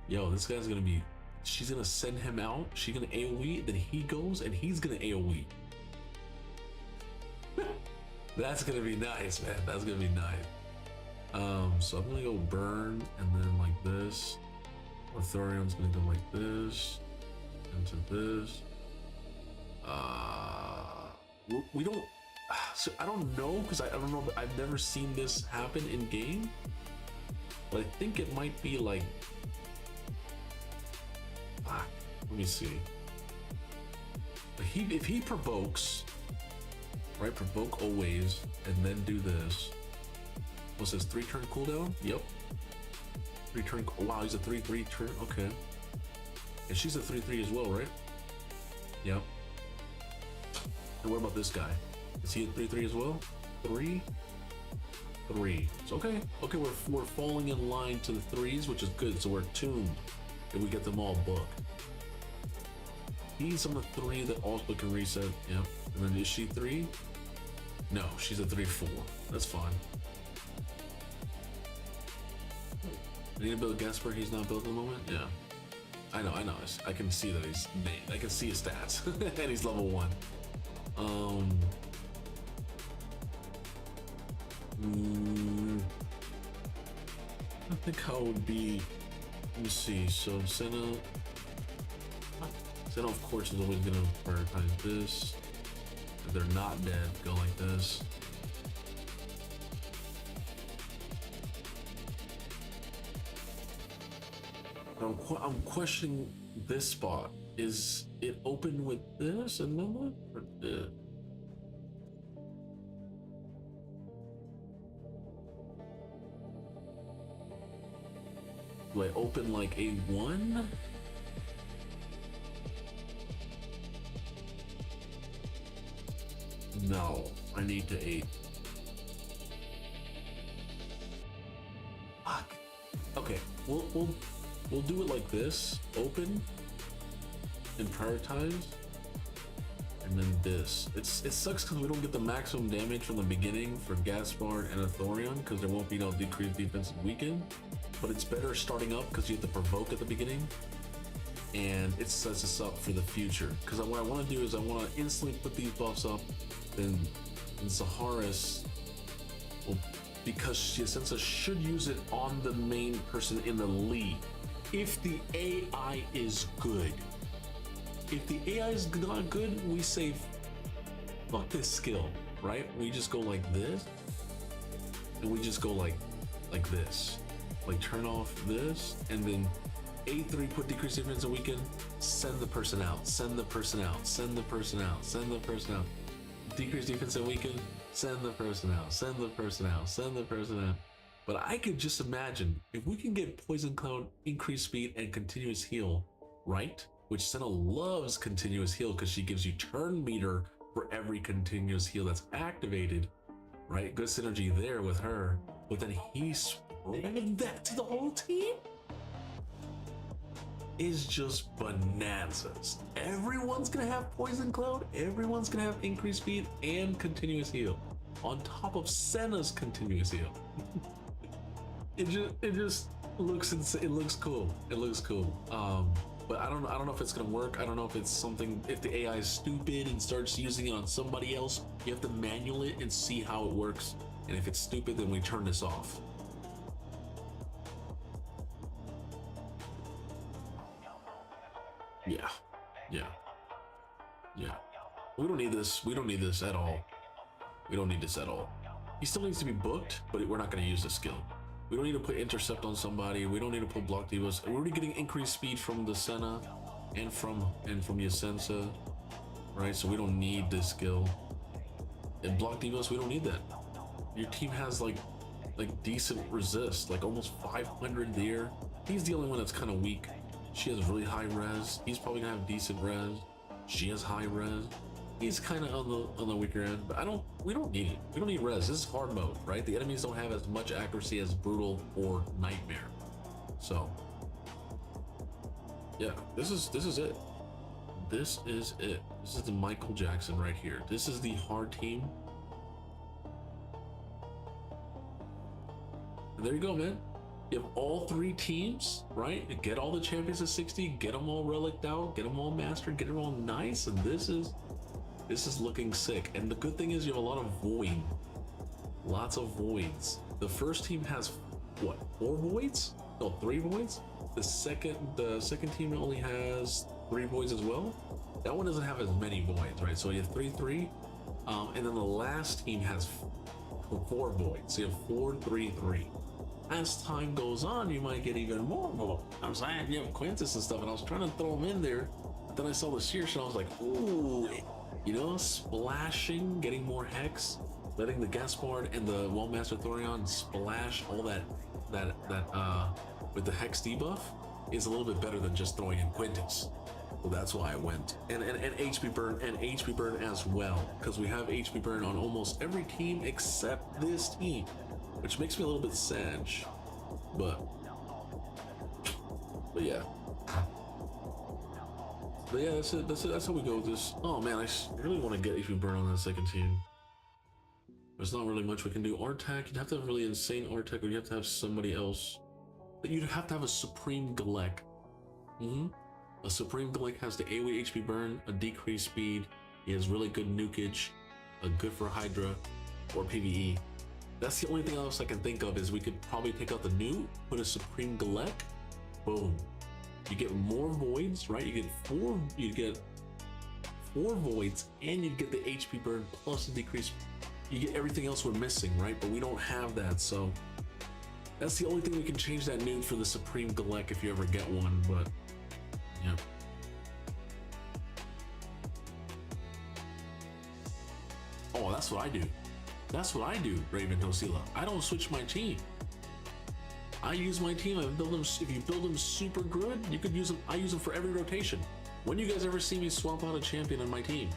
yo, this guy's gonna be, she's gonna send him out, she's gonna AoE, then he goes and he's gonna AoE. That's gonna be nice, man. That's gonna be nice. So I'm gonna go burn and then like this. Or Thorion's gonna go like this into this. We don't. So I don't know, because I don't know. I've never seen this happen in game, but I think it might be like. Let me see. If he provokes, right? Provoke always, and then do this. What's this? 3-turn cooldown? Yep. 3-turn. Wow, he's a 3/3 turn. Okay. And she's a 3/3 as well, right? Yep. And what about this guy? Is he a 3/3 as well? 3, 3. So okay, we're falling in line to the 3s, which is good. So we're tuned, and we get them all booked. He's on the 3 that also can reset. Yep. And then is she 3? No, she's a 3/4. That's fine. I need to build Gaspard. He's not built at the moment. Yeah. I know. I can see that he's named. I can see his stats, and he's level 1. I think how it would be. Let me see. So Senna, of course, is always gonna prioritize this. If they're not dead, go like this. I'm questioning this spot. Is it open with this and then what? Or this? Do I open like A1? No, I need to 8. Fuck. Okay, we'll do it like this. Open and prioritize, and then this. It sucks because we don't get the maximum damage from the beginning for Gaspard and a Thorion, because there won't be no decreased defensive weaken. But it's better starting up because you have to provoke at the beginning, and it sets us up for the future. Because what I want to do is I want to instantly put these buffs up, then Zaharis will, because Sansa should use it on the main person in the lead if the AI is good. If the AI is not good, we say fuck this skill, right? We just go like this, and we just go like this. Like turn off this, and then A3 put decreased defense and weaken, send the person out, send the person out, send the person out, send the person out. Decreased defense and weaken, send the person out, send the person out, send the person out. But I could just imagine if we can get Poison Cloud, increased speed, and continuous heal, right? which Senna loves continuous heal because she gives you turn meter for every continuous heal that's activated, right? Good synergy there with her. But then he spread that to the whole team? Is just bananas. Everyone's gonna have Poison Cloud, everyone's gonna have increased speed and continuous heal on top of Senna's continuous heal. it just looks insane. It looks cool. It looks cool. But I don't know if it's gonna work. I don't know if it's something, if the AI is stupid and starts using it on somebody else. You have to manual it and see how it works. And if it's stupid, then we turn this off. Yeah. We don't need this. We don't need this at all. We don't need this at all. He still needs to be booked, but we're not going to use the skill. We don't need to put intercept on somebody. We don't need to put block divas. We're already getting increased speed from the Senna and from Yasensa, right? So we don't need this skill. And block divas, we don't need that. Your team has like decent resist, like almost 500 there. He's the only one that's kind of weak. She has really high res. He's probably gonna have decent res. She has high res. He's kind of on the weaker end, but we don't need it. We don't need res. This is hard mode, right? The enemies don't have as much accuracy as Brutal or Nightmare. So yeah, this is it. This is it. This is the Michael Jackson right here. This is the hard team. And there you go, man. You have all three teams, right? You get all the champions of 60, get them all relicked out, get them all mastered, get them all nice, and this is looking sick. And the good thing is you have a lot of void. Lots of voids. The first team has what, 4 voids? No, 3 voids? The second team only has 3 voids as well. That one doesn't have as many voids, right? So you have 3, and then the last team has 4 voids. So you have 4, 3, 3. As time goes on, you might get even more. I'm saying you have Quintus and stuff, and I was trying to throw them in there, but then I saw the Sears, and I was like, ooh, you know, splashing, getting more hex, letting the Gaspard and the Wellmaster Thorion splash all that with the hex debuff is a little bit better than just throwing in Quintus. So that's why I went. And HP burn as well, because we have HP burn on almost every team except this team, which makes me a little bit sad. But yeah. But yeah, that's it. That's how we go with this. Oh man, I really want to get HP burn on that second team. There's not really much we can do. Artak, you'd have to have really insane Artak, or you have to have somebody else. But you'd have to have a Supreme Galek. A Supreme Galek has the AoE HP burn, a decreased speed. He has really good nukage, good for Hydra or PvE. That's the only thing else I can think of, is we could probably take out the nuke, put a Supreme Galek, boom. You get more voids, right? You get 4 voids, and you get the HP burn plus the decrease. You get everything else we're missing, right? But we don't have that, so that's the only thing we can change that nuke for the Supreme Galek if you ever get one. But yeah. Oh, that's what I do. That's what I do, Raven Hosila. I don't switch my team. I use my team. I build them. If you build them super good, you could use them. I use them for every rotation. When you guys ever see me swap out a champion on my team?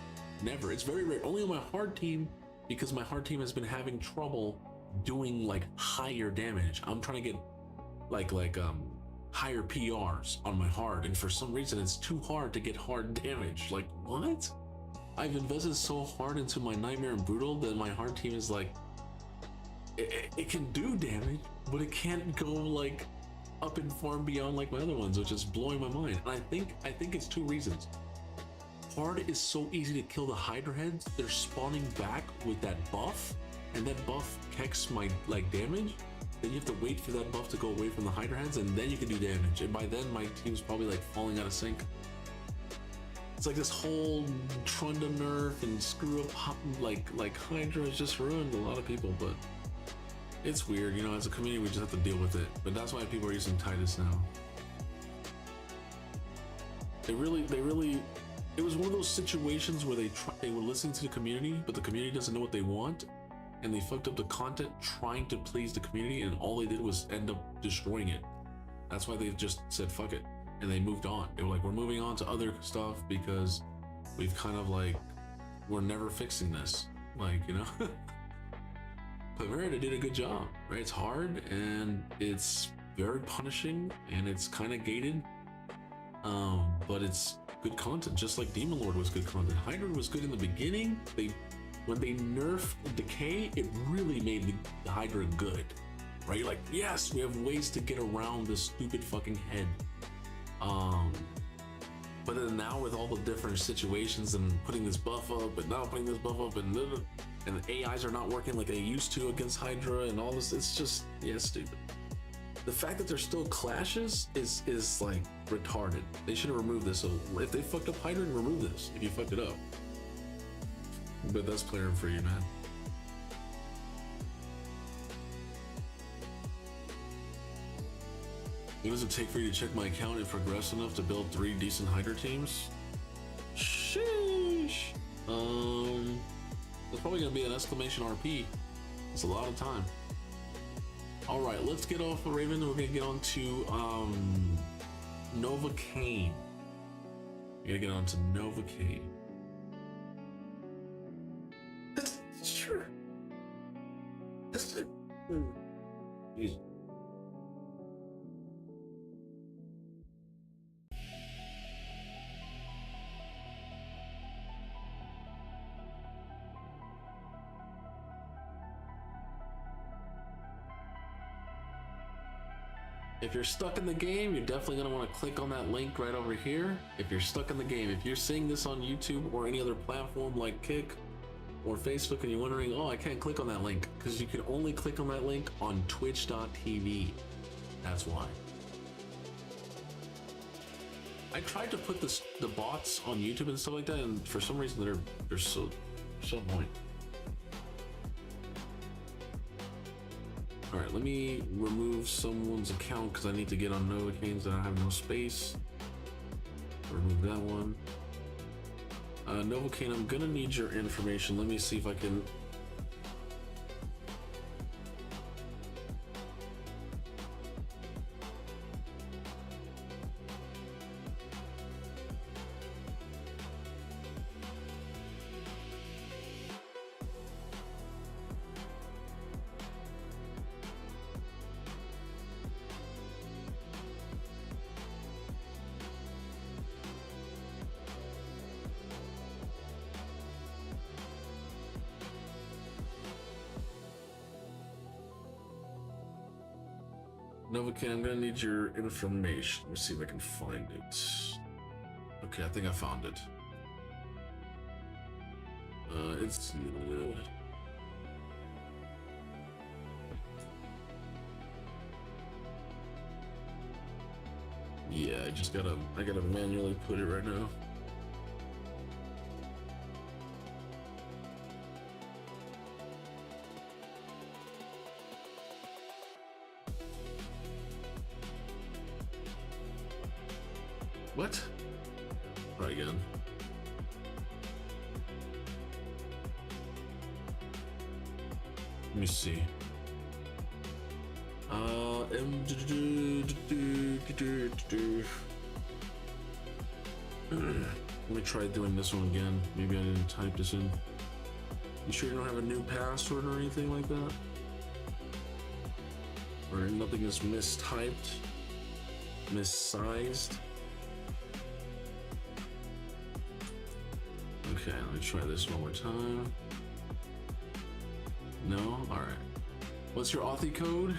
Never. It's very rare. Only on my hard team, because my hard team has been having trouble doing like higher damage. I'm trying to get like higher PRs on my hard, and for some reason it's too hard to get hard damage. Like, what? I've invested so hard into my Nightmare and Brutal that my hard team is like, it can do damage, but it can't go like up and far and beyond like my other ones, which is blowing my mind. And I think it's 2 reasons. Hard is so easy to kill the Hydra heads. They're spawning back with that buff, and that buff kicks my like damage. Then you have to wait for that buff to go away from the Hydra heads, and then you can do damage. And by then my team's probably like falling out of sync. It's like this whole Trunda nerf and screw up like Hydra has just ruined a lot of people, but it's weird, you know, as a community we just have to deal with it. But that's why people are using Titus now. It was one of those situations where they were listening to the community, but the community doesn't know what they want, and they fucked up the content trying to please the community, and all they did was end up destroying it. That's why they've just said fuck it. and they moved on. They were like, we're moving on to other stuff because we've kind of like, we're never fixing this. Like, you know, but Merida did a good job, right? It's hard and it's very punishing and it's kind of gated. But it's good content, just like Demon Lord was good content. Hydra was good in the beginning. When they nerfed Decay, it really made the Hydra good, right? You're like, yes, we have ways to get around this stupid fucking head. But then now with all the different situations and putting this buff up and not putting this buff up and the AIs are not working like they used to against Hydra and all this, it's just, yeah, stupid. The fact that there's still clashes is like retarded. They should have removed this. So if they fucked up Hydra, remove this if you fucked it up. But that's player for you, man. What does it take for you to check my account and progress enough to build 3 decent Hydra teams? Sheesh. That's probably gonna be an exclamation RP. It's a lot of time. All right, let's get off of Raven. We're gonna get on to Novocaine. We're gonna get on to Novocaine. Sure. That's it. Easy. If you're stuck in the game, you're definitely going to want to click on that link right over here. If you're stuck in the game, if you're seeing this on YouTube or any other platform like Kick or Facebook and you're wondering, oh, I can't click on that link, because you can only click on that link on twitch.tv. That's why. I tried to put the bots on YouTube and stuff like that, and for some reason they're so annoying. All right, let me remove someone's account because I need to get on Novocaine's and I have no space. Remove that one. Novocaine, I'm gonna need your information. Let me see if I can. Novocaine, I'm gonna need your information. Let me see if I can find it. Okay, I think I found it. It's yeah, I gotta manually put it right now. What? Try again. Let me see. Let me try doing this one again. Maybe I didn't type this in. You sure you don't have a new password or anything like that? Or nothing is mistyped? Missized? Okay, let me try this one more time. No? Alright. What's your Authy code?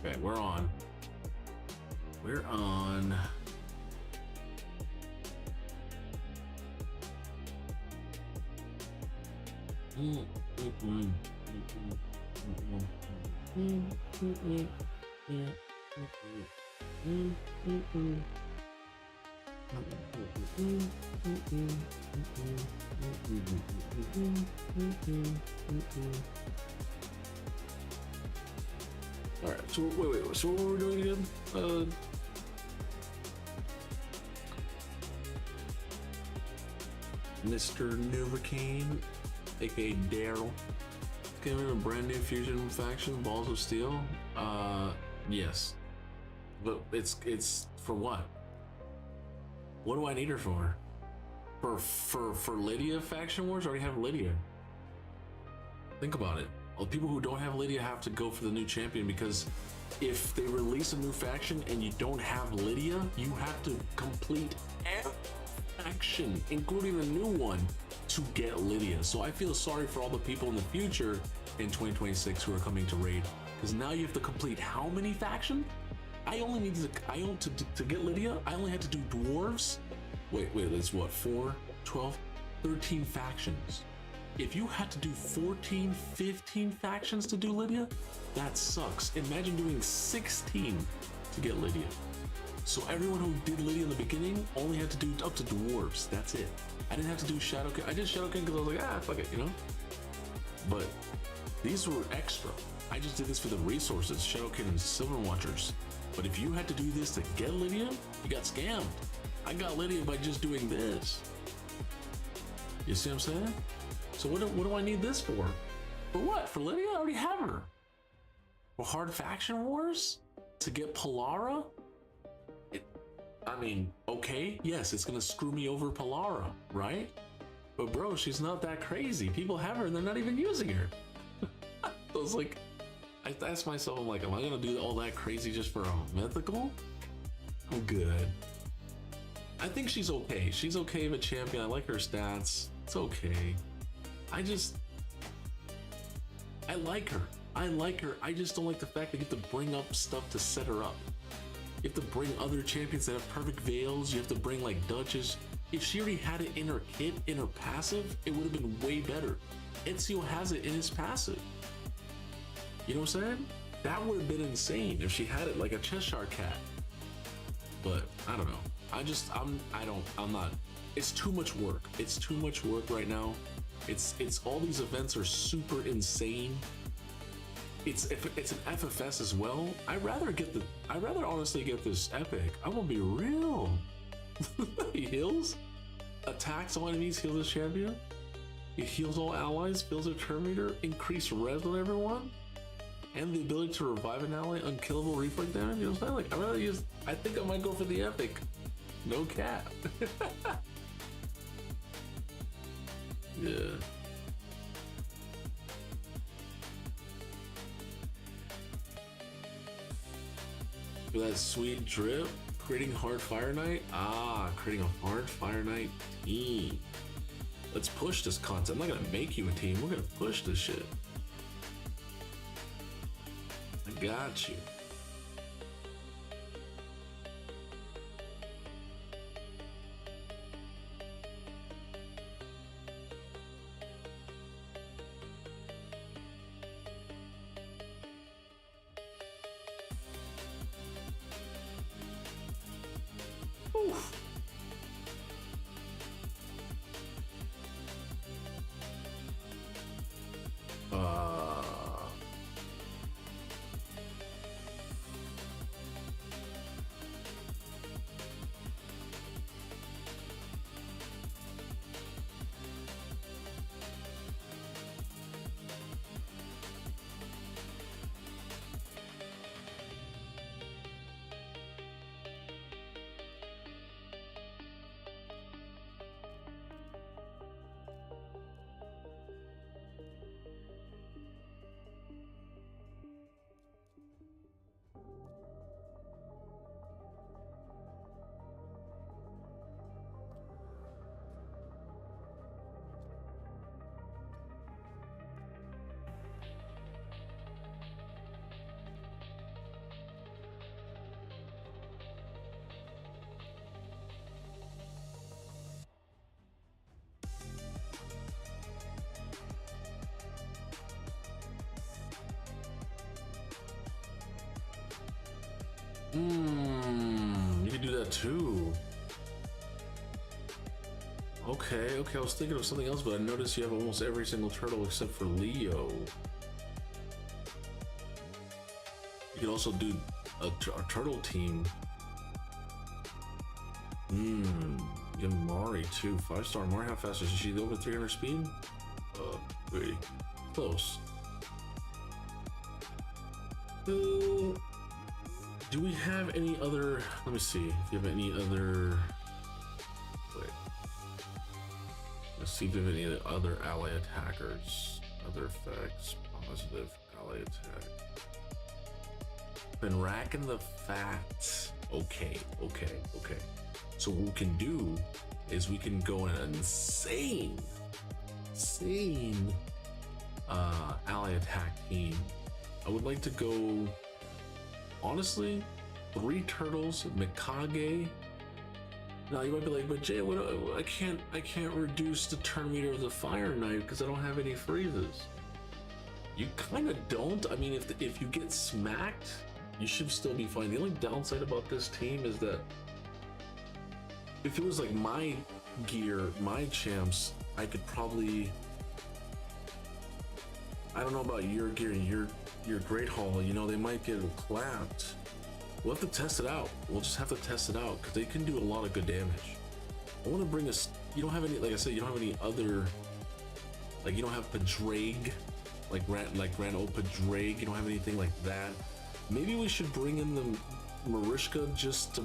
Okay, we're on. We're on. All right. So wait. So what were we doing again? Mr. Novocaine, aka Daryl. Came in a brand new fusion faction, Balls of Steel. Yes, but it's for what? What do I need her for? For Lydia faction wars? I already have Lydia. Think about it. All the people who don't have Lydia have to go for the new champion, because if they release a new faction and you don't have Lydia, you have to complete every faction, including the new one, to get Lydia. So I feel sorry for all the people in the future in 2026 who are coming to raid, because now you have to complete how many factions? To get Lydia, I only had to do dwarves. Wait, that's what, 4, 12, 13 factions. If you had to do 14, 15 factions to do Lydia, that sucks. Imagine doing 16 to get Lydia. So everyone who did Lydia in the beginning only had to do up to dwarves. That's it. I didn't have to do Shadowkin. I did Shadowkin because I was like, fuck it, you know? But these were extra. I just did this for the resources, Shadowkin and Silver Watchers. But if you had to do this to get Lydia, you got scammed. I got Lydia by just doing this. You see what I'm saying? So what do I need this for? For what? For Lydia? I already have her. For hard faction wars? To get Polara? I mean, okay, yes, it's gonna screw me over Polara, right? But bro, she's not that crazy. People have her and they're not even using her. So it's like, I asked myself, I'm like, am I gonna do all that crazy just for a mythical? I'm good. I think she's okay. She's okay of a champion. I like her stats. It's okay. I like her. I just don't like the fact that you have to bring up stuff to set her up. You have to bring other champions that have perfect veils. You have to bring like Duchess. If she already had it in her kit, in her passive, it would have been way better. Ezio has it in his passive. You know what I'm saying? That would have been insane if she had it like a Cheshire cat. But I don't know. I'm not. It's too much work. It's too much work right now. It's all these events are super insane. It's an FFS as well. I'd rather honestly get this epic. I'm gonna be real. He heals, attacks all enemies, heals his champion. He heals all allies, builds a turn meter, increase res on everyone, and the ability to revive an ally, unkillable reflect damage. You know what I'm saying? Like I think I might go for the epic. No cap. Yeah. For that sweet drip, creating hard Fire Knight. Creating a hard Fire Knight team. Let's push this content. I'm not gonna make you a team. We're gonna push this shit. I got you. Oof. You can do that too. Okay, I was thinking of something else, but I noticed you have almost every single turtle except for Leo. You could also do a turtle team. You have Mari too. 5-star Mari. How fast is she? Over 300 speed? Pretty close. Do we have any other? Let me see if you have any other. Wait. Let's see if you have any other ally attackers. Other effects. Positive ally attack. Been racking the fat. Okay. So what we can do is we can go in an insane ally attack team. I would like to go, honestly, 3 turtles, Mikage. Now you might be like, but Jay, I can't reduce the turn meter of the Fire Knight because I don't have any freezes. You kind of don't. I mean, if you get smacked, you should still be fine. The only downside about this team is that if it was like my gear, my champs, I could probably, I don't know about your gear and your Great Hall, you know, they might get clapped. We'll have to test it out. We'll just have to test it out because they can do a lot of good damage. I want to bring us, you don't have any, like I said, you don't have any other, like you don't have Padraig, like Grand Old Padraig, you don't have anything like that. Maybe we should bring in the Marishka just to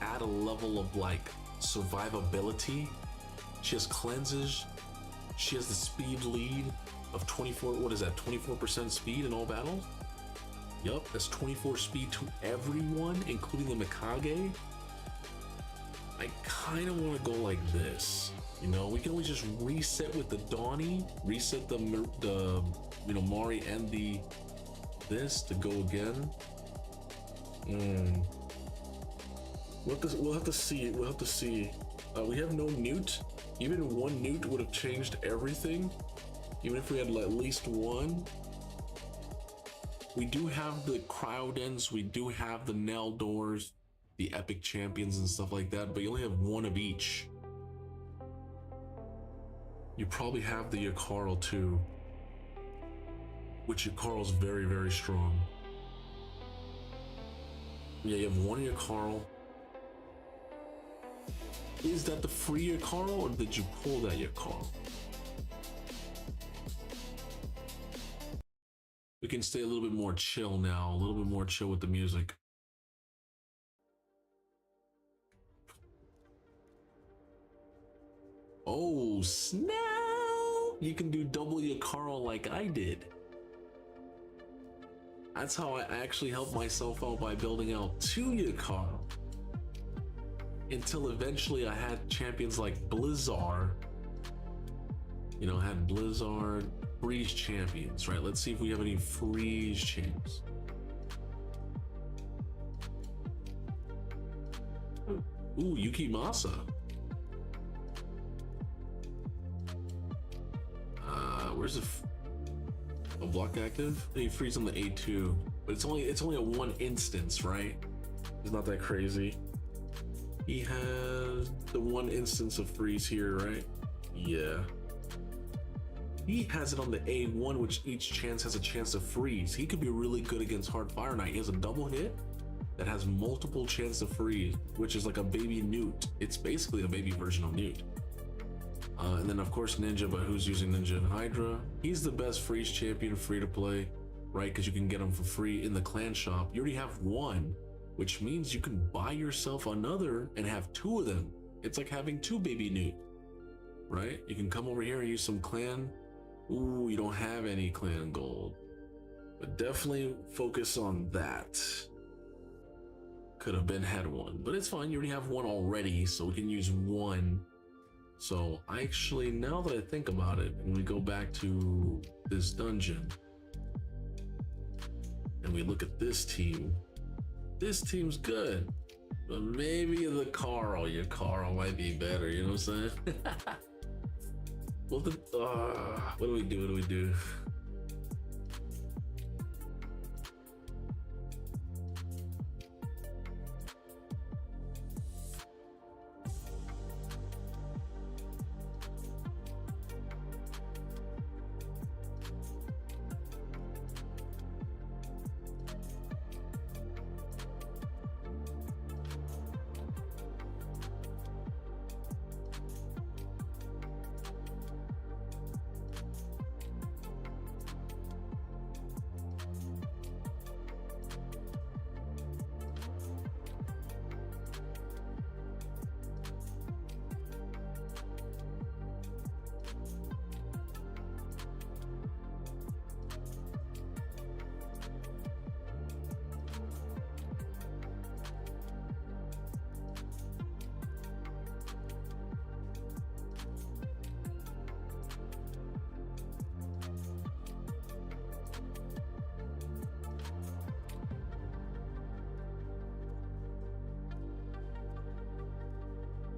add a level of like survivability. She has cleanses. She has the speed lead of 24. What is that? 24% speed in all battles. Yup, that's 24 speed to everyone, including the Mikage. I kind of want to go like this. You know, we can always just reset with the Donnie, reset the you know, Mari and the this to go again. We'll have to see. We'll have to see. We have no Newt. Even one Newt would have changed everything. Even if we had at least one. We do have the Cryodens. We do have the Neldors, the Epic Champions and stuff like that. But you only have one of each. You probably have the Yakarl too. Which Yakarl's very, very strong. Yeah, you have one Yakarl. Is that the free Yakarl or did you pull that Yakarl? We can stay a little bit more chill now, a little bit more chill with the music. Oh, snap! You can do double Yakarl like I did. That's how I actually helped myself out by building out 2 Yakarl. Until eventually I had champions like Blizzard. You know, had Blizzard, Freeze champions, right? Let's see if we have any Freeze champs. Ooh, Yukimasa. Where's the block active? They freeze on the A2, but it's only a 1 instance, right? It's not that crazy. He has the 1 instance of freeze here, right? Yeah. He has it on the A1, which each chance has a chance to freeze. He could be really good against Hard Fire Knight. He has a double hit that has multiple chances to freeze, which is like a baby Newt. It's basically a baby version of Newt. And then of course Ninja, but who's using Ninja and Hydra? He's the best freeze champion free to play, right? Because you can get him for free in the clan shop. You already have 1, which means you can buy yourself another and have 2 of them. It's like having 2 baby Newt, right? You can come over here and use some clan. Ooh, you don't have any clan gold, but definitely focus on that. Could have been had 1, but it's fine. You already have 1 already, so we can use 1. So I actually, now that I think about it, when we go back to this dungeon and we look at this team's good, but maybe your Carl might be better. You know what I'm saying? Well, what do we do?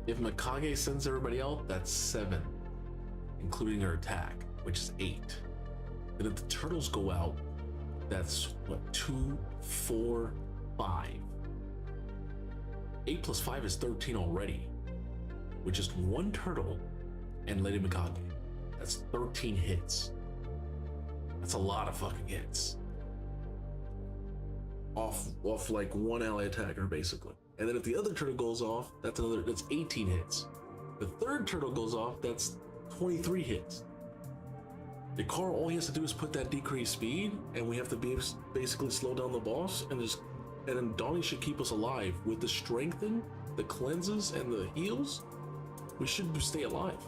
If Mikage sends everybody out, that's 7, including her attack, which is 8. And if the turtles go out, that's what, 2, 4, 5. 8 plus 5 is 13 already, with just 1 turtle and Lady Mikage. That's 13 hits. That's a lot of fucking hits. Off like 1 ally attacker, basically. And then if the other turtle goes off, that's 18 hits. The third turtle goes off, that's 23 hits. Ikaro, all he has to do is put that decreased speed, and we have to basically slow down the boss, and then Donnie should keep us alive. With the strengthen, the cleanses, and the heals, we should stay alive.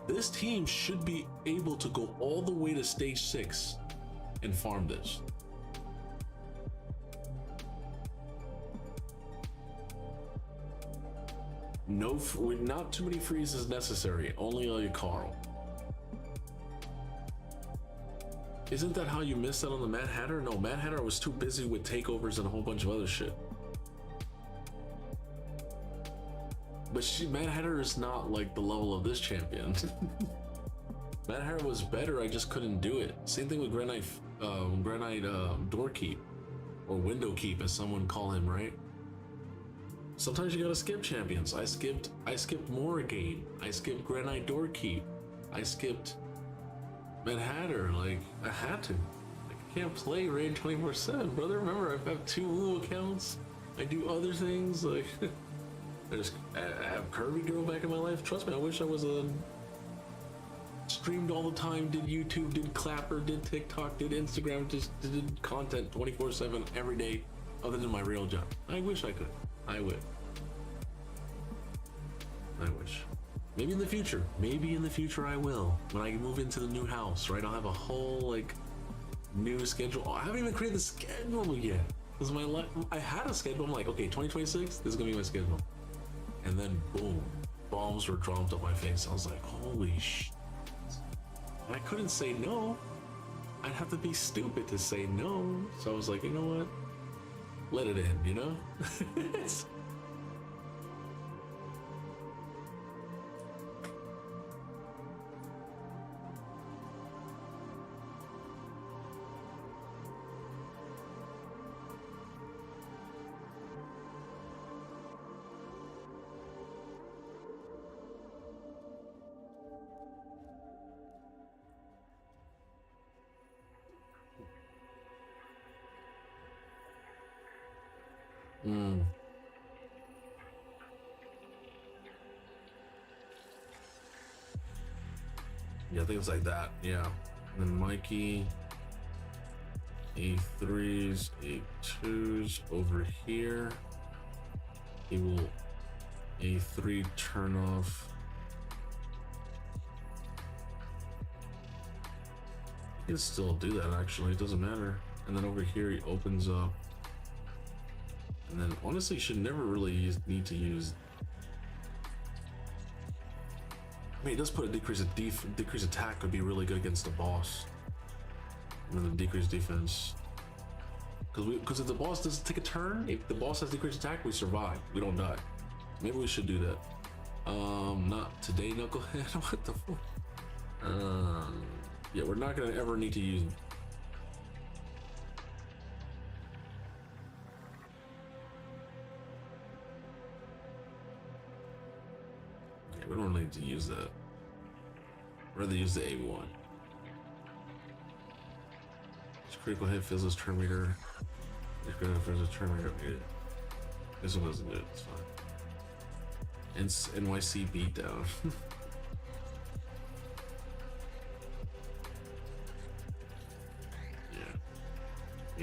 This team should be able to go all the way to stage 6 and farm this. No, not too many freezes necessary, only Ikaro. Isn't that how you missed out on the Mad Hatter? No, Mad Hatter was too busy with takeovers and a whole bunch of other shit. But Mad Hatter is not like the level of this champion. Mad Hatter was better, I just couldn't do it. Same thing with Granite Door Keep, or Window Keep as someone call him, right? Sometimes you gotta skip champions. I skipped Morrigan. I skipped Granite Door Keep. I skipped Mad Hatter. Like, I had to. Like, I can't play Raid 24/7, brother. Remember, I have 2 Hulu accounts. I do other things. Like, I have Kirby Girl back in my life. Trust me, I wish I was streamed all the time, did YouTube, did Clapper, did TikTok, did Instagram, just did content 24/7 every day, other than my real job. I wish I could. I would. I wish. Maybe in the future. Maybe in the future I will. When I move into the new house, right? I'll have a whole like new schedule. Oh, I haven't even created the schedule yet. Because I had a schedule. I'm like, okay, 2026, this is gonna be my schedule. And then boom, bombs were dropped on my face. I was like, holy shit. And I couldn't say no. I'd have to be stupid to say no. So I was like, you know what? Let it in, you know? Yeah, things like that. Yeah. And then Mikey, A3s, A2s over here. He will A3 turn off. He can still do that actually, it doesn't matter. And then over here he opens up. And then honestly should never really need to use. I mean, it does put a decrease attack could be really good against the boss. And then the decreased defense. Because if the boss doesn't take a turn, if the boss has decreased attack, we survive. We don't die. Maybe we should do that. Not today, Knucklehead. What the fuck? Yeah, we're not gonna ever need to use them. We don't need to use that. I'd rather use the A1. This critical hit fills his turn meter. This critical hit fills his turn meter. This one doesn't do it, it's fine. And NYC beatdown. Yeah. He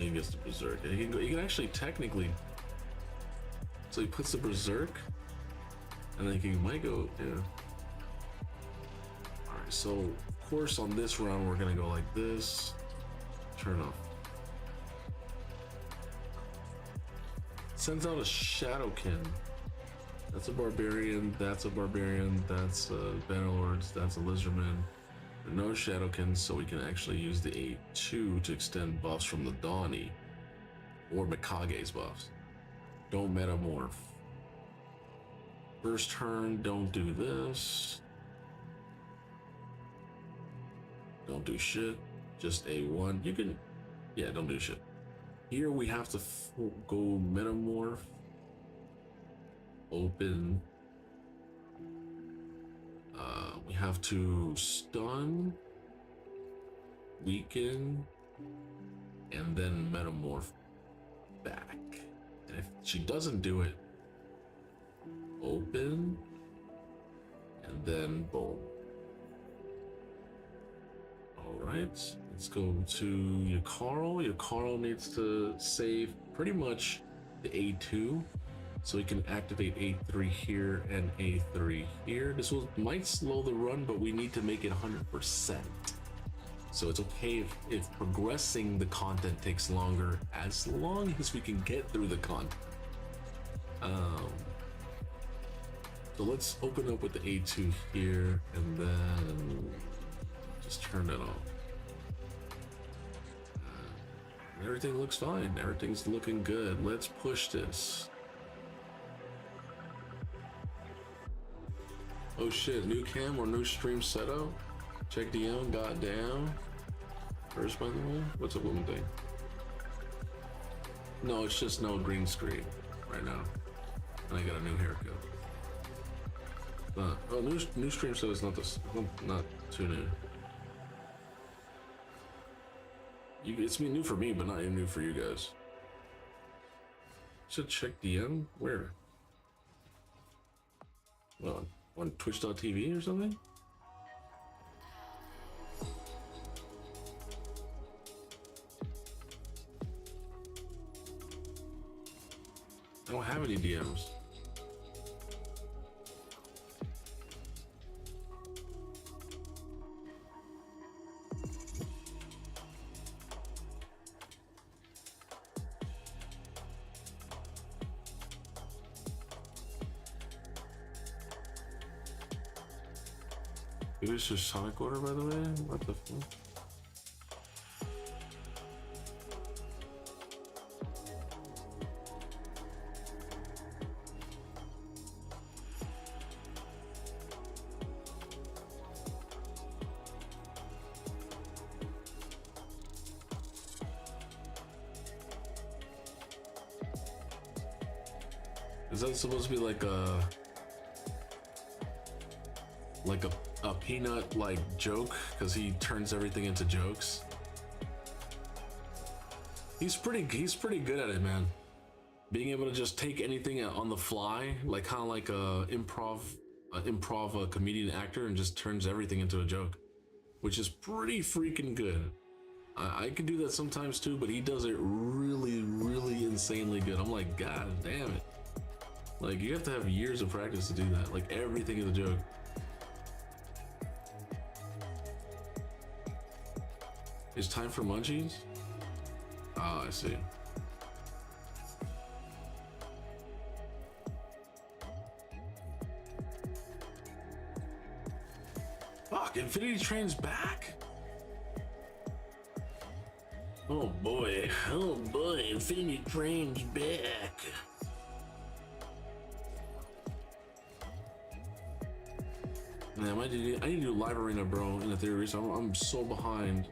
gets the berserk. He can actually technically. So he puts the berserk. And then he might go, yeah. Alright, so of course on this round we're gonna go like this. Turn off. Sends out a Shadowkin. That's a barbarian, that's a barbarian, that's a Bannerlords, that's a Lizardman. There are no Shadowkins, so we can actually use the A2 to extend buffs from the Donnie. Or Mikage's buffs. Don't metamorph. First turn, don't do this. Don't do shit. Just A1. You can, yeah, don't do shit. Here we have to go metamorph. Open. We have to stun, weaken, and then metamorph back. And if she doesn't do it, open, and then boom. All right, let's go to your Carl. Your Carl needs to save pretty much the A2. So we can activate A3 here and A3 here. This might slow the run, but we need to make it 100%. So it's okay if progressing the content takes longer, as long as we can get through the content. So let's open up with the A2 here, and then just turn it off. Everything looks fine. Everything's looking good. Let's push this. Oh shit, new cam or new stream setup? Check DM, goddamn. First, by the way, what's a woman thing? No, it's just no green screen right now. And I got a new haircut. Oh, new stream setup is not too new. It's new for me, but not new for you guys. Should check DM? Where? Well, on Twitch.tv or something? I don't have any DMs. It was just Sonic order, by the way. What the fuck? Is that supposed to be like a peanut like joke, because he turns everything into jokes? He's pretty good at it, man. Being able to just take anything on the fly, like kind of like a improv comedian actor, and just turns everything into a joke, which is pretty freaking good. I can do that sometimes too, but he does it really, really insanely good. I'm like, god damn it. Like, you have to have years of practice to do that. Like, everything is a joke. It's time for munchies? Ah, I see. Fuck, Infinity Train's back? Oh boy, Infinity Train's back. Man, I need to do live arena, bro, in the theory, so I'm so behind.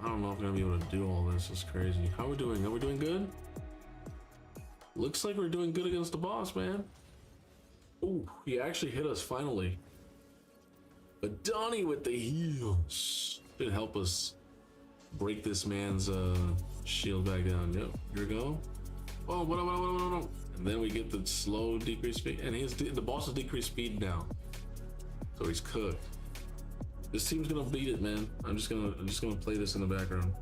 I don't know if I'm gonna be able to do all this. It's crazy. How are we doing? Are we doing good? Looks like we're doing good against the boss, man. Ooh, he actually hit us finally. But Donnie with the heals should help us break this man's shield back down. Yep, here we go. Oh, what? And then we get the slow decreased speed, and the boss has decreased speed now. So he's cooked. This team's gonna beat it, man. I'm just gonna play this in the background.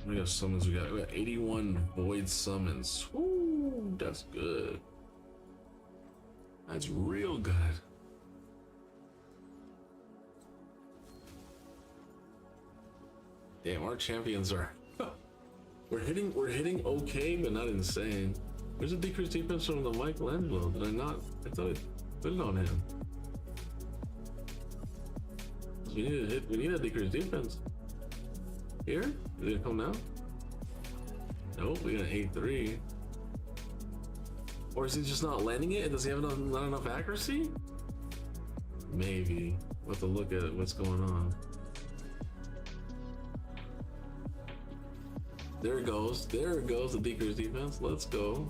We got summons. We got 81 void summons. Woo, that's good. That's real good. Damn, our champions are. We're hitting okay, but not insane. There's a decreased defense from the Michelangelo. Did I not? I thought I put it on him. We need to hit. We need to decrease defense. Here? Is it gonna come now? Nope, we got an 8-3. Or is he just not landing it? Does he have not enough accuracy? Maybe. We'll have to look at what's going on. There it goes. There it goes, the decrease defense. Let's go.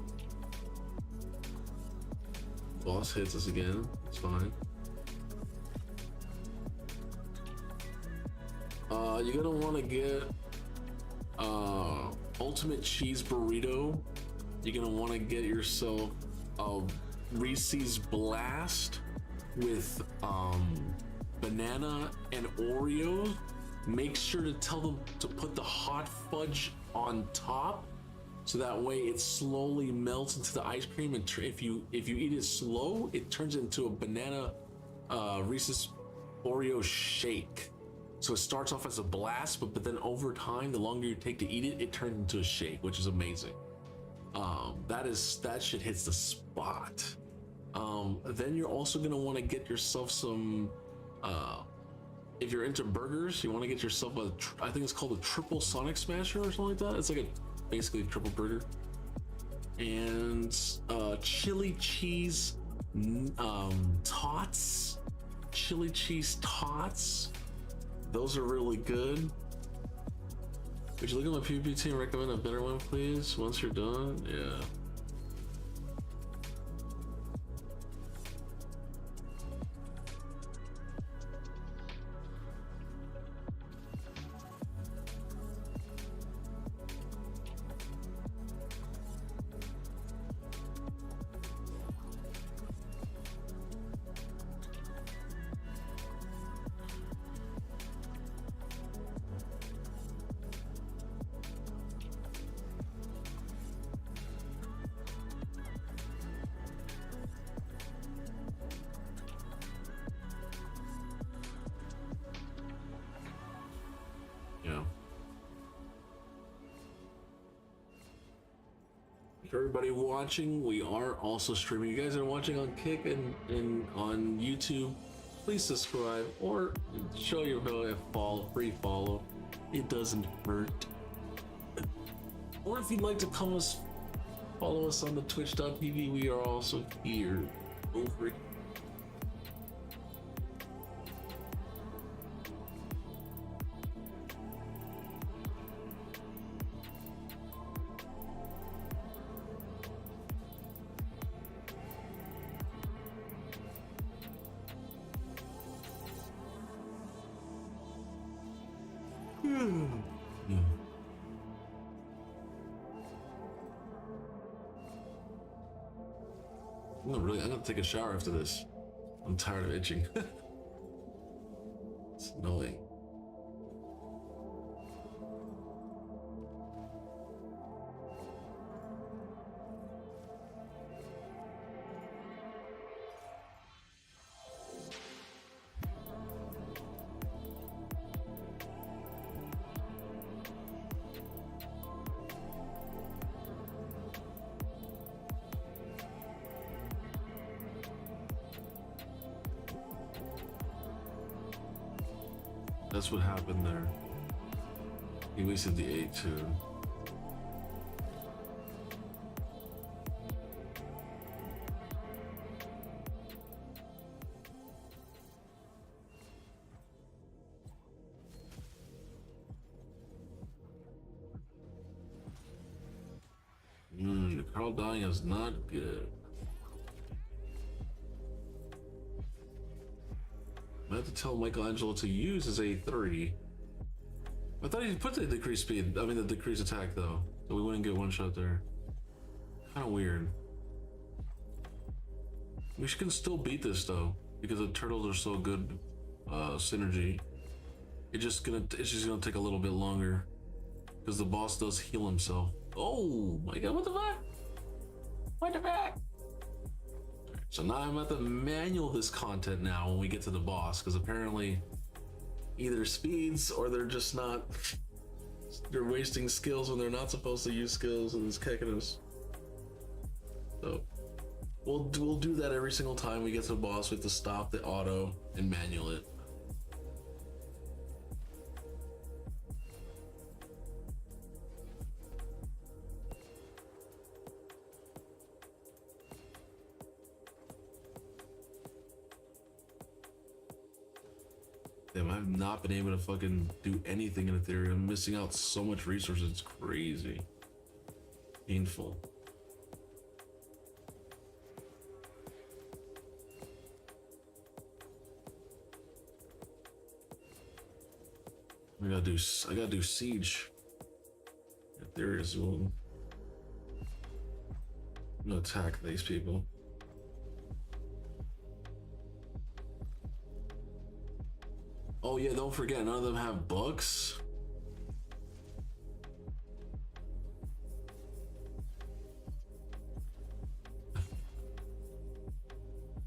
Boss hits us again. It's fine. You're gonna want to get ultimate cheese burrito. You're gonna want to get yourself a Reese's Blast with banana and Oreos. Make sure to tell them to put the hot fudge on top, so that way it slowly melts into the ice cream. And if you eat it slow, it turns into a banana Reese's Oreo shake. So it starts off as a blast, but then over time, the longer you take to eat it, it turns into a shake, which is amazing. That shit hits the spot. Then you're also gonna want to get yourself some. If you're into burgers, you want to get yourself I think it's called a triple Sonic Smasher or something like that. It's like basically a triple burger. And chili cheese tots. Chili cheese tots. Those are really good. Would you look at my PvP and recommend a better one, please? Once you're done, yeah. For everybody watching, we are also streaming. You guys are watching on Kick and on YouTube. Please subscribe or show your free follow. It doesn't hurt. Or if you'd like to follow us on the twitch.tv, we are also here. Over it. I'm gonna take a shower after this. I'm tired of itching. It's annoying. That's what happened there. He wasted the 8-2. Carl dying is not good. I have to tell Michelangelo to use his A3. I thought he put the decreased speed, the decreased attack though, so we wouldn't get one shot there. Kind of weird. We can still beat this though, because the turtles are so good synergy. It's just gonna take a little bit longer, because the boss does heal himself. Oh my god, what the fuck? What the fuck? So now I'm at the manual this content now when we get to the boss, because apparently either speeds or they're just not, they're wasting skills when they're not supposed to use skills, and it's kicking us. So we'll do that every single time we get to the boss. We have to stop the auto and manual it. Damn, I've not been able to fucking do anything in Ethereum. I'm missing out so much resources. It's crazy. Painful. I gotta do siege. Ethereum as well. I'm gonna attack these people. Oh yeah, don't forget, none of them have books.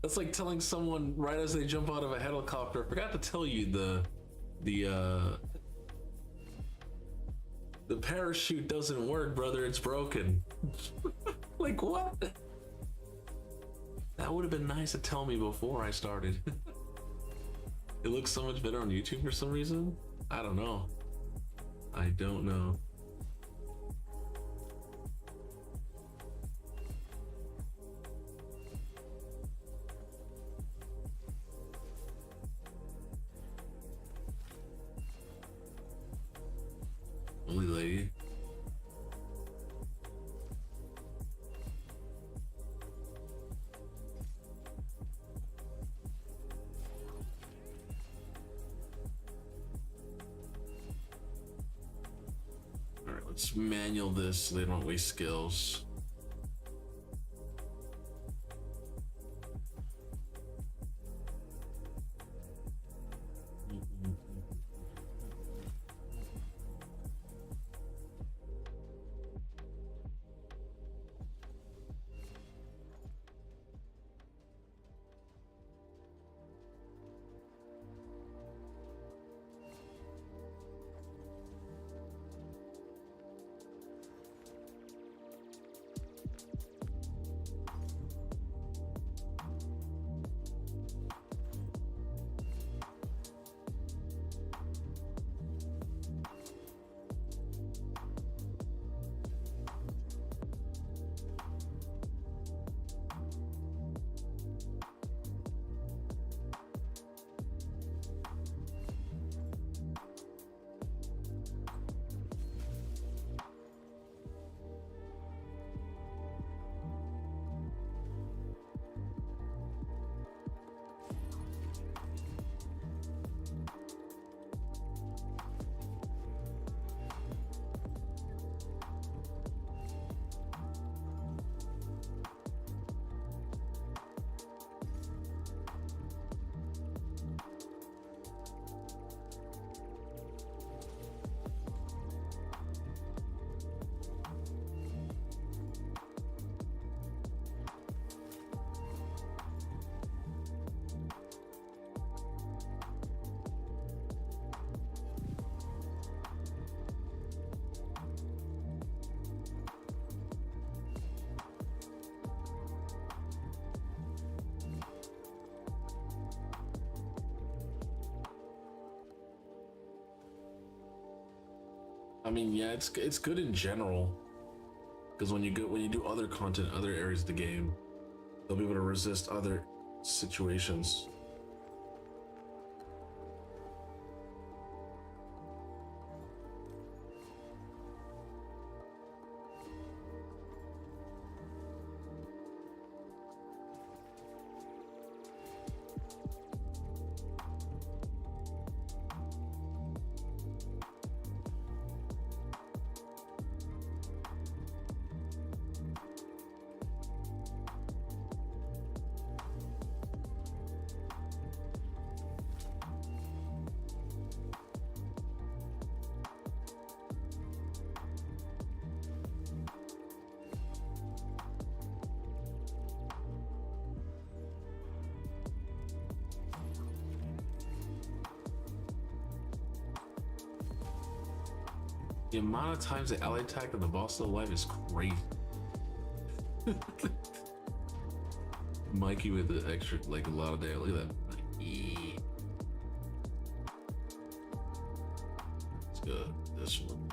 That's like telling someone right as they jump out of a helicopter. I forgot to tell you the parachute doesn't work, brother. It's broken. Like what? That would have been nice to tell me before I started. It looks so much better on YouTube for some reason. I don't know. I don't know. Holy lady. All right, let's manual this so they don't waste skills. I mean, yeah, it's good in general, because when you do other content, other areas of the game, they'll be able to resist other situations. The amount of times the ally attacked and the boss still alive is crazy. Mikey with the extra, like a lot of damage. Look at that. Let's go this one.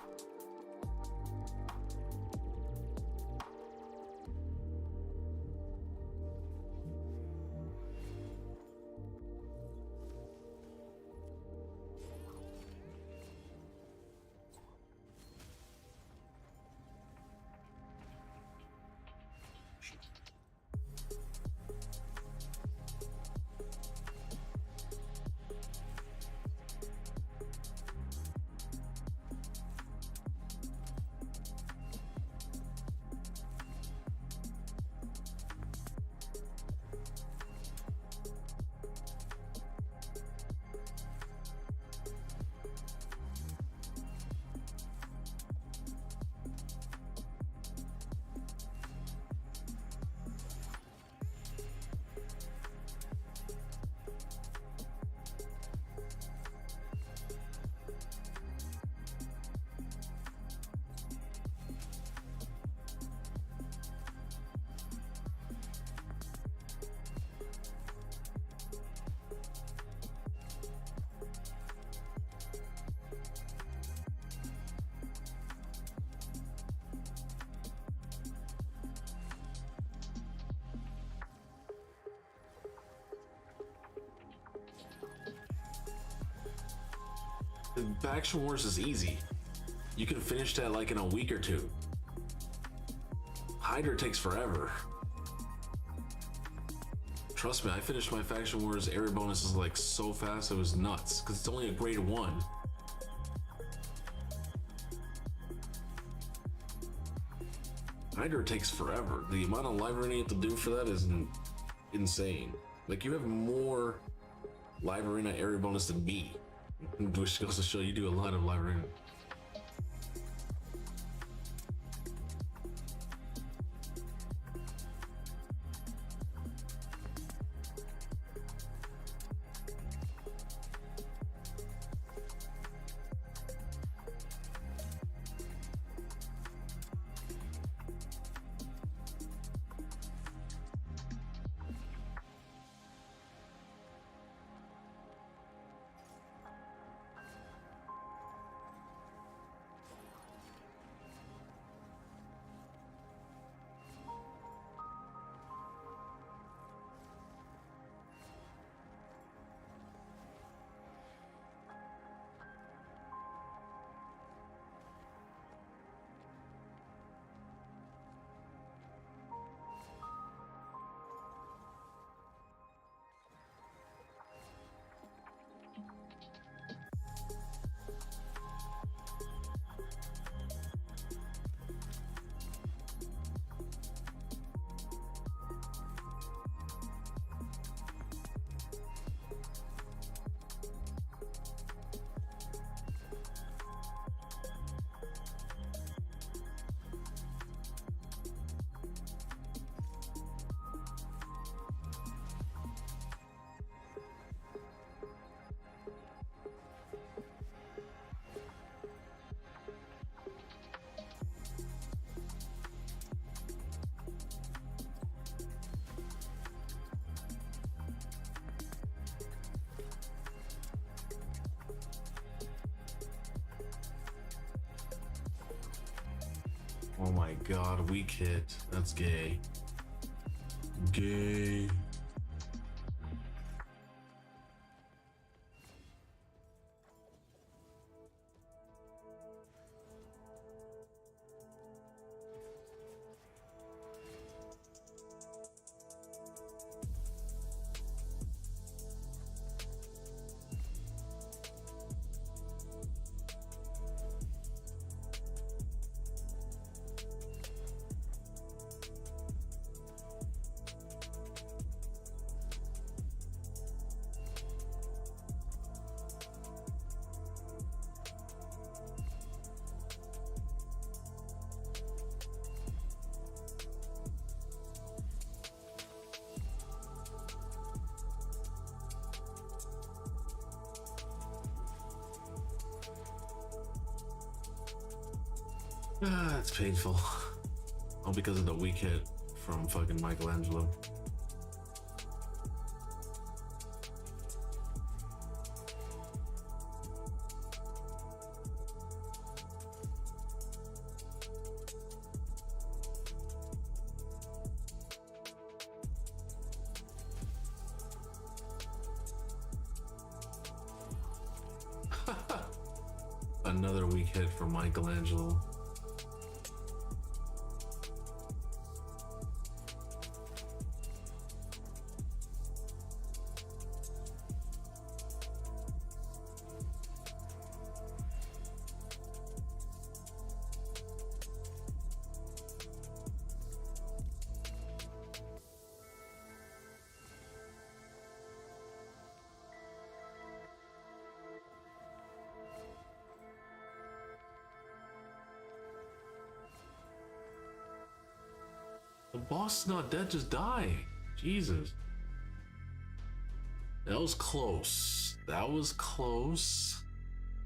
Faction Wars is easy. You can finish that like in a week or two. Hydra takes forever. Trust me, I finished my Faction Wars area bonuses like so fast, it was nuts. Because it's only a grade 1. Hydra takes forever. The amount of live arena you have to do for that is insane. Like, you have more live arena area bonus than me. Which goes to show you do a lot of live arena. Oh my god, weak hit. That's gay. Gay. Ah, it's painful. All because of the weak hit from fucking Michelangelo. Another weak hit from Michelangelo. The boss is not dead, just die. Jesus. That was close. That was close.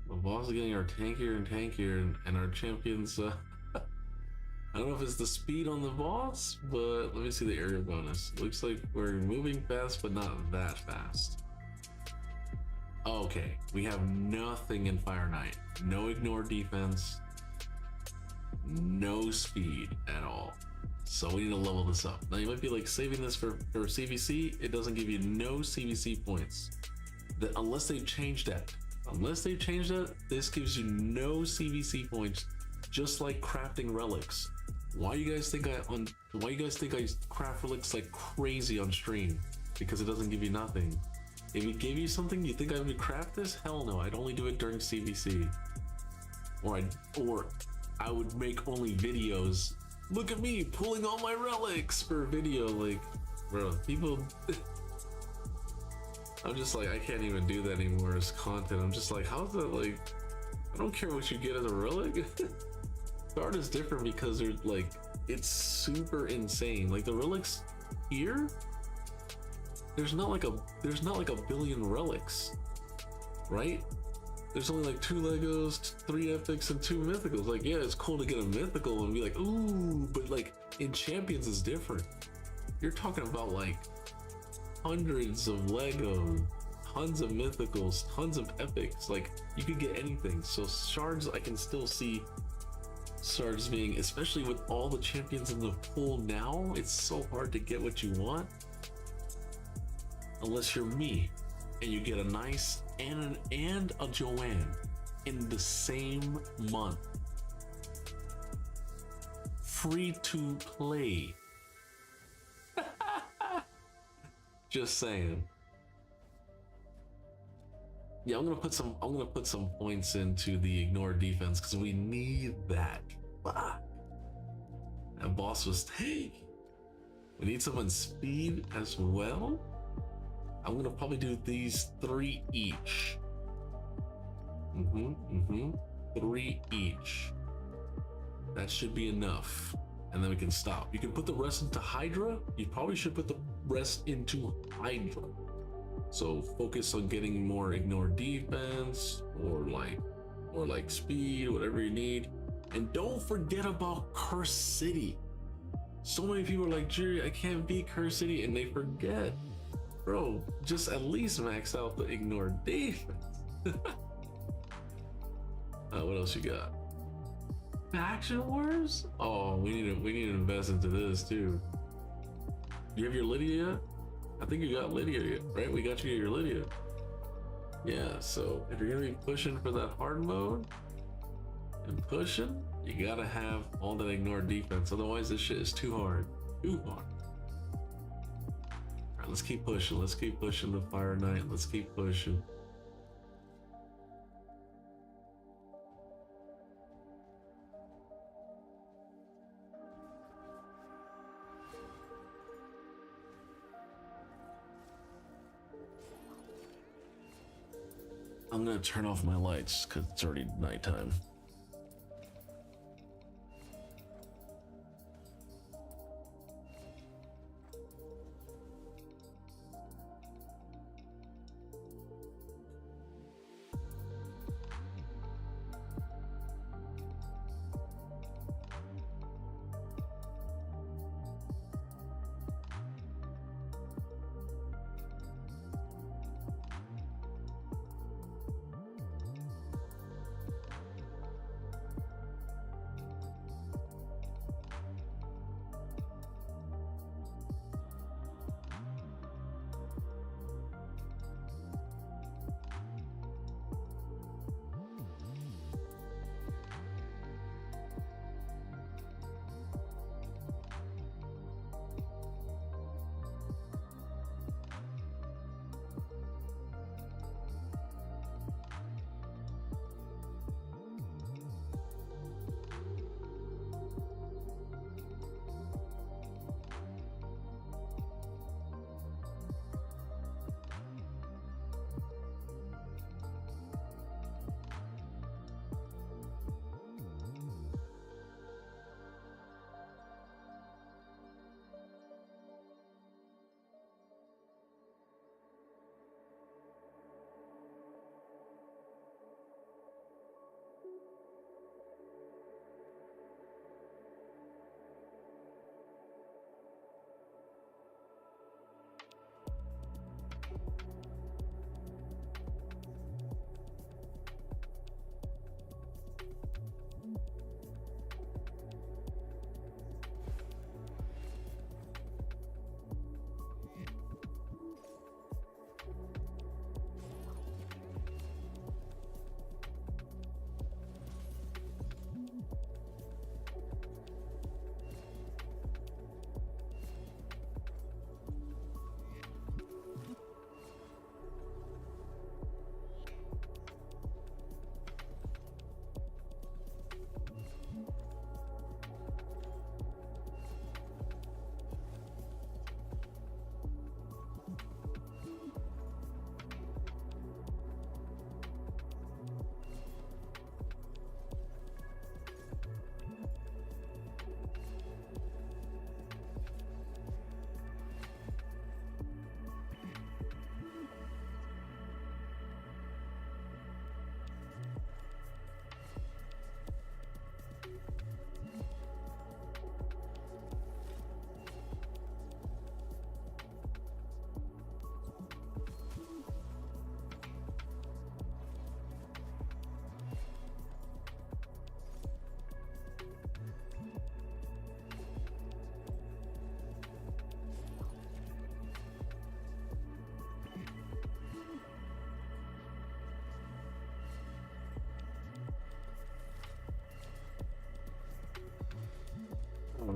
The boss is getting our tankier and tankier, and our champions, I don't know if it's the speed on the boss, but let me see the area bonus. Looks like we're moving fast, but not that fast. Okay, we have nothing in Fire Knight. No ignore defense. No speed at all. So we need to level this up. Now you might be like, saving this for CVC. It doesn't give you no CVC points. Unless they change that. Unless they change that, this gives you no CVC points, just like crafting relics. Why you guys think I craft relics like crazy on stream? Because it doesn't give you nothing. If it gave you something, you think I would craft this? Hell no, I'd only do it during CVC. Or I would make only videos. Look at me pulling all my relics for a video. Like, bro, people. I'm just like, I can't even do that anymore as content. I'm just like, how's that like? I don't care what you get as a relic. The art is different because they're like, it's super insane. Like the relics here, there's not like a billion relics, right? There's only like 2 Legos, 3 epics, and 2 mythicals. Like, yeah, it's cool to get a mythical and be like, ooh, but like in Champions is different. You're talking about like hundreds of Lego, tons of mythicals, tons of epics. Like you could get anything. So shards, I can still see shards being, especially with all the champions in the pool now, it's so hard to get what you want. Unless you're me and you get a nice and a Joanne in the same month. Free to play. Just saying. Yeah, I'm gonna put some points into the ignore defense because we need that. Fuck. That boss was take. We need someone speed as well. I'm gonna probably do these 3 each. 3 each. That should be enough. And then we can stop. You can put the rest into Hydra. You probably should put the rest into Hydra. So focus on getting more ignore defense or like speed, whatever you need. And don't forget about Curse City. So many people are like, Jerry, I can't beat Curse City, and they forget. Bro, just at least max out the ignore defense. What else you got? Faction Wars? Oh, we need to invest into this too. You have your Lydia yet? I think you got Lydia yet, right? We got you your Lydia. Yeah, so if you're gonna be pushing for that hard mode and pushing, you gotta have all that ignore defense. Otherwise, this shit is too hard. Too hard. All right, let's keep pushing. Let's keep pushing the Fire Knight. Let's keep pushing. I'm gonna turn off my lights because it's already nighttime.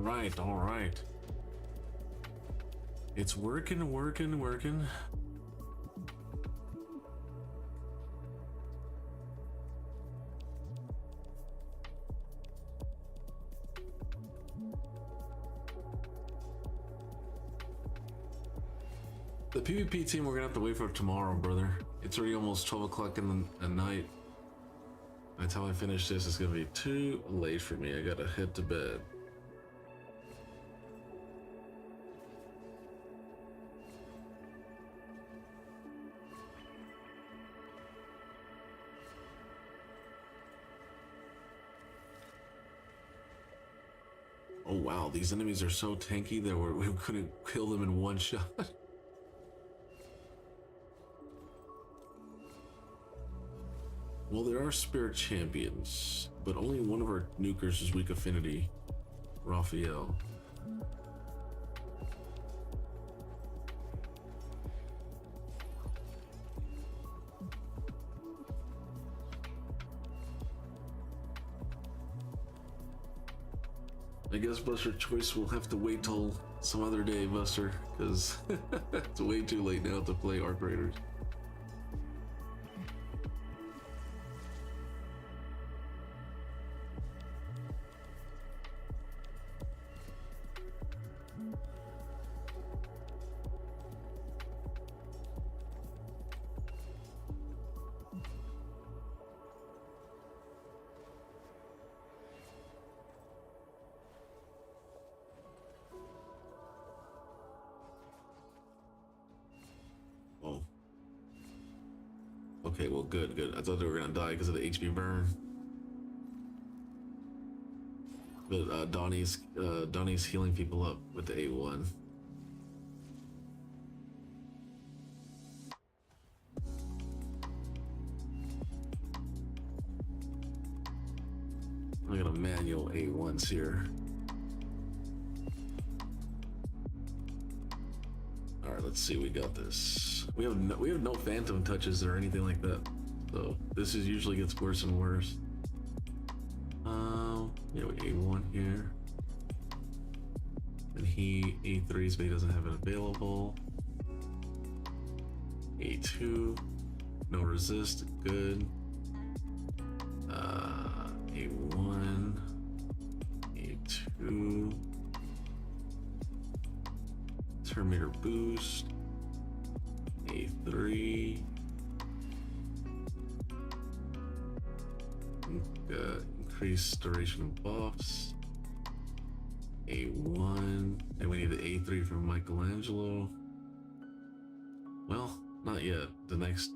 right, all right. It's working, working, working. The PvP team we're gonna have to wait for tomorrow, brother. It's already almost 12 o'clock in the night. By the time I finish this, it's gonna be too late for me. I gotta head to bed. Oh wow, these enemies are so tanky that we couldn't kill them in one shot. Well, there are spirit champions, but only one of our nukers is weak affinity, Raphael. I guess Buster Choice will have to wait till some other day, Buster, because it's way too late now to play Arc Raiders. Oh. Okay, well, good, good. I thought they were gonna die because of the HP burn. But Donnie's healing people up with the A1. I got a manual A1s here. All right, let's see. We got this. We have no phantom touches or anything like that. So this is usually gets worse and worse. Yeah, we A1 here. And he A3s, but he doesn't have it available. A2, no resist, good. A1, A2, Terminator boost, A3, increased duration of buffs, A1, and we need the A3 from Michelangelo. Well, not yet. The next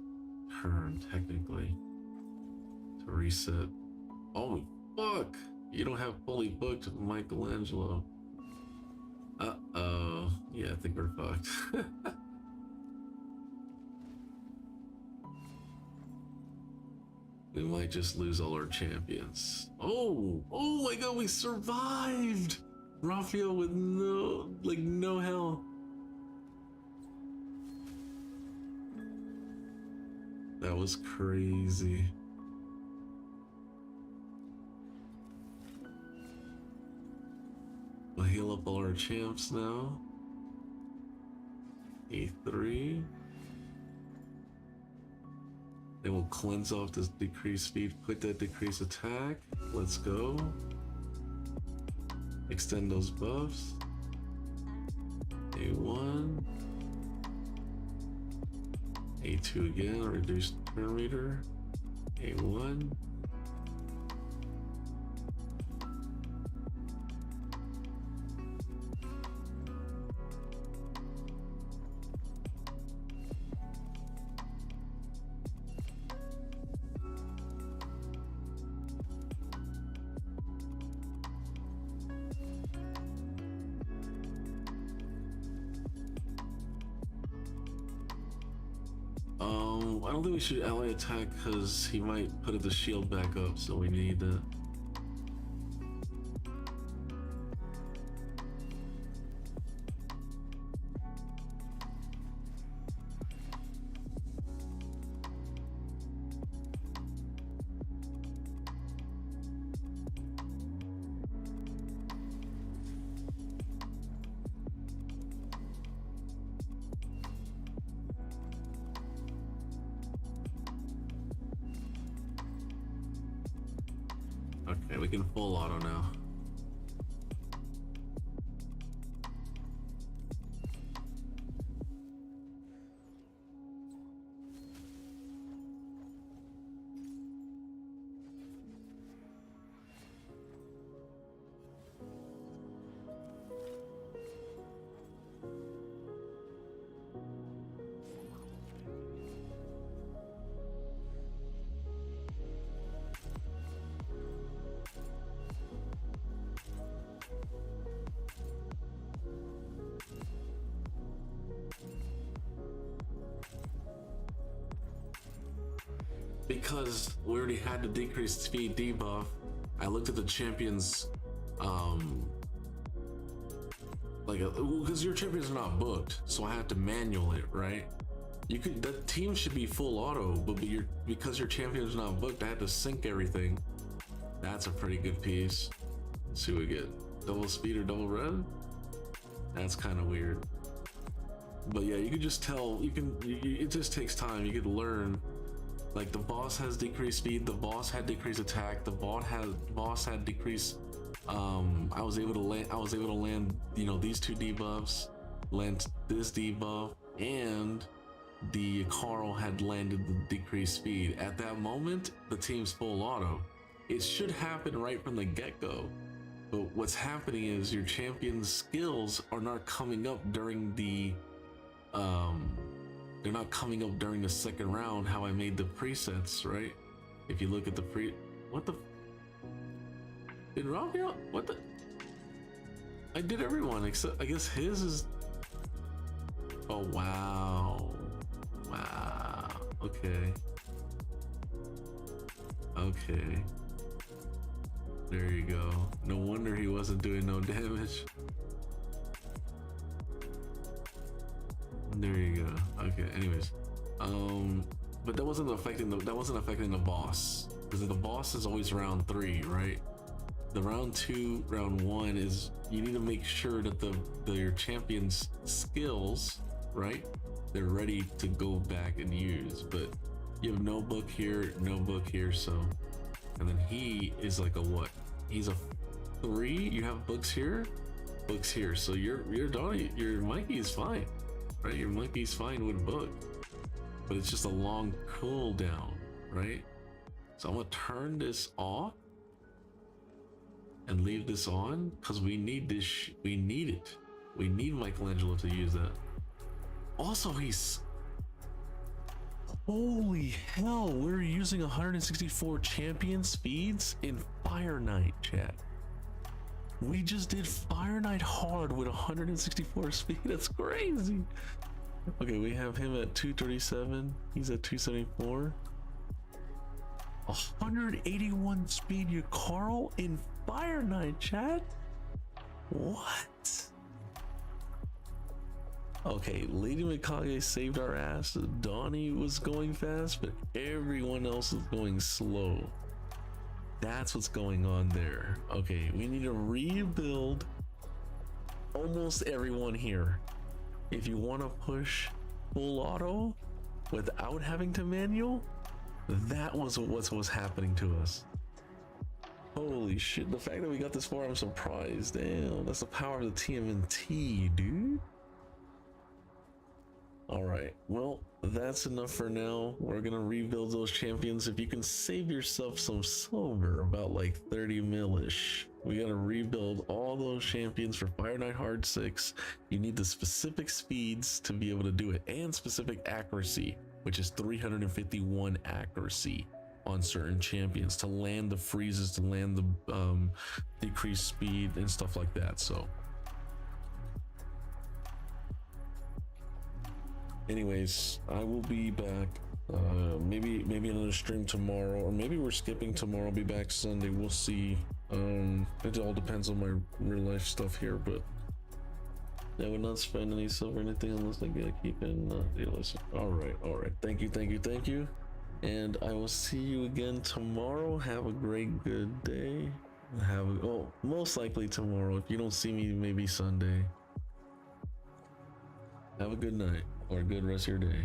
turn, technically, to reset. Oh, fuck! You don't have fully booked Michelangelo. Uh-oh. Yeah, I think we're fucked. We might just lose all our champions. Oh my god, we survived! Raphael with no health. That was crazy. We'll heal up all our champs now. A3. Then we'll cleanse off this decreased speed, put that decreased attack. Let's go. Extend those buffs. A1. A2 again, reduce turn meter. A1. I don't think we should ally attack because he might put the shield back up, so we need that. Okay, we can full auto now. Because we already had the decreased speed debuff, I looked at the champions, because your champions are not booked, so I had to manual it, right? You could, the team should be full auto, but because your champion's not booked, I had to sync everything. That's a pretty good piece. Let's see what we get. Double speed or double red? That's kind of weird. But yeah, you can just tell, it just takes time. You could learn. Like the boss has decreased speed, the boss had decreased attack, the boss had decreased. I was able to land, you know, these two debuffs, land this debuff, and the Carl had landed the decreased speed. At that moment, the team's full auto. It should happen right from the get-go. But what's happening is your champion's skills are not coming up during the they're not coming up during the second round, how I made the presets, right? If you look at the what the? Did Raphael? What the? I did everyone except, I guess his is, oh wow. Wow, okay. Okay. There you go. No wonder he wasn't doing no damage. There you go. Okay. Anyways, but that wasn't affecting the boss, because the boss is always round 3, right? The round 2, round 1 is you need to make sure that your champion's skills, right? They're ready to go back and use. But you have no book here, so, and then he is like a what? He's a 3. You have books here. So your Donnie, your Mikey is fine. Right, your monkey's fine with book, but it's just a long cooldown, right? So I'm gonna turn this off and leave this on because we need this. We need it. We need Michelangelo to use that. Also, he's, holy hell, we're using 164 champion speeds in Fire Knight, chat. We just did Fire Knight hard with 164 speed. That's crazy. Okay, we have him at 237. He's at 274. 181 speed, your Carl in Fire Knight, chat. What? Okay, Lady Mikage saved our ass. Donnie was going fast, but everyone else is going slow. That's what's going on there. Okay, we need to rebuild almost everyone here. If you want to push full auto without having to manual, that was what was happening to us. Holy shit, the fact that we got this far, I'm surprised. Damn, that's the power of the TMNT, dude. All right, well, that's enough for now. We're gonna rebuild those champions. If you can save yourself some silver, about like 30 mil-ish, we gotta rebuild all those champions for Fire Knight Hard 6. You need the specific speeds to be able to do it, and specific accuracy, which is 351 accuracy on certain champions to land the freezes, to land the decreased speed and stuff like that. So anyways, I will be back. Maybe another stream tomorrow, or maybe we're skipping tomorrow. I'll be back Sunday. We'll see. It all depends on my real life stuff here, but I would not spend any silver or anything unless I gotta keep in. Listen. All right. Thank you. And I will see you again tomorrow. Have a great, good day. Most likely tomorrow. If you don't see me, maybe Sunday. Have a good night or a good rest of your day.